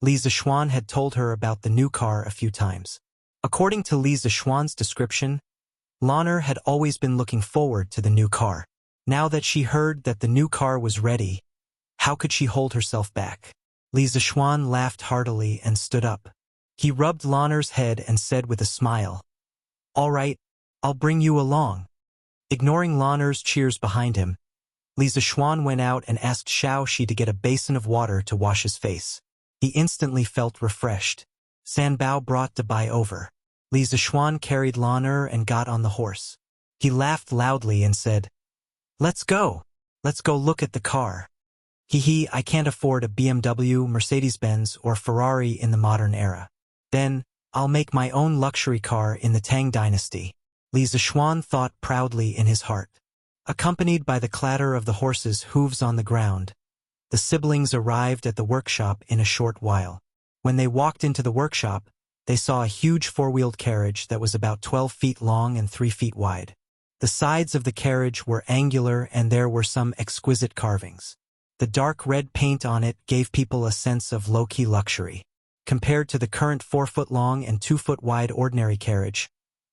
Li Zixuan had told her about the new car a few times. According to Li Zixuan's description, Lan had always been looking forward to the new car. Now that she heard that the new car was ready, how could she hold herself back? Li Zixuan laughed heartily and stood up. He rubbed Lan's head and said with a smile, "All right, I'll bring you along." Ignoring Lan's cheers behind him, Li Zixuan went out and asked Xiao Shi to get a basin of water to wash his face. He instantly felt refreshed. Sanbao brought Dabai over. Li Zixuan carried Lan and got on the horse. He laughed loudly and said, Let's go look at the car. Hee, I can't afford a BMW, Mercedes-Benz, or Ferrari in the modern era. Then, I'll make my own luxury car in the Tang dynasty." Li Zixuan thought proudly in his heart. Accompanied by the clatter of the horses' hooves on the ground, the siblings arrived at the workshop in a short while. When they walked into the workshop, they saw a huge four-wheeled carriage that was about 12 feet long and 3 feet wide. The sides of the carriage were angular and there were some exquisite carvings. The dark red paint on it gave people a sense of low-key luxury. Compared to the current 4-foot-long and 2-foot-wide ordinary carriage,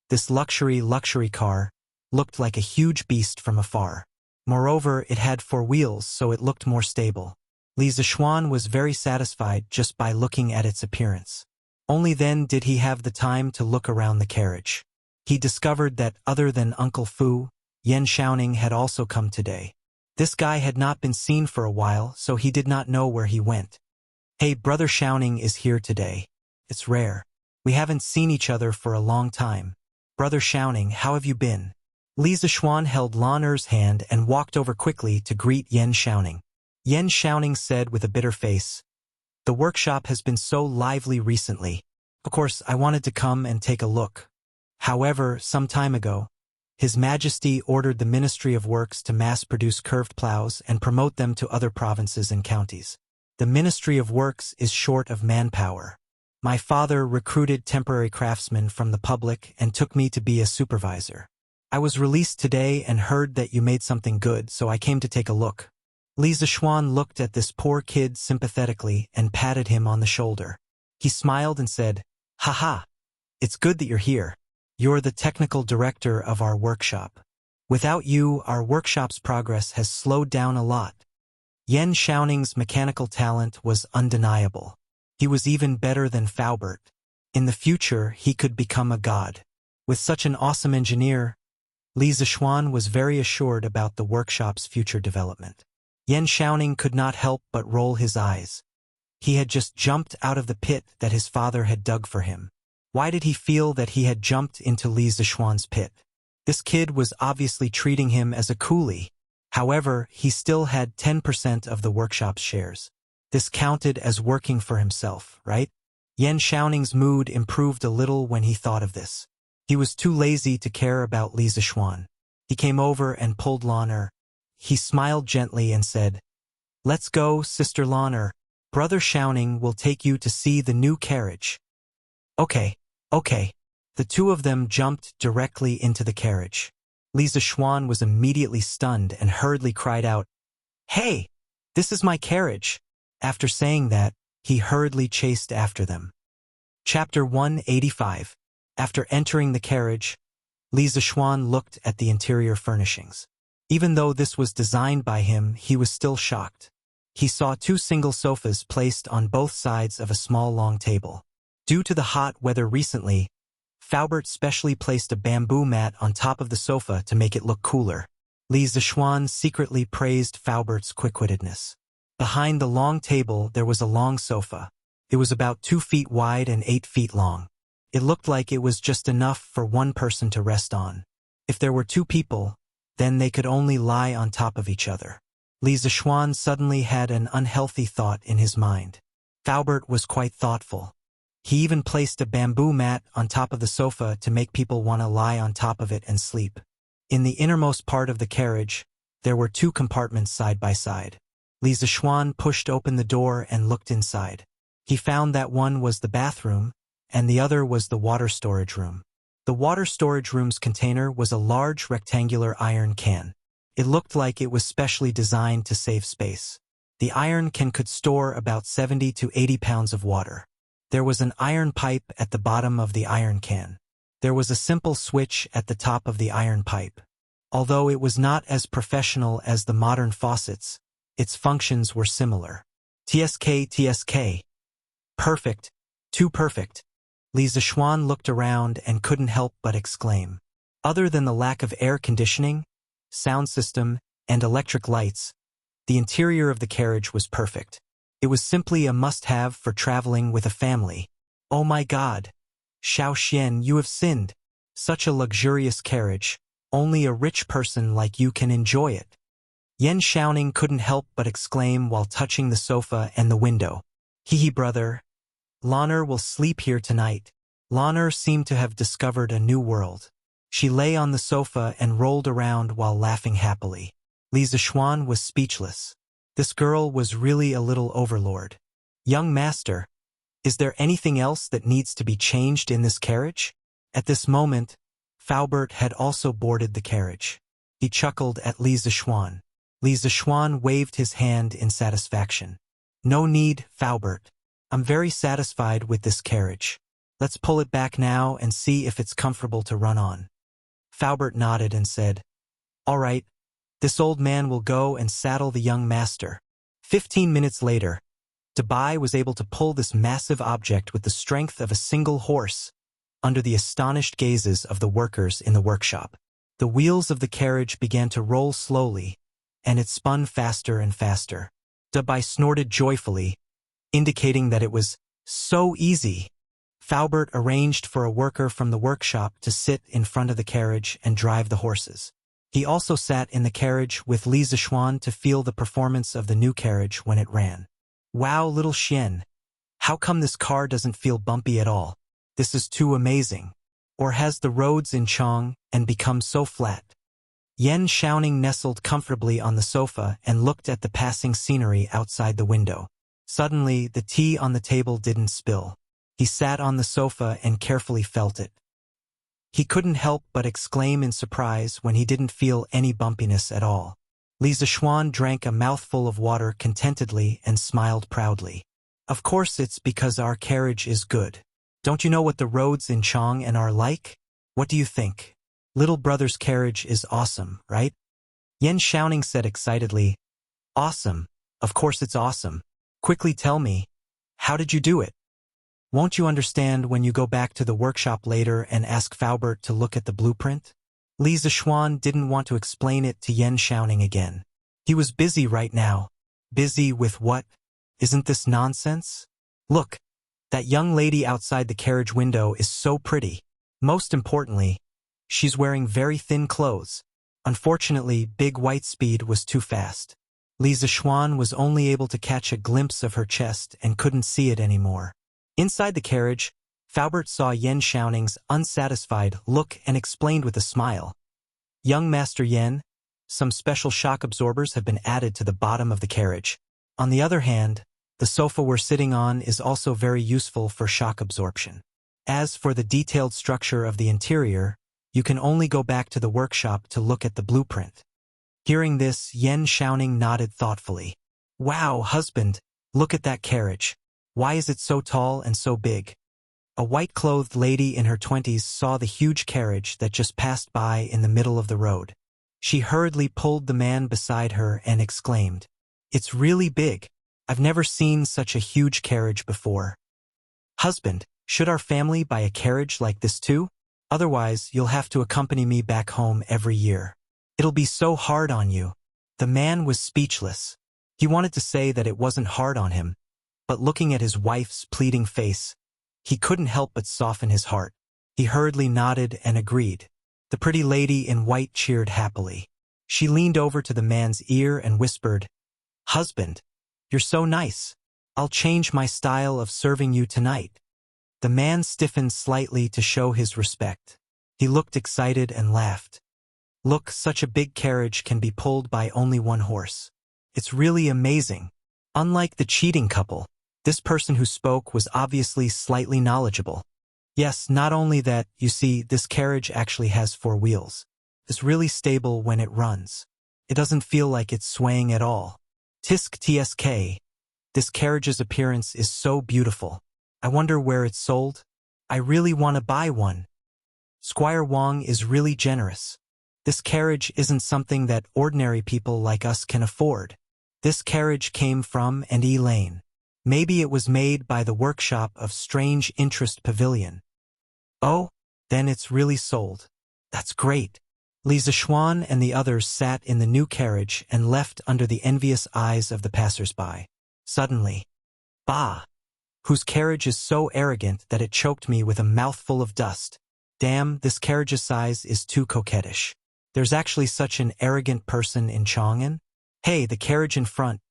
this luxury car looked like a huge beast from afar. Moreover, it had 4 wheels, so it looked more stable. Li Zixuan was very satisfied just by looking at its appearance. Only then did he have the time to look around the carriage. He discovered that other than Uncle Fu, Yan Xiaoning had also come today. This guy had not been seen for a while, so he did not know where he went. "Hey, Brother Xiaoning is here today. It's rare. We haven't seen each other for a long time. Brother Xiaoning, how have you been?" Li Zixuan held Lan's hand and walked over quickly to greet Yan Xiaoning. Yan Xiaoning said with a bitter face, "The workshop has been so lively recently. Of course, I wanted to come and take a look. However, some time ago, His Majesty ordered the Ministry of Works to mass-produce curved plows and promote them to other provinces and counties. The Ministry of Works is short of manpower. My father recruited temporary craftsmen from the public and took me to be a supervisor. I was released today and heard that you made something good, so I came to take a look." Li Zixuan looked at this poor kid sympathetically and patted him on the shoulder. He smiled and said, "Haha, it's good that you're here. You're the technical director of our workshop. Without you, our workshop's progress has slowed down a lot." Yan Xiaoning's mechanical talent was undeniable. He was even better than Faubert. In the future, he could become a god. With such an awesome engineer, Li Zixuan was very assured about the workshop's future development. Yan Xiaoning could not help but roll his eyes. He had just jumped out of the pit that his father had dug for him. Why did he feel that he had jumped into Li Zixuan's pit? This kid was obviously treating him as a coolie. However, he still had 10% of the workshop's shares. This counted as working for himself, right? Yan Xiaoning's mood improved a little when he thought of this. He was too lazy to care about Li Zixuan. He came over and pulled Lan. He smiled gently and said, "Let's go, Sister Lan. Brother Xiaoning will take you to see the new carriage." Okay. The two of them jumped directly into the carriage. Li Zixuan was immediately stunned and hurriedly cried out, "Hey, this is my carriage." After saying that, he hurriedly chased after them. Chapter 185. After entering the carriage, Li Zixuan looked at the interior furnishings. Even though this was designed by him, he was still shocked. He saw two single sofas placed on both sides of a small long table. Due to the hot weather recently, Faubert specially placed a bamboo mat on top of the sofa to make it look cooler. Li Zixuan secretly praised Faubert's quick-wittedness. Behind the long table there was a long sofa. It was about 2 feet wide and 8 feet long. It looked like it was just enough for one person to rest on. If there were 2 people, then they could only lie on top of each other. Li Zixuan suddenly had an unhealthy thought in his mind. Faubert was quite thoughtful. He even placed a bamboo mat on top of the sofa to make people want to lie on top of it and sleep. In the innermost part of the carriage, there were 2 compartments side by side. Li Zixuan pushed open the door and looked inside. He found that one was the bathroom, and the other was the water storage room. The water storage room's container was a large rectangular iron can. It looked like it was specially designed to save space. The iron can could store about 70 to 80 pounds of water. There was an iron pipe at the bottom of the iron can. There was a simple switch at the top of the iron pipe. Although it was not as professional as the modern faucets, its functions were similar. TSK. Perfect. Too perfect. Li Zixuan looked around and couldn't help but exclaim. Other than the lack of air conditioning, sound system, and electric lights, the interior of the carriage was perfect. It was simply a must-have for traveling with a family. Oh my God! Xiao Xian, you have sinned. Such a luxurious carriage. Only a rich person like you can enjoy it. Yan Xiaoning couldn't help but exclaim while touching the sofa and the window. Hee brother. Lan'er will sleep here tonight. Lan'er seemed to have discovered a new world. She lay on the sofa and rolled around while laughing happily. Li Zixuan was speechless. This girl was really a little overlord. Young master, is there anything else that needs to be changed in this carriage? At this moment, Faubert had also boarded the carriage. He chuckled at Li Zixuan. Li Zixuan waved his hand in satisfaction. No need, Faubert. I'm very satisfied with this carriage. Let's pull it back now and see if it's comfortable to run on. Faubert nodded and said, All right, this old man will go and saddle the young master. 15 minutes later, Dabai was able to pull this massive object with the strength of a single horse, under the astonished gazes of the workers in the workshop. The wheels of the carriage began to roll slowly, and it spun faster and faster. Dabai snorted joyfully, indicating that it was so easy. Faubert arranged for a worker from the workshop to sit in front of the carriage and drive the horses. He also sat in the carriage with Li Zixuan to feel the performance of the new carriage when it ran. Wow, little Xian. How come this car doesn't feel bumpy at all? This is too amazing. Or has the roads in Chong and become so flat? Yan Xiaoning nestled comfortably on the sofa and looked at the passing scenery outside the window. Suddenly, the tea on the table didn't spill. He sat on the sofa and carefully felt it. He couldn't help but exclaim in surprise when he didn't feel any bumpiness at all. Li Zixuan drank a mouthful of water contentedly and smiled proudly. Of course it's because our carriage is good. Don't you know what the roads in Chong'an are like? What do you think? Little brother's carriage is awesome, right? Yan Xiaoning said excitedly. Awesome. Of course it's awesome. Quickly tell me, how did you do it? Won't you understand when you go back to the workshop later and ask Faubert to look at the blueprint? Li Zixuan didn't want to explain it to Yan Xiaoning again. He was busy right now. Busy with what? Isn't this nonsense? Look, that young lady outside the carriage window is so pretty. Most importantly, she's wearing very thin clothes. Unfortunately, Big White Speed was too fast. Li Zixuan was only able to catch a glimpse of her chest and couldn't see it anymore. Inside the carriage, Faubert saw Yan Xiaoning's unsatisfied look and explained with a smile. Young Master Yan, some special shock absorbers have been added to the bottom of the carriage. On the other hand, the sofa we're sitting on is also very useful for shock absorption. As for the detailed structure of the interior, you can only go back to the workshop to look at the blueprint. Hearing this, Yan Xiaoning nodded thoughtfully. Wow, husband, look at that carriage. Why is it so tall and so big? A white-clothed lady in her 20s saw the huge carriage that just passed by in the middle of the road. She hurriedly pulled the man beside her and exclaimed, "It's really big. I've never seen such a huge carriage before. Husband, should our family buy a carriage like this too? Otherwise, you'll have to accompany me back home every year. It'll be so hard on you." The man was speechless. He wanted to say that it wasn't hard on him, but looking at his wife's pleading face, he couldn't help but soften his heart. He hurriedly nodded and agreed. The pretty lady in white cheered happily. She leaned over to the man's ear and whispered, "Husband, you're so nice. I'll change my style of serving you tonight." The man stiffened slightly to show his respect. He looked excited and laughed. "Look, such a big carriage can be pulled by only one horse. It's really amazing." Unlike the cheating couple, this person who spoke was obviously slightly knowledgeable. Yes, not only that, you see, this carriage actually has 4 wheels. It's really stable when it runs. It doesn't feel like it's swaying at all. Tisk tsk. This carriage's appearance is so beautiful. I wonder where it's sold. I really want to buy one. Squire Wang is really generous. This carriage isn't something that ordinary people like us can afford. This carriage came from Yi Lane. Maybe it was made by the workshop of Strange Interest Pavilion. Oh, then it's really sold. That's great. Li Zixuan and the others sat in the new carriage and left under the envious eyes of the passers-by. Suddenly, bah! Whose carriage is so arrogant that it choked me with a mouthful of dust. Damn, this carriage's size is too coquettish. There's actually such an arrogant person in Chang'an? Hey, the carriage in front.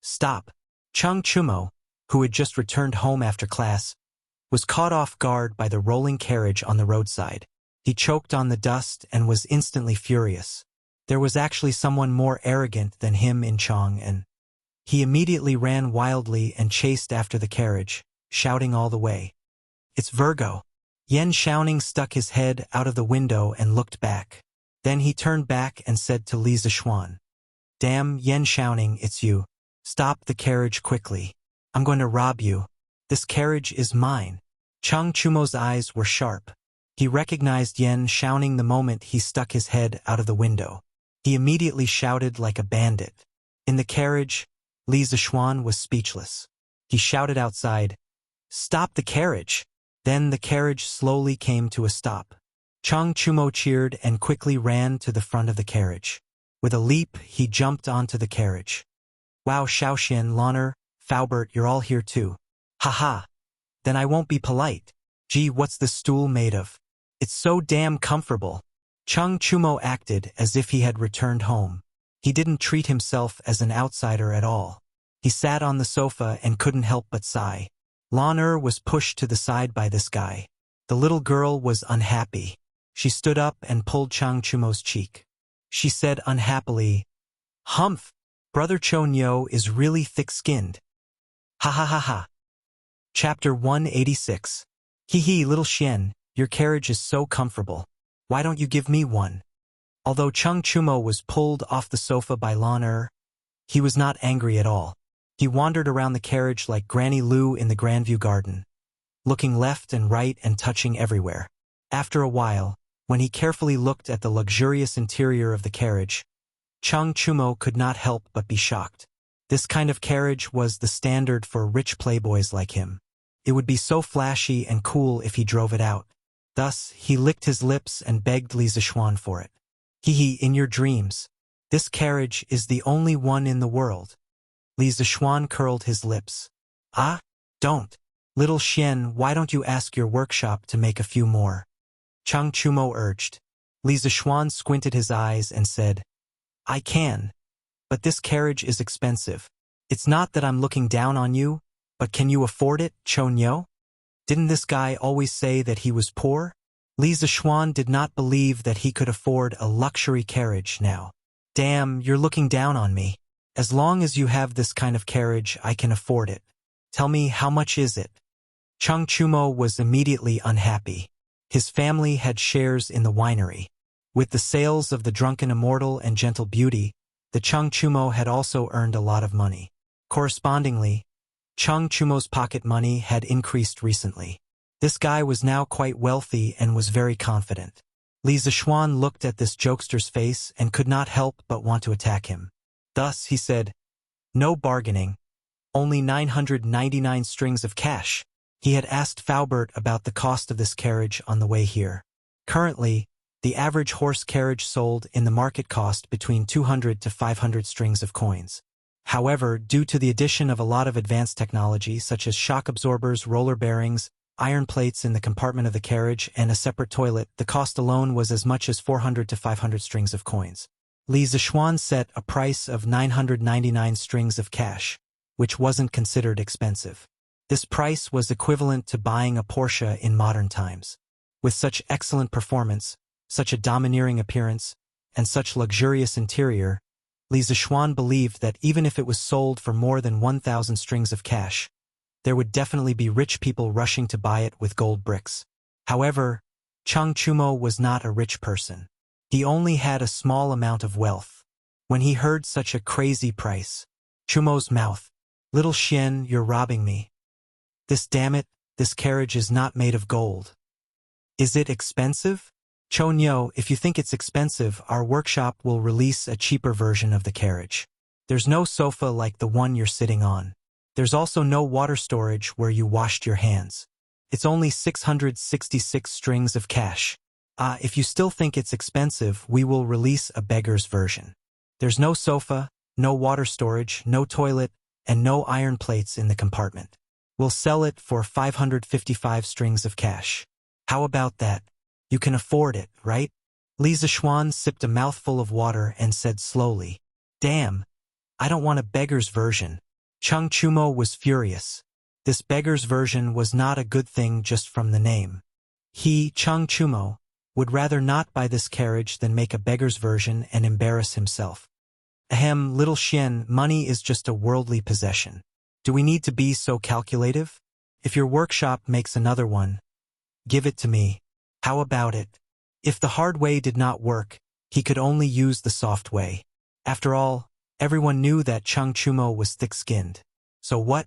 Stop. Cheng Chumo, who had just returned home after class, was caught off guard by the rolling carriage on the roadside. He choked on the dust and was instantly furious. There was actually someone more arrogant than him in Chang'an. He immediately ran wildly and chased after the carriage, shouting all the way, "It's Virgo." Yan Xiaoning stuck his head out of the window and looked back. Then he turned back and said to Li Zixuan, "Damn, Yan Xiaoning, it's you. Stop the carriage quickly. I'm going to rob you. This carriage is mine." Cheng Chumo's eyes were sharp. He recognized Yan Xiaoning the moment he stuck his head out of the window. He immediately shouted like a bandit. In the carriage, Li Zixuan was speechless. He shouted outside, "Stop the carriage!" Then the carriage slowly came to a stop. Cheng Chumo cheered and quickly ran to the front of the carriage. With a leap, he jumped onto the carriage. "Wow, Xiaoxian, Loner, Faubert, you're all here too. Haha. Then I won't be polite. Gee, what's this stool made of? It's so damn comfortable." Cheng Chumo acted as if he had returned home. He didn't treat himself as an outsider at all. He sat on the sofa and couldn't help but sigh. Loner was pushed to the side by this guy. The little girl was unhappy. She stood up and pulled Cheng Chumo's cheek. She said unhappily, "Humph, Brother Cho Nyo is really thick-skinned. Ha ha ha ha." Chapter 186. Hee hee, little Xian, your carriage is so comfortable. Why don't you give me one? Although Cheng Chumo was pulled off the sofa by Loner, he was not angry at all. He wandered around the carriage like Granny Lu in the Grandview Garden, looking left and right and touching everywhere. After a while, when he carefully looked at the luxurious interior of the carriage, Cheng Chumo could not help but be shocked. This kind of carriage was the standard for rich playboys like him. It would be so flashy and cool if he drove it out. Thus, he licked his lips and begged Li Zixuan for it. Hee hee, in your dreams. This carriage is the only one in the world. Li Zixuan curled his lips. Ah, don't. Little Xian, why don't you ask your workshop to make a few more? Cheng Chumo urged. Li Zixuan squinted his eyes and said, I can. But this carriage is expensive. It's not that I'm looking down on you, but can you afford it, Cho Nyo? Didn't this guy always say that he was poor? Li Zixuan did not believe that he could afford a luxury carriage now. Damn, you're looking down on me. As long as you have this kind of carriage, I can afford it. Tell me, how much is it? Cheng Chumo was immediately unhappy. His family had shares in the winery. With the sales of the Drunken Immortal and Gentle Beauty, the Cheng Chumo had also earned a lot of money. Correspondingly, Cheng Chumo's pocket money had increased recently. This guy was now quite wealthy and was very confident. Li Zixuan looked at this jokester's face and could not help but want to attack him. Thus, he said, "No bargaining. Only 999 strings of cash." He had asked Faubert about the cost of this carriage on the way here. Currently, the average horse carriage sold in the market cost between 200 to 500 strings of coins. However, due to the addition of a lot of advanced technology such as shock absorbers, roller bearings, iron plates in the compartment of the carriage, and a separate toilet, the cost alone was as much as 400 to 500 strings of coins. Li Zixuan set a price of 999 strings of cash, which wasn't considered expensive. This price was equivalent to buying a Porsche in modern times. With such excellent performance, such a domineering appearance, and such luxurious interior, Li Zixuan believed that even if it was sold for more than 1,000 strings of cash, there would definitely be rich people rushing to buy it with gold bricks. However, Cheng Chumo was not a rich person. He only had a small amount of wealth. When he heard such a crazy price, Chumo's mouth, "Little Xian, you're robbing me. Damn it, this carriage is not made of gold." "Is it expensive?" "Chonyo, if you think it's expensive, our workshop will release a cheaper version of the carriage. There's no sofa like the one you're sitting on. There's also no water storage where you washed your hands. It's only 666 strings of cash. If you still think it's expensive, we will release a beggar's version. There's no sofa, no water storage, no toilet, and no iron plates in the compartment. We'll sell it for 555 strings of cash. How about that? You can afford it, right?" Li Zixuan sipped a mouthful of water and said slowly, "Damn, I don't want a beggar's version." Cheng Chumo was furious. This beggar's version was not a good thing just from the name. He, Cheng Chumo, would rather not buy this carriage than make a beggar's version and embarrass himself. "Ahem, little Xian, money is just a worldly possession. Do we need to be so calculative? If your workshop makes another one, give it to me. How about it?" If the hard way did not work, he could only use the soft way. After all, everyone knew that Cheng Chumo was thick-skinned. So what?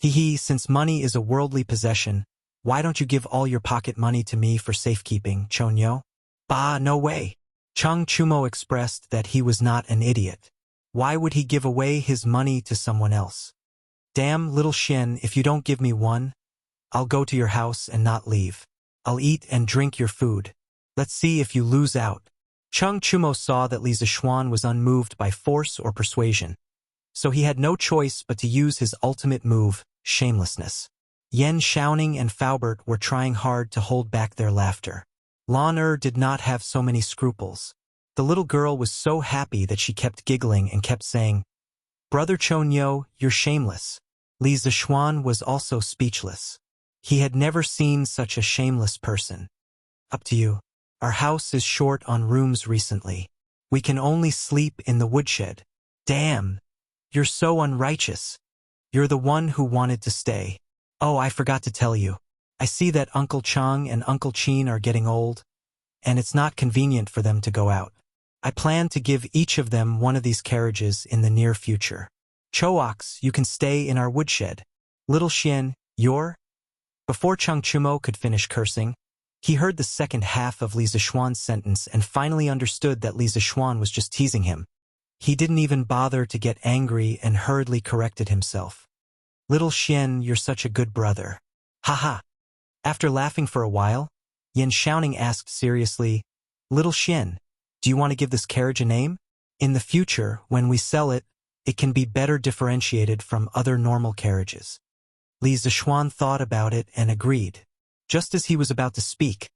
Since money is a worldly possession, why don't you give all your pocket money to me for safekeeping, Chonyo? "Bah, no way." Cheng Chumo expressed that he was not an idiot. Why would he give away his money to someone else? "Damn, little Xian, if you don't give me one, I'll go to your house and not leave. I'll eat and drink your food. Let's see if you lose out." Cheng Chumo saw that Li Zixuan was unmoved by force or persuasion, so he had no choice but to use his ultimate move, shamelessness. Yan Xiaoning and Faubert were trying hard to hold back their laughter. Lan did not have so many scruples. The little girl was so happy that she kept giggling and kept saying, "Brother Chonyo, you're shameless." Li Zixuan was also speechless. He had never seen such a shameless person. "Up to you. Our house is short on rooms recently. We can only sleep in the woodshed." "Damn! You're so unrighteous. You're the one who wanted to stay. Oh, I forgot to tell you. I see that Uncle Chang and Uncle Chin are getting old, and it's not convenient for them to go out. I plan to give each of them one of these carriages in the near future. Choax, you can stay in our woodshed. Little Xian, you're—" Before Cheng Chumo could finish cursing, he heard the second half of Li Zixuan's sentence and finally understood that Li Zixuan was just teasing him. He didn't even bother to get angry and hurriedly corrected himself. "Little Xian, you're such a good brother. Ha." After laughing for a while, Yan Xiaoning asked seriously, "Little Xian, do you want to give this carriage a name? In the future, when we sell it, it can be better differentiated from other normal carriages." Li Zixuan thought about it and agreed. Just as he was about to speak,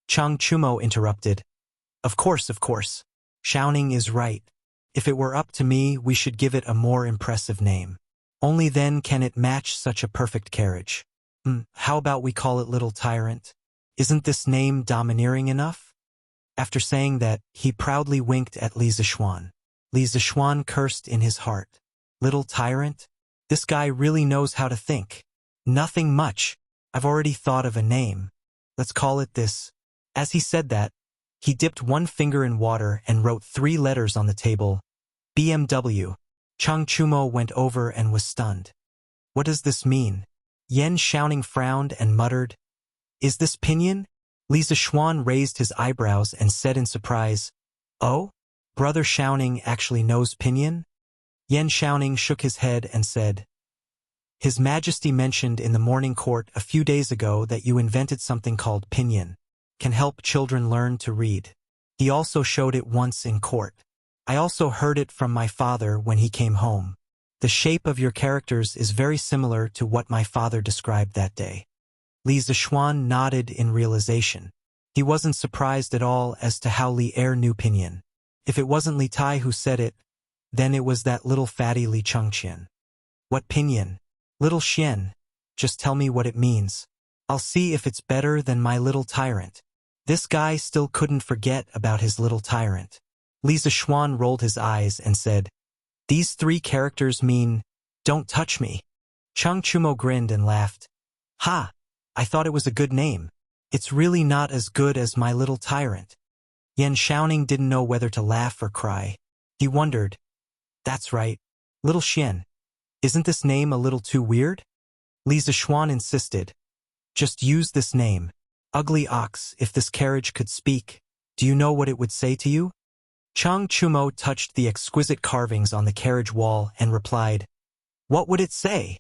Cheng Chumo interrupted. Of course. Xiaoning is right. If it were up to me, we should give it a more impressive name. Only then can it match such a perfect carriage. How about we call it Little Tyrant? Isn't this name domineering enough?" After saying that, he proudly winked at Li Zixuan. Li Zixuan cursed in his heart. Little Tyrant? This guy really knows how to think. Nothing much. I've already thought of a name. Let's call it this. As he said that, he dipped one finger in water and wrote 3 letters on the table. BMW. Chang Chumo went over and was stunned. What does this mean? Yan Xiaoning frowned and muttered, Is this pinyin? Li Zishuan raised his eyebrows and said in surprise, Oh? Brother Xiaoning actually knows pinyin? Yan Xiaoning shook his head and said, His Majesty mentioned in the morning court a few days ago that you invented something called pinyin, can help children learn to read. He also showed it once in court. I also heard it from my father when he came home. The shape of your characters is very similar to what my father described that day. Li Zishuan nodded in realization. He wasn't surprised at all as to how Li Er knew pinyin. If it wasn't Li Tai who said it, then it was that little fatty Li Chengqian. What pinyin? Little Xian. Just tell me what it means. I'll see if it's better than my little tyrant. This guy still couldn't forget about his little tyrant. Li Zishuan rolled his eyes and said, These 3 characters mean, don't touch me. Chang Chumo grinned and laughed. Ha! I thought it was a good name. It's really not as good as my little tyrant. Yan Xiaoning didn't know whether to laugh or cry. He wondered, That's right. Little Xian. Isn't this name a little too weird? Li Zishuan insisted. Just use this name. Ugly ox, if this carriage could speak, do you know what it would say to you? Chang Chumo touched the exquisite carvings on the carriage wall and replied, What would it say?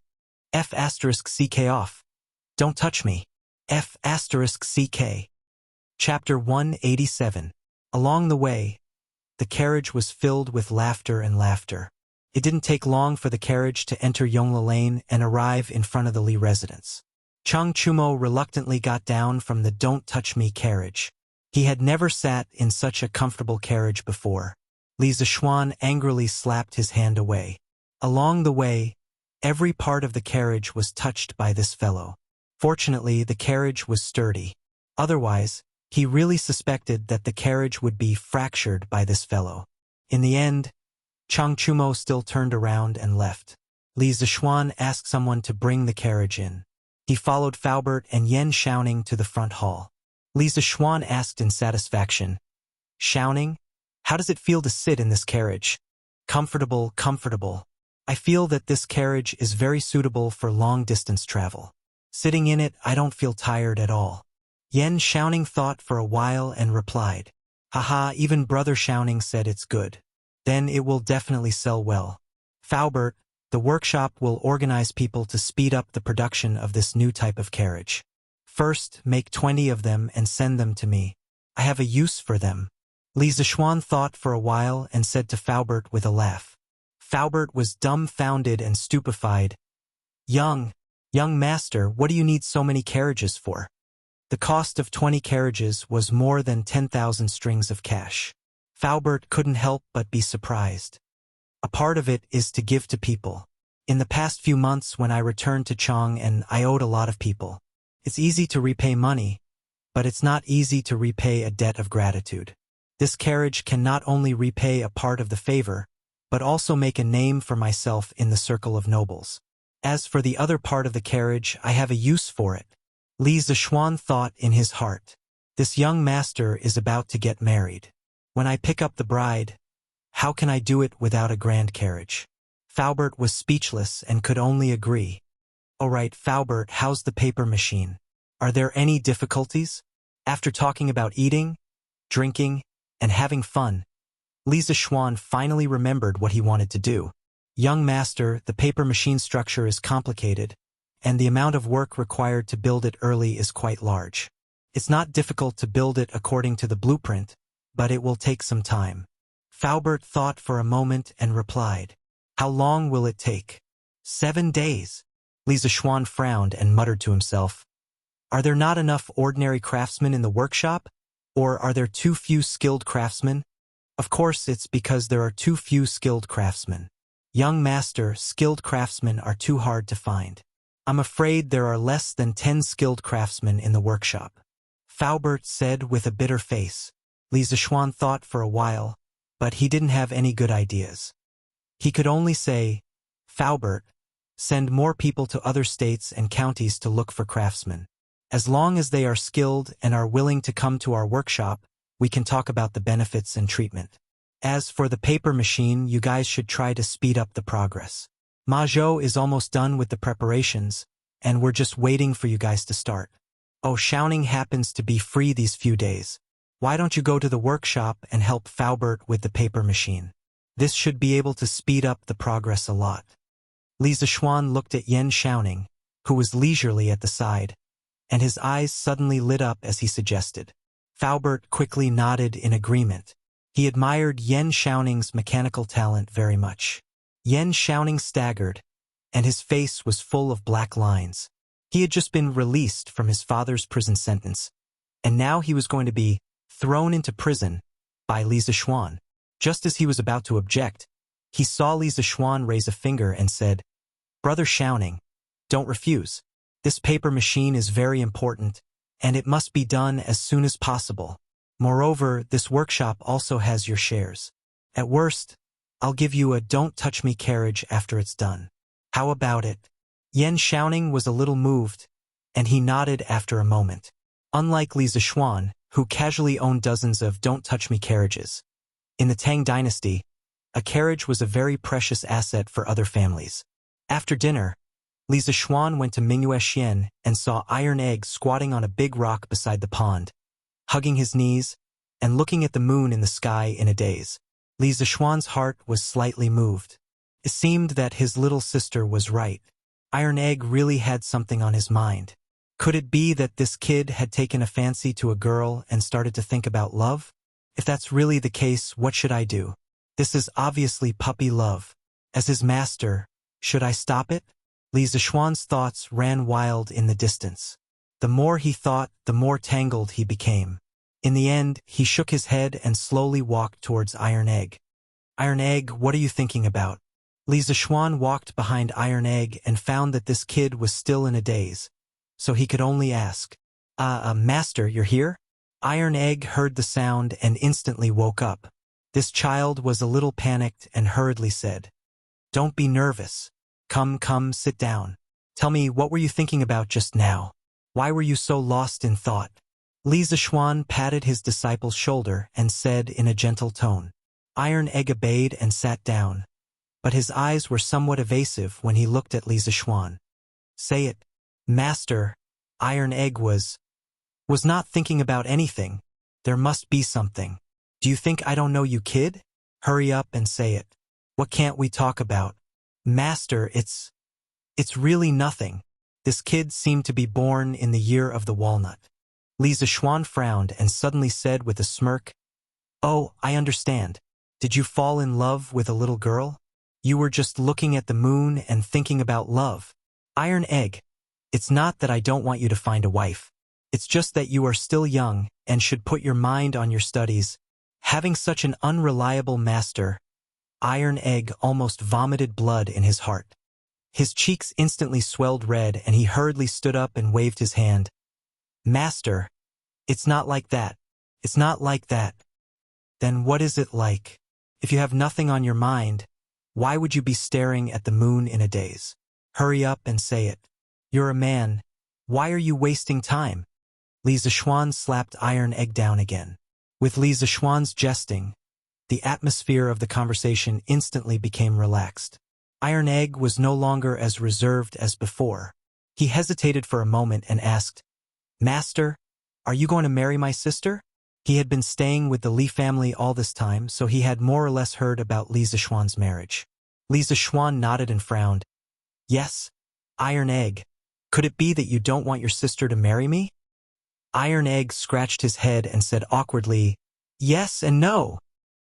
F***ck off. Don't touch me. F***ck. Chapter 187. Along the way, the carriage was filled with laughter and laughter. It didn't take long for the carriage to enter Yongla Lane and arrive in front of the Li residence. Chang Chumo reluctantly got down from the Don't Touch Me carriage. He had never sat in such a comfortable carriage before. Li Zishuan angrily slapped his hand away. Along the way, every part of the carriage was touched by this fellow. Fortunately, the carriage was sturdy. Otherwise, he really suspected that the carriage would be fractured by this fellow. In the end, Chang Chumo still turned around and left. Li Zishuan asked someone to bring the carriage in. He followed Faubert and Yan Xiaoning to the front hall. Li Zishuan asked in satisfaction, Xiaoning, how does it feel to sit in this carriage? Comfortable, comfortable. I feel that this carriage is very suitable for long-distance travel. Sitting in it, I don't feel tired at all. Yan Xiaoning thought for a while and replied, Haha, even Brother Xiaoning said it's good. Then it will definitely sell well. Faubert, the workshop will organize people to speed up the production of this new type of carriage. First, make 20 of them and send them to me. I have a use for them. Li Zishuan thought for a while and said to Faubert with a laugh. Faubert was dumbfounded and stupefied. Young master, what do you need so many carriages for? The cost of 20 carriages was more than 10,000 strings of cash. Faubert couldn't help but be surprised. A part of it is to give to people. In the past few months when I returned to Chang and I owed a lot of people. It's easy to repay money, but it's not easy to repay a debt of gratitude. This carriage can not only repay a part of the favor, but also make a name for myself in the circle of nobles. As for the other part of the carriage, I have a use for it. Li Zishuan thought in his heart. This young master is about to get married. When I pick up the bride, how can I do it without a grand carriage? Faubert was speechless and could only agree. All right, Faubert, how's the paper machine? Are there any difficulties? After talking about eating, drinking, and having fun, Li Zishuan finally remembered what he wanted to do. Young master, the paper machine structure is complicated, and the amount of work required to build it early is quite large. It's not difficult to build it according to the blueprint, but it will take some time. Faubert thought for a moment and replied, How long will it take? 7 days. Li Zishuan frowned and muttered to himself, Are there not enough ordinary craftsmen in the workshop? Or are there too few skilled craftsmen? Of course, it's because there are too few skilled craftsmen. Young master, skilled craftsmen are too hard to find. I'm afraid there are less than 10 skilled craftsmen in the workshop. Faubert said with a bitter face. Li Zishuan thought for a while, but he didn't have any good ideas. He could only say, Faubert, Send more people to other states and counties to look for craftsmen. As long as they are skilled and are willing to come to our workshop, we can talk about the benefits and treatment. As for the paper machine, you guys should try to speed up the progress. Majo is almost done with the preparations, and we're just waiting for you guys to start. Oh, Shouning happens to be free these few days. Why don't you go to the workshop and help Faubert with the paper machine? This should be able to speed up the progress a lot. Li Zishuan looked at Yen Shouning, who was leisurely at the side, and his eyes suddenly lit up as he suggested. Faubert quickly nodded in agreement. He admired Yen Shouning's mechanical talent very much. Yen Shouning staggered, and his face was full of black lines. He had just been released from his father's prison sentence, and now he was going to be thrown into prison by Li Zishuan. Just as he was about to object, he saw Li Zishuan raise a finger and said, "Brother Shouning, don't refuse. This paper machine is very important, and it must be done as soon as possible. Moreover, this workshop also has your shares. At worst, I'll give you a don't touch me carriage after it's done. How about it?" Yen Shouning was a little moved, and he nodded after a moment. Unlike Li Zishuan, who casually owned dozens of don't touch me carriages, in the Tang dynasty, a carriage was a very precious asset for other families. After dinner, Li Zishuan went to Mingyue Xian and saw Iron Egg squatting on a big rock beside the pond, hugging his knees and looking at the moon in the sky in a daze. Li Zishuan's heart was slightly moved. It seemed that his little sister was right. Iron Egg really had something on his mind. Could it be that this kid had taken a fancy to a girl and started to think about love? If that's really the case, what should I do? This is obviously puppy love. As his master, should I stop it? Li Zishuan's thoughts ran wild in the distance. The more he thought, the more tangled he became. In the end, he shook his head and slowly walked towards Iron Egg. "Iron Egg, what are you thinking about?" Li Zishuan walked behind Iron Egg and found that this kid was still in a daze, so he could only ask, Master, you're here?" Iron Egg heard the sound and instantly woke up. This child was a little panicked and hurriedly said, "Don't be nervous. Come, sit down. Tell me, what were you thinking about just now? Why were you so lost in thought?" Li Zishuan patted his disciple's shoulder and said in a gentle tone. Iron Egg obeyed and sat down, but his eyes were somewhat evasive when he looked at Li Zishuan. "Say it, Master." Iron Egg was not thinking about anything. There must be something. "Do you think I don't know you, kid? Hurry up and say it. What can't we talk about?" "Master, it's really nothing." This kid seemed to be born in the year of the walnut. Li Zishuan frowned and suddenly said with a smirk, "Oh, I understand. Did you fall in love with a little girl? You were just looking at the moon and thinking about love." "Iron Egg, it's not that I don't want you to find a wife. It's just that you are still young and should put your mind on your studies. Having such an unreliable master." Iron Egg almost vomited blood in his heart. His cheeks instantly swelled red and he hurriedly stood up and waved his hand. "Master, it's not like that. It's not like that." "Then what is it like? If you have nothing on your mind, why would you be staring at the moon in a daze? Hurry up and say it. You're a man. Why are you wasting time?" Li Zishuan slapped Iron Egg down again. With Li Zishuan's jesting, the atmosphere of the conversation instantly became relaxed. Iron Egg was no longer as reserved as before. He hesitated for a moment and asked, "Master, are you going to marry my sister?" He had been staying with the Li family all this time, so he had more or less heard about Li Zishuan's marriage. Li Zishuan nodded and frowned. "Yes, Iron Egg. Could it be that you don't want your sister to marry me?" Iron Egg scratched his head and said awkwardly, "Yes and no."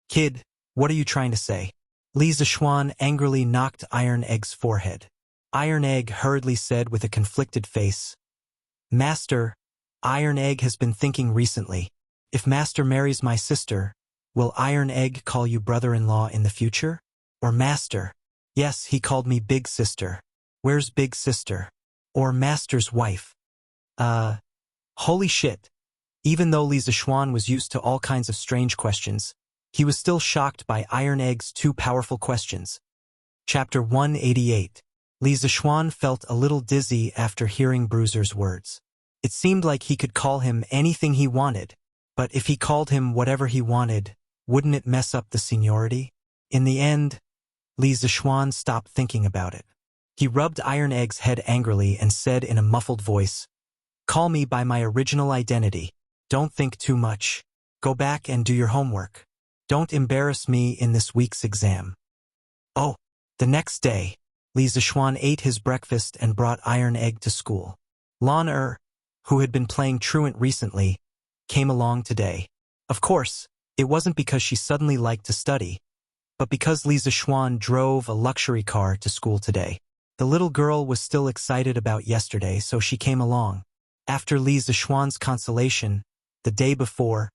"Kid, what are you trying to say?" Li Zishuan angrily knocked Iron Egg's forehead. Iron Egg hurriedly said with a conflicted face, "Master, Iron Egg has been thinking recently. If Master marries my sister, will Iron Egg call you brother-in-law in the future? Or Master?" "Yes, he called me Big Sister." "Where's Big Sister?" "Or Master's wife?" Holy shit. Even though Li Zishuan was used to all kinds of strange questions, he was still shocked by Iron Egg's two powerful questions. Chapter 188. Li Zixuan felt a little dizzy after hearing Bruiser's words. It seemed like he could call him anything he wanted, but if he called him whatever he wanted, wouldn't it mess up the seniority? In the end, Li Zixuan stopped thinking about it. He rubbed Iron Egg's head angrily and said in a muffled voice, "Call me by my original identity. Don't think too much. Go back and do your homework. Don't embarrass me in this week's exam." Oh, the next day, Li Zixuan ate his breakfast and brought Iron Egg to school. Lan who had been playing truant recently, came along today. Of course, it wasn't because she suddenly liked to study, but because Li Zixuan drove a luxury car to school today. The little girl was still excited about yesterday, so she came along. After Li Zixuan's consolation, the day before,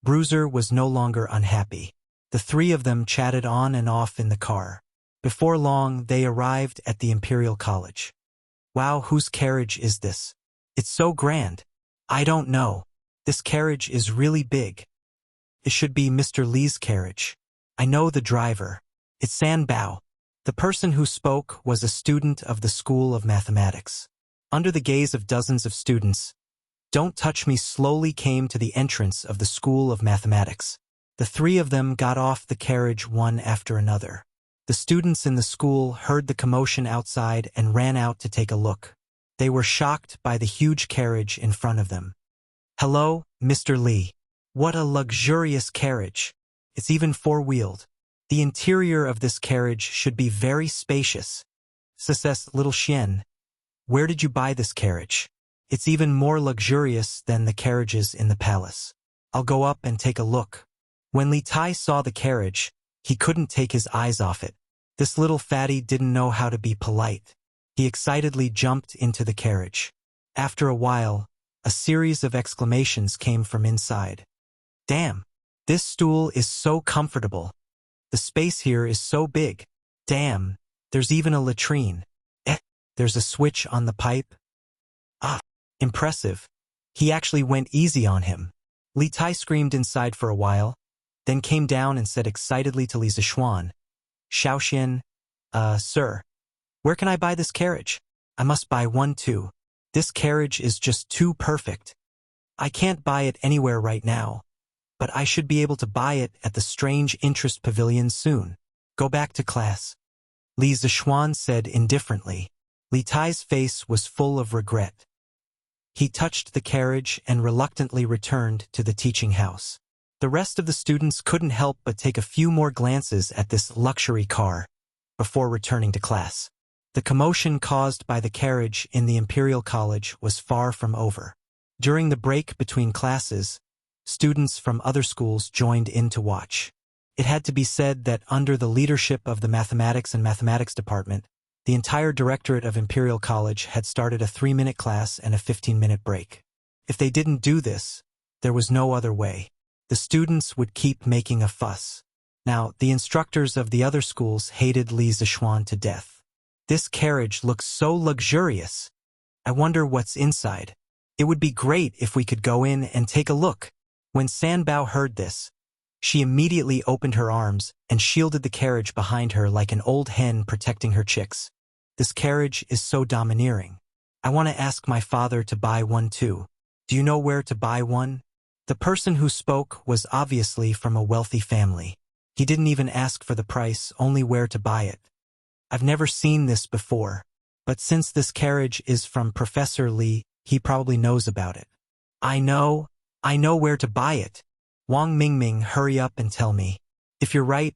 Bruiser was no longer unhappy. The three of them chatted on and off in the car. Before long, they arrived at the Imperial College. "Wow, whose carriage is this? It's so grand." "I don't know. This carriage is really big." "It should be Mr. Li's carriage. I know the driver. It's San Bao." The person who spoke was a student of the School of Mathematics. Under the gaze of dozens of students, "Don't Touch Me" slowly came to the entrance of the School of Mathematics. The three of them got off the carriage one after another. The students in the school heard the commotion outside and ran out to take a look. They were shocked by the huge carriage in front of them. "Hello, Mr. Li. What a luxurious carriage. It's even four-wheeled. The interior of this carriage should be very spacious." "Says little Xian, where did you buy this carriage? It's even more luxurious than the carriages in the palace." "I'll go up and take a look." When Li Tai saw the carriage, he couldn't take his eyes off it. This little fatty didn't know how to be polite. He excitedly jumped into the carriage. After a while, a series of exclamations came from inside. "Damn! This stool is so comfortable. The space here is so big. Damn, there's even a latrine. There's a switch on the pipe. Ah, impressive." He actually went easy on him. Li Tai screamed inside for a while, then came down and said excitedly to Li Zixuan, "Xiaoxian, sir, where can I buy this carriage? I must buy one too. This carriage is just too perfect. I can't buy it anywhere right now, but I should be able to buy it at the Strange Interest Pavilion soon. Go back to class." Li Zixuan said indifferently. Li Tai's face was full of regret. He touched the carriage and reluctantly returned to the teaching house. The rest of the students couldn't help but take a few more glances at this luxury car before returning to class. The commotion caused by the carriage in the Imperial College was far from over. During the break between classes, students from other schools joined in to watch. It had to be said that under the leadership of the Mathematics and Mathematics Department, the entire directorate of Imperial College had started a 3-minute class and a 15-minute break. If they didn't do this, there was no other way. The students would keep making a fuss. Now, the instructors of the other schools hated Li Zixuan to death. "This carriage looks so luxurious. I wonder what's inside. It would be great if we could go in and take a look." When San Bao heard this, she immediately opened her arms and shielded the carriage behind her like an old hen protecting her chicks. "This carriage is so domineering. I want to ask my father to buy one too. Do you know where to buy one?" The person who spoke was obviously from a wealthy family. He didn't even ask for the price, only where to buy it. "I've never seen this before, but since this carriage is from Professor Li, he probably knows about it." I know where to buy it. Wang Mingming, hurry up and tell me. If you're right,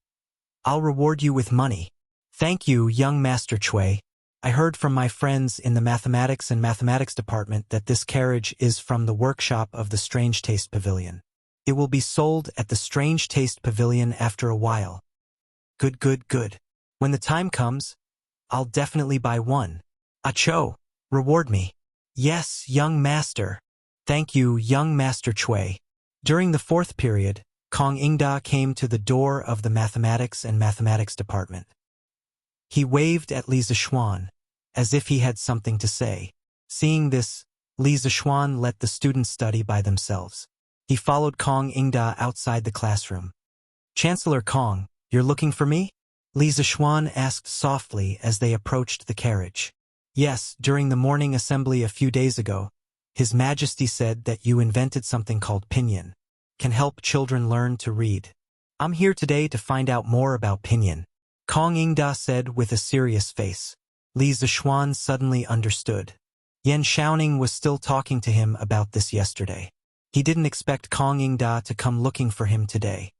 I'll reward you with money." "Thank you, young Master Chui. I heard from my friends in the Mathematics and Mathematics Department that this carriage is from the workshop of the Strange Taste Pavilion. It will be sold at the Strange Taste Pavilion after a while." Good. When the time comes, I'll definitely buy one." "Acho, reward me." "Yes, young master." "Thank you, young Master Chui." During the 4th period, Kong Ingda came to the door of the Mathematics and Mathematics Department. He waved at Li Zixuan, as if he had something to say. Seeing this, Li Zixuan let the students study by themselves. He followed Kong Ingda outside the classroom. "Chancellor Kong, you're looking for me?" Li Zixuan asked softly as they approached the carriage. Yes, during the morning assembly a few days ago, His Majesty said that you invented something called Pinyin. Can help children learn to read. I'm here today to find out more about Pinyin, Kong Ingda said with a serious face. Li Zixuan suddenly understood. Yan Shaoning was still talking to him about this yesterday. He didn't expect Kong Ingda to come looking for him today.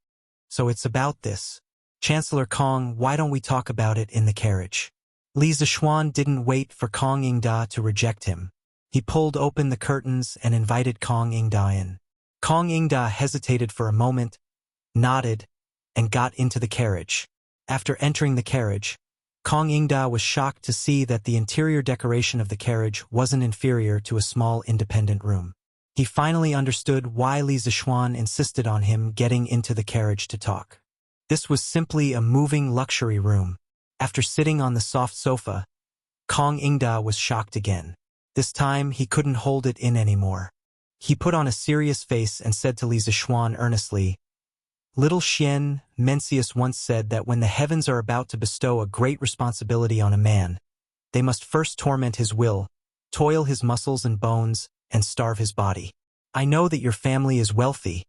So it's about this. Chancellor Kong, why don't we talk about it in the carriage? Li Zixuan didn't wait for Kong Ingda to reject him. He pulled open the curtains and invited Kong Ingda in. Kong Ingda hesitated for a moment, nodded, and got into the carriage. After entering the carriage, Kong Ingda was shocked to see that the interior decoration of the carriage wasn't inferior to a small independent room. He finally understood why Li Zixuan insisted on him getting into the carriage to talk. This was simply a moving luxury room. After sitting on the soft sofa, Kong Ingda was shocked again. This time, he couldn't hold it in anymore. He put on a serious face and said to Li Zixuan earnestly, Little Xian, Mencius once said that when the heavens are about to bestow a great responsibility on a man, they must first torment his will, toil his muscles and bones, and starve his body. I know that your family is wealthy,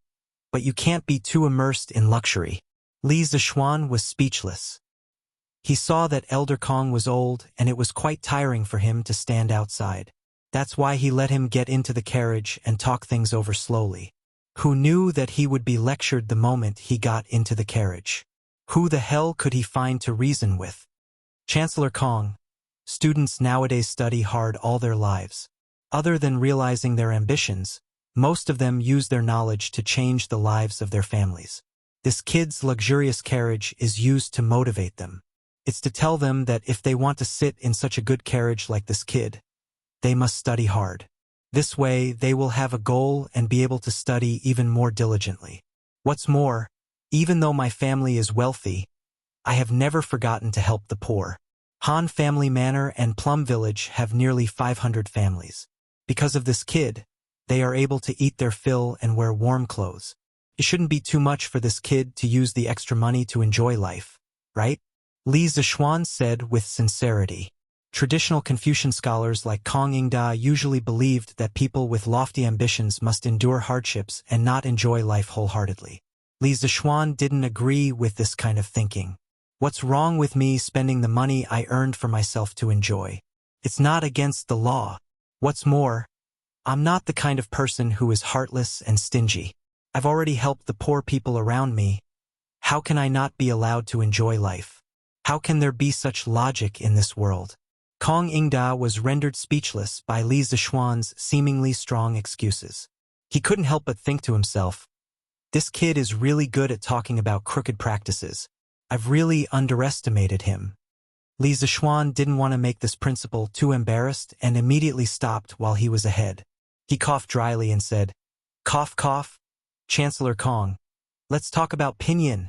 but you can't be too immersed in luxury. Li Zixuan was speechless. He saw that Elder Kong was old, and it was quite tiring for him to stand outside. That's why he let him get into the carriage and talk things over slowly. Who knew that he would be lectured the moment he got into the carriage? Who the hell could he find to reason with? Chancellor Kong, students nowadays study hard all their lives. Other than realizing their ambitions, most of them use their knowledge to change the lives of their families. This kid's luxurious carriage is used to motivate them. It's to tell them that if they want to sit in such a good carriage like this kid, they must study hard. This way, they will have a goal and be able to study even more diligently. What's more, even though my family is wealthy, I have never forgotten to help the poor. Han Family Manor and Plum Village have nearly 500 families. Because of this kid, they are able to eat their fill and wear warm clothes. It shouldn't be too much for this kid to use the extra money to enjoy life, right? Li Zixuan said with sincerity. Traditional Confucian scholars like Kong Ingda usually believed that people with lofty ambitions must endure hardships and not enjoy life wholeheartedly. Li Zixuan didn't agree with this kind of thinking. What's wrong with me spending the money I earned for myself to enjoy? It's not against the law. What's more, I'm not the kind of person who is heartless and stingy. I've already helped the poor people around me. How can I not be allowed to enjoy life? How can there be such logic in this world? Kong Ingda was rendered speechless by Li Zixuan's seemingly strong excuses. He couldn't help but think to himself, this kid is really good at talking about crooked practices. I've really underestimated him. Li Zixuan didn't want to make this principal too embarrassed and immediately stopped while he was ahead. He coughed dryly and said, Cough, cough. Chancellor Kong, let's talk about Pinyin.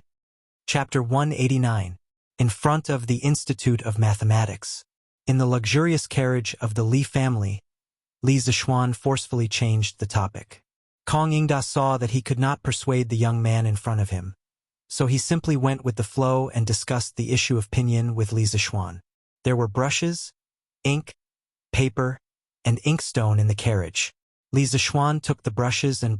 Chapter 189. In front of the Institute of Mathematics. In the luxurious carriage of the Li family, Li Zixuan forcefully changed the topic. Kong Ingda saw that he could not persuade the young man in front of him, so he simply went with the flow and discussed the issue of Pinyin with Li Zixuan. There were brushes, ink, paper, and inkstone in the carriage. Li Zixuan took the brushes and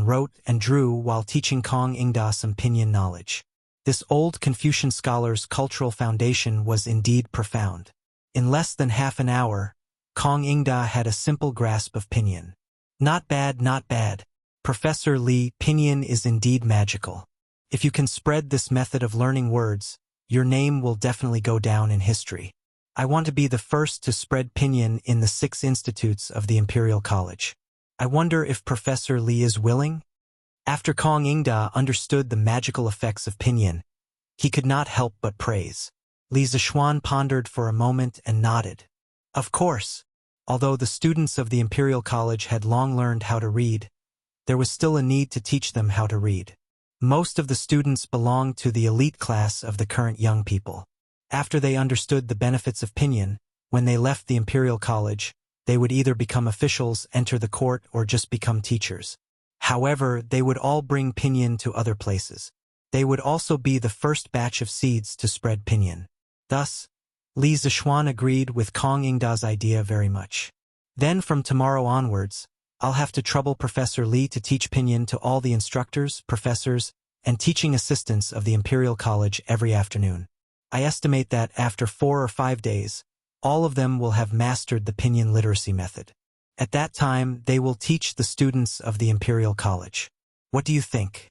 wrote and drew while teaching Kong Ingda some Pinyin knowledge. This old Confucian scholar's cultural foundation was indeed profound. In less than half an hour, Kong Ingda had a simple grasp of Pinyin. Not bad, not bad. Professor Li, Pinyin is indeed magical. If you can spread this method of learning words, your name will definitely go down in history. I want to be the first to spread Pinyin in the 6 institutes of the Imperial College. I wonder if Professor Li is willing? After Kong Ingda understood the magical effects of Pinyin, he could not help but praise. Li Zixuan pondered for a moment and nodded. Of course, although the students of the Imperial College had long learned how to read, there was still a need to teach them how to read. Most of the students belonged to the elite class of the current young people. After they understood the benefits of Pinyin, when they left the Imperial College, they would either become officials, enter the court, or just become teachers. However, they would all bring Pinyin to other places. They would also be the first batch of seeds to spread pinyin. Thus, Li Zixuan agreed with Kong Ingda's idea very much. Then from tomorrow onwards, I'll have to trouble Professor Li to teach pinyin to all the instructors, professors, and teaching assistants of the Imperial College every afternoon. I estimate that after 4 or 5 days, all of them will have mastered the pinyin literacy method. At that time, they will teach the students of the Imperial College. What do you think?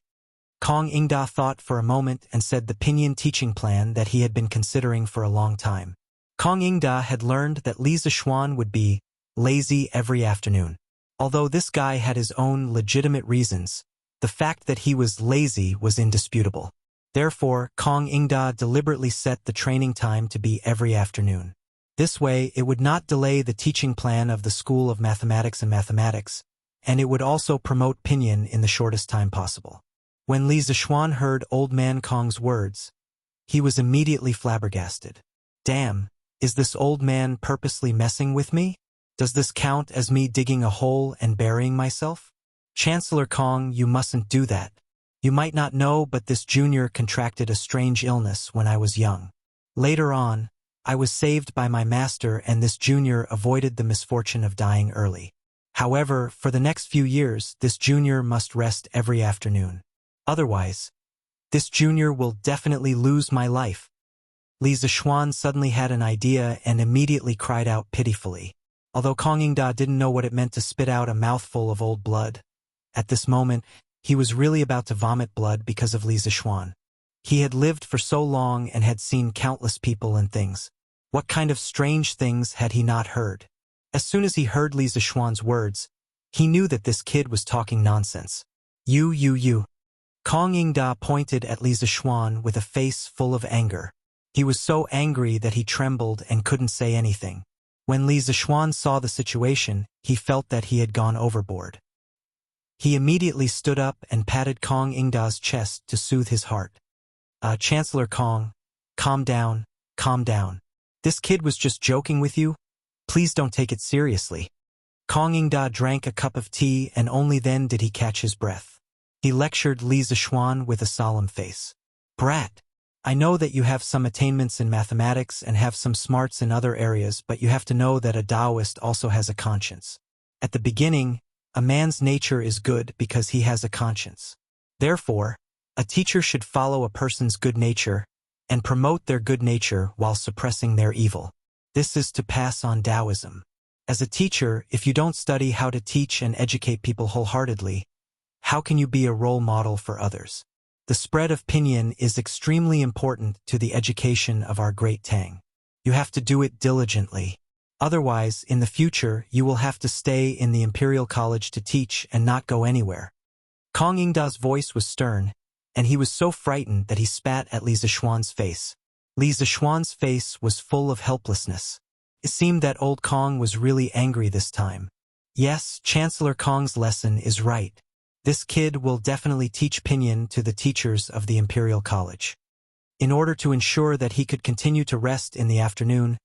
Kong Ingda thought for a moment and said the pinyin teaching plan that he had been considering for a long time. Kong Ingda had learned that Li Zixuan would be lazy every afternoon. Although this guy had his own legitimate reasons, the fact that he was lazy was indisputable. Therefore, Kong Ingda deliberately set the training time to be every afternoon. This way, it would not delay the teaching plan of the School of Mathematics and it would also promote pinyin in the shortest time possible. When Li Zixuan heard Old Man Kong's words, he was immediately flabbergasted. Damn, is this old man purposely messing with me? Does this count as me digging a hole and burying myself? Chancellor Kong, you mustn't do that. You might not know, but this junior contracted a strange illness when I was young. Later on, I was saved by my master and this junior avoided the misfortune of dying early. However, for the next few years, this junior must rest every afternoon. Otherwise, this junior will definitely lose my life. Li Zixuan suddenly had an idea and immediately cried out pitifully. Although Kong Ingda didn't know what it meant to spit out a mouthful of old blood, at this moment, he was really about to vomit blood because of Li Zixuan. He had lived for so long and had seen countless people and things. What kind of strange things had he not heard? As soon as he heard Li Zixuan's words, he knew that this kid was talking nonsense. You. Kong Ingda pointed at Li Zixuan with a face full of anger. He was so angry that he trembled and couldn't say anything. When Li Zixuan saw the situation, he felt that he had gone overboard. He immediately stood up and patted Kong Ingda's chest to soothe his heart. Chancellor Kong, calm down. This kid was just joking with you. Please don't take it seriously. Kong Ingda drank a cup of tea and only then did he catch his breath. He lectured Li Zixuan with a solemn face. Brat, I know that you have some attainments in mathematics and have some smarts in other areas, but you have to know that a Taoist also has a conscience. At the beginning, a man's nature is good because he has a conscience. Therefore, a teacher should follow a person's good nature and promote their good nature while suppressing their evil. This is to pass on Taoism. As a teacher, if you don't study how to teach and educate people wholeheartedly, how can you be a role model for others? The spread of pinyin is extremely important to the education of our great Tang. You have to do it diligently. Otherwise, in the future, you will have to stay in the Imperial College to teach and not go anywhere. Kong Ingda's voice was stern, and he was so frightened that he spat at Li Zixuan's face. Li Zixuan's face was full of helplessness. It seemed that old Kong was really angry this time. Yes, Chancellor Kong's lesson is right. This kid will definitely teach pinyin to the teachers of the Imperial College. In order to ensure that he could continue to rest in the afternoon,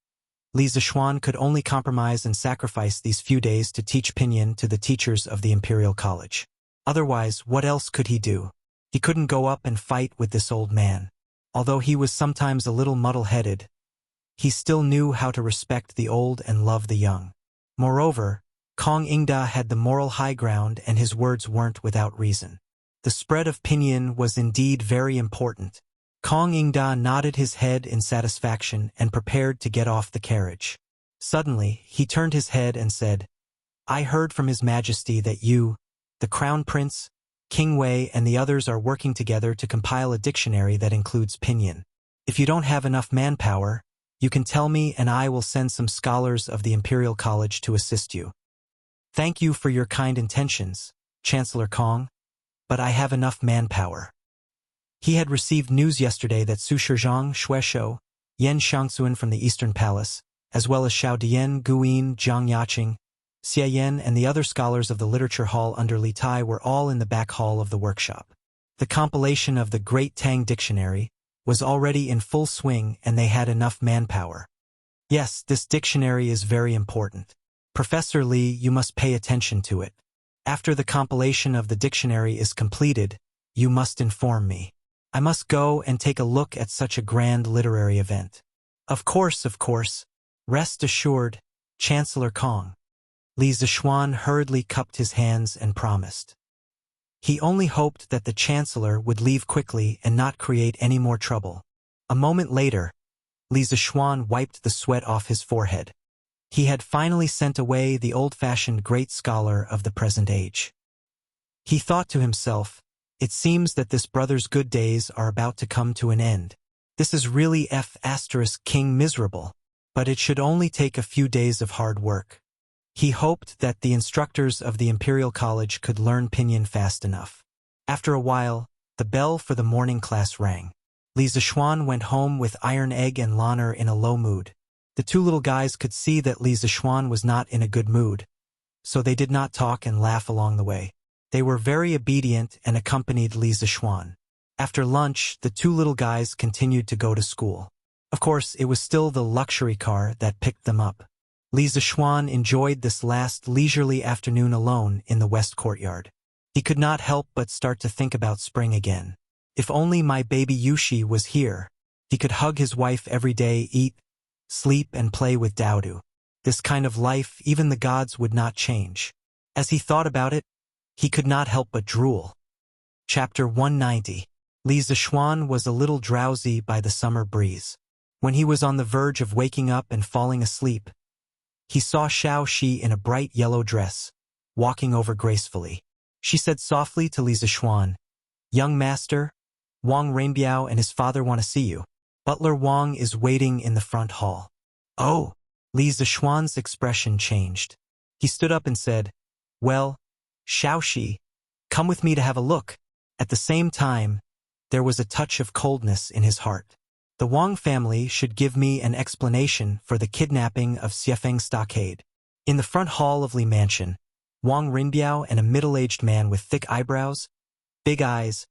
Li Zixuan could only compromise and sacrifice these few days to teach pinyin to the teachers of the Imperial College. Otherwise, what else could he do? He couldn't go up and fight with this old man. Although he was sometimes a little muddle-headed, he still knew how to respect the old and love the young. Moreover, Kong Ingda had the moral high ground and his words weren't without reason. The spread of pinyin was indeed very important. Kong Ingda nodded his head in satisfaction and prepared to get off the carriage. Suddenly, he turned his head and said, I heard from His Majesty that you, the Crown Prince, King Wei and the others are working together to compile a dictionary that includes pinyin. If you don't have enough manpower, you can tell me and I will send some scholars of the Imperial College to assist you. Thank you for your kind intentions, Chancellor Kong, but I have enough manpower. He had received news yesterday that Su Shizhang, Xueshou, Yan Shangxuan from the Eastern Palace, as well as Xiao Dian, Guyin, Zhang Yaqing, Xia Yan and the other scholars of the Literature Hall under Li Tai were all in the back hall of the workshop. The compilation of the Great Tang Dictionary was already in full swing and they had enough manpower. Yes, this dictionary is very important. Professor Li, you must pay attention to it. After the compilation of the dictionary is completed, you must inform me. I must go and take a look at such a grand literary event. Of course, of course. Rest assured, Chancellor Kong. Li Zishuan hurriedly cupped his hands and promised. He only hoped that the Chancellor would leave quickly and not create any more trouble. A moment later, Li Zishuan wiped the sweat off his forehead. He had finally sent away the old-fashioned great scholar of the present age. He thought to himself, it seems that this brother's good days are about to come to an end. This is really King miserable, but it should only take a few days of hard work. He hoped that the instructors of the Imperial College could learn Pinyin fast enough. After a while, the bell for the morning class rang. Li Zishuan went home with Iron Egg and Lanner in a low mood. The two little guys could see that Li Zishuan was not in a good mood, so they did not talk and laugh along the way. They were very obedient and accompanied Li Zishuan. After lunch, the two little guys continued to go to school. Of course, it was still the luxury car that picked them up. Li Zishuan enjoyed this last leisurely afternoon alone in the West Courtyard. He could not help but start to think about spring again. If only my baby Yushi was here. He could hug his wife every day, eat, sleep and play with Daodu. This kind of life even the gods would not change. As he thought about it, he could not help but drool. Chapter 190. Li Zishuan was a little drowsy by the summer breeze. When he was on the verge of waking up and falling asleep, he saw Xiao Shi in a bright yellow dress, walking over gracefully. She said softly to Li Zishuan, "Young master, Wang Rainbiao and his father want to see you. Butler Wang is waiting in the front hall." "Oh!" Li Zishuan's expression changed. He stood up and said, "Well, Xiao Shi, come with me to have a look." At the same time, there was a touch of coldness in his heart. The Wang family should give me an explanation for the kidnapping of Xiefeng Stockade. In the front hall of Li Mansion, Wang Rinbiao and a middle-aged man with thick eyebrows, big eyes,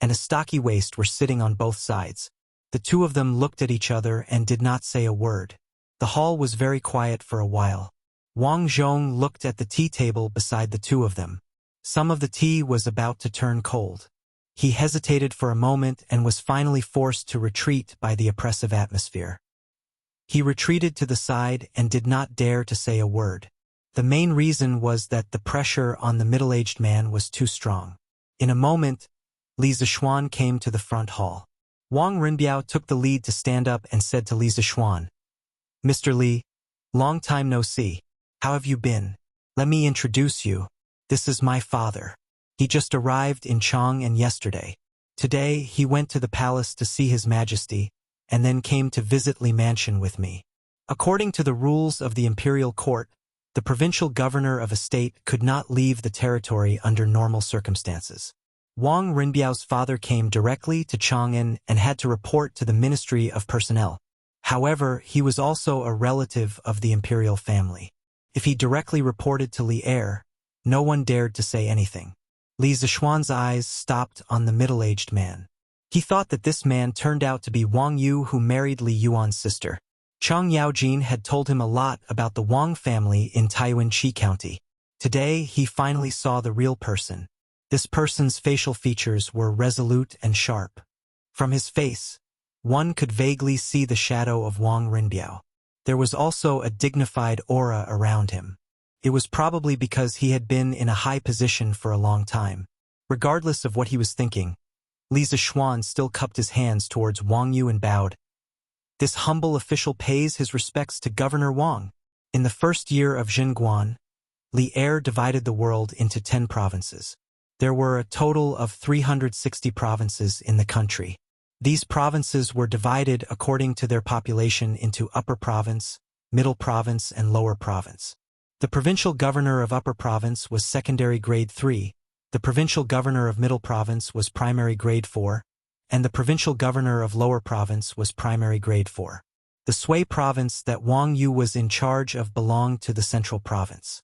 and a stocky waist were sitting on both sides. The two of them looked at each other and did not say a word. The hall was very quiet for a while. Wang Zhong looked at the tea table beside the two of them. Some of the tea was about to turn cold. He hesitated for a moment and was finally forced to retreat by the oppressive atmosphere. He retreated to the side and did not dare to say a word. The main reason was that the pressure on the middle-aged man was too strong. In a moment, Li Zishuan came to the front hall. Wang Rinbiao took the lead to stand up and said to Li Zishuan, "Mr. Li, long time no see. How have you been? Let me introduce you. This is my father. He just arrived in Chang'an yesterday. Today, he went to the palace to see His Majesty, and then came to visit Li Mansion with me." According to the rules of the imperial court, the provincial governor of a state could not leave the territory under normal circumstances. Wang Rinbiao's father came directly to Chang'an and had to report to the Ministry of Personnel. However, he was also a relative of the imperial family. If he directly reported to Li Er, no one dared to say anything. Li Zishuan's eyes stopped on the middle-aged man. He thought that this man turned out to be Wang Yu, who married Li Yuan's sister. Chang Yaojin had told him a lot about the Wang family in Taiyuanqi County. Today, he finally saw the real person. This person's facial features were resolute and sharp. From his face, one could vaguely see the shadow of Wang Rinbiao. There was also a dignified aura around him. It was probably because he had been in a high position for a long time. Regardless of what he was thinking, Li Zishuan still cupped his hands towards Wang Yu and bowed. This humble official pays his respects to Governor Wang. In the first year of Xinguan, Li Er divided the world into 10 provinces. There were a total of 360 provinces in the country. These provinces were divided according to their population into Upper Province, Middle Province, and Lower Province. The provincial governor of Upper Province was secondary grade 3, the provincial governor of Middle Province was primary grade 4, and the provincial governor of Lower Province was primary grade 4. The Sui province that Wang Yu was in charge of belonged to the Central Province.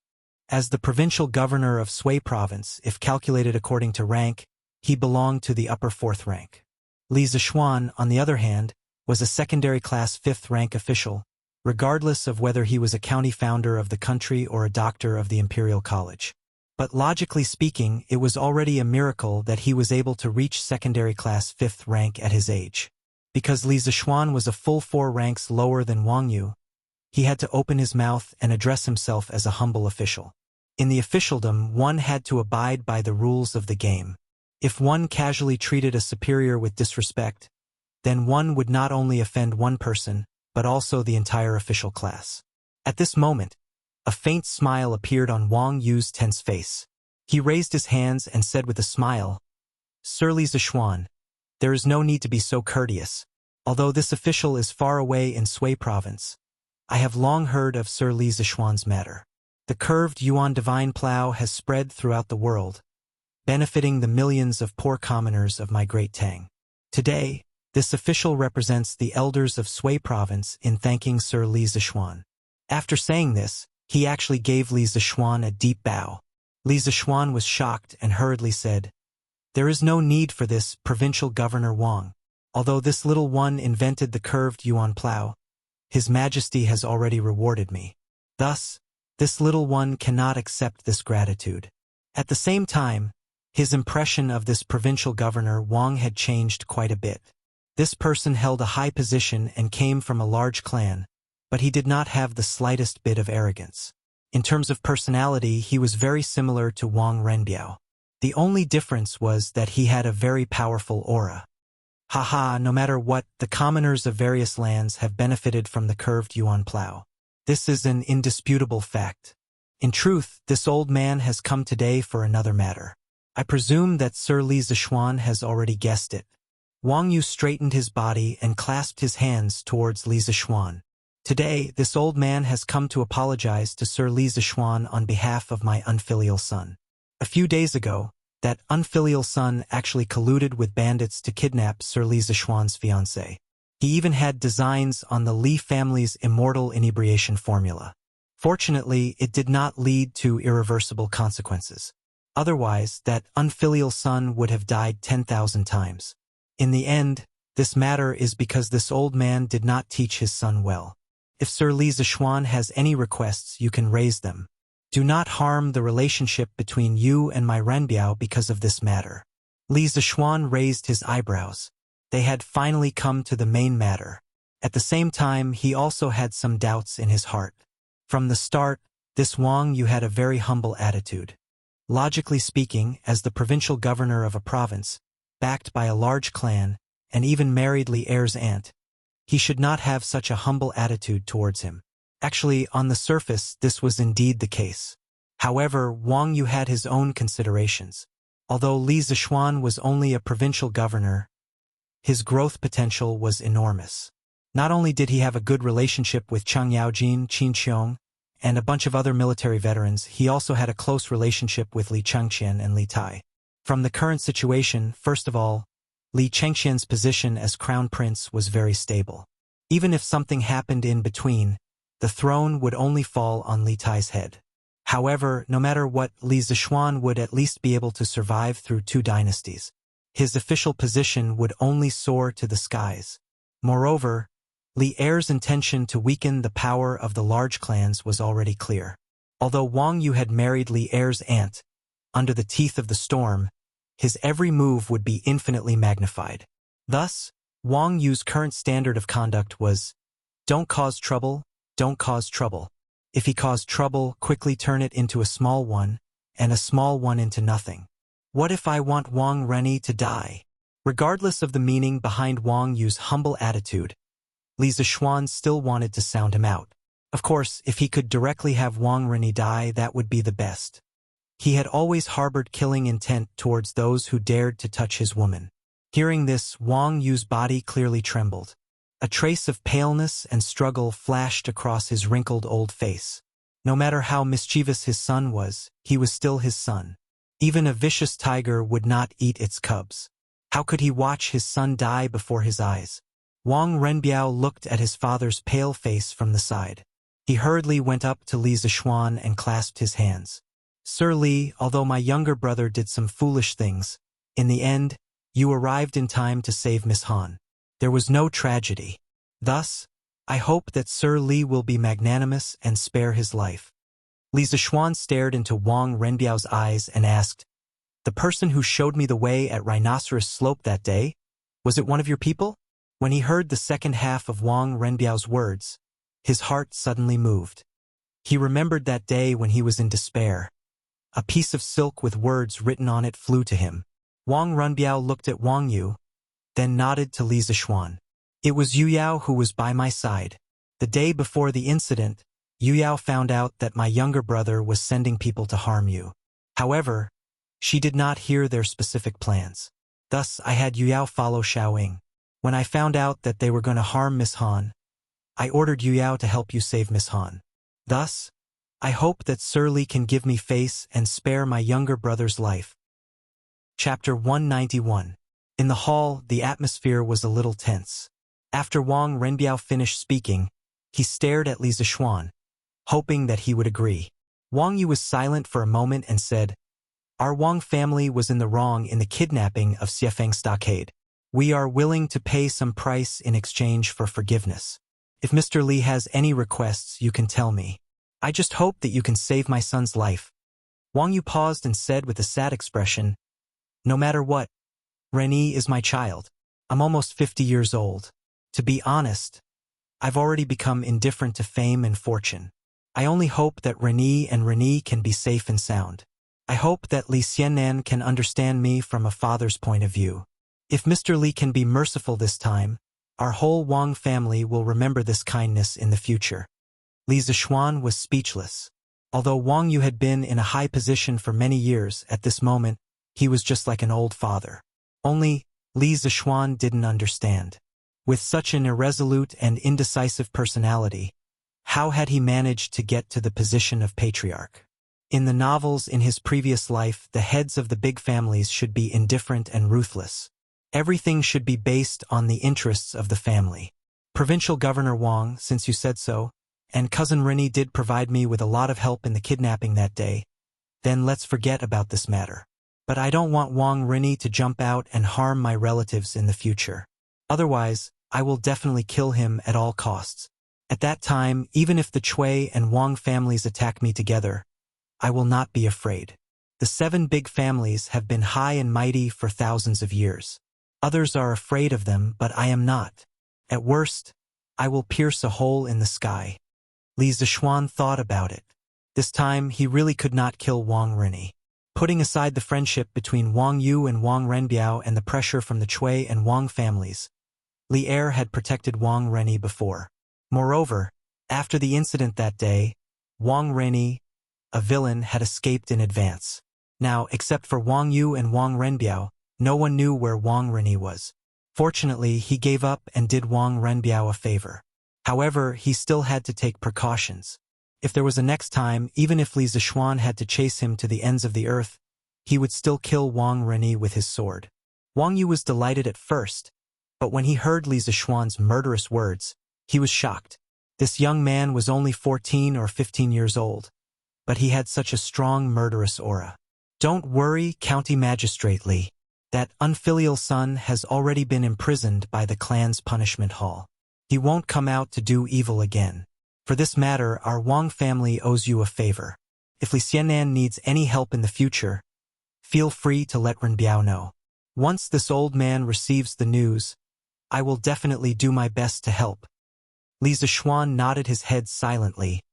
As the provincial governor of Sui province, if calculated according to rank, he belonged to the upper 4th rank. Li Zishuan, on the other hand, was a secondary class 5th rank official, regardless of whether he was a county founder of the country or a doctor of the imperial college. But logically speaking, it was already a miracle that he was able to reach secondary class 5th rank at his age. Because Li Zixuan was a full 4 ranks lower than Wang Yu, he had to open his mouth and address himself as a humble official. In the officialdom, one had to abide by the rules of the game. If one casually treated a superior with disrespect, then one would not only offend one person, but also the entire official class. At this moment, a faint smile appeared on Wang Yu's tense face. He raised his hands and said with a smile, "Sir Li Zixuan, there is no need to be so courteous. Although this official is far away in Sui province, I have long heard of Sir Li Zixuan's matter. The curved Yuan divine plow has spread throughout the world, benefiting the millions of poor commoners of my great Tang. Today, this official represents the elders of Sui province in thanking Sir Li Zixuan." After saying this, he actually gave Li Zixuan a deep bow. Li Zixuan was shocked and hurriedly said, "There is no need for this, Provincial Governor Wang. Although this little one invented the curved Yuan plow, His Majesty has already rewarded me. Thus, this little one cannot accept this gratitude." At the same time, his impression of this provincial governor Wang had changed quite a bit. This person held a high position and came from a large clan, but he did not have the slightest bit of arrogance. In terms of personality, he was very similar to Wang Renbiao. The only difference was that he had a very powerful aura. Haha, no matter what, the commoners of various lands have benefited from the curved Yuan plow. This is an indisputable fact. In truth, this old man has come today for another matter. I presume that Sir Li Zixuan has already guessed it. Wang Yu straightened his body and clasped his hands towards Li Zixuan. Today, this old man has come to apologize to Sir Li Zixuan on behalf of my unfilial son. A few days ago, that unfilial son actually colluded with bandits to kidnap Sir Li Zixuan's fiancée. He even had designs on the Li family's immortal inebriation formula. Fortunately, it did not lead to irreversible consequences. Otherwise, that unfilial son would have died 10,000 times. In the end, this matter is because this old man did not teach his son well. If Sir Li Zixuan has any requests, you can raise them. Do not harm the relationship between you and my Renbiao because of this matter. Li Zixuan raised his eyebrows. They had finally come to the main matter. At the same time, he also had some doubts in his heart. From the start, this Wang Yu had a very humble attitude. Logically speaking, as the provincial governor of a province, backed by a large clan, and even married Li Er's aunt, he should not have such a humble attitude towards him. Actually, on the surface, this was indeed the case. However, Wang Yu had his own considerations. Although Li Zixuan was only a provincial governor, his growth potential was enormous. Not only did he have a good relationship with Cheng Yaojin, Qin Qiong, and a bunch of other military veterans, he also had a close relationship with Li Chengqian and Li Tai. From the current situation, first of all, Li Chengqian's position as crown prince was very stable. Even if something happened in between, the throne would only fall on Li Tai's head. However, no matter what, Li Zixuan would at least be able to survive through 2 dynasties. His official position would only soar to the skies. Moreover, Li Er's intention to weaken the power of the large clans was already clear. Although Wang Yu had married Li Er's aunt, under the teeth of the storm, his every move would be infinitely magnified. Thus, Wang Yu's current standard of conduct was, don't cause trouble, don't cause trouble. If he caused trouble, quickly turn it into a small one, and a small one into nothing. What if I want Wang Renyi to die? Regardless of the meaning behind Wang Yu's humble attitude, Li Zixuan still wanted to sound him out. Of course, if he could directly have Wang Renyi die, that would be the best. He had always harbored killing intent towards those who dared to touch his woman. Hearing this, Wang Yu's body clearly trembled. A trace of paleness and struggle flashed across his wrinkled old face. No matter how mischievous his son was, he was still his son. Even a vicious tiger would not eat its cubs. How could he watch his son die before his eyes? Wang Renbiao looked at his father's pale face from the side. He hurriedly went up to Li Zixuan and clasped his hands. Sir Li, although my younger brother did some foolish things, in the end, you arrived in time to save Miss Han. There was no tragedy. Thus, I hope that Sir Li will be magnanimous and spare his life. Li Zishuan stared into Wang Renbiao's eyes and asked, "The person who showed me the way at Rhinoceros Slope that day, was it one of your people?" When he heard the second half of Wang Renbiao's words, his heart suddenly moved. He remembered that day when he was in despair. A piece of silk with words written on it flew to him. Wang Renbiao looked at Wang Yu, then nodded to Li Zishuan. "It was Yu Yao who was by my side. The day before the incident, Yu Yao found out that my younger brother was sending people to harm you. However, she did not hear their specific plans. Thus, I had Yu Yao follow Xiaoying. When I found out that they were going to harm Miss Han, I ordered Yu Yao to help you save Miss Han. Thus, I hope that Sir Li can give me face and spare my younger brother's life." Chapter 191. In the hall, the atmosphere was a little tense. After Wang Renbiao finished speaking, he stared at Li Zishuan, hoping that he would agree. Wang Yu was silent for a moment and said, "Our Wang family was in the wrong in the kidnapping of Xiefeng Stockade. We are willing to pay some price in exchange for forgiveness. If Mr. Li has any requests, you can tell me. I just hope that you can save my son's life." Wang Yu paused and said with a sad expression, "No matter what, Rennie is my child. I'm almost 50 years old. To be honest, I've already become indifferent to fame and fortune. I only hope that Rennie can be safe and sound. I hope that Li Xiannan can understand me from a father's point of view. If Mr. Li can be merciful this time, our whole Wang family will remember this kindness in the future." Li Zishuan was speechless. Although Wang Yu had been in a high position for many years, at this moment, he was just like an old father. Only, Li Zishuan didn't understand. With such an irresolute and indecisive personality, how had he managed to get to the position of patriarch? In the novels in his previous life, the heads of the big families should be indifferent and ruthless. Everything should be based on the interests of the family. Provincial Governor Wang, since you said so, and Cousin Rennie did provide me with a lot of help in the kidnapping that day, then let's forget about this matter. But I don't want Wang Rennie to jump out and harm my relatives in the future. Otherwise, I will definitely kill him at all costs. At that time, even if the Chui and Wang families attack me together, I will not be afraid. The 7 big families have been high and mighty for thousands of years. Others are afraid of them, but I am not. At worst, I will pierce a hole in the sky." Li Zishuan thought about it. This time, he really could not kill Wang Rennie. Putting aside the friendship between Wang Yu and Wang Renbiao and the pressure from the Chui and Wang families, Li Er had protected Wang Rennie before. Moreover, after the incident that day, Wang Rennie, a villain, had escaped in advance. Now, except for Wang Yu and Wang Renbiao, no one knew where Wang Rennie was. Fortunately, he gave up and did Wang Renbiao a favor. However, he still had to take precautions. If there was a next time, even if Li Zishuan had to chase him to the ends of the earth, he would still kill Wang Rennie with his sword. Wang Yu was delighted at first, but when he heard Li Zishuan's murderous words, he was shocked. This young man was only 14 or 15 years old, but he had such a strong murderous aura. "Don't worry, County Magistrate Li. That unfilial son has already been imprisoned by the clan's punishment hall. He won't come out to do evil again. For this matter, our Wang family owes you a favor. If Li Xiannan needs any help in the future, feel free to let Renbiao know. Once this old man receives the news, I will definitely do my best to help." Li Zishuan nodded his head silently,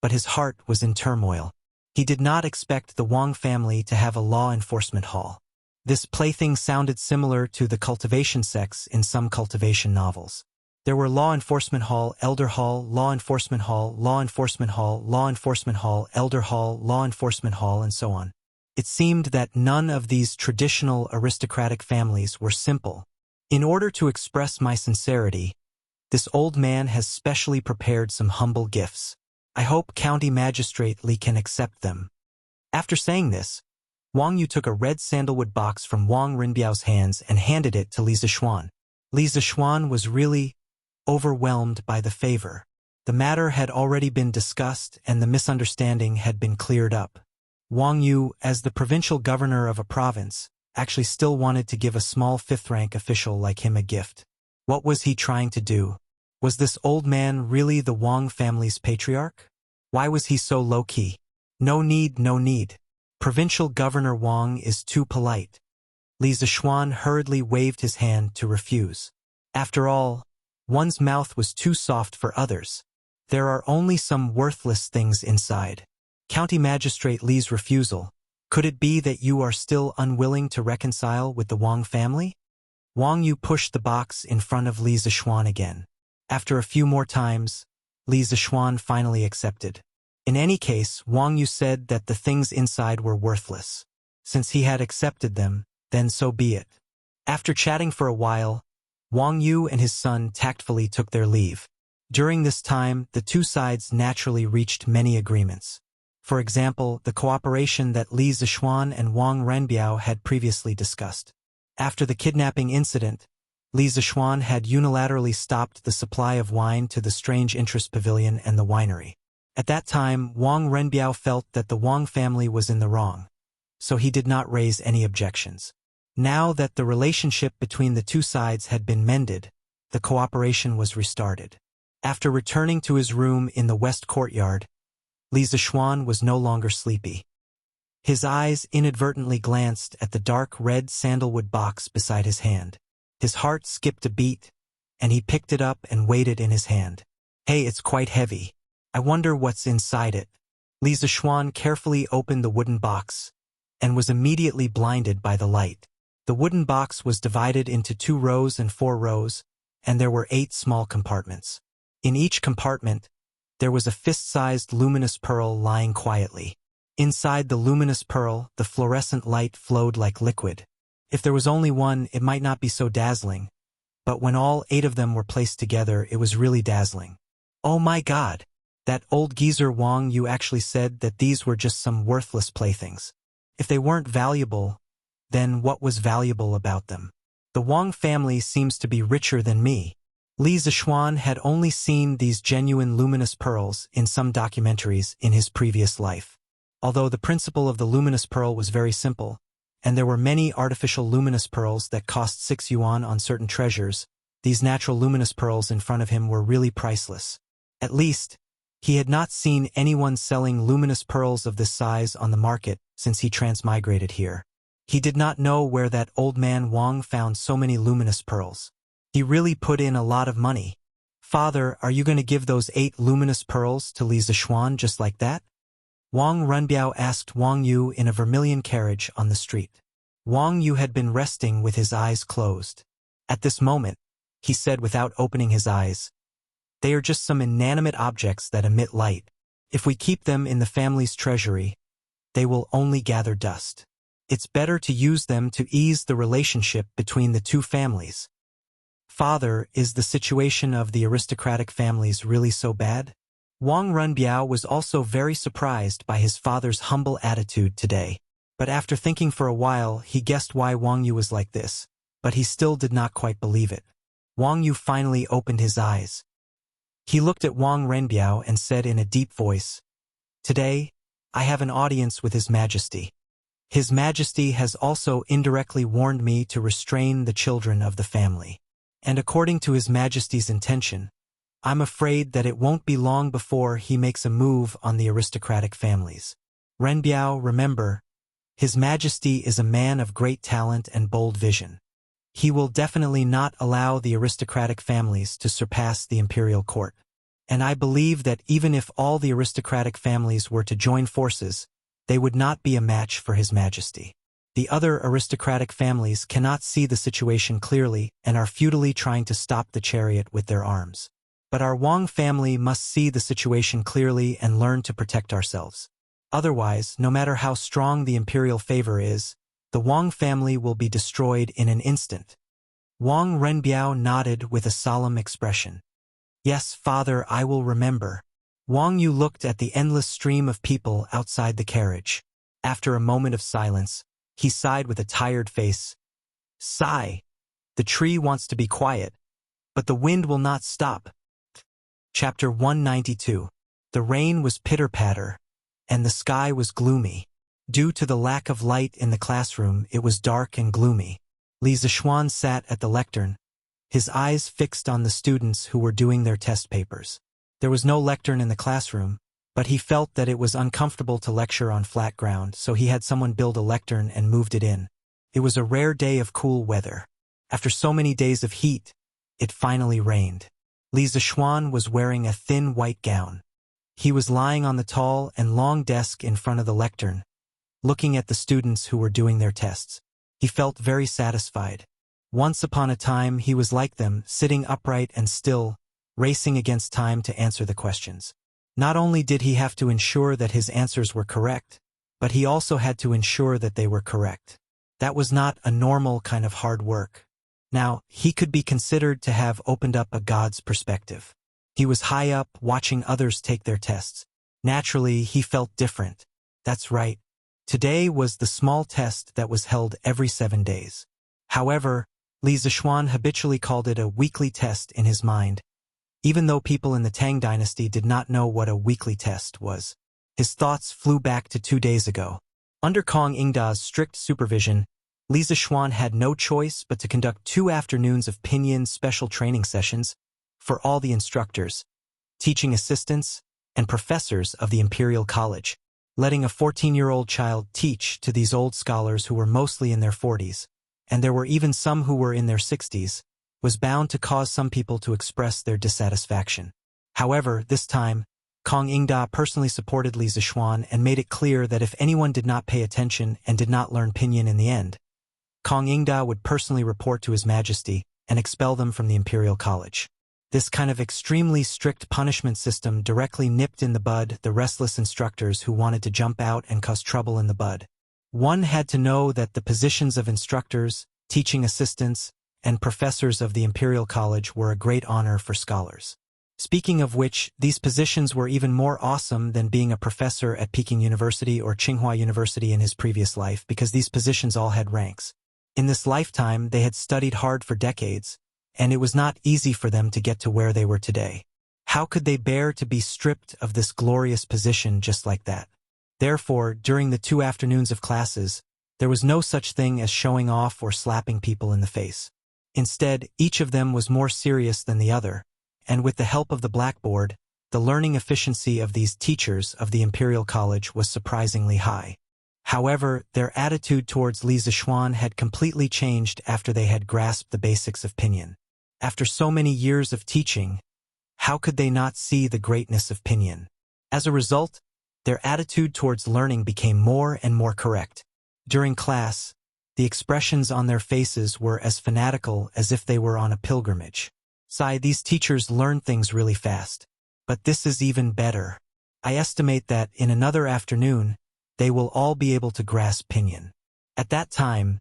but his heart was in turmoil. He did not expect the Wang family to have a law enforcement hall. This plaything sounded similar to the cultivation sects in some cultivation novels. There were law enforcement hall, elder hall, law enforcement hall, law enforcement hall, law enforcement hall, elder hall, law enforcement hall, and so on. It seemed that none of these traditional aristocratic families were simple. In order to express my sincerity, this old man has specially prepared some humble gifts. I hope County Magistrate Li can accept them. After saying this, Wang Yu took a red sandalwood box from Wang Renbiao's hands and handed it to Li Zishuan. Li Zishuan was really overwhelmed by the favor. The matter had already been discussed and the misunderstanding had been cleared up. Wang Yu, as the provincial governor of a province, actually still wanted to give a small 5th-rank official like him a gift. What was he trying to do? Was this old man really the Wang family's patriarch? Why was he so low-key? No need, no need. Provincial Governor Wang is too polite. Li Zishuan hurriedly waved his hand to refuse. After all, one's mouth was too soft for others. There are only some worthless things inside. County Magistrate Li's refusal. Could it be that you are still unwilling to reconcile with the Wang family? Wang Yu pushed the box in front of Li Zishuan again. After a few more times, Li Zishuan finally accepted. In any case, Wang Yu said that the things inside were worthless. Since he had accepted them, then so be it. After chatting for a while, Wang Yu and his son tactfully took their leave. During this time, the two sides naturally reached many agreements. For example, the cooperation that Li Zishuan and Wang Renbiao had previously discussed. After the kidnapping incident, Li Zishuan had unilaterally stopped the supply of wine to the Strange Interest Pavilion and the winery. At that time, Wang Renbiao felt that the Wang family was in the wrong, so he did not raise any objections. Now that the relationship between the two sides had been mended, the cooperation was restarted. After returning to his room in the west courtyard, Li Zishuan was no longer sleepy. His eyes inadvertently glanced at the dark red sandalwood box beside his hand. His heart skipped a beat, and he picked it up and weighed it in his hand. Hey, it's quite heavy. I wonder what's inside it. Li Zishuan carefully opened the wooden box, and was immediately blinded by the light. The wooden box was divided into 2 rows and 4 rows, and there were 8 small compartments. In each compartment, there was a fist-sized luminous pearl lying quietly. Inside the luminous pearl, the fluorescent light flowed like liquid. If there was only one, it might not be so dazzling, but when all 8 of them were placed together, it was really dazzling. Oh my God! That old geezer Wang Yu actually said that these were just some worthless playthings. If they weren't valuable, then what was valuable about them? The Wang family seems to be richer than me. Li Zishuan had only seen these genuine luminous pearls in some documentaries in his previous life. Although the principle of the luminous pearl was very simple, and there were many artificial luminous pearls that cost 6 yuan on certain treasures, these natural luminous pearls in front of him were really priceless. At least, he had not seen anyone selling luminous pearls of this size on the market since he transmigrated here. He did not know where that old man Wang found so many luminous pearls. He really put in a lot of money. Father, are you going to give those 8 luminous pearls to Li Zishuan just like that? Wang Renbiao asked Wang Yu in a vermilion carriage on the street. Wang Yu had been resting with his eyes closed. At this moment, he said without opening his eyes, "They are just some inanimate objects that emit light. If we keep them in the family's treasury, they will only gather dust. It's better to use them to ease the relationship between the two families." Father, is the situation of the aristocratic families really so bad? Wang Renbiao was also very surprised by his father's humble attitude today. But after thinking for a while, he guessed why Wang Yu was like this, but he still did not quite believe it. Wang Yu finally opened his eyes. He looked at Wang Renbiao and said in a deep voice, "Today, I have an audience with His Majesty. His Majesty has also indirectly warned me to restrain the children of the family. And according to His Majesty's intention, I'm afraid that it won't be long before he makes a move on the aristocratic families. Renbiao, remember, His Majesty is a man of great talent and bold vision. He will definitely not allow the aristocratic families to surpass the imperial court. And I believe that even if all the aristocratic families were to join forces, they would not be a match for His Majesty. The other aristocratic families cannot see the situation clearly and are futilely trying to stop the chariot with their arms. But our Wang family must see the situation clearly and learn to protect ourselves. Otherwise, no matter how strong the imperial favor is, the Wang family will be destroyed in an instant." Wang Renbiao nodded with a solemn expression. "Yes, Father, I will remember." Wang Yu looked at the endless stream of people outside the carriage. After a moment of silence, he sighed with a tired face. "Sigh. The tree wants to be quiet, but the wind will not stop." Chapter 192. The rain was pitter-patter, and the sky was gloomy. Due to the lack of light in the classroom, it was dark and gloomy. Li Zishuan sat at the lectern, his eyes fixed on the students who were doing their test papers. There was no lectern in the classroom, But he felt that it was uncomfortable to lecture on flat ground, so he had someone build a lectern and moved it in. It was a rare day of cool weather. After so many days of heat, it finally rained. Li Zixuan was wearing a thin white gown. He was lying on the tall and long desk in front of the lectern, looking at the students who were doing their tests. He felt very satisfied. Once upon a time, he was like them, sitting upright and still, racing against time to answer the questions. Not only did he have to ensure that his answers were correct, but he also had to ensure that they were correct. That was not a normal kind of hard work. Now, he could be considered to have opened up a god's perspective. He was high up, watching others take their tests. Naturally, he felt different. That's right. Today was the small test that was held every 7 days. However, Li Zixuan habitually called it a weekly test in his mind. Even though people in the Tang dynasty did not know what a weekly test was, his thoughts flew back to 2 days ago. Under Kong Ingda's strict supervision, Li Zixuan had no choice but to conduct 2 afternoons of pinyin special training sessions for all the instructors, teaching assistants, and professors of the Imperial College. Letting a 14-year-old child teach to these old scholars who were mostly in their 40s, and there were even some who were in their 60s, was bound to cause some people to express their dissatisfaction. However, this time, Kong Ingda personally supported Li Zixuan and made it clear that if anyone did not pay attention and did not learn pinyin in the end, Kong Ingda would personally report to His Majesty and expel them from the Imperial College. This kind of extremely strict punishment system directly nipped in the bud the restless instructors who wanted to jump out and cause trouble in the bud. One had to know that the positions of instructors, teaching assistants, and professors of the Imperial College were a great honor for scholars. Speaking of which, these positions were even more awesome than being a professor at Peking University or Tsinghua University in his previous life, because these positions all had ranks. In this lifetime, they had studied hard for decades, and it was not easy for them to get to where they were today. How could they bear to be stripped of this glorious position just like that? Therefore, during the 2 afternoons of classes, there was no such thing as showing off or slapping people in the face. Instead, each of them was more serious than the other, and with the help of the blackboard, the learning efficiency of these teachers of the Imperial College was surprisingly high. However, their attitude towards Li Zixuan had completely changed after they had grasped the basics of pinyin. After so many years of teaching, how could they not see the greatness of pinyin? As a result, their attitude towards learning became more and more correct. During class, the expressions on their faces were as fanatical as if they were on a pilgrimage. These teachers learn things really fast. But this is even better. I estimate that in another afternoon, they will all be able to grasp pinyin. At that time,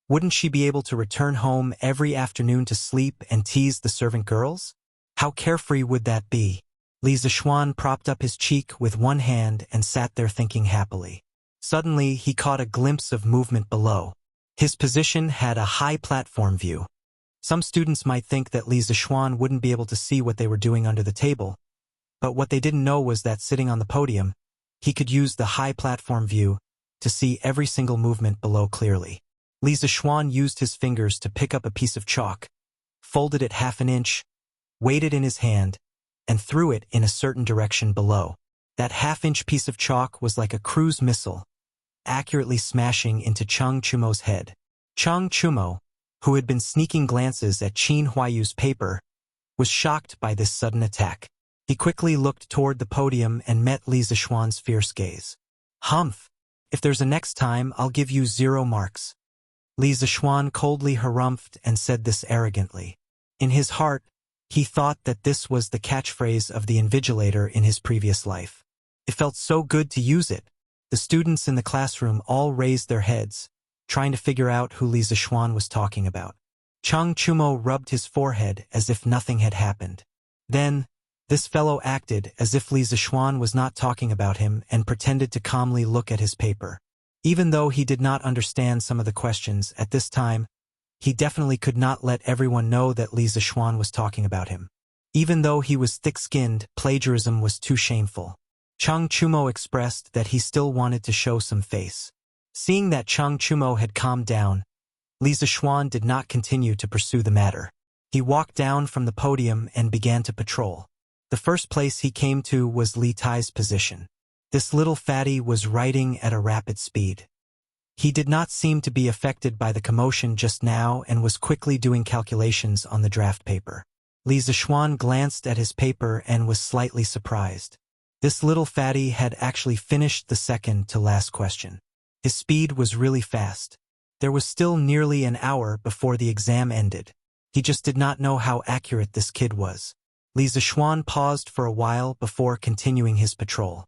wouldn't she be able to return home every afternoon to sleep and tease the servant girls? How carefree would that be? Li Zixuan propped up his cheek with one hand and sat there thinking happily. Suddenly, he caught a glimpse of movement below. His position had a high platform view. Some students might think that Li Zixuan wouldn't be able to see what they were doing under the table, but what they didn't know was that sitting on the podium, he could use the high platform view to see every single movement below clearly. Li Zixuan used his fingers to pick up a piece of chalk, folded it 1/2 inch, weighed it in his hand, and threw it in a certain direction below. That 1/2 inch piece of chalk was like a cruise missile, accurately smashing into Cheng Chumo's head. Cheng Chumo, who had been sneaking glances at Qin Huayu's paper, was shocked by this sudden attack. He quickly looked toward the podium and met Li Zixuan's fierce gaze. "Humph! If there's a next time, I'll give you 0 marks." Li Zixuan coldly harumphed and said this arrogantly. In his heart, he thought that this was the catchphrase of the invigilator in his previous life. It felt so good to use it. The students in the classroom all raised their heads, trying to figure out who Li Zixuan was talking about. Cheng Chumo rubbed his forehead as if nothing had happened. Then, this fellow acted as if Li Zixuan was not talking about him and pretended to calmly look at his paper. Even though he did not understand some of the questions at this time, he definitely could not let everyone know that Li Zixuan was talking about him. Even though he was thick-skinned, plagiarism was too shameful. Cheng Chumo expressed that he still wanted to show some face. Seeing that Cheng Chumo had calmed down, Li Zixuan did not continue to pursue the matter. He walked down from the podium and began to patrol. The first place he came to was Li Tai's position. This little fatty was writing at a rapid speed. He did not seem to be affected by the commotion just now and was quickly doing calculations on the draft paper. Li Zishuan glanced at his paper and was slightly surprised. This little fatty had actually finished the second to last question. His speed was really fast. There was still nearly an hour before the exam ended. He just did not know how accurate this kid was. Li Zishuan paused for a while before continuing his patrol.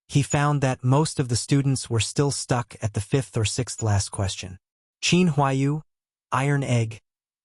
He found that most of the students were still stuck at the fifth or sixth last question. Qin Huayu, Iron Egg,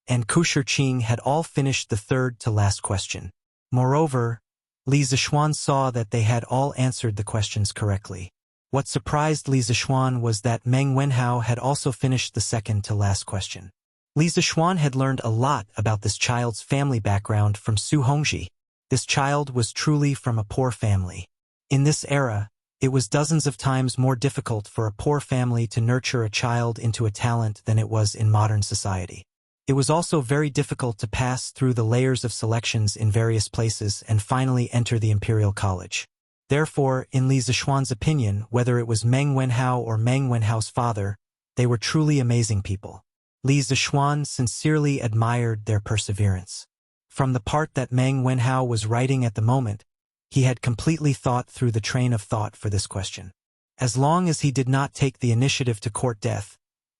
and Kusher Qing had all finished the third to last question. Moreover, Li Zishuan saw that they had all answered the questions correctly. What surprised Li Zishuan was that Meng Wenhao had also finished the second to last question. Li Zishuan had learned a lot about this child's family background from Su Hongji. This child was truly from a poor family. In this era, it was dozens of times more difficult for a poor family to nurture a child into a talent than it was in modern society. It was also very difficult to pass through the layers of selections in various places and finally enter the Imperial College. Therefore, in Li Zishuan's opinion, whether it was Meng Wenhao or Meng Wenhao's father, they were truly amazing people. Li Zishuan sincerely admired their perseverance. From the part that Meng Wenhao was writing at the moment, he had completely thought through the train of thought for this question. As long as he did not take the initiative to court death,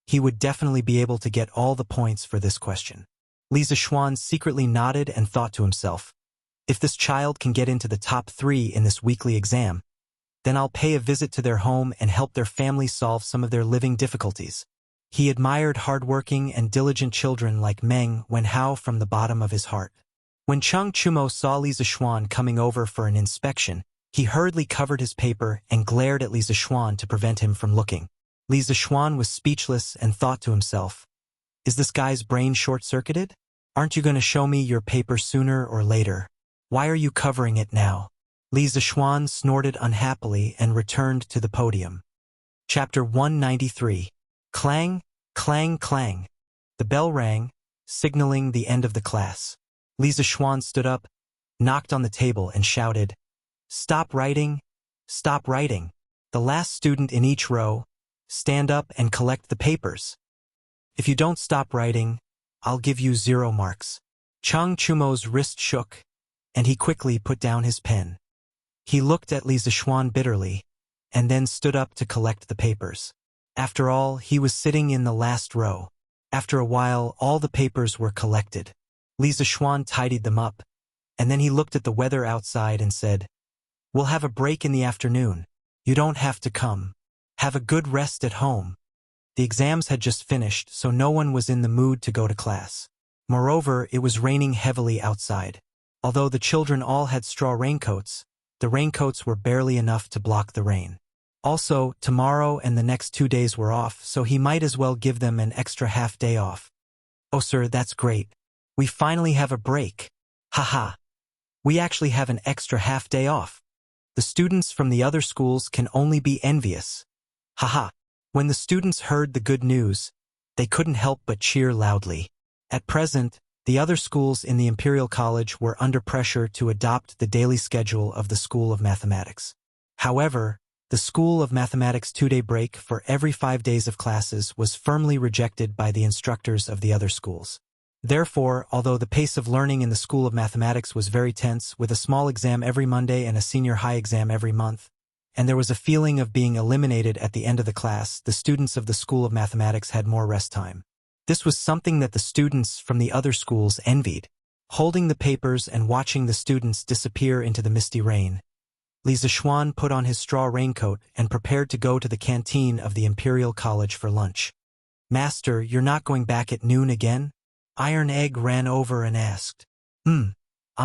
he would definitely be able to get all the points for this question. Li Zishuan secretly nodded and thought to himself, if this child can get into the top 3 in this weekly exam, then I'll pay a visit to their home and help their family solve some of their living difficulties. He admired hardworking and diligent children like Meng Wenhao from the bottom of his heart. When Cheng Chumo saw Li Zishuan coming over for an inspection, he hurriedly covered his paper and glared at Li Zishuan to prevent him from looking. Li Zishuan was speechless and thought to himself, is this guy's brain short-circuited? Aren't you going to show me your paper sooner or later? Why are you covering it now? Li Zishuan snorted unhappily and returned to the podium. Chapter 193. Clang, clang, clang. The bell rang, signaling the end of the class. Li Zishuan stood up, knocked on the table and shouted, "Stop writing! Stop writing! The last student in each row, stand up and collect the papers. If you don't stop writing, I'll give you 0 marks." Cheng Chumo's wrist shook, and he quickly put down his pen. He looked at Li Zishuan bitterly, and then stood up to collect the papers. After all, he was sitting in the last row. After a while, all the papers were collected. Li Zishuan tidied them up, and then he looked at the weather outside and said, "We'll have a break in the afternoon. You don't have to come. Have a good rest at home." The exams had just finished, so no one was in the mood to go to class. Moreover, it was raining heavily outside. Although the children all had straw raincoats, the raincoats were barely enough to block the rain. Also, tomorrow and the next 2 days were off, so he might as well give them an extra half-day off. "Oh sir, that's great. We finally have a break. Haha. We actually have an extra half-day off. The students from the other schools can only be envious. Haha." When the students heard the good news, they couldn't help but cheer loudly. At present, the other schools in the Imperial College were under pressure to adopt the daily schedule of the School of Mathematics. However, the School of Mathematics 2-day break for every 5 days of classes was firmly rejected by the instructors of the other schools. Therefore, although the pace of learning in the School of Mathematics was very tense, with a small exam every Monday and a senior high exam every month, and there was a feeling of being eliminated at the end of the class, the students of the School of Mathematics had more rest time. This was something that the students from the other schools envied. Holding the papers and watching the students disappear into the misty rain, Li Zishuan put on his straw raincoat and prepared to go to the canteen of the Imperial College for lunch. "Master, you're not going back at noon again?" Iron Egg ran over and asked. I'm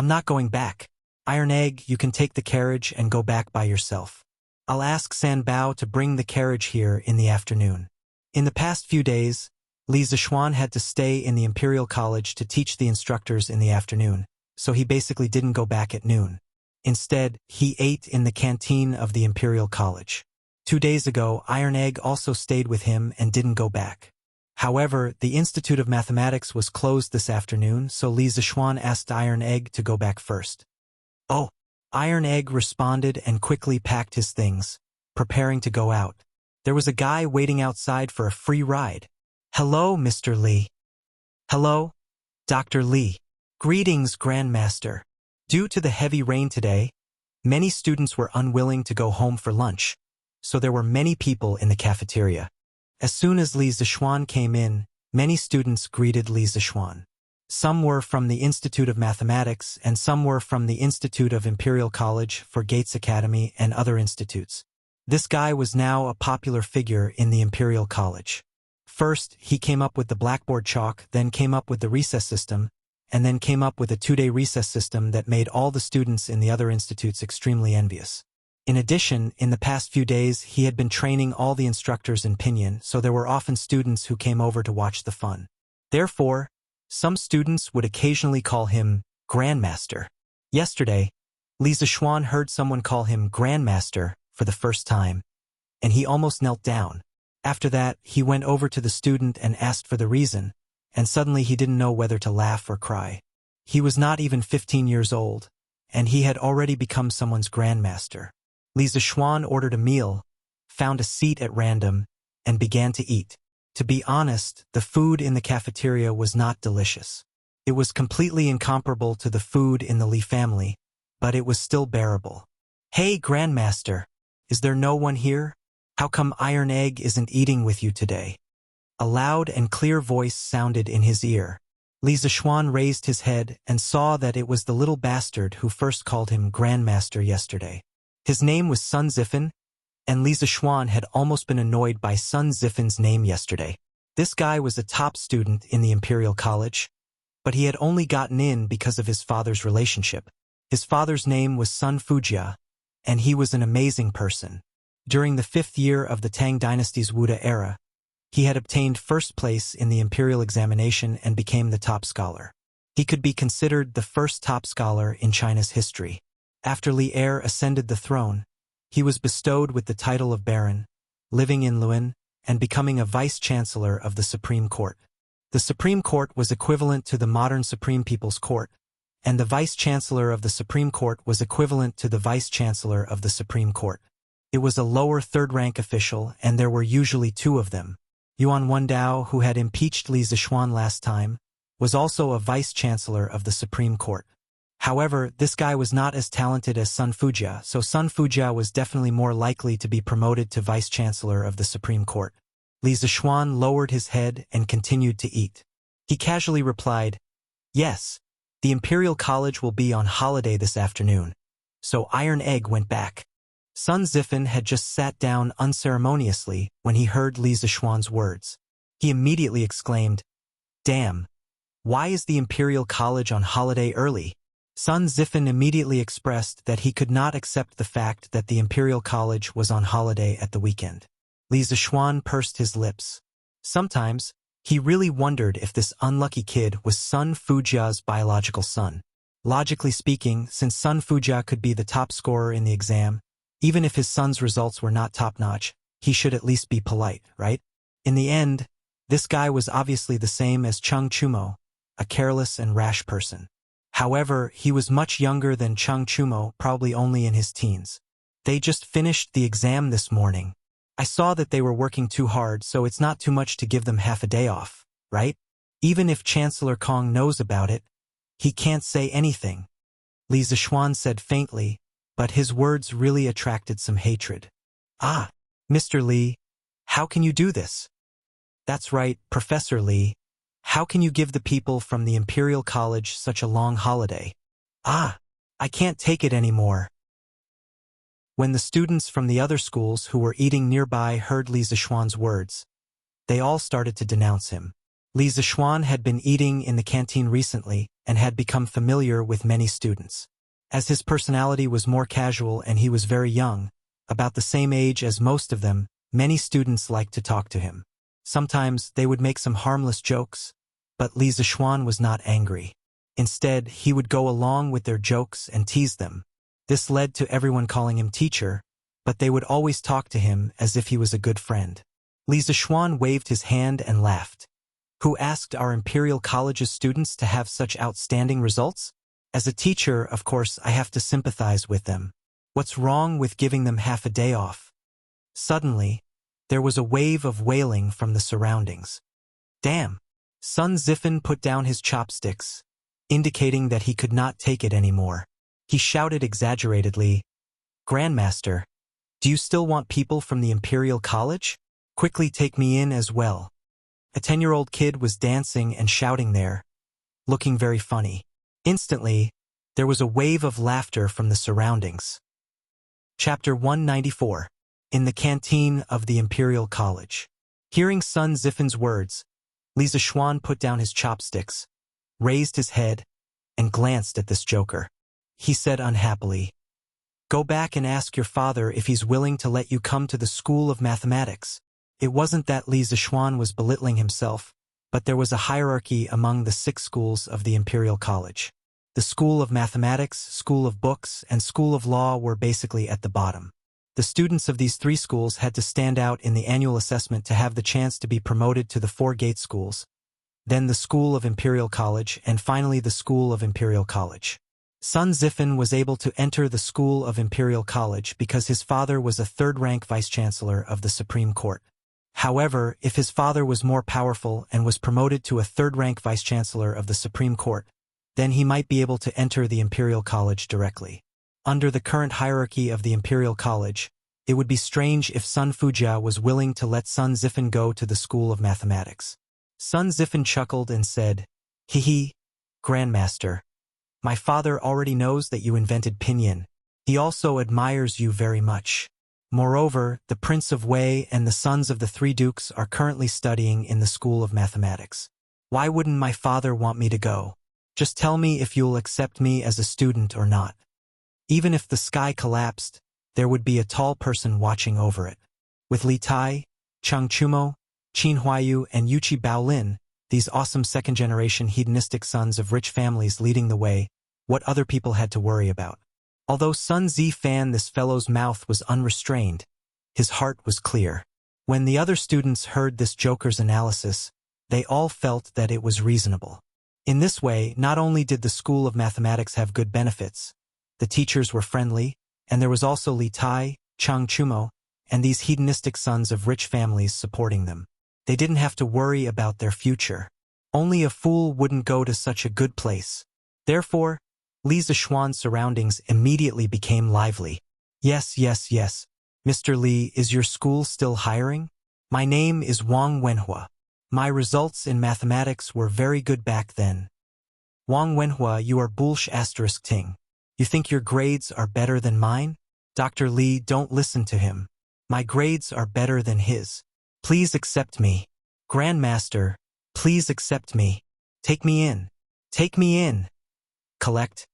not going back. Iron Egg, you can take the carriage and go back by yourself. I'll ask San Bao to bring the carriage here in the afternoon." In the past few days, Li Zishuan had to stay in the Imperial College to teach the instructors in the afternoon, so he basically didn't go back at noon. Instead, he ate in the canteen of the Imperial College. 2 days ago, Iron Egg also stayed with him and didn't go back. However, the Institute of Mathematics was closed this afternoon, so Li Zishuan asked Iron Egg to go back first. "Oh, Iron Egg responded and quickly packed his things, preparing to go out. There was a guy waiting outside for a free ride. "Hello, Mr. Li." "Hello, Dr. Li." "Greetings, Grandmaster." Due to the heavy rain today, many students were unwilling to go home for lunch, so there were many people in the cafeteria. As soon as Li Zixuan came in, many students greeted Li Zixuan. Some were from the Institute of Mathematics and some were from the Institute of Imperial College for Gates Academy and other institutes. This guy was now a popular figure in the Imperial College. First, he came up with the blackboard chalk, then came up with the recess system, and then came up with a 2-day recess system that made all the students in the other institutes extremely envious. In addition, in the past few days, he had been training all the instructors in Pinyin, so there were often students who came over to watch the fun. Therefore, some students would occasionally call him Grandmaster. Yesterday, Li Zixuan heard someone call him Grandmaster for the first time, and he almost knelt down. After that, he went over to the student and asked for the reason, and suddenly he didn't know whether to laugh or cry. He was not even 15 years old, and he had already become someone's Grandmaster. Li Zixuan ordered a meal, found a seat at random, and began to eat. To be honest, the food in the cafeteria was not delicious. It was completely incomparable to the food in the Li family, but it was still bearable. "Hey, Grandmaster, is there no one here? How come Iron Egg isn't eating with you today?" A loud and clear voice sounded in his ear. Li Zixuan raised his head and saw that it was the little bastard who first called him Grandmaster yesterday. His name was Sun Zifen, and Li Zixuan had almost been annoyed by Sun Zifen's name yesterday. This guy was a top student in the Imperial College, but he had only gotten in because of his father's relationship. His father's name was Sun Fujia, and he was an amazing person. During the 5th year of the Tang Dynasty's Wuda era, he had obtained first place in the imperial examination and became the top scholar. He could be considered the first top scholar in China's history. After Li Er ascended the throne, he was bestowed with the title of Baron, living in Luan, and becoming a vice-chancellor of the Supreme Court. The Supreme Court was equivalent to the modern Supreme People's Court, and the vice-chancellor of the Supreme Court was equivalent to the vice-chancellor of the Supreme Court. It was a lower third-rank official, and there were usually 2 of them. Yuan Wendao, who had impeached Li Zixuan last time, was also a vice-chancellor of the Supreme Court. However, this guy was not as talented as Sun Fujia, so Sun Fujia was definitely more likely to be promoted to vice-chancellor of the Supreme Court. Li Zixuan lowered his head and continued to eat. He casually replied, "Yes, the Imperial College will be on holiday this afternoon." So Iron Egg went back. Sun Zifen had just sat down unceremoniously when he heard Li Zixuan's words. He immediately exclaimed, "Damn, why is the Imperial College on holiday early?" Sun Zifen immediately expressed that he could not accept the fact that the Imperial College was on holiday at the weekend. Li Zixuan pursed his lips. Sometimes, he really wondered if this unlucky kid was Sun Fujia's biological son. Logically speaking, since Sun Fujia could be the top scorer in the exam, even if his son's results were not top-notch, he should at least be polite, right? In the end, this guy was obviously the same as Cheng Chumo, a careless and rash person. However, he was much younger than Cheng Chumo, probably only in his teens. They just finished the exam this morning. I saw that they were working too hard, so it's not too much to give them half a day off, right? Even if Chancellor Kong knows about it, he can't say anything. Li Zixuan said faintly, but his words really attracted some hatred. "Ah, Mr. Li, how can you do this?" "That's right, Professor Li. How can you give the people from the Imperial College such a long holiday?" "Ah, I can't take it anymore." When the students from the other schools who were eating nearby heard Li Zixuan's words, they all started to denounce him. Li Zixuan had been eating in the canteen recently and had become familiar with many students. As his personality was more casual and he was very young, about the same age as most of them, many students liked to talk to him. Sometimes they would make some harmless jokes, but Li Zixuan was not angry. Instead, he would go along with their jokes and tease them. This led to everyone calling him teacher, but they would always talk to him as if he was a good friend. Li Zixuan waved his hand and laughed. "Who asked our Imperial College's students to have such outstanding results?" As a teacher, of course, I have to sympathize with them. What's wrong with giving them half a day off? Suddenly, there was a wave of wailing from the surroundings. Damn! Sun Zifen put down his chopsticks, indicating that he could not take it anymore. He shouted exaggeratedly, "Grandmaster, do you still want people from the Imperial College? Quickly take me in as well." A 10-year-old kid was dancing and shouting there, looking very funny. Instantly, there was a wave of laughter from the surroundings. Chapter 194. In the Canteen of the Imperial College. Hearing Sun Zifen's words, Li Zishuan put down his chopsticks, raised his head, and glanced at this joker. He said unhappily, "Go back and ask your father if he's willing to let you come to the School of Mathematics." It wasn't that Li Zishuan was belittling himself, but there was a hierarchy among the 6 schools of the Imperial College. The School of Mathematics, School of Books, and School of Law were basically at the bottom. The students of these 3 schools had to stand out in the annual assessment to have the chance to be promoted to the 4 gate schools, then the School of Imperial College, and finally the School of Imperial College. Sun Zifen was able to enter the School of Imperial College because his father was a 3rd-rank vice-chancellor of the Supreme Court. However, if his father was more powerful and was promoted to a 3rd-rank vice-chancellor of the Supreme Court, then he might be able to enter the Imperial College directly. Under the current hierarchy of the Imperial College, it would be strange if Sun Fujia was willing to let Sun Zifen go to the School of Mathematics. Sun Zifen chuckled and said, "Hee, Grandmaster. My father already knows that you invented pinyin. He also admires you very much. Moreover, the Prince of Wei and the sons of the 3 dukes are currently studying in the School of Mathematics. Why wouldn't my father want me to go? Just tell me if you'll accept me as a student or not." Even if the sky collapsed, there would be a tall person watching over it. With Li Tai, Cheng Chumo, Qin Huayu, and Yuchi Baolin, these awesome 2nd-generation hedonistic sons of rich families leading the way, what other people had to worry about? Although Sun Zifan, this fellow's mouth was unrestrained, his heart was clear. When the other students heard this joker's analysis, they all felt that it was reasonable. In this way, not only did the School of Mathematics have good benefits, the teachers were friendly, and there was also Li Tai, Cheng Chumo, and these hedonistic sons of rich families supporting them. They didn't have to worry about their future. Only a fool wouldn't go to such a good place. Therefore, Li Zishuan's surroundings immediately became lively. Yes. Mr. Li, is your school still hiring? My name is Wang Wenhua. My results in mathematics were very good back then. Wang Wenhua, you are bullsh**. You think your grades are better than mine? Dr. Li, don't listen to him. My grades are better than his. Please accept me. Grandmaster, please accept me. Take me in. Take me in. Collect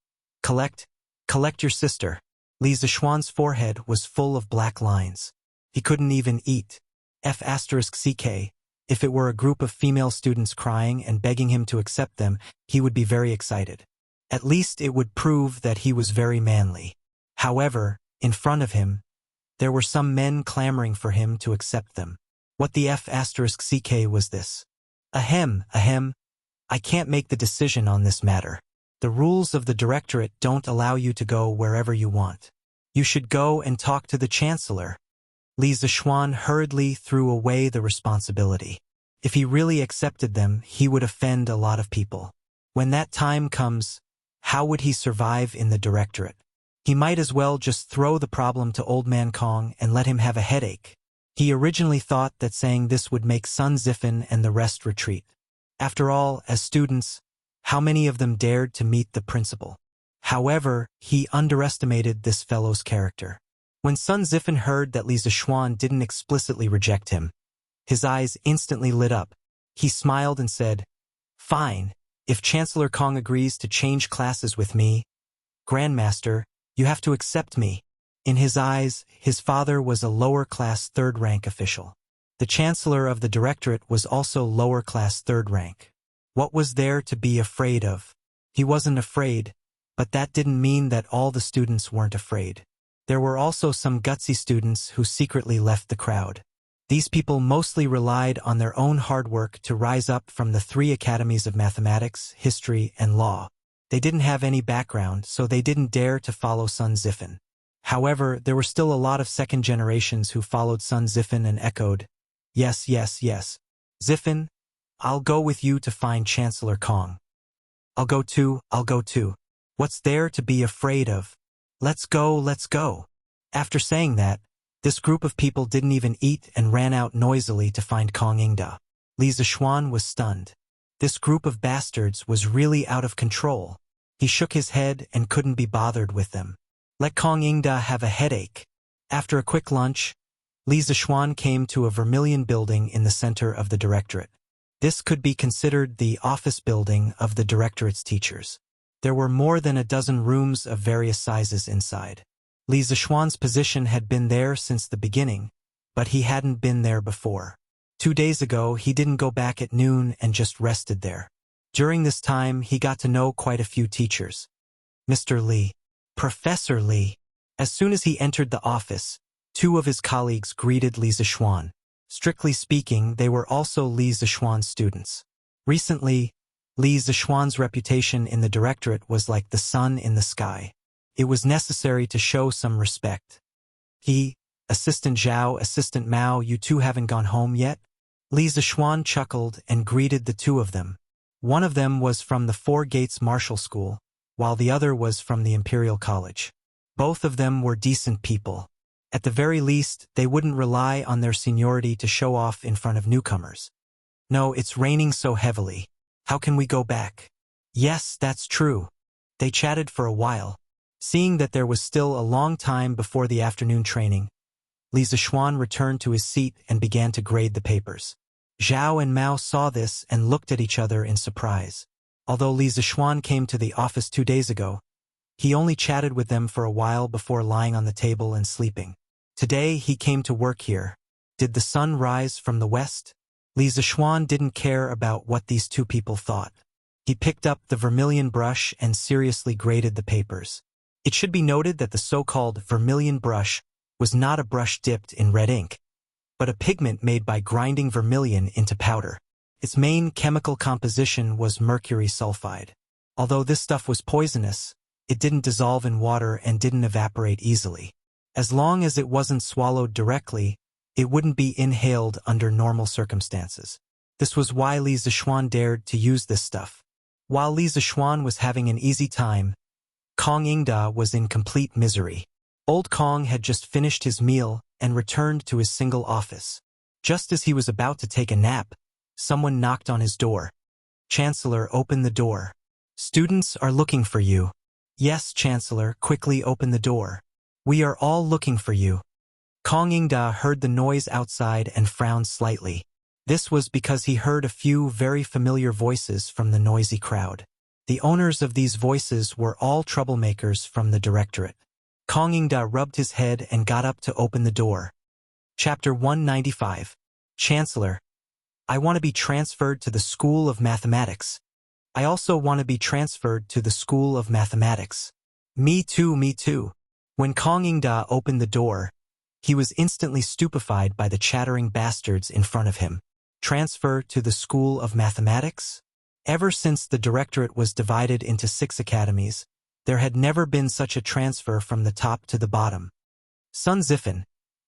your sister. Li Zishuan's forehead was full of black lines. He couldn't even eat. F***ck. If it were a group of female students crying and begging him to accept them, he would be very excited. At least it would prove that he was very manly. However, in front of him, there were some men clamoring for him to accept them. What the F***ck was this? Ahem, I can't make the decision on this matter. The rules of the directorate don't allow you to go wherever you want. You should go and talk to the chancellor. Li Zishuan hurriedly threw away the responsibility. If he really accepted them, he would offend a lot of people. When that time comes, how would he survive in the directorate? He might as well just throw the problem to Old Man Kong and let him have a headache. He originally thought that saying this would make Sun Zifen and the rest retreat. After all, as students, how many of them dared to meet the principal? However, he underestimated this fellow's character. When Sun Zifen heard that Li Zishuan didn't explicitly reject him, his eyes instantly lit up. He smiled and said, "Fine, if Chancellor Kong agrees to change classes with me, Grandmaster, you have to accept me." In his eyes, his father was a lower-class 3rd-rank official. The Chancellor of the Directorate was also lower-class 3rd rank. What was there to be afraid of? He wasn't afraid, but that didn't mean that all the students weren't afraid. There were also some gutsy students who secretly left the crowd. These people mostly relied on their own hard work to rise up from the 3 academies of mathematics, history, and law. They didn't have any background, so they didn't dare to follow Sun Zifen. However, there were still a lot of second generations who followed Sun Zifen and echoed, "Yes, yes, yes. Zifen, I'll go with you to find Chancellor Kong. I'll go too, I'll go too. What's there to be afraid of? Let's go, let's go." After saying that, this group of people didn't even eat and ran out noisily to find Kong Ingda. Li Zixuan was stunned. This group of bastards was really out of control. He shook his head and couldn't be bothered with them. Let Kong Ingda have a headache. After a quick lunch, Li Zixuan came to a vermilion building in the center of the directorate. This could be considered the office building of the directorate's teachers. There were more than a dozen rooms of various sizes inside. Li Zixuan's position had been there since the beginning, but he hadn't been there before. 2 days ago, he didn't go back at noon and just rested there. During this time, he got to know quite a few teachers. Mr. Li. Professor Li. As soon as he entered the office, 2 of his colleagues greeted Li Zixuan. Strictly speaking, they were also Li Zixuan's students. Recently, Li Zixuan's reputation in the directorate was like the sun in the sky. It was necessary to show some respect. He, Assistant Zhao, Assistant Mao, you two haven't gone home yet? Li Zixuan chuckled and greeted the 2 of them. One of them was from the Four Gates Martial School, while the other was from the Imperial College. Both of them were decent people. At the very least, they wouldn't rely on their seniority to show off in front of newcomers. No, it's raining so heavily. How can we go back? Yes, that's true. They chatted for a while. Seeing that there was still a long time before the afternoon training, Li Zixuan returned to his seat and began to grade the papers. Zhao and Mao saw this and looked at each other in surprise. Although Li Zixuan came to the office 2 days ago, he only chatted with them for a while before lying on the table and sleeping. Today he came to work here. Did the sun rise from the west? Li Zixuan didn't care about what these 2 people thought. He picked up the vermilion brush and seriously graded the papers. It should be noted that the so-called vermilion brush was not a brush dipped in red ink, but a pigment made by grinding vermilion into powder. Its main chemical composition was mercury sulfide. Although this stuff was poisonous, it didn't dissolve in water and didn't evaporate easily. As long as it wasn't swallowed directly, it wouldn't be inhaled under normal circumstances. This was why Li Zixuan dared to use this stuff. While Li Zixuan was having an easy time, Kong Ingda was in complete misery. Old Kong had just finished his meal and returned to his single office. Just as he was about to take a nap, someone knocked on his door. Chancellor, open the door. Students are looking for you. Yes, Chancellor, quickly open the door. We are all looking for you. Kong Ingda heard the noise outside and frowned slightly. This was because he heard a few very familiar voices from the noisy crowd. The owners of these voices were all troublemakers from the directorate. Kong Ingda rubbed his head and got up to open the door. Chapter 195. Chancellor, I want to be transferred to the School of Mathematics. I also want to be transferred to the School of Mathematics. Me too, me too. When Kong Ingda opened the door, he was instantly stupefied by the chattering bastards in front of him. Transfer to the School of Mathematics? Ever since the directorate was divided into 6 academies, there had never been such a transfer from the top to the bottom. Sun Zifen,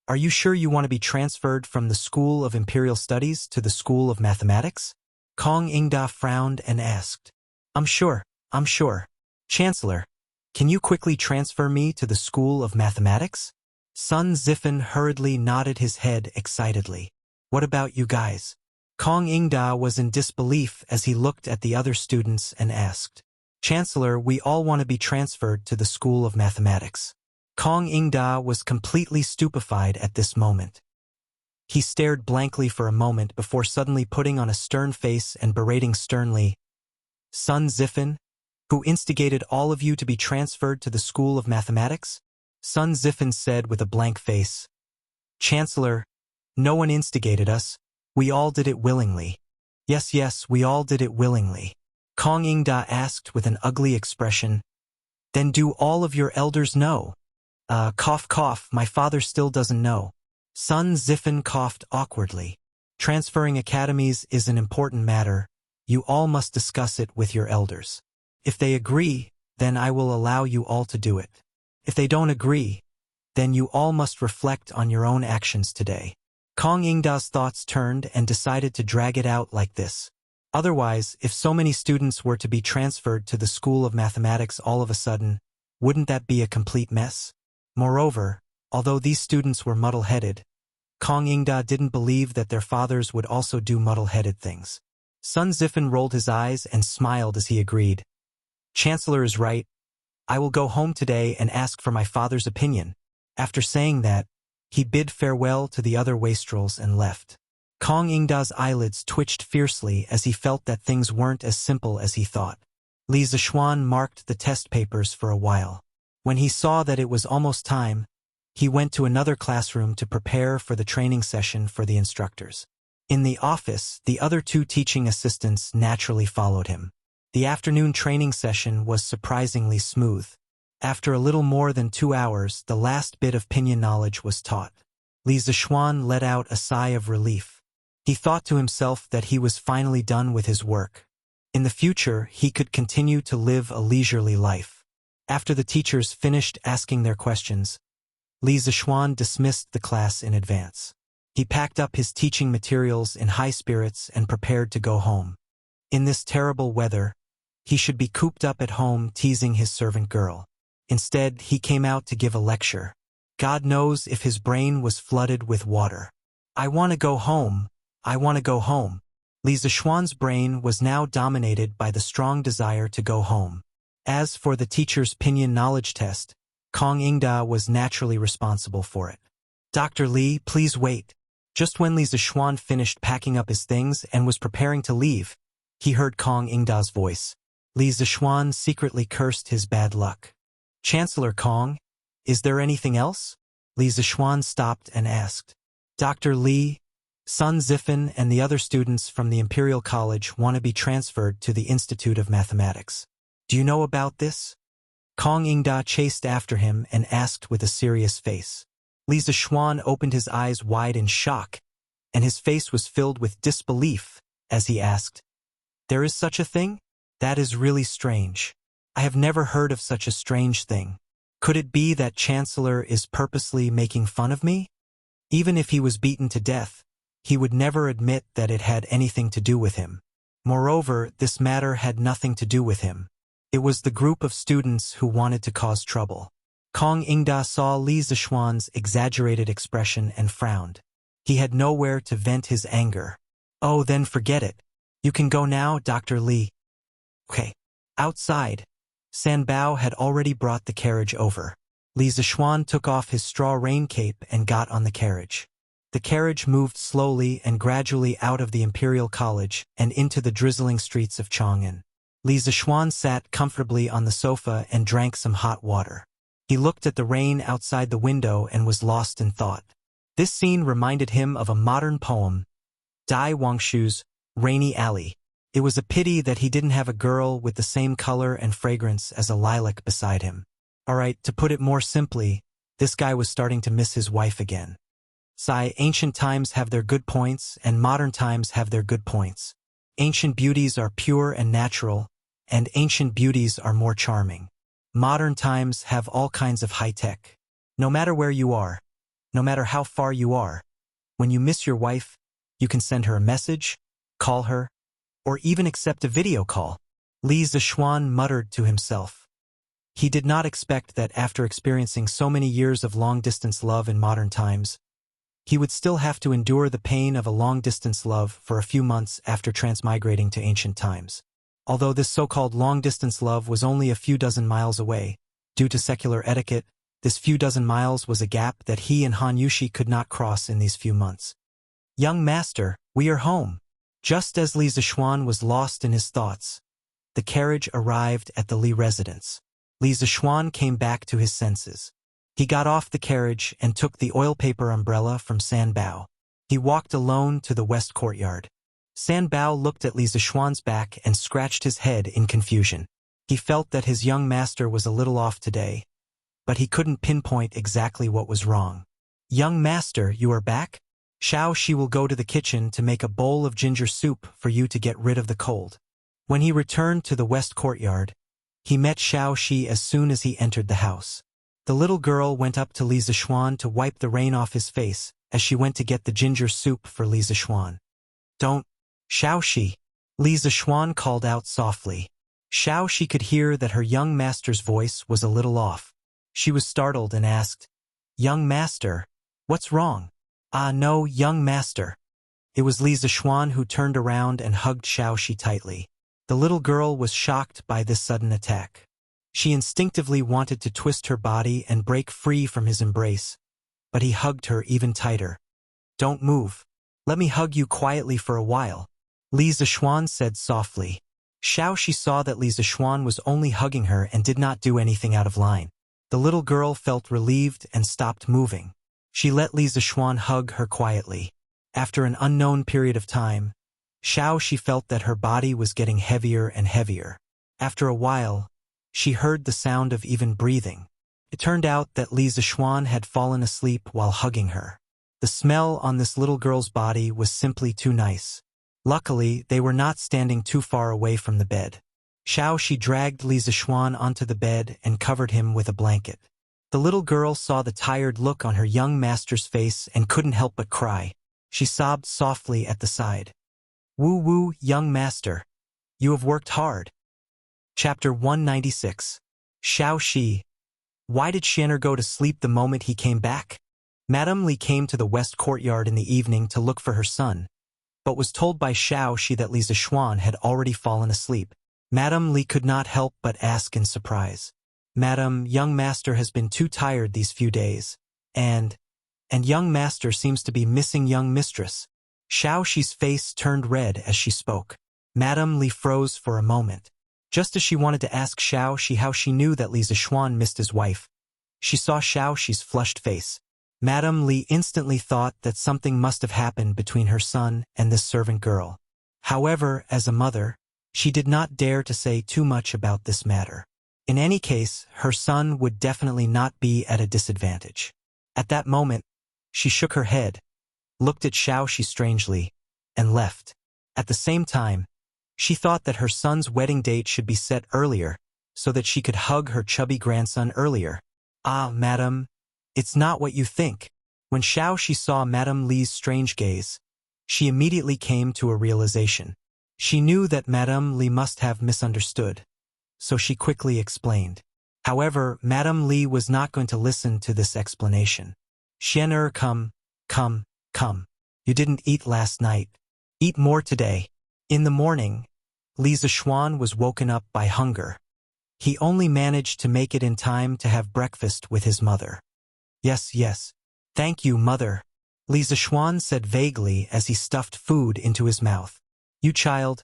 are you sure you want to be transferred from the School of Imperial Studies to the School of Mathematics? Kong Ingda frowned and asked. I'm sure. Chancellor, can you quickly transfer me to the School of Mathematics? Sun Zifen hurriedly nodded his head excitedly. What about you guys? Kong Ingda was in disbelief as he looked at the other students and asked. Chancellor, we all want to be transferred to the School of Mathematics. Kong Ingda was completely stupefied at this moment. He stared blankly for a moment before suddenly putting on a stern face and berating sternly, Sun Zifen, who instigated all of you to be transferred to the School of Mathematics? Sun Zifen said with a blank face. Chancellor, no one instigated us. We all did it willingly. Yes, we all did it willingly. Kong Ingda asked with an ugly expression. Then do all of your elders know? Cough, my father still doesn't know. Sun Zifen coughed awkwardly. Transferring academies is an important matter. You all must discuss it with your elders. If they agree, then I will allow you all to do it. If they don't agree, then you all must reflect on your own actions today. Kong Ingda's thoughts turned and decided to drag it out like this. Otherwise, if so many students were to be transferred to the School of Mathematics all of a sudden, wouldn't that be a complete mess? Moreover, although these students were muddle-headed, Kong Ingda didn't believe that their fathers would also do muddle-headed things. Sun Zifen rolled his eyes and smiled as he agreed. Chancellor is right. I will go home today and ask for my father's opinion. After saying that, he bid farewell to the other wastrels and left. Kong Ingda's eyelids twitched fiercely as he felt that things weren't as simple as he thought. Li Zishuan marked the test papers for a while. When he saw that it was almost time, he went to another classroom to prepare for the training session for the instructors. In the office, the other two teaching assistants naturally followed him. The afternoon training session was surprisingly smooth. After a little more than 2 hours, the last bit of pinyin knowledge was taught. Li Zishuan let out a sigh of relief. He thought to himself that he was finally done with his work. In the future, he could continue to live a leisurely life. After the teachers finished asking their questions, Li Zishuan dismissed the class in advance. He packed up his teaching materials in high spirits and prepared to go home. In this terrible weather, he should be cooped up at home teasing his servant girl. Instead, he came out to give a lecture. God knows if his brain was flooded with water. I want to go home. I want to go home. Li Zishuan's brain was now dominated by the strong desire to go home. As for the teacher's pinyin knowledge test, Kong Ingda was naturally responsible for it. Dr. Li, please wait. Just when Li Zishuan finished packing up his things and was preparing to leave, he heard Kong Ingda's voice. Li Zishuan secretly cursed his bad luck. Chancellor Kong, is there anything else? Li Zishuan stopped and asked. Dr. Li, Sun Zifen and the other students from the Imperial College want to be transferred to the Institute of Mathematics. Do you know about this? Kong Ingda chased after him and asked with a serious face. Li Zishuan opened his eyes wide in shock, and his face was filled with disbelief as he asked, There is such a thing? That is really strange. I have never heard of such a strange thing. Could it be that Chancellor is purposely making fun of me? Even if he was beaten to death, he would never admit that it had anything to do with him. Moreover, this matter had nothing to do with him. It was the group of students who wanted to cause trouble. Kong Ingda saw Li Zishuan's exaggerated expression and frowned. He had nowhere to vent his anger. Oh, then forget it. You can go now, Dr. Li. Okay. Outside, San Bao had already brought the carriage over. Li Zishuan took off his straw rain cape and got on the carriage. The carriage moved slowly and gradually out of the Imperial College and into the drizzling streets of Chang'an. Li Zishuan sat comfortably on the sofa and drank some hot water. He looked at the rain outside the window and was lost in thought. This scene reminded him of a modern poem, Dai Wangshu's Rainy Alley. It was a pity that he didn't have a girl with the same color and fragrance as a lilac beside him. Alright, to put it more simply, this guy was starting to miss his wife again. Ancient times have their good points, and modern times have their good points. Ancient beauties are pure and natural, and ancient beauties are more charming. Modern times have all kinds of high-tech. No matter where you are, no matter how far you are, when you miss your wife, you can send her a message, call her, or even accept a video call. Li Zishuan muttered to himself. He did not expect that after experiencing so many years of long-distance love in modern times, he would still have to endure the pain of a long-distance love for a few months after transmigrating to ancient times. Although this so-called long-distance love was only a few dozen miles away, due to secular etiquette, this few dozen miles was a gap that he and Han Yushi could not cross in these few months. Young master, we are home. Just as Li Zishuan was lost in his thoughts, the carriage arrived at the Li residence. Li Zishuan came back to his senses. He got off the carriage and took the oil paper umbrella from San Bao. He walked alone to the west courtyard. San Bao looked at Li Zishuan's back and scratched his head in confusion. He felt that his young master was a little off today, but he couldn't pinpoint exactly what was wrong. Young master, you are back? Xiao Shi will go to the kitchen to make a bowl of ginger soup for you to get rid of the cold. When he returned to the west courtyard, He met Xiao Shi as soon as he entered the house. The little girl went up to Li Zixuan to wipe the rain off his face as she went to get the ginger soup for Li Zixuan. Don't, Xiao Shi, Li Zixuan called out softly. Xiao Shi could hear that her young master's voice was a little off. She was startled and asked, Young master, what's wrong? Ah, no, young master. It was Li Zixuan who turned around and hugged Xiao Shi tightly. The little girl was shocked by this sudden attack. She instinctively wanted to twist her body and break free from his embrace, but he hugged her even tighter. Don't move. Let me hug you quietly for a while, Li Zixuan said softly. Xiao Shi saw that Li Zixuan was only hugging her and did not do anything out of line. The little girl felt relieved and stopped moving. She let Li Zixuan hug her quietly. After an unknown period of time, Xiao Shi felt that her body was getting heavier and heavier. After a while, she heard the sound of even breathing. It turned out that Li Zixuan had fallen asleep while hugging her. The smell on this little girl's body was simply too nice. Luckily, they were not standing too far away from the bed. Xiao Shi dragged Li Zixuan onto the bed and covered him with a blanket. The little girl saw the tired look on her young master's face and couldn't help but cry. She sobbed softly at the side. Woo woo, young master. You have worked hard. Chapter 196. Xiao Shi. Why did Xianer go to sleep the moment he came back? Madame Li came to the west courtyard in the evening to look for her son, but was told by Xiao Shi that Li Zixuan had already fallen asleep. Madame Li could not help but ask in surprise. Madam, young master has been too tired these few days, and young master seems to be missing young mistress. Xiao Shi's face turned red as she spoke. Madame Li froze for a moment. Just as she wanted to ask Xiao Shi how she knew that Li Zixuan missed his wife, she saw Xiao Shi's flushed face. Madame Li instantly thought that something must have happened between her son and this servant girl. However, as a mother, she did not dare to say too much about this matter. In any case, her son would definitely not be at a disadvantage. At that moment, she shook her head, looked at Xiao Shi strangely, and left. At the same time, she thought that her son's wedding date should be set earlier, so that she could hug her chubby grandson earlier. Ah, madam, it's not what you think. When Xiao Shi saw Madame Li's strange gaze, she immediately came to a realization. She knew that Madame Li must have misunderstood, so she quickly explained. However, Madame Li was not going to listen to this explanation. Xianer, come. You didn't eat last night. Eat more today. In the morning, Li Zixuan was woken up by hunger. He only managed to make it in time to have breakfast with his mother. Yes. Thank you, mother, Li Zixuan said vaguely as he stuffed food into his mouth. You child,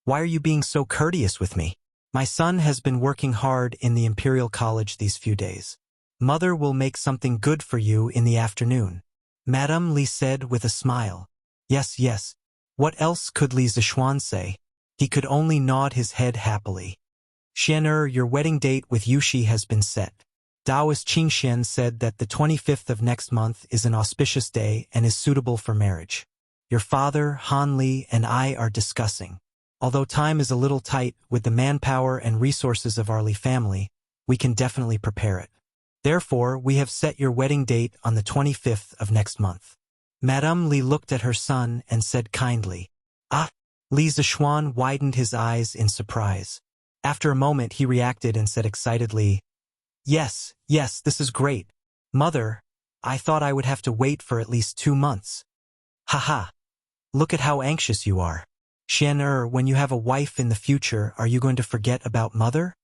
why are you being so courteous with me? My son has been working hard in the Imperial College these few days. Mother will make something good for you in the afternoon, Madame Li said with a smile. Yes. What else could Li Zixuan say? He could only nod his head happily. Xianer, your wedding date with Yushi has been set. Taoist Qingxian said that the 25th of next month is an auspicious day and is suitable for marriage. Your father, Han Li, and I are discussing. Although time is a little tight with the manpower and resources of our Li family, we can definitely prepare it. Therefore, we have set your wedding date on the 25th of next month. Madame Li looked at her son and said kindly, Ah! Li Zixuan widened his eyes in surprise. After a moment he reacted and said excitedly, Yes, this is great. Mother, I thought I would have to wait for at least 2 months. Haha. Look at how anxious you are. Xianer, when you have a wife in the future, are you going to forget about mother?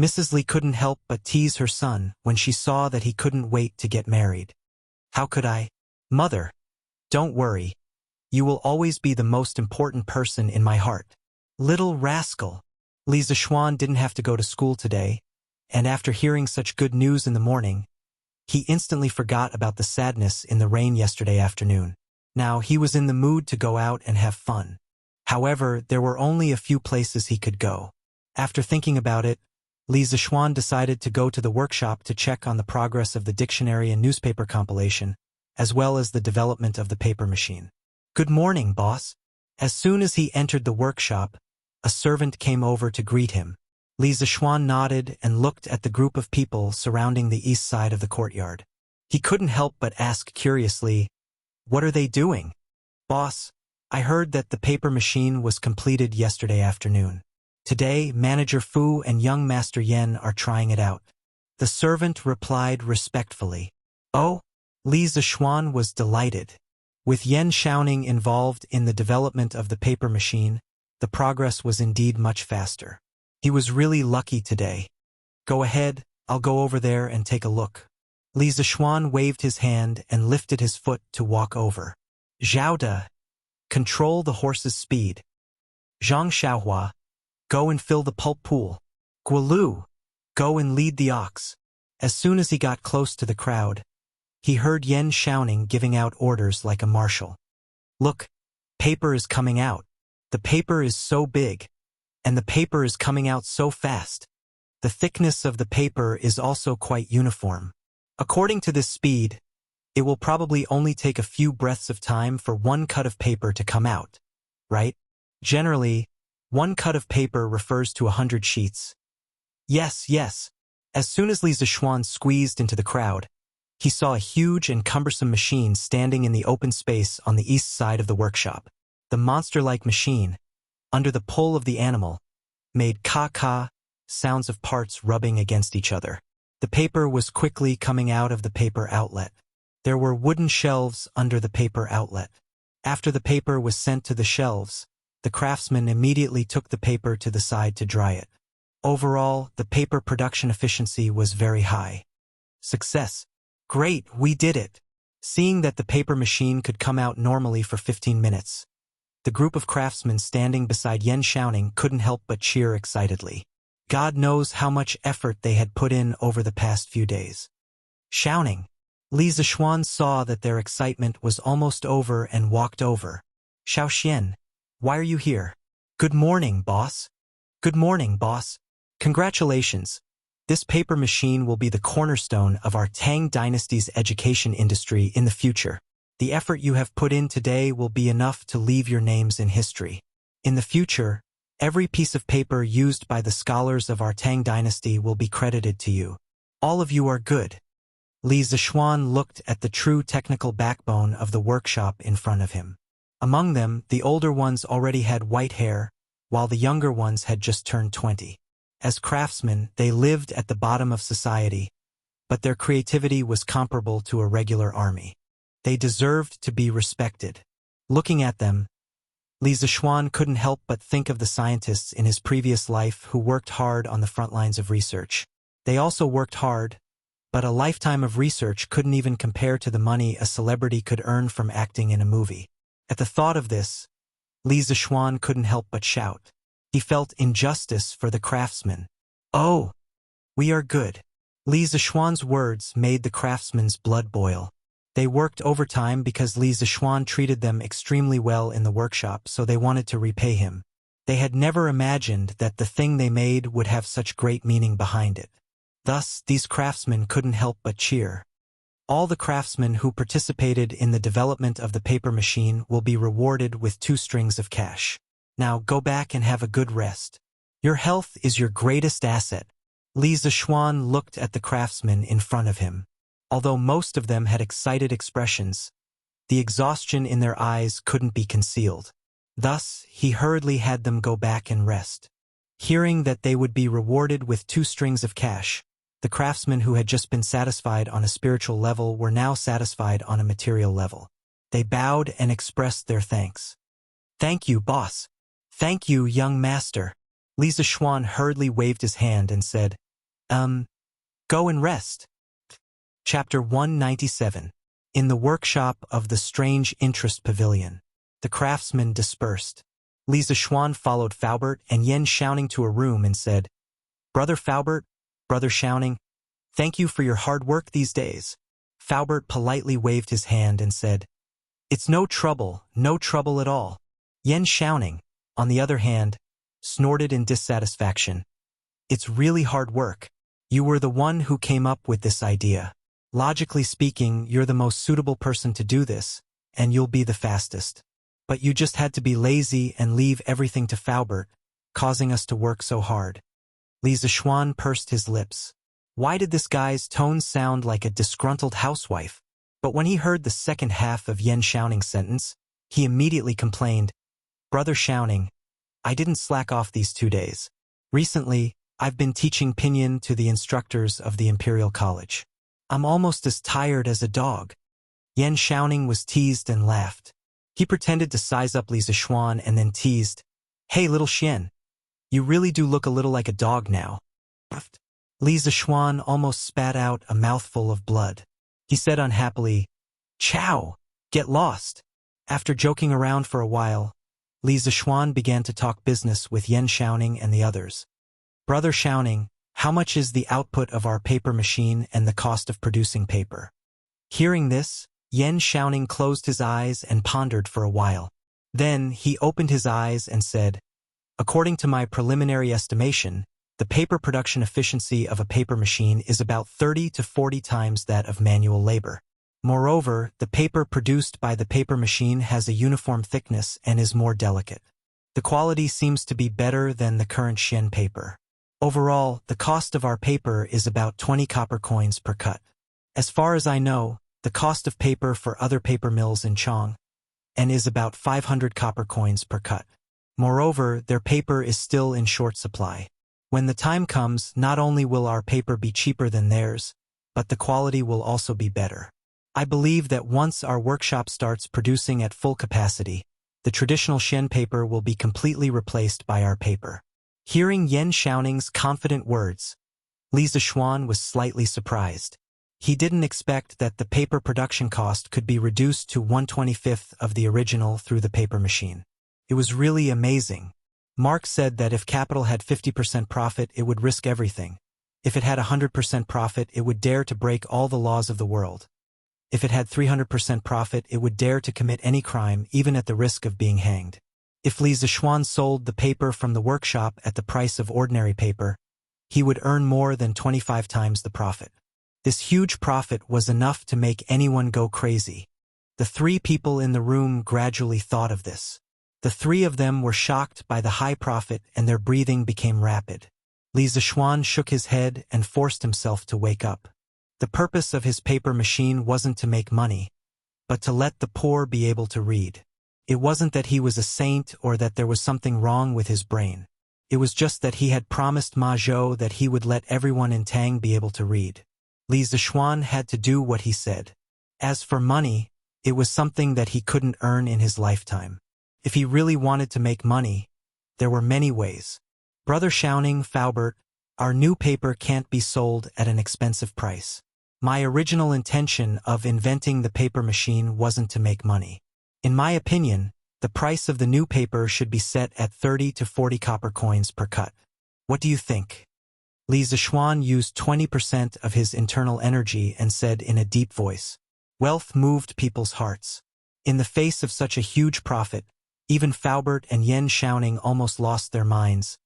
Mrs. Li couldn't help but tease her son when she saw that he couldn't wait to get married. How could I? Mother, don't worry. You will always be the most important person in my heart. Little rascal. Li Zixuan didn't have to go to school today, and after hearing such good news in the morning, he instantly forgot about the sadness in the rain yesterday afternoon. Now he was in the mood to go out and have fun. However, there were only a few places he could go. After thinking about it, Li Zixuan decided to go to the workshop to check on the progress of the dictionary and newspaper compilation, as well as the development of the paper machine. Good morning, boss. As soon as he entered the workshop, a servant came over to greet him. Li Zixuan nodded and looked at the group of people surrounding the east side of the courtyard. He couldn't help but ask curiously, "What are they doing?" "Boss, I heard that the paper machine was completed yesterday afternoon. Today, Manager Fu and young Master Yen are trying it out." The servant replied respectfully. "Oh?" Li Zixuan was delighted. With Yen Xiaoning involved in the development of the paper machine, the progress was indeed much faster. He was really lucky today. "Go ahead, I'll go over there and take a look." Li Zixuan waved his hand and lifted his foot to walk over. "Zhao De, control the horse's speed. Zhang Xiaohua, go and fill the pulp pool. Guolu, go and lead the ox." As soon as he got close to the crowd, he heard Yen Xiaoning giving out orders like a marshal. "Look, paper is coming out. The paper is so big. And the paper is coming out so fast. The thickness of the paper is also quite uniform. According to this speed, it will probably only take a few breaths of time for one cut of paper to come out, right? Generally, one cut of paper refers to 100 sheets." Yes, yes. As soon as Li Zixuan squeezed into the crowd, he saw a huge and cumbersome machine standing in the open space on the east side of the workshop. The monster-like machine, under the pull of the animal, made ka-ka sounds of parts rubbing against each other. The paper was quickly coming out of the paper outlet. There were wooden shelves under the paper outlet. After the paper was sent to the shelves, the craftsman immediately took the paper to the side to dry it. Overall, the paper production efficiency was very high. Success. Great, we did it. Seeing that the paper machine could come out normally for 15 minutes, the group of craftsmen standing beside Yen Xiaoning couldn't help but cheer excitedly. God knows how much effort they had put in over the past few days. "Xiaoning." Li Zixuan saw that their excitement was almost over and walked over. "Xiaoxian, why are you here?" "Good morning, boss." "Good morning, boss. Congratulations. This paper machine will be the cornerstone of our Tang Dynasty's education industry in the future. The effort you have put in today will be enough to leave your names in history. In the future, every piece of paper used by the scholars of our Tang Dynasty will be credited to you. All of you are good." Li Zixuan looked at the true technical backbone of the workshop in front of him. Among them, the older ones already had white hair, while the younger ones had just turned 20. As craftsmen, they lived at the bottom of society, but their creativity was comparable to a regular army. They deserved to be respected. Looking at them, Li Zixuan couldn't help but think of the scientists in his previous life who worked hard on the front lines of research. They also worked hard, but a lifetime of research couldn't even compare to the money a celebrity could earn from acting in a movie. At the thought of this, Li Zixuan couldn't help but shout. He felt injustice for the craftsmen. "Oh, we are good." Li Zixuan's words made the craftsmen's blood boil. They worked overtime because Li Zixuan treated them extremely well in the workshop, so they wanted to repay him. They had never imagined that the thing they made would have such great meaning behind it. Thus, these craftsmen couldn't help but cheer. All the craftsmen who participated in the development of the paper machine will be rewarded with 2 strings of cash. Now go back and have a good rest. Your health is your greatest asset. Li Zixuan looked at the craftsmen in front of him. Although most of them had excited expressions, the exhaustion in their eyes couldn't be concealed. Thus, he hurriedly had them go back and rest. Hearing that they would be rewarded with 2 strings of cash, the craftsmen who had just been satisfied on a spiritual level were now satisfied on a material level. They bowed and expressed their thanks. "Thank you, boss. Thank you, young master." Li Zixuan hurriedly waved his hand and said, Go and rest." Chapter 197. In the workshop of the Strange Interest Pavilion, the craftsmen dispersed. Li Zixuan followed Faubert and Yen Xiaoning to a room and said, "Brother Faubert, Brother Xiaoning, thank you for your hard work these days." Faubert politely waved his hand and said, "It's no trouble at all." Yen Xiaoning, on the other hand, snorted in dissatisfaction. "It's really hard work. You were the one who came up with this idea. Logically speaking, you're the most suitable person to do this, and you'll be the fastest. But you just had to be lazy and leave everything to Faubert, causing us to work so hard." Li Zishuan pursed his lips. Why did this guy's tone sound like a disgruntled housewife? But when he heard the second half of Yan Xiaoning's sentence, he immediately complained, Brother Xiaoning, I didn't slack off these 2 days. Recently, I've been teaching pinyin to the instructors of the Imperial College. I'm almost as tired as a dog. Yan Xiaoning was teased and laughed. He pretended to size up Li Zishuan and then teased, Hey little Xian, you really do look a little like a dog now. Li Zishuan almost spat out a mouthful of blood. He said unhappily, Chow, get lost. After joking around for a while, Li Zishuan began to talk business with Yan Xiaoning and the others. Brother Xiaoning, how much is the output of our paper machine and the cost of producing paper? Hearing this, Yan Xiaoning closed his eyes and pondered for a while. Then he opened his eyes and said, According to my preliminary estimation, the paper production efficiency of a paper machine is about 30 to 40 times that of manual labor. Moreover, the paper produced by the paper machine has a uniform thickness and is more delicate. The quality seems to be better than the current Xian paper. Overall, the cost of our paper is about 20 copper coins per cut. As far as I know, the cost of paper for other paper mills in Chong is about 500 copper coins per cut. Moreover, their paper is still in short supply. When the time comes, not only will our paper be cheaper than theirs, but the quality will also be better. I believe that once our workshop starts producing at full capacity, the traditional Xian paper will be completely replaced by our paper. Hearing Yan Xiaoning's confident words, Li Zishuan was slightly surprised. He didn't expect that the paper production cost could be reduced to 1/25 of the original through the paper machine. It was really amazing. Mark said that if capital had 50% profit, it would risk everything. If it had 100% profit, it would dare to break all the laws of the world. If it had 300% profit, it would dare to commit any crime, even at the risk of being hanged. If Li Zishuan sold the paper from the workshop at the price of ordinary paper, he would earn more than 25 times the profit. This huge profit was enough to make anyone go crazy. The 3 people in the room gradually thought of this. The 3 of them were shocked by the high profit and their breathing became rapid. Li Zishuan shook his head and forced himself to wake up. The purpose of his paper machine wasn't to make money, but to let the poor be able to read. It wasn't that he was a saint or that there was something wrong with his brain. It was just that he had promised Ma Zhou that he would let everyone in Tang be able to read. Li Zishuan had to do what he said. As for money, it was something that he couldn't earn in his lifetime. If he really wanted to make money, there were many ways. Brother Xiaoning, Faubert, our new paper can't be sold at an expensive price. My original intention of inventing the paper machine wasn't to make money. In my opinion, the price of the new paper should be set at 30 to 40 copper coins per cut. What do you think? Li Zishuan used 20% of his internal energy and said in a deep voice, Wealth moved people's hearts. In the face of such a huge profit, even Faubert and Yan Xiaoning almost lost their minds,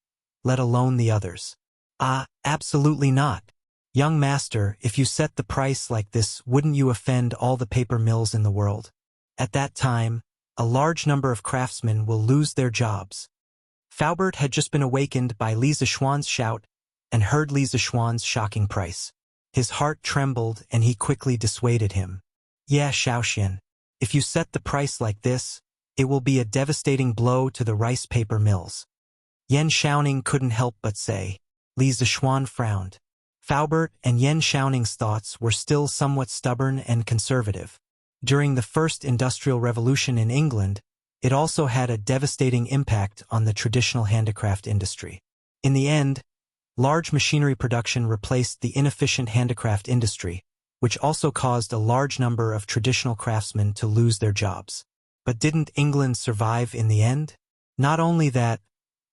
let alone the others. Absolutely not. Young master, if you set the price like this, wouldn't you offend all the paper mills in the world? At that time, a large number of craftsmen will lose their jobs. Faubert had just been awakened by Li Zishuan's shout and heard Li Zishuan's shocking price. His heart trembled and he quickly dissuaded him. Yeah, Xiaoxian, if you set the price like this, it will be a devastating blow to the rice paper mills. Yan Xiaoning couldn't help but say. Li Zishuan frowned. Faubert and Yan Xiaoning's thoughts were still somewhat stubborn and conservative. During the First Industrial Revolution in England, it also had a devastating impact on the traditional handicraft industry. In the end, large machinery production replaced the inefficient handicraft industry, which also caused a large number of traditional craftsmen to lose their jobs. But didn't England survive in the end? Not only that,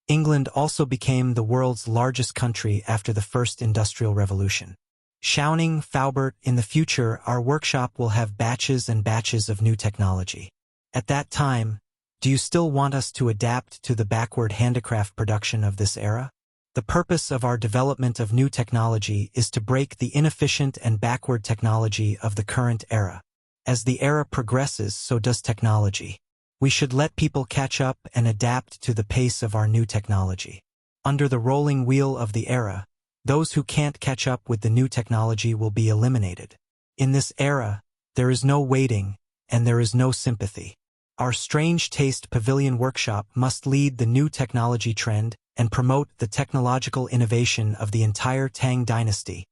England also became the world's largest country after the First Industrial Revolution. Xiaoning, Faubert, in the future our workshop will have batches and batches of new technology. At that time, do you still want us to adapt to the backward handicraft production of this era? The purpose of our development of new technology is to break the inefficient and backward technology of the current era. As the era progresses, so does technology. We should let people catch up and adapt to the pace of our new technology. Under the rolling wheel of the era, those who can't catch up with the new technology will be eliminated. In this era, there is no waiting, and there is no sympathy. Our Strange Taste Pavilion Workshop must lead the new technology trend and promote the technological innovation of the entire Tang dynasty.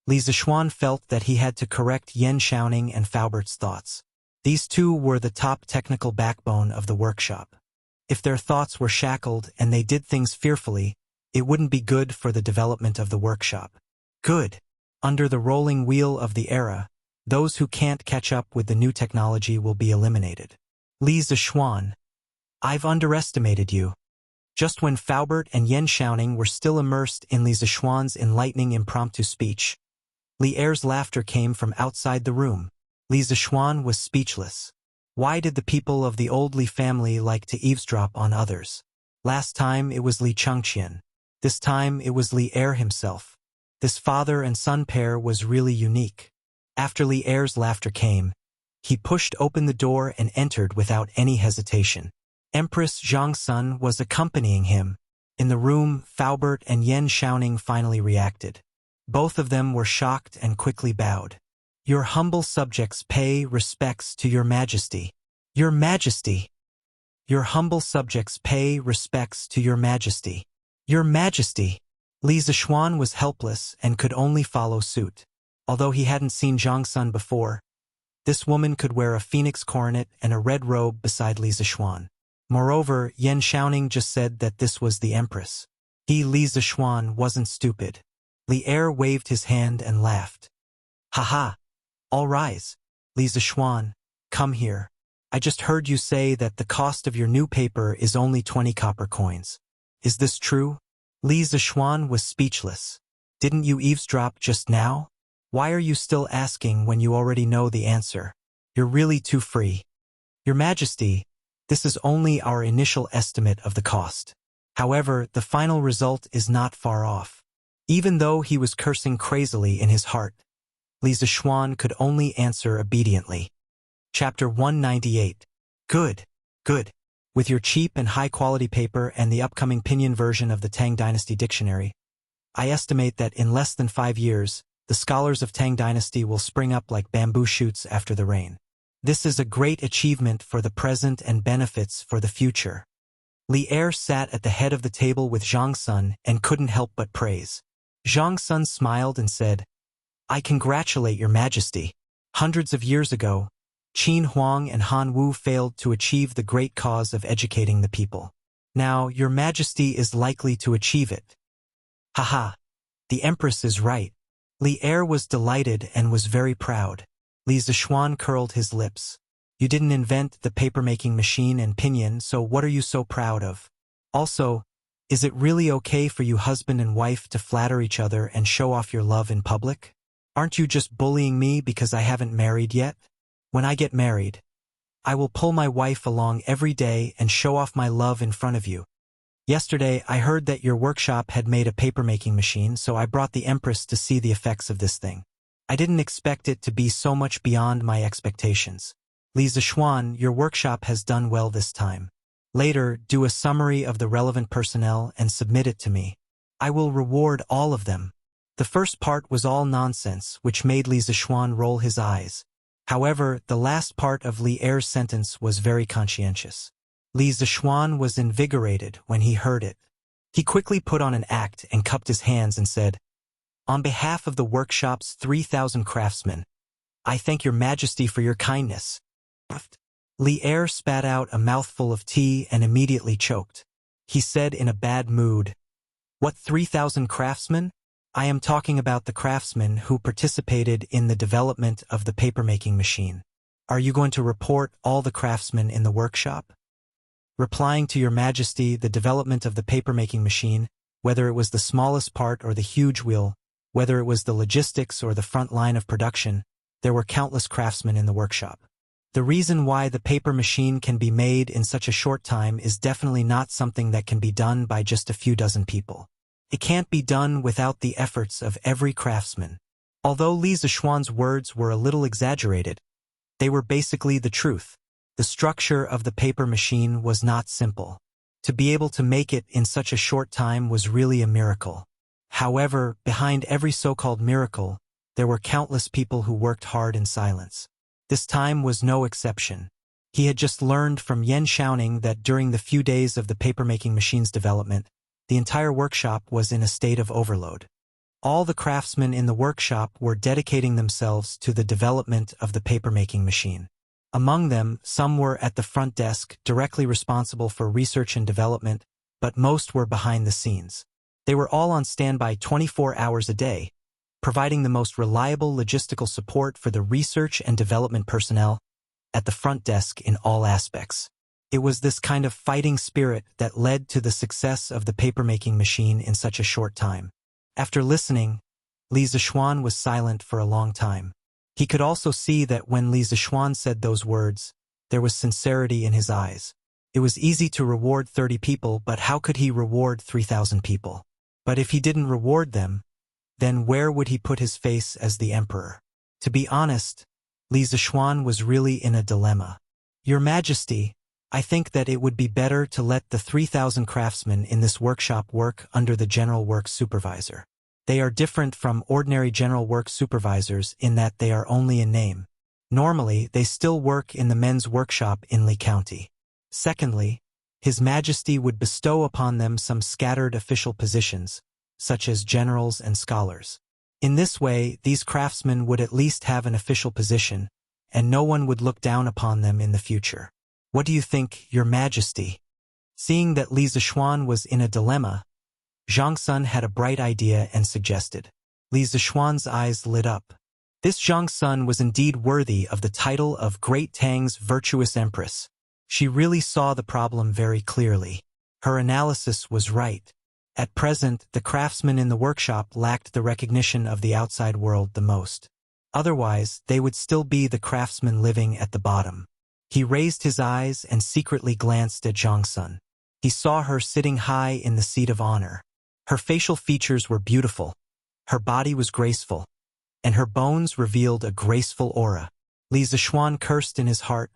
Li Zixuan felt that he had to correct Yan Xiaoning and Faubert's thoughts. These two were the top technical backbone of the workshop. If their thoughts were shackled and they did things fearfully, it wouldn't be good for the development of the workshop. Good. Under the rolling wheel of the era, those who can't catch up with the new technology will be eliminated. Li Zixuan, I've underestimated you. Just when Faubert and Yan Xiaoning were still immersed in Li Zixuan's enlightening impromptu speech, Li Er's laughter came from outside the room. Li Zixuan was speechless. Why did the people of the old Li family like to eavesdrop on others? Last time it was Li Changqian. This time it was Li Er himself. This father and son pair was really unique. After Li Er's laughter came, he pushed open the door and entered without any hesitation. Empress Zhangsun was accompanying him. In the room, Faubert and Yan Xiaoning finally reacted. Both of them were shocked and quickly bowed. Your humble subjects pay respects to your majesty. Your majesty. Your humble subjects pay respects to your majesty. Your majesty. Li Zixuan was helpless and could only follow suit. Although he hadn't seen Zhangsun before, this woman could wear a phoenix coronet and a red robe beside Li Zixuan. Moreover, Yan Xiaoning just said that this was the empress. He, Li Zixuan, wasn't stupid. Li Er waved his hand and laughed. Ha! All rise. Li Zixuan, come here. I just heard you say that the cost of your new paper is only 20 copper coins. Is this true? Li Zixuan was speechless. Didn't you eavesdrop just now? Why are you still asking when you already know the answer? You're really too free. Your Majesty, this is only our initial estimate of the cost. However, the final result is not far off. Even though he was cursing crazily in his heart, Li Zixuan could only answer obediently. Chapter 198. Good. With your cheap and high-quality paper and the upcoming Pinyin version of the Tang Dynasty Dictionary, I estimate that in less than 5 years, the scholars of Tang Dynasty will spring up like bamboo shoots after the rain. This is a great achievement for the present and benefits for the future. Li Er sat at the head of the table with Zhangsun and couldn't help but praise. Zhangsun smiled and said, I congratulate your majesty. Hundreds of years ago, Qin Huang and Han Wu failed to achieve the great cause of educating the people. Now, your majesty is likely to achieve it. Haha, the empress is right. Li Er was delighted and was very proud. Li Zixuan curled his lips. You didn't invent the paper-making machine and Pinyin, so what are you so proud of? Also, is it really okay for you husband and wife to flatter each other and show off your love in public? Aren't you just bullying me because I haven't married yet? When I get married, I will pull my wife along every day and show off my love in front of you. Yesterday, I heard that your workshop had made a paper-making machine, so I brought the Empress to see the effects of this thing. I didn't expect it to be so much beyond my expectations. Li Zixuan, your workshop has done well this time. Later, do a summary of the relevant personnel and submit it to me. I will reward all of them. The first part was all nonsense, which made Li Zixuan roll his eyes. However, the last part of Li Er's sentence was very conscientious. Li Zixuan was invigorated when he heard it. He quickly put on an act and cupped his hands and said, On behalf of the workshop's 3,000 craftsmen, I thank your majesty for your kindness. Li Er spat out a mouthful of tea and immediately choked. He said in a bad mood, What 3,000 craftsmen? I am talking about the craftsmen who participated in the development of the paper-making machine. Are you going to report all the craftsmen in the workshop? Replying to your majesty, the development of the paper-making machine, whether it was the smallest part or the huge wheel, whether it was the logistics or the front line of production, there were countless craftsmen in the workshop. The reason why the paper machine can be made in such a short time is definitely not something that can be done by just a few dozen people. It can't be done without the efforts of every craftsman. Although Li Zixuan's words were a little exaggerated, they were basically the truth. The structure of the paper machine was not simple. To be able to make it in such a short time was really a miracle. However, behind every so-called miracle, there were countless people who worked hard in silence. This time was no exception. He had just learned from Yan Xiaoning that during the few days of the papermaking machine's development, the entire workshop was in a state of overload. All the craftsmen in the workshop were dedicating themselves to the development of the papermaking machine. Among them, some were at the front desk, directly responsible for research and development, but most were behind the scenes. They were all on standby 24 hours a day, providing the most reliable logistical support for the research and development personnel at the front desk in all aspects. It was this kind of fighting spirit that led to the success of the papermaking machine in such a short time. After listening, Li Zishuan was silent for a long time. He could also see that when Li Zishuan said those words, there was sincerity in his eyes. It was easy to reward 30 people, but how could he reward 3,000 people? But if he didn't reward them, then where would he put his face as the emperor? To be honest, Li Zishuan was really in a dilemma. Your Majesty, I think that it would be better to let the 3,000 craftsmen in this workshop work under the general work supervisor. They are different from ordinary general work supervisors in that they are only in name. Normally, they still work in the men's workshop in Li County. Secondly, His Majesty would bestow upon them some scattered official positions, such as generals and scholars. In this way, these craftsmen would at least have an official position, and no one would look down upon them in the future. What do you think, Your Majesty? Seeing that Li Zishuan was in a dilemma, Zhang Sun had a bright idea and suggested. Li Zishuan's eyes lit up. This Zhang Sun was indeed worthy of the title of Great Tang's virtuous empress. She really saw the problem very clearly. Her analysis was right. At present, the craftsmen in the workshop lacked the recognition of the outside world the most. Otherwise, they would still be the craftsmen living at the bottom. He raised his eyes and secretly glanced at Zhang Sun. He saw her sitting high in the seat of honor. Her facial features were beautiful, her body was graceful, and her bones revealed a graceful aura. Li Zishuan cursed in his heart.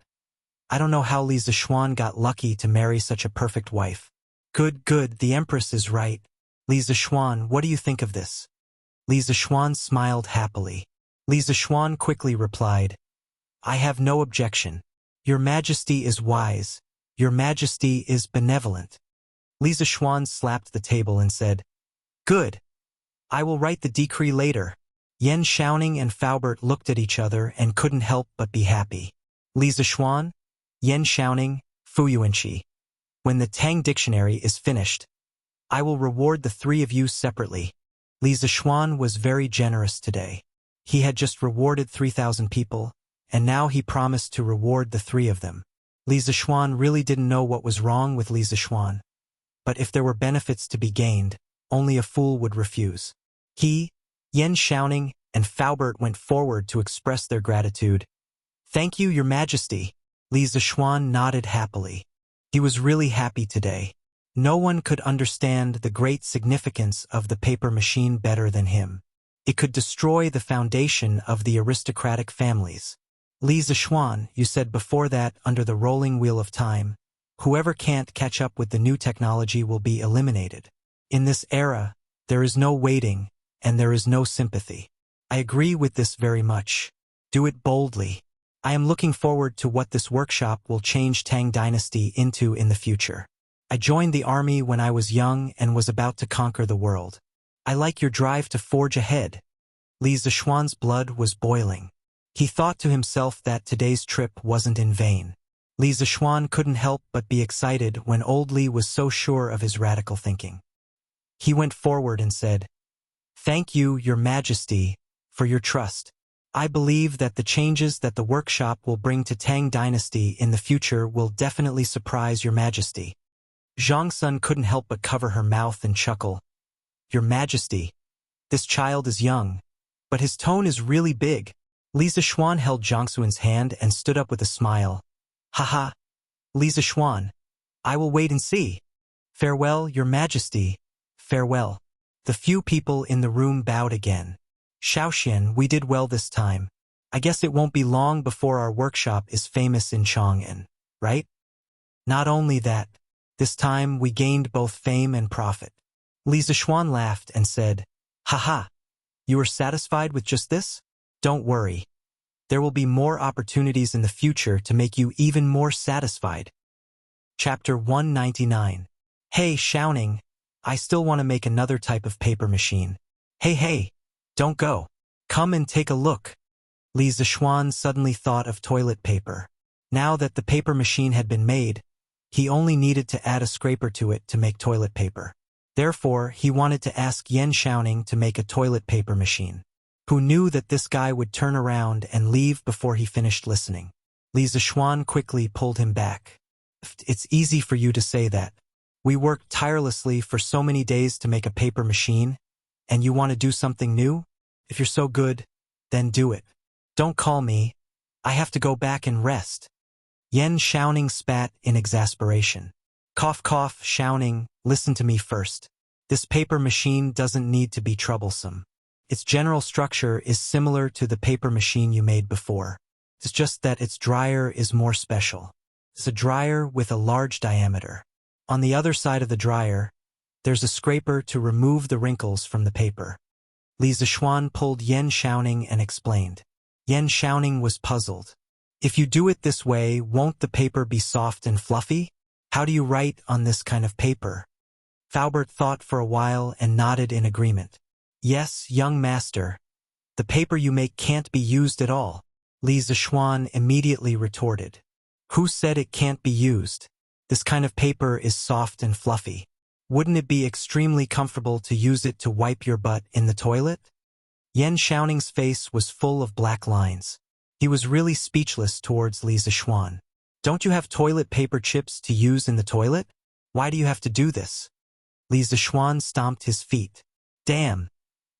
I don't know how Li Zishuan got lucky to marry such a perfect wife. Good, the Empress is right. Li Zishuan, what do you think of this? Li Zishuan smiled happily. Li Zishuan quickly replied, I have no objection. Your Majesty is wise. Your Majesty is benevolent. Li Zishuan slapped the table and said, Good. I will write the decree later. Yan Xiaoning and Faubert looked at each other and couldn't help but be happy. Li Zishuan, Yan Xiaoning, Fu Yuanqi. When the Tang dictionary is finished, I will reward the three of you separately. Li Zishuan was very generous today. He had just rewarded 3,000 people, and now he promised to reward the three of them. Li Zishuan really didn't know what was wrong with Li Zishuan. But if there were benefits to be gained, only a fool would refuse. He, Yan Xiaoning, and Faubert went forward to express their gratitude. Thank you, Your Majesty. Li Zishuan nodded happily. He was really happy today. No one could understand the great significance of the paper machine better than him. It could destroy the foundation of the aristocratic families. Li Zishuan, you said before that under the rolling wheel of time, whoever can't catch up with the new technology will be eliminated. In this era, there is no waiting, and there is no sympathy. I agree with this very much. Do it boldly. I am looking forward to what this workshop will change Tang Dynasty into in the future. I joined the army when I was young and was about to conquer the world. I like your drive to forge ahead. Li Zishuan's blood was boiling. He thought to himself that today's trip wasn't in vain. Li Zishuan couldn't help but be excited when old Li was so sure of his radical thinking. He went forward and said, Thank you, Your Majesty, for your trust. I believe that the changes that the workshop will bring to Tang Dynasty in the future will definitely surprise Your Majesty. Zhang Sun couldn't help but cover her mouth and chuckle. Your Majesty, this child is young, but his tone is really big. Li Zishuan held Zhang Sun's hand and stood up with a smile. Haha. Li Zishuan, I will wait and see. Farewell, Your Majesty. Farewell. The few people in the room bowed again. Shaoxian, we did well this time. I guess it won't be long before our workshop is famous in Chang'an, right? Not only that, This time we gained both fame and profit. Li Zishuan laughed and said, "Haha, you are satisfied with just this? Don't worry. There will be more opportunities in the future to make you even more satisfied." Chapter 199. Hey, Xiaoning, I still want to make another type of paper machine. Hey, don't go. Come and take a look. Li Zishuan suddenly thought of toilet paper. Now that the paper machine had been made, he only needed to add a scraper to it to make toilet paper. Therefore, he wanted to ask Yan Xiaoning to make a toilet paper machine. Who knew that this guy would turn around and leave before he finished listening? Li Zishuan quickly pulled him back. It's easy for you to say that. We worked tirelessly for so many days to make a paper machine, and you want to do something new? If you're so good, then do it. Don't call me. I have to go back and rest. Yan Xiaoning spat in exasperation. Cough, Xiaoning, listen to me first. This paper machine doesn't need to be troublesome. Its general structure is similar to the paper machine you made before. It's just that its dryer is more special. It's a dryer with a large diameter. On the other side of the dryer, there's a scraper to remove the wrinkles from the paper. Li Zishuan pulled Yan Xiaoning and explained. Yan Xiaoning was puzzled. If you do it this way, won't the paper be soft and fluffy? How do you write on this kind of paper? Faubert thought for a while and nodded in agreement. Yes, young master. The paper you make can't be used at all. Li Zishuan immediately retorted. Who said it can't be used? This kind of paper is soft and fluffy. Wouldn't it be extremely comfortable to use it to wipe your butt in the toilet? Yan Xiaoning's face was full of black lines. He was really speechless towards Li Zishuan. Don't you have toilet paper chips to use in the toilet? Why do you have to do this? Li Zishuan stomped his feet. Damn!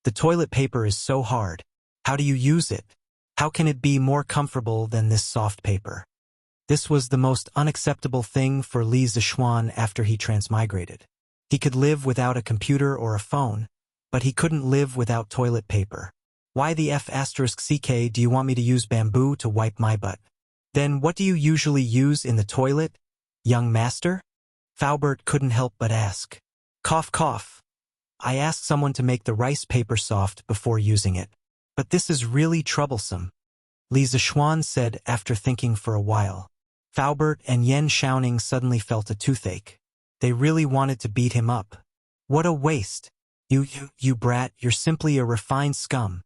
The toilet paper is so hard. How do you use it? How can it be more comfortable than this soft paper? This was the most unacceptable thing for Li Zishuan after he transmigrated. He could live without a computer or a phone, but he couldn't live without toilet paper. Why the F***ck do you want me to use bamboo to wipe my butt? Then what do you usually use in the toilet, young master? Faubert couldn't help but ask. Cough. I asked someone to make the rice paper soft before using it. But this is really troublesome, Li Zishuan said after thinking for a while. Faubert and Yan Xiaoning suddenly felt a toothache. They really wanted to beat him up. What a waste. You brat, you're simply a refined scum.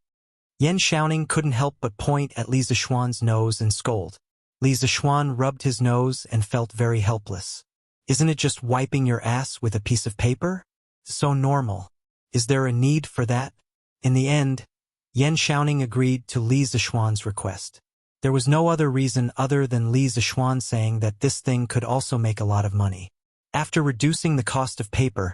Yan Xiaoning couldn't help but point at Li Zishuan's nose and scold. Li Zishuan rubbed his nose and felt very helpless. Isn't it just wiping your ass with a piece of paper? So normal. Is there a need for that? In the end, Yan Xiaoning agreed to Li Zishuan's request. There was no other reason other than Li Zishuan saying that this thing could also make a lot of money. After reducing the cost of paper,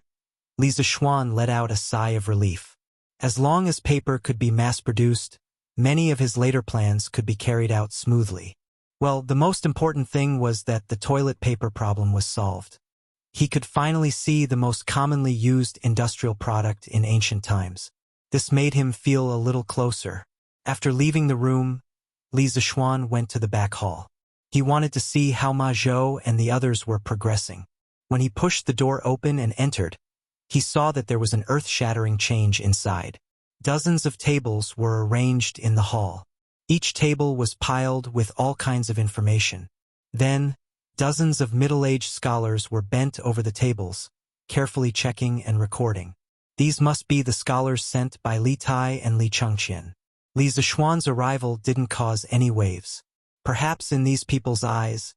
Li Zishuan let out a sigh of relief. As long as paper could be mass-produced, many of his later plans could be carried out smoothly. Well, the most important thing was that the toilet paper problem was solved. He could finally see the most commonly used industrial product in ancient times. This made him feel a little closer. After leaving the room, Li Zishuan went to the back hall. He wanted to see how Ma Zhou and the others were progressing. When he pushed the door open and entered, he saw that there was an earth-shattering change inside. Dozens of tables were arranged in the hall. Each table was piled with all kinds of information. Then, dozens of middle-aged scholars were bent over the tables, carefully checking and recording. These must be the scholars sent by Li Tai and Li Chengqian. Li Zishuan's arrival didn't cause any waves. Perhaps in these people's eyes,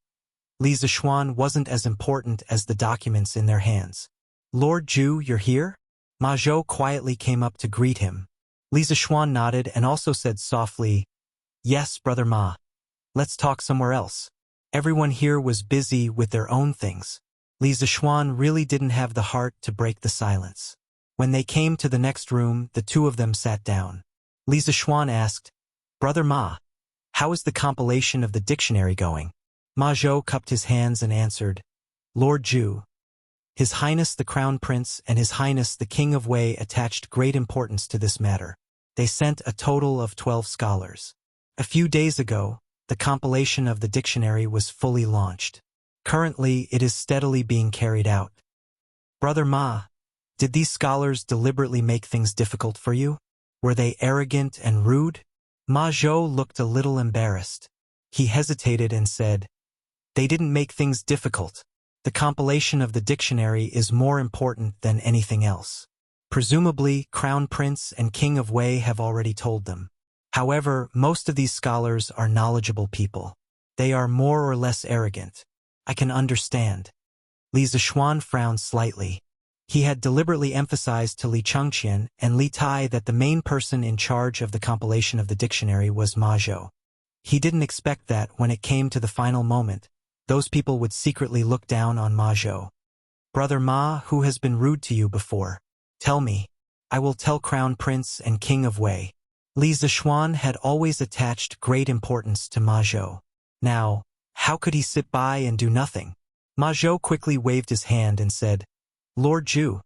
Li Zishuan wasn't as important as the documents in their hands. Lord Zhu, you're here? Ma Zhou quietly came up to greet him. Li Zishuan nodded and also said softly, Yes, Brother Ma. Let's talk somewhere else. Everyone here was busy with their own things. Li Zishuan really didn't have the heart to break the silence. When they came to the next room, the two of them sat down. Li Zishuan asked, Brother Ma, how is the compilation of the dictionary going? Ma Zhou cupped his hands and answered, Lord Zhu, His Highness the Crown Prince and His Highness the King of Wei attached great importance to this matter. They sent a total of 12 scholars. A few days ago, the compilation of the dictionary was fully launched. Currently, it is steadily being carried out. Brother Ma, did these scholars deliberately make things difficult for you? Were they arrogant and rude? Ma Zhou looked a little embarrassed. He hesitated and said, "They didn't make things difficult. The compilation of the dictionary is more important than anything else. Presumably, Crown Prince and King of Wei have already told them. However, most of these scholars are knowledgeable people. They are more or less arrogant. I can understand." Li Zixuan frowned slightly. He had deliberately emphasized to Li Chengqian and Li Tai that the main person in charge of the compilation of the dictionary was Ma Zhou. He didn't expect that when it came to the final moment, those people would secretly look down on Ma Zhou. "Brother Ma, who has been rude to you before? Tell me. I will tell Crown Prince and King of Wei." Li Zixuan had always attached great importance to Ma Zhou. Now, how could he sit by and do nothing? Ma Zhou quickly waved his hand and said, "Lord Zhu,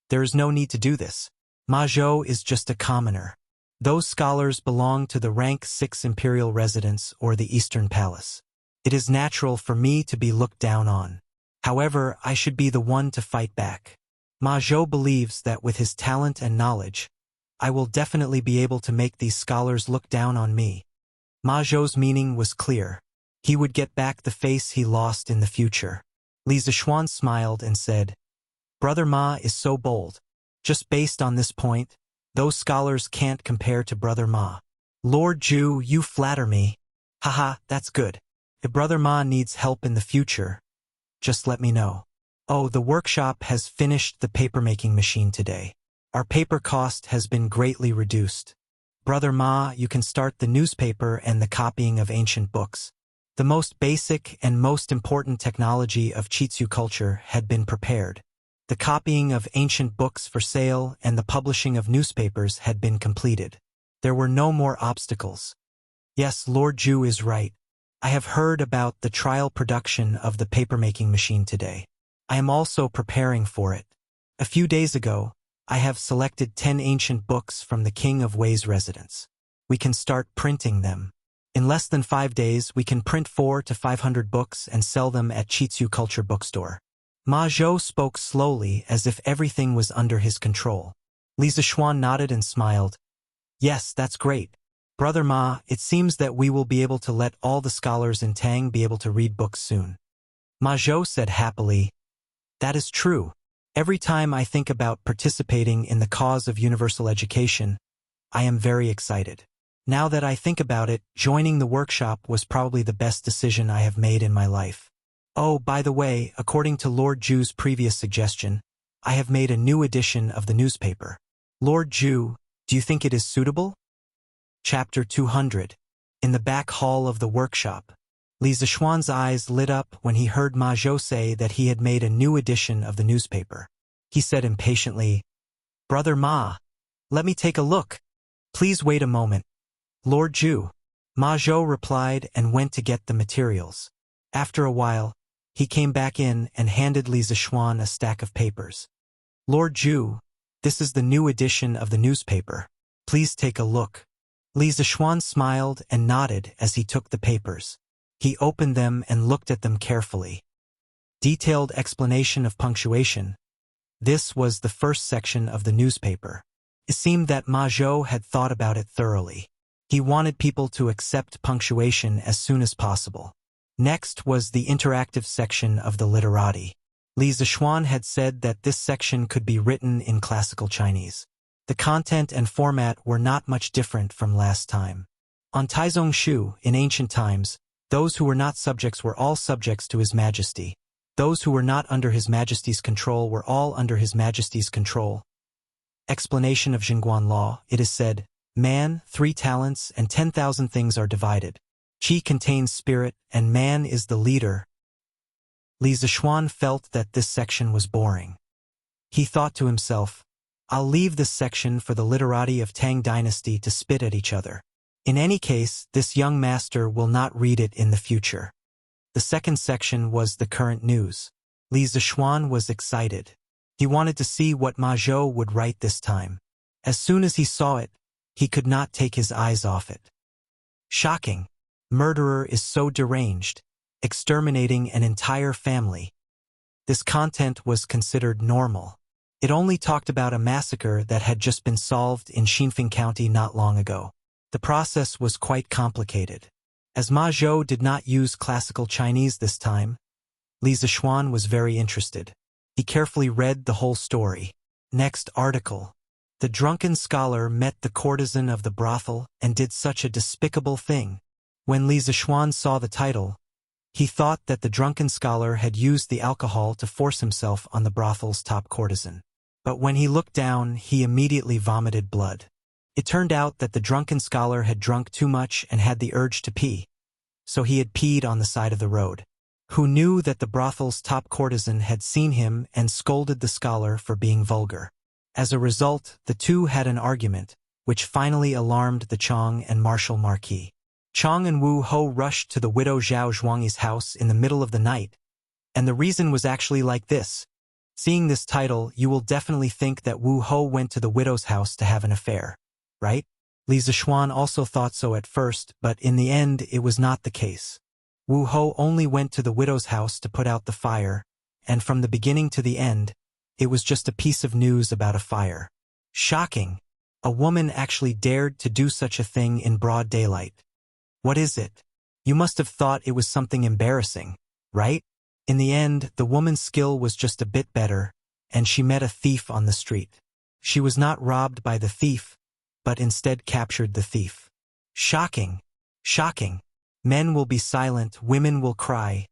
there is no need to do this. Ma Zhou is just a commoner. Those scholars belong to the rank 6 imperial residence or the Eastern Palace. It is natural for me to be looked down on. However, I should be the one to fight back. Ma Zhou believes that with his talent and knowledge, I will definitely be able to make these scholars look down on me." Ma Zhou's meaning was clear. He would get back the face he lost in the future. Li Zixuan smiled and said, "Brother Ma is so bold. Just based on this point, those scholars can't compare to Brother Ma." "Lord Zhu, you flatter me." "Haha, that's good. If Brother Ma needs help in the future, just let me know." "Oh, the workshop has finished the paper-making machine today. Our paper cost has been greatly reduced. Brother Ma, you can start the newspaper and the copying of ancient books." The most basic and most important technology of Chitsu culture had been prepared. The copying of ancient books for sale and the publishing of newspapers had been completed. There were no more obstacles. Yes, Lord Zhu is right. I have heard about the trial production of the paper-making machine today. I am also preparing for it. A few days ago, I have selected 10 ancient books from the King of Wei's residence. We can start printing them. In less than 5 days, we can print 400 to 500 books and sell them at Chitsu Culture Bookstore. Ma Zhou spoke slowly as if everything was under his control. Li Zixuan nodded and smiled. "Yes, that's great. Brother Ma, it seems that we will be able to let all the scholars in Tang be able to read books soon." Ma Zhou said happily, "That is true. Every time I think about participating in the cause of universal education, I am very excited. Now that I think about it, joining the workshop was probably the best decision I have made in my life. Oh, by the way, according to Lord Zhu's previous suggestion, I have made a new edition of the newspaper. Lord Zhu, do you think it is suitable?" Chapter 200. In the back hall of the workshop, Li Zixuan's eyes lit up when he heard Ma Zhou say that he had made a new edition of the newspaper. He said impatiently, "Brother Ma, let me take a look. Please wait a moment." "Lord Zhu." Ma Zhou replied and went to get the materials. After a while, he came back in and handed Li Zixuan a stack of papers. "Lord Zhu, this is the new edition of the newspaper. Please take a look." Li Zixuan smiled and nodded as he took the papers. He opened them and looked at them carefully. Detailed explanation of punctuation. This was the first section of the newspaper. It seemed that Ma Zhou had thought about it thoroughly. He wanted people to accept punctuation as soon as possible. Next was the interactive section of the literati. Li Zixuan had said that this section could be written in classical Chinese. The content and format were not much different from last time. On Taizong Shu, in ancient times, those who were not subjects were all subjects to His Majesty. Those who were not under His Majesty's control were all under His Majesty's control. Explanation of Jingguan law, it is said, "Man, 3 talents and 10,000 things are divided. Qi contains spirit, and man is the leader." Li Zixuan felt that this section was boring. He thought to himself, "I'll leave this section for the literati of Tang Dynasty to spit at each other. In any case, this young master will not read it in the future." The second section was the current news. Li Zixuan was excited. He wanted to see what Ma Zhou would write this time. As soon as he saw it, he could not take his eyes off it. "Shocking. Murderer is so deranged. exterminating an entire family. This content was considered normal. It only talked about a massacre that had just been solved in Xinfeng County not long ago. The process was quite complicated. As Ma Zhou did not use classical Chinese this time, Li Zixuan was very interested. He carefully read the whole story. Next article. The drunken scholar met the courtesan of the brothel and did such a despicable thing. When Li Zixuan saw the title, he thought that the drunken scholar had used the alcohol to force himself on the brothel's top courtesan. But when he looked down, he immediately vomited blood. It turned out that the drunken scholar had drunk too much and had the urge to pee, so he had peed on the side of the road. Who knew that the brothel's top courtesan had seen him and scolded the scholar for being vulgar. As a result, the two had an argument, which finally alarmed the Chong and Marshal Marquis. Chong and Wu Ho rushed to the widow Zhao Zhuangyi's house in the middle of the night, and the reason was actually like this. Seeing this title, you will definitely think that Wu Ho went to the widow's house to have an affair, right? Li Zixuan also thought so at first, but in the end it was not the case. Wu Ho only went to the widow's house to put out the fire, and from the beginning to the end, it was just a piece of news about a fire. Shocking! A woman actually dared to do such a thing in broad daylight. What is it? You must have thought it was something embarrassing, right? In the end, the woman's skill was just a bit better, and she met a thief on the street. She was not robbed by the thief, but instead captured the thief. Shocking! Shocking! Men will be silent, women will cry.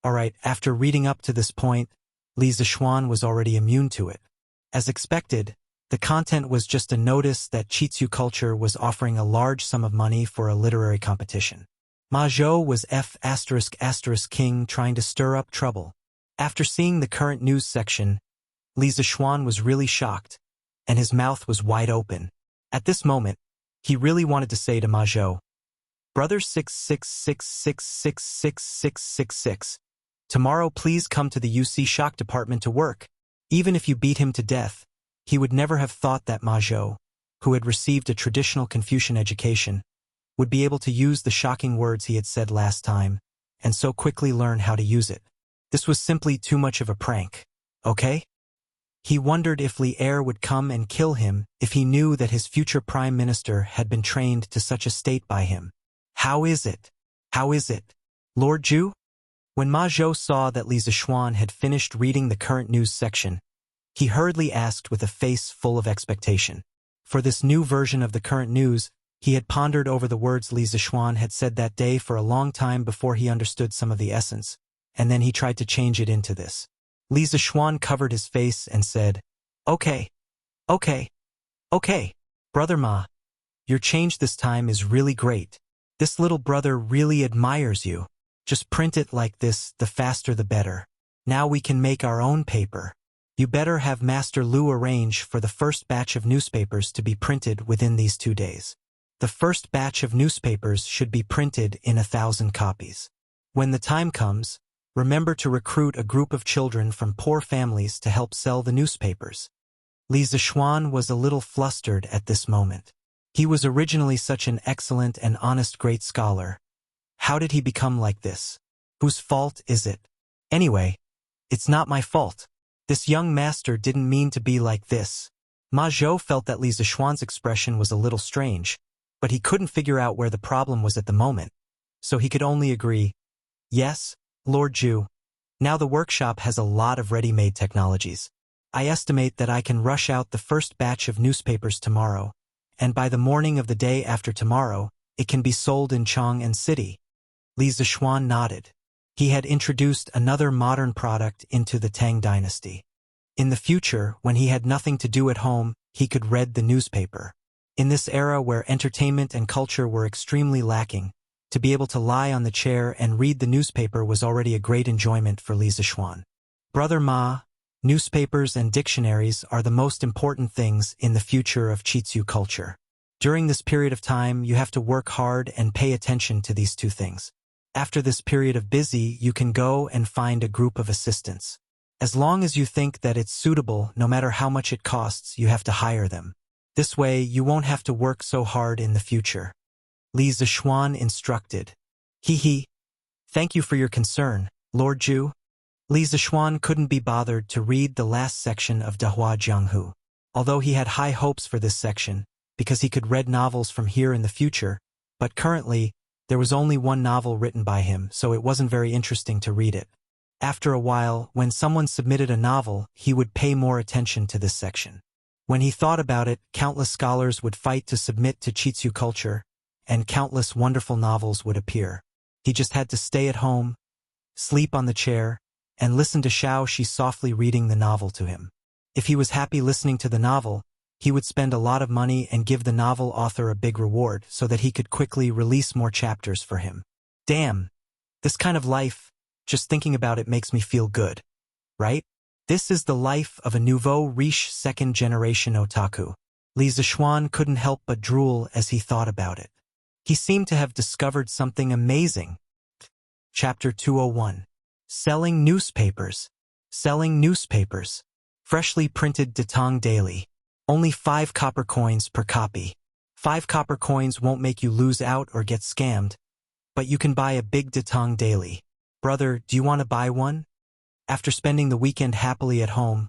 Alright, after reading up to this point, Li Zixuan was already immune to it. As expected, the content was just a notice that Chitsu culture was offering a large sum of money for a literary competition. Ma Zhou was F***king trying to stir up trouble. After seeing the current news section, Li Zixuan was really shocked, and his mouth was wide open. At this moment, he really wanted to say to Ma Zhou, "Brother 666666666, tomorrow please come to the UC shock department to work." Even if you beat him to death, he would never have thought that Ma Zhou, who had received a traditional Confucian education, would be able to use the shocking words he had said last time, and so quickly learn how to use it. This was simply too much of a prank, okay? He wondered if Li Er would come and kill him if he knew that his future prime minister had been trained to such a state by him. How is it? How is it? Lord Zhu? When Ma Zhou saw that Li Zixuan had finished reading the current news section, he hurriedly asked with a face full of expectation. For this new version of the current news, he had pondered over the words Li Zixuan had said that day for a long time before he understood some of the essence, and then he tried to change it into this. Li Zixuan covered his face and said, "Okay, okay, okay, Brother Ma, your change this time is really great. This little brother really admires you. Just print it like this, the faster the better. Now we can make our own paper. You better have Master Lu arrange for the first batch of newspapers to be printed within these 2 days. The first batch of newspapers should be printed in 1,000 copies. When the time comes, remember to recruit a group of children from poor families to help sell the newspapers." Li Zixuan was a little flustered at this moment. He was originally such an excellent and honest great scholar. How did he become like this? Whose fault is it? Anyway, it's not my fault. This young master didn't mean to be like this. Ma Zhou felt that Li Zixuan's expression was a little strange, but he couldn't figure out where the problem was at the moment, so he could only agree, "Yes, Lord Zhu. Now the workshop has a lot of ready-made technologies. I estimate that I can rush out the first batch of newspapers tomorrow, and by the morning of the day after tomorrow, it can be sold in Chang'an City." Li Zixuan nodded. He had introduced another modern product into the Tang dynasty. In the future, when he had nothing to do at home, he could read the newspaper. In this era where entertainment and culture were extremely lacking, to be able to lie on the chair and read the newspaper was already a great enjoyment for Li Zixuan. Brother Ma, newspapers and dictionaries are the most important things in the future of Chitsu culture. During this period of time, you have to work hard and pay attention to these two things. After this period of busy, you can go and find a group of assistants. As long as you think that it's suitable, no matter how much it costs, you have to hire them. This way, you won't have to work so hard in the future. Li Zixuan instructed. He. Thank you for your concern, Lord Zhu. Li Zixuan couldn't be bothered to read the last section of Dahua Jianghu. Although he had high hopes for this section, because he could read novels from here in the future, but currently, there was only one novel written by him, so it wasn't very interesting to read it. After a while, when someone submitted a novel, he would pay more attention to this section. When he thought about it, countless scholars would fight to submit to Chitsu culture, and countless wonderful novels would appear. He just had to stay at home, sleep on the chair, and listen to Xiao Shi softly reading the novel to him. If he was happy listening to the novel, he would spend a lot of money and give the novel author a big reward so that he could quickly release more chapters for him. Damn, this kind of life, just thinking about it makes me feel good, right? This is the life of a nouveau riche second-generation otaku. Li Zixuan couldn't help but drool as he thought about it. He seemed to have discovered something amazing. Chapter 201. Selling newspapers. Selling newspapers. Freshly printed Datang Daily. Only 5 copper coins per copy. 5 copper coins won't make you lose out or get scammed, but you can buy a big Datang Daily. Brother, do you want to buy one? After spending the weekend happily at home,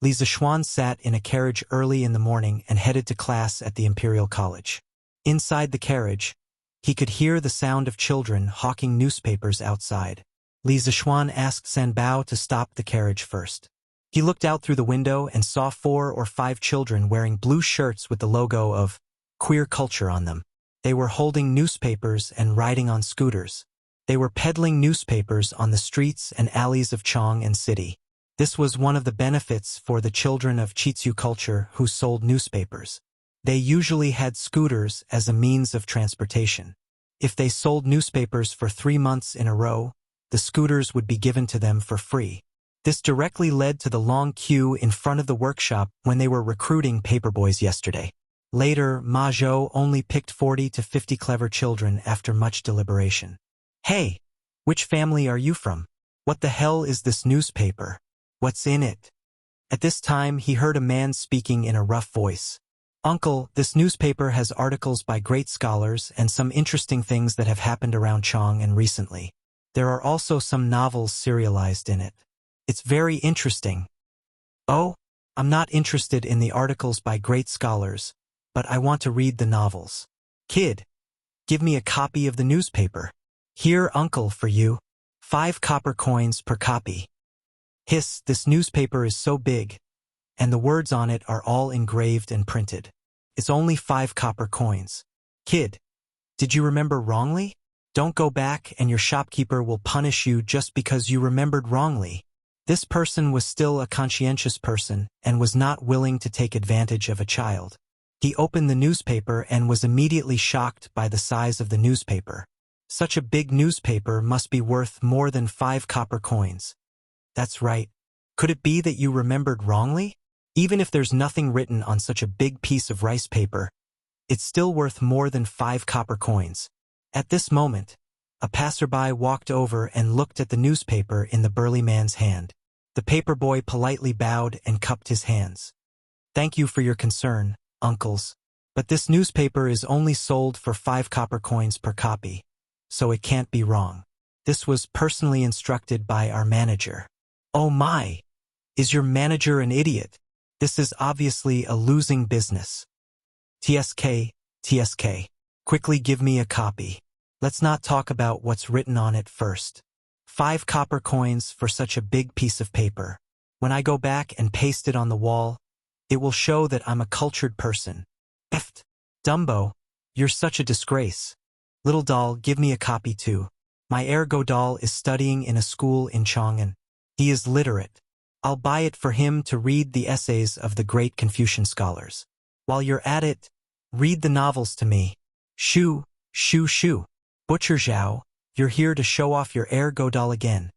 Li Zixuan sat in a carriage early in the morning and headed to class at the Imperial College. Inside the carriage, he could hear the sound of children hawking newspapers outside. Li Zixuan asked Sanbao to stop the carriage first. He looked out through the window and saw 4 or 5 children wearing blue shirts with the logo of queer culture on them. They were holding newspapers and riding on scooters. They were peddling newspapers on the streets and alleys of Chang'an City. This was one of the benefits for the children of Chitsu culture who sold newspapers. They usually had scooters as a means of transportation. If they sold newspapers for 3 months in a row, the scooters would be given to them for free. This directly led to the long queue in front of the workshop when they were recruiting paperboys yesterday. Later, Ma Zhou only picked 40 to 50 clever children after much deliberation. Hey, which family are you from? What the hell is this newspaper? What's in it? At this time, he heard a man speaking in a rough voice. Uncle, this newspaper has articles by great scholars and some interesting things that have happened around Chang'an recently. There are also some novels serialized in it. It's very interesting. Oh, I'm not interested in the articles by great scholars, but I want to read the novels. Kid, give me a copy of the newspaper. Here, uncle, for you. 5 copper coins per copy. Hiss, this newspaper is so big, and the words on it are all engraved and printed. It's only 5 copper coins. Kid, did you remember wrongly? Don't go back and your shopkeeper will punish you just because you remembered wrongly. This person was still a conscientious person and was not willing to take advantage of a child. He opened the newspaper and was immediately shocked by the size of the newspaper. Such a big newspaper must be worth more than 5 copper coins. That's right. Could it be that you remembered wrongly? Even if there's nothing written on such a big piece of rice paper, it's still worth more than 5 copper coins. At this moment, a passerby walked over and looked at the newspaper in the burly man's hand. The paperboy politely bowed and cupped his hands. Thank you for your concern, uncles, but this newspaper is only sold for 5 copper coins per copy, so it can't be wrong. This was personally instructed by our manager. Oh my! Is your manager an idiot? This is obviously a losing business. TSK, TSK. Quickly give me a copy. Let's not talk about what's written on it first. 5 copper coins for such a big piece of paper. When I go back and paste it on the wall, it will show that I'm a cultured person. Eft. Dumbo, you're such a disgrace. Little doll, give me a copy too. My ergo doll is studying in a school in Chang'an. He is literate. I'll buy it for him to read the essays of the great Confucian scholars. While you're at it, read the novels to me. Shoo, shoo, shoo. Butcher Zhao, you're here to show off your ergo doll again.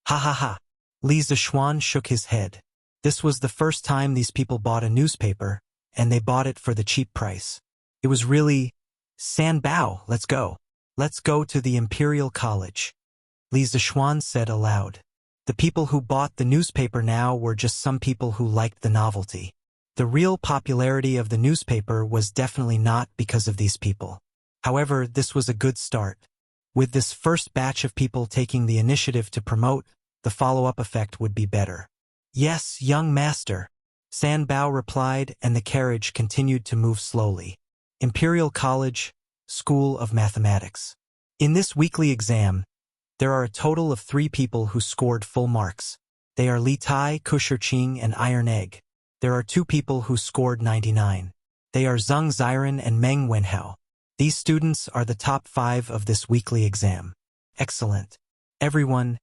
Ha ha ha. Li Zixuan shook his head. This was the first time these people bought a newspaper, and they bought it for the cheap price. It was really, Sanbao, let's go. Let's go to the Imperial College. Li Zixuan said aloud. The people who bought the newspaper now were just some people who liked the novelty. The real popularity of the newspaper was definitely not because of these people. However, this was a good start. With this first batch of people taking the initiative to promote, the follow-up effect would be better. Yes, young master, San Bao replied, and the carriage continued to move slowly. Imperial College, School of Mathematics. In this weekly exam, there are a total of 3 people who scored full marks. They are Li Tai, Kushirqing, and Iron Egg. There are 2 people who scored 99. They are Zhang Ziren and Meng Wenhao. These students are the top 5 of this weekly exam. Excellent. Everyone,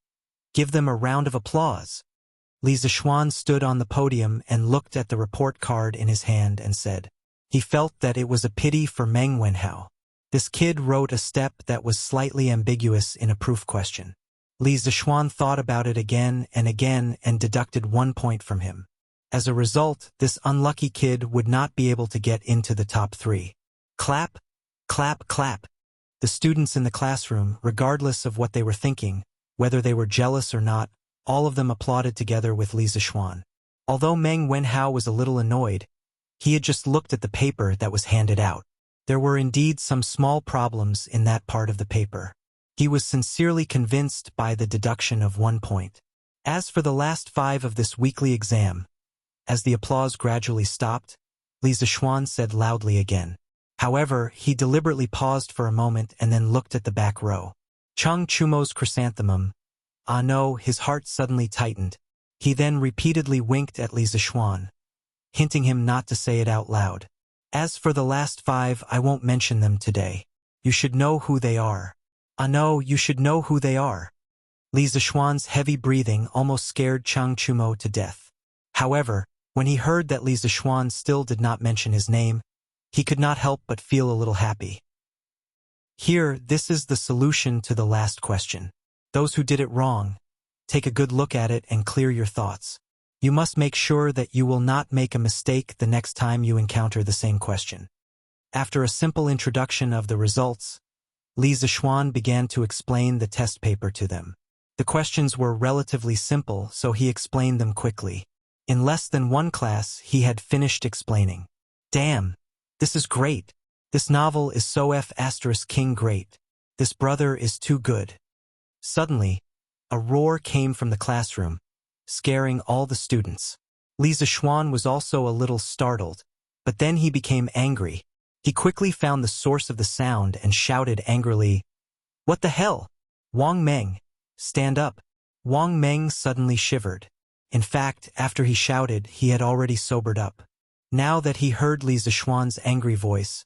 give them a round of applause. Li Zishuan stood on the podium and looked at the report card in his hand and said, he felt that it was a pity for Meng Wenhao. This kid wrote a step that was slightly ambiguous in a proof question. Li Zishuan thought about it again and deducted 1 point from him. As a result, this unlucky kid would not be able to get into the top 3. Clap, clap, clap. The students in the classroom, regardless of what they were thinking, whether they were jealous or not, all of them applauded together with Li Zishuan. Although Meng Wenhao was a little annoyed, he had just looked at the paper that was handed out. There were indeed some small problems in that part of the paper. He was sincerely convinced by the deduction of 1 point. As for the last 5 of this weekly exam, as the applause gradually stopped, Li Zishuan said loudly again. However, he deliberately paused for a moment and then looked at the back row. Cheng Chumo's chrysanthemum. Ah no, his heart suddenly tightened. He then repeatedly winked at Li Zishuan, hinting him not to say it out loud. As for the last 5, I won't mention them today. You should know who they are. Ah no, you should know who they are. Li Zishuan's heavy breathing almost scared Cheng Chumo to death. However, when he heard that Li Zishuan still did not mention his name, he could not help but feel a little happy. Here, this is the solution to the last question. Those who did it wrong, take a good look at it and clear your thoughts. You must make sure that you will not make a mistake the next time you encounter the same question. After a simple introduction of the results, Li Zishuan began to explain the test paper to them. The questions were relatively simple, so he explained them quickly. In less than 1 class, he had finished explaining. Damn, this is great. This novel is so F*King great. This brother is too good. Suddenly, a roar came from the classroom, scaring all the students. Li Zishuan was also a little startled, but then he became angry. He quickly found the source of the sound and shouted angrily, "What the hell? Wang Meng, stand up." Wang Meng suddenly shivered. In fact, after he shouted, he had already sobered up. Now that he heard Li Zishuan's angry voice,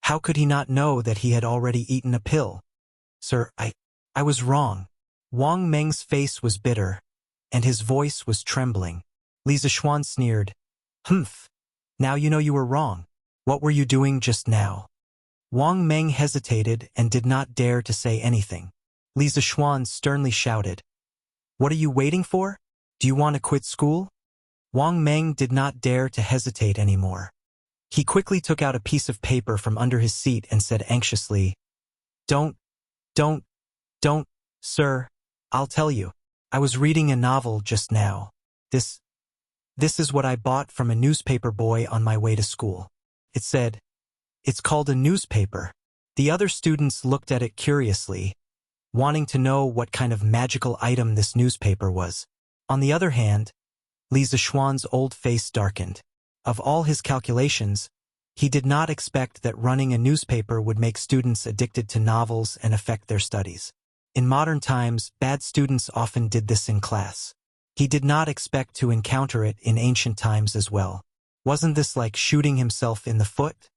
how could he not know that he had already eaten a pill? Sir, I was wrong. Wang Meng's face was bitter, and his voice was trembling. Li Zishuan sneered. Humph. Now you know you were wrong. What were you doing just now? Wang Meng hesitated and did not dare to say anything. Li Zishuan sternly shouted. What are you waiting for? Do you want to quit school? Wang Meng did not dare to hesitate anymore. He quickly took out a piece of paper from under his seat and said anxiously, Don't, sir, I'll tell you. I was reading a novel just now. This is what I bought from a newspaper boy on my way to school. It said, it's called a newspaper. The other students looked at it curiously, wanting to know what kind of magical item this newspaper was. On the other hand, Li Zishuan's old face darkened. Of all his calculations, he did not expect that running a newspaper would make students addicted to novels and affect their studies. In modern times, bad students often did this in class. He did not expect to encounter it in ancient times as well. Wasn't this like shooting himself in the foot?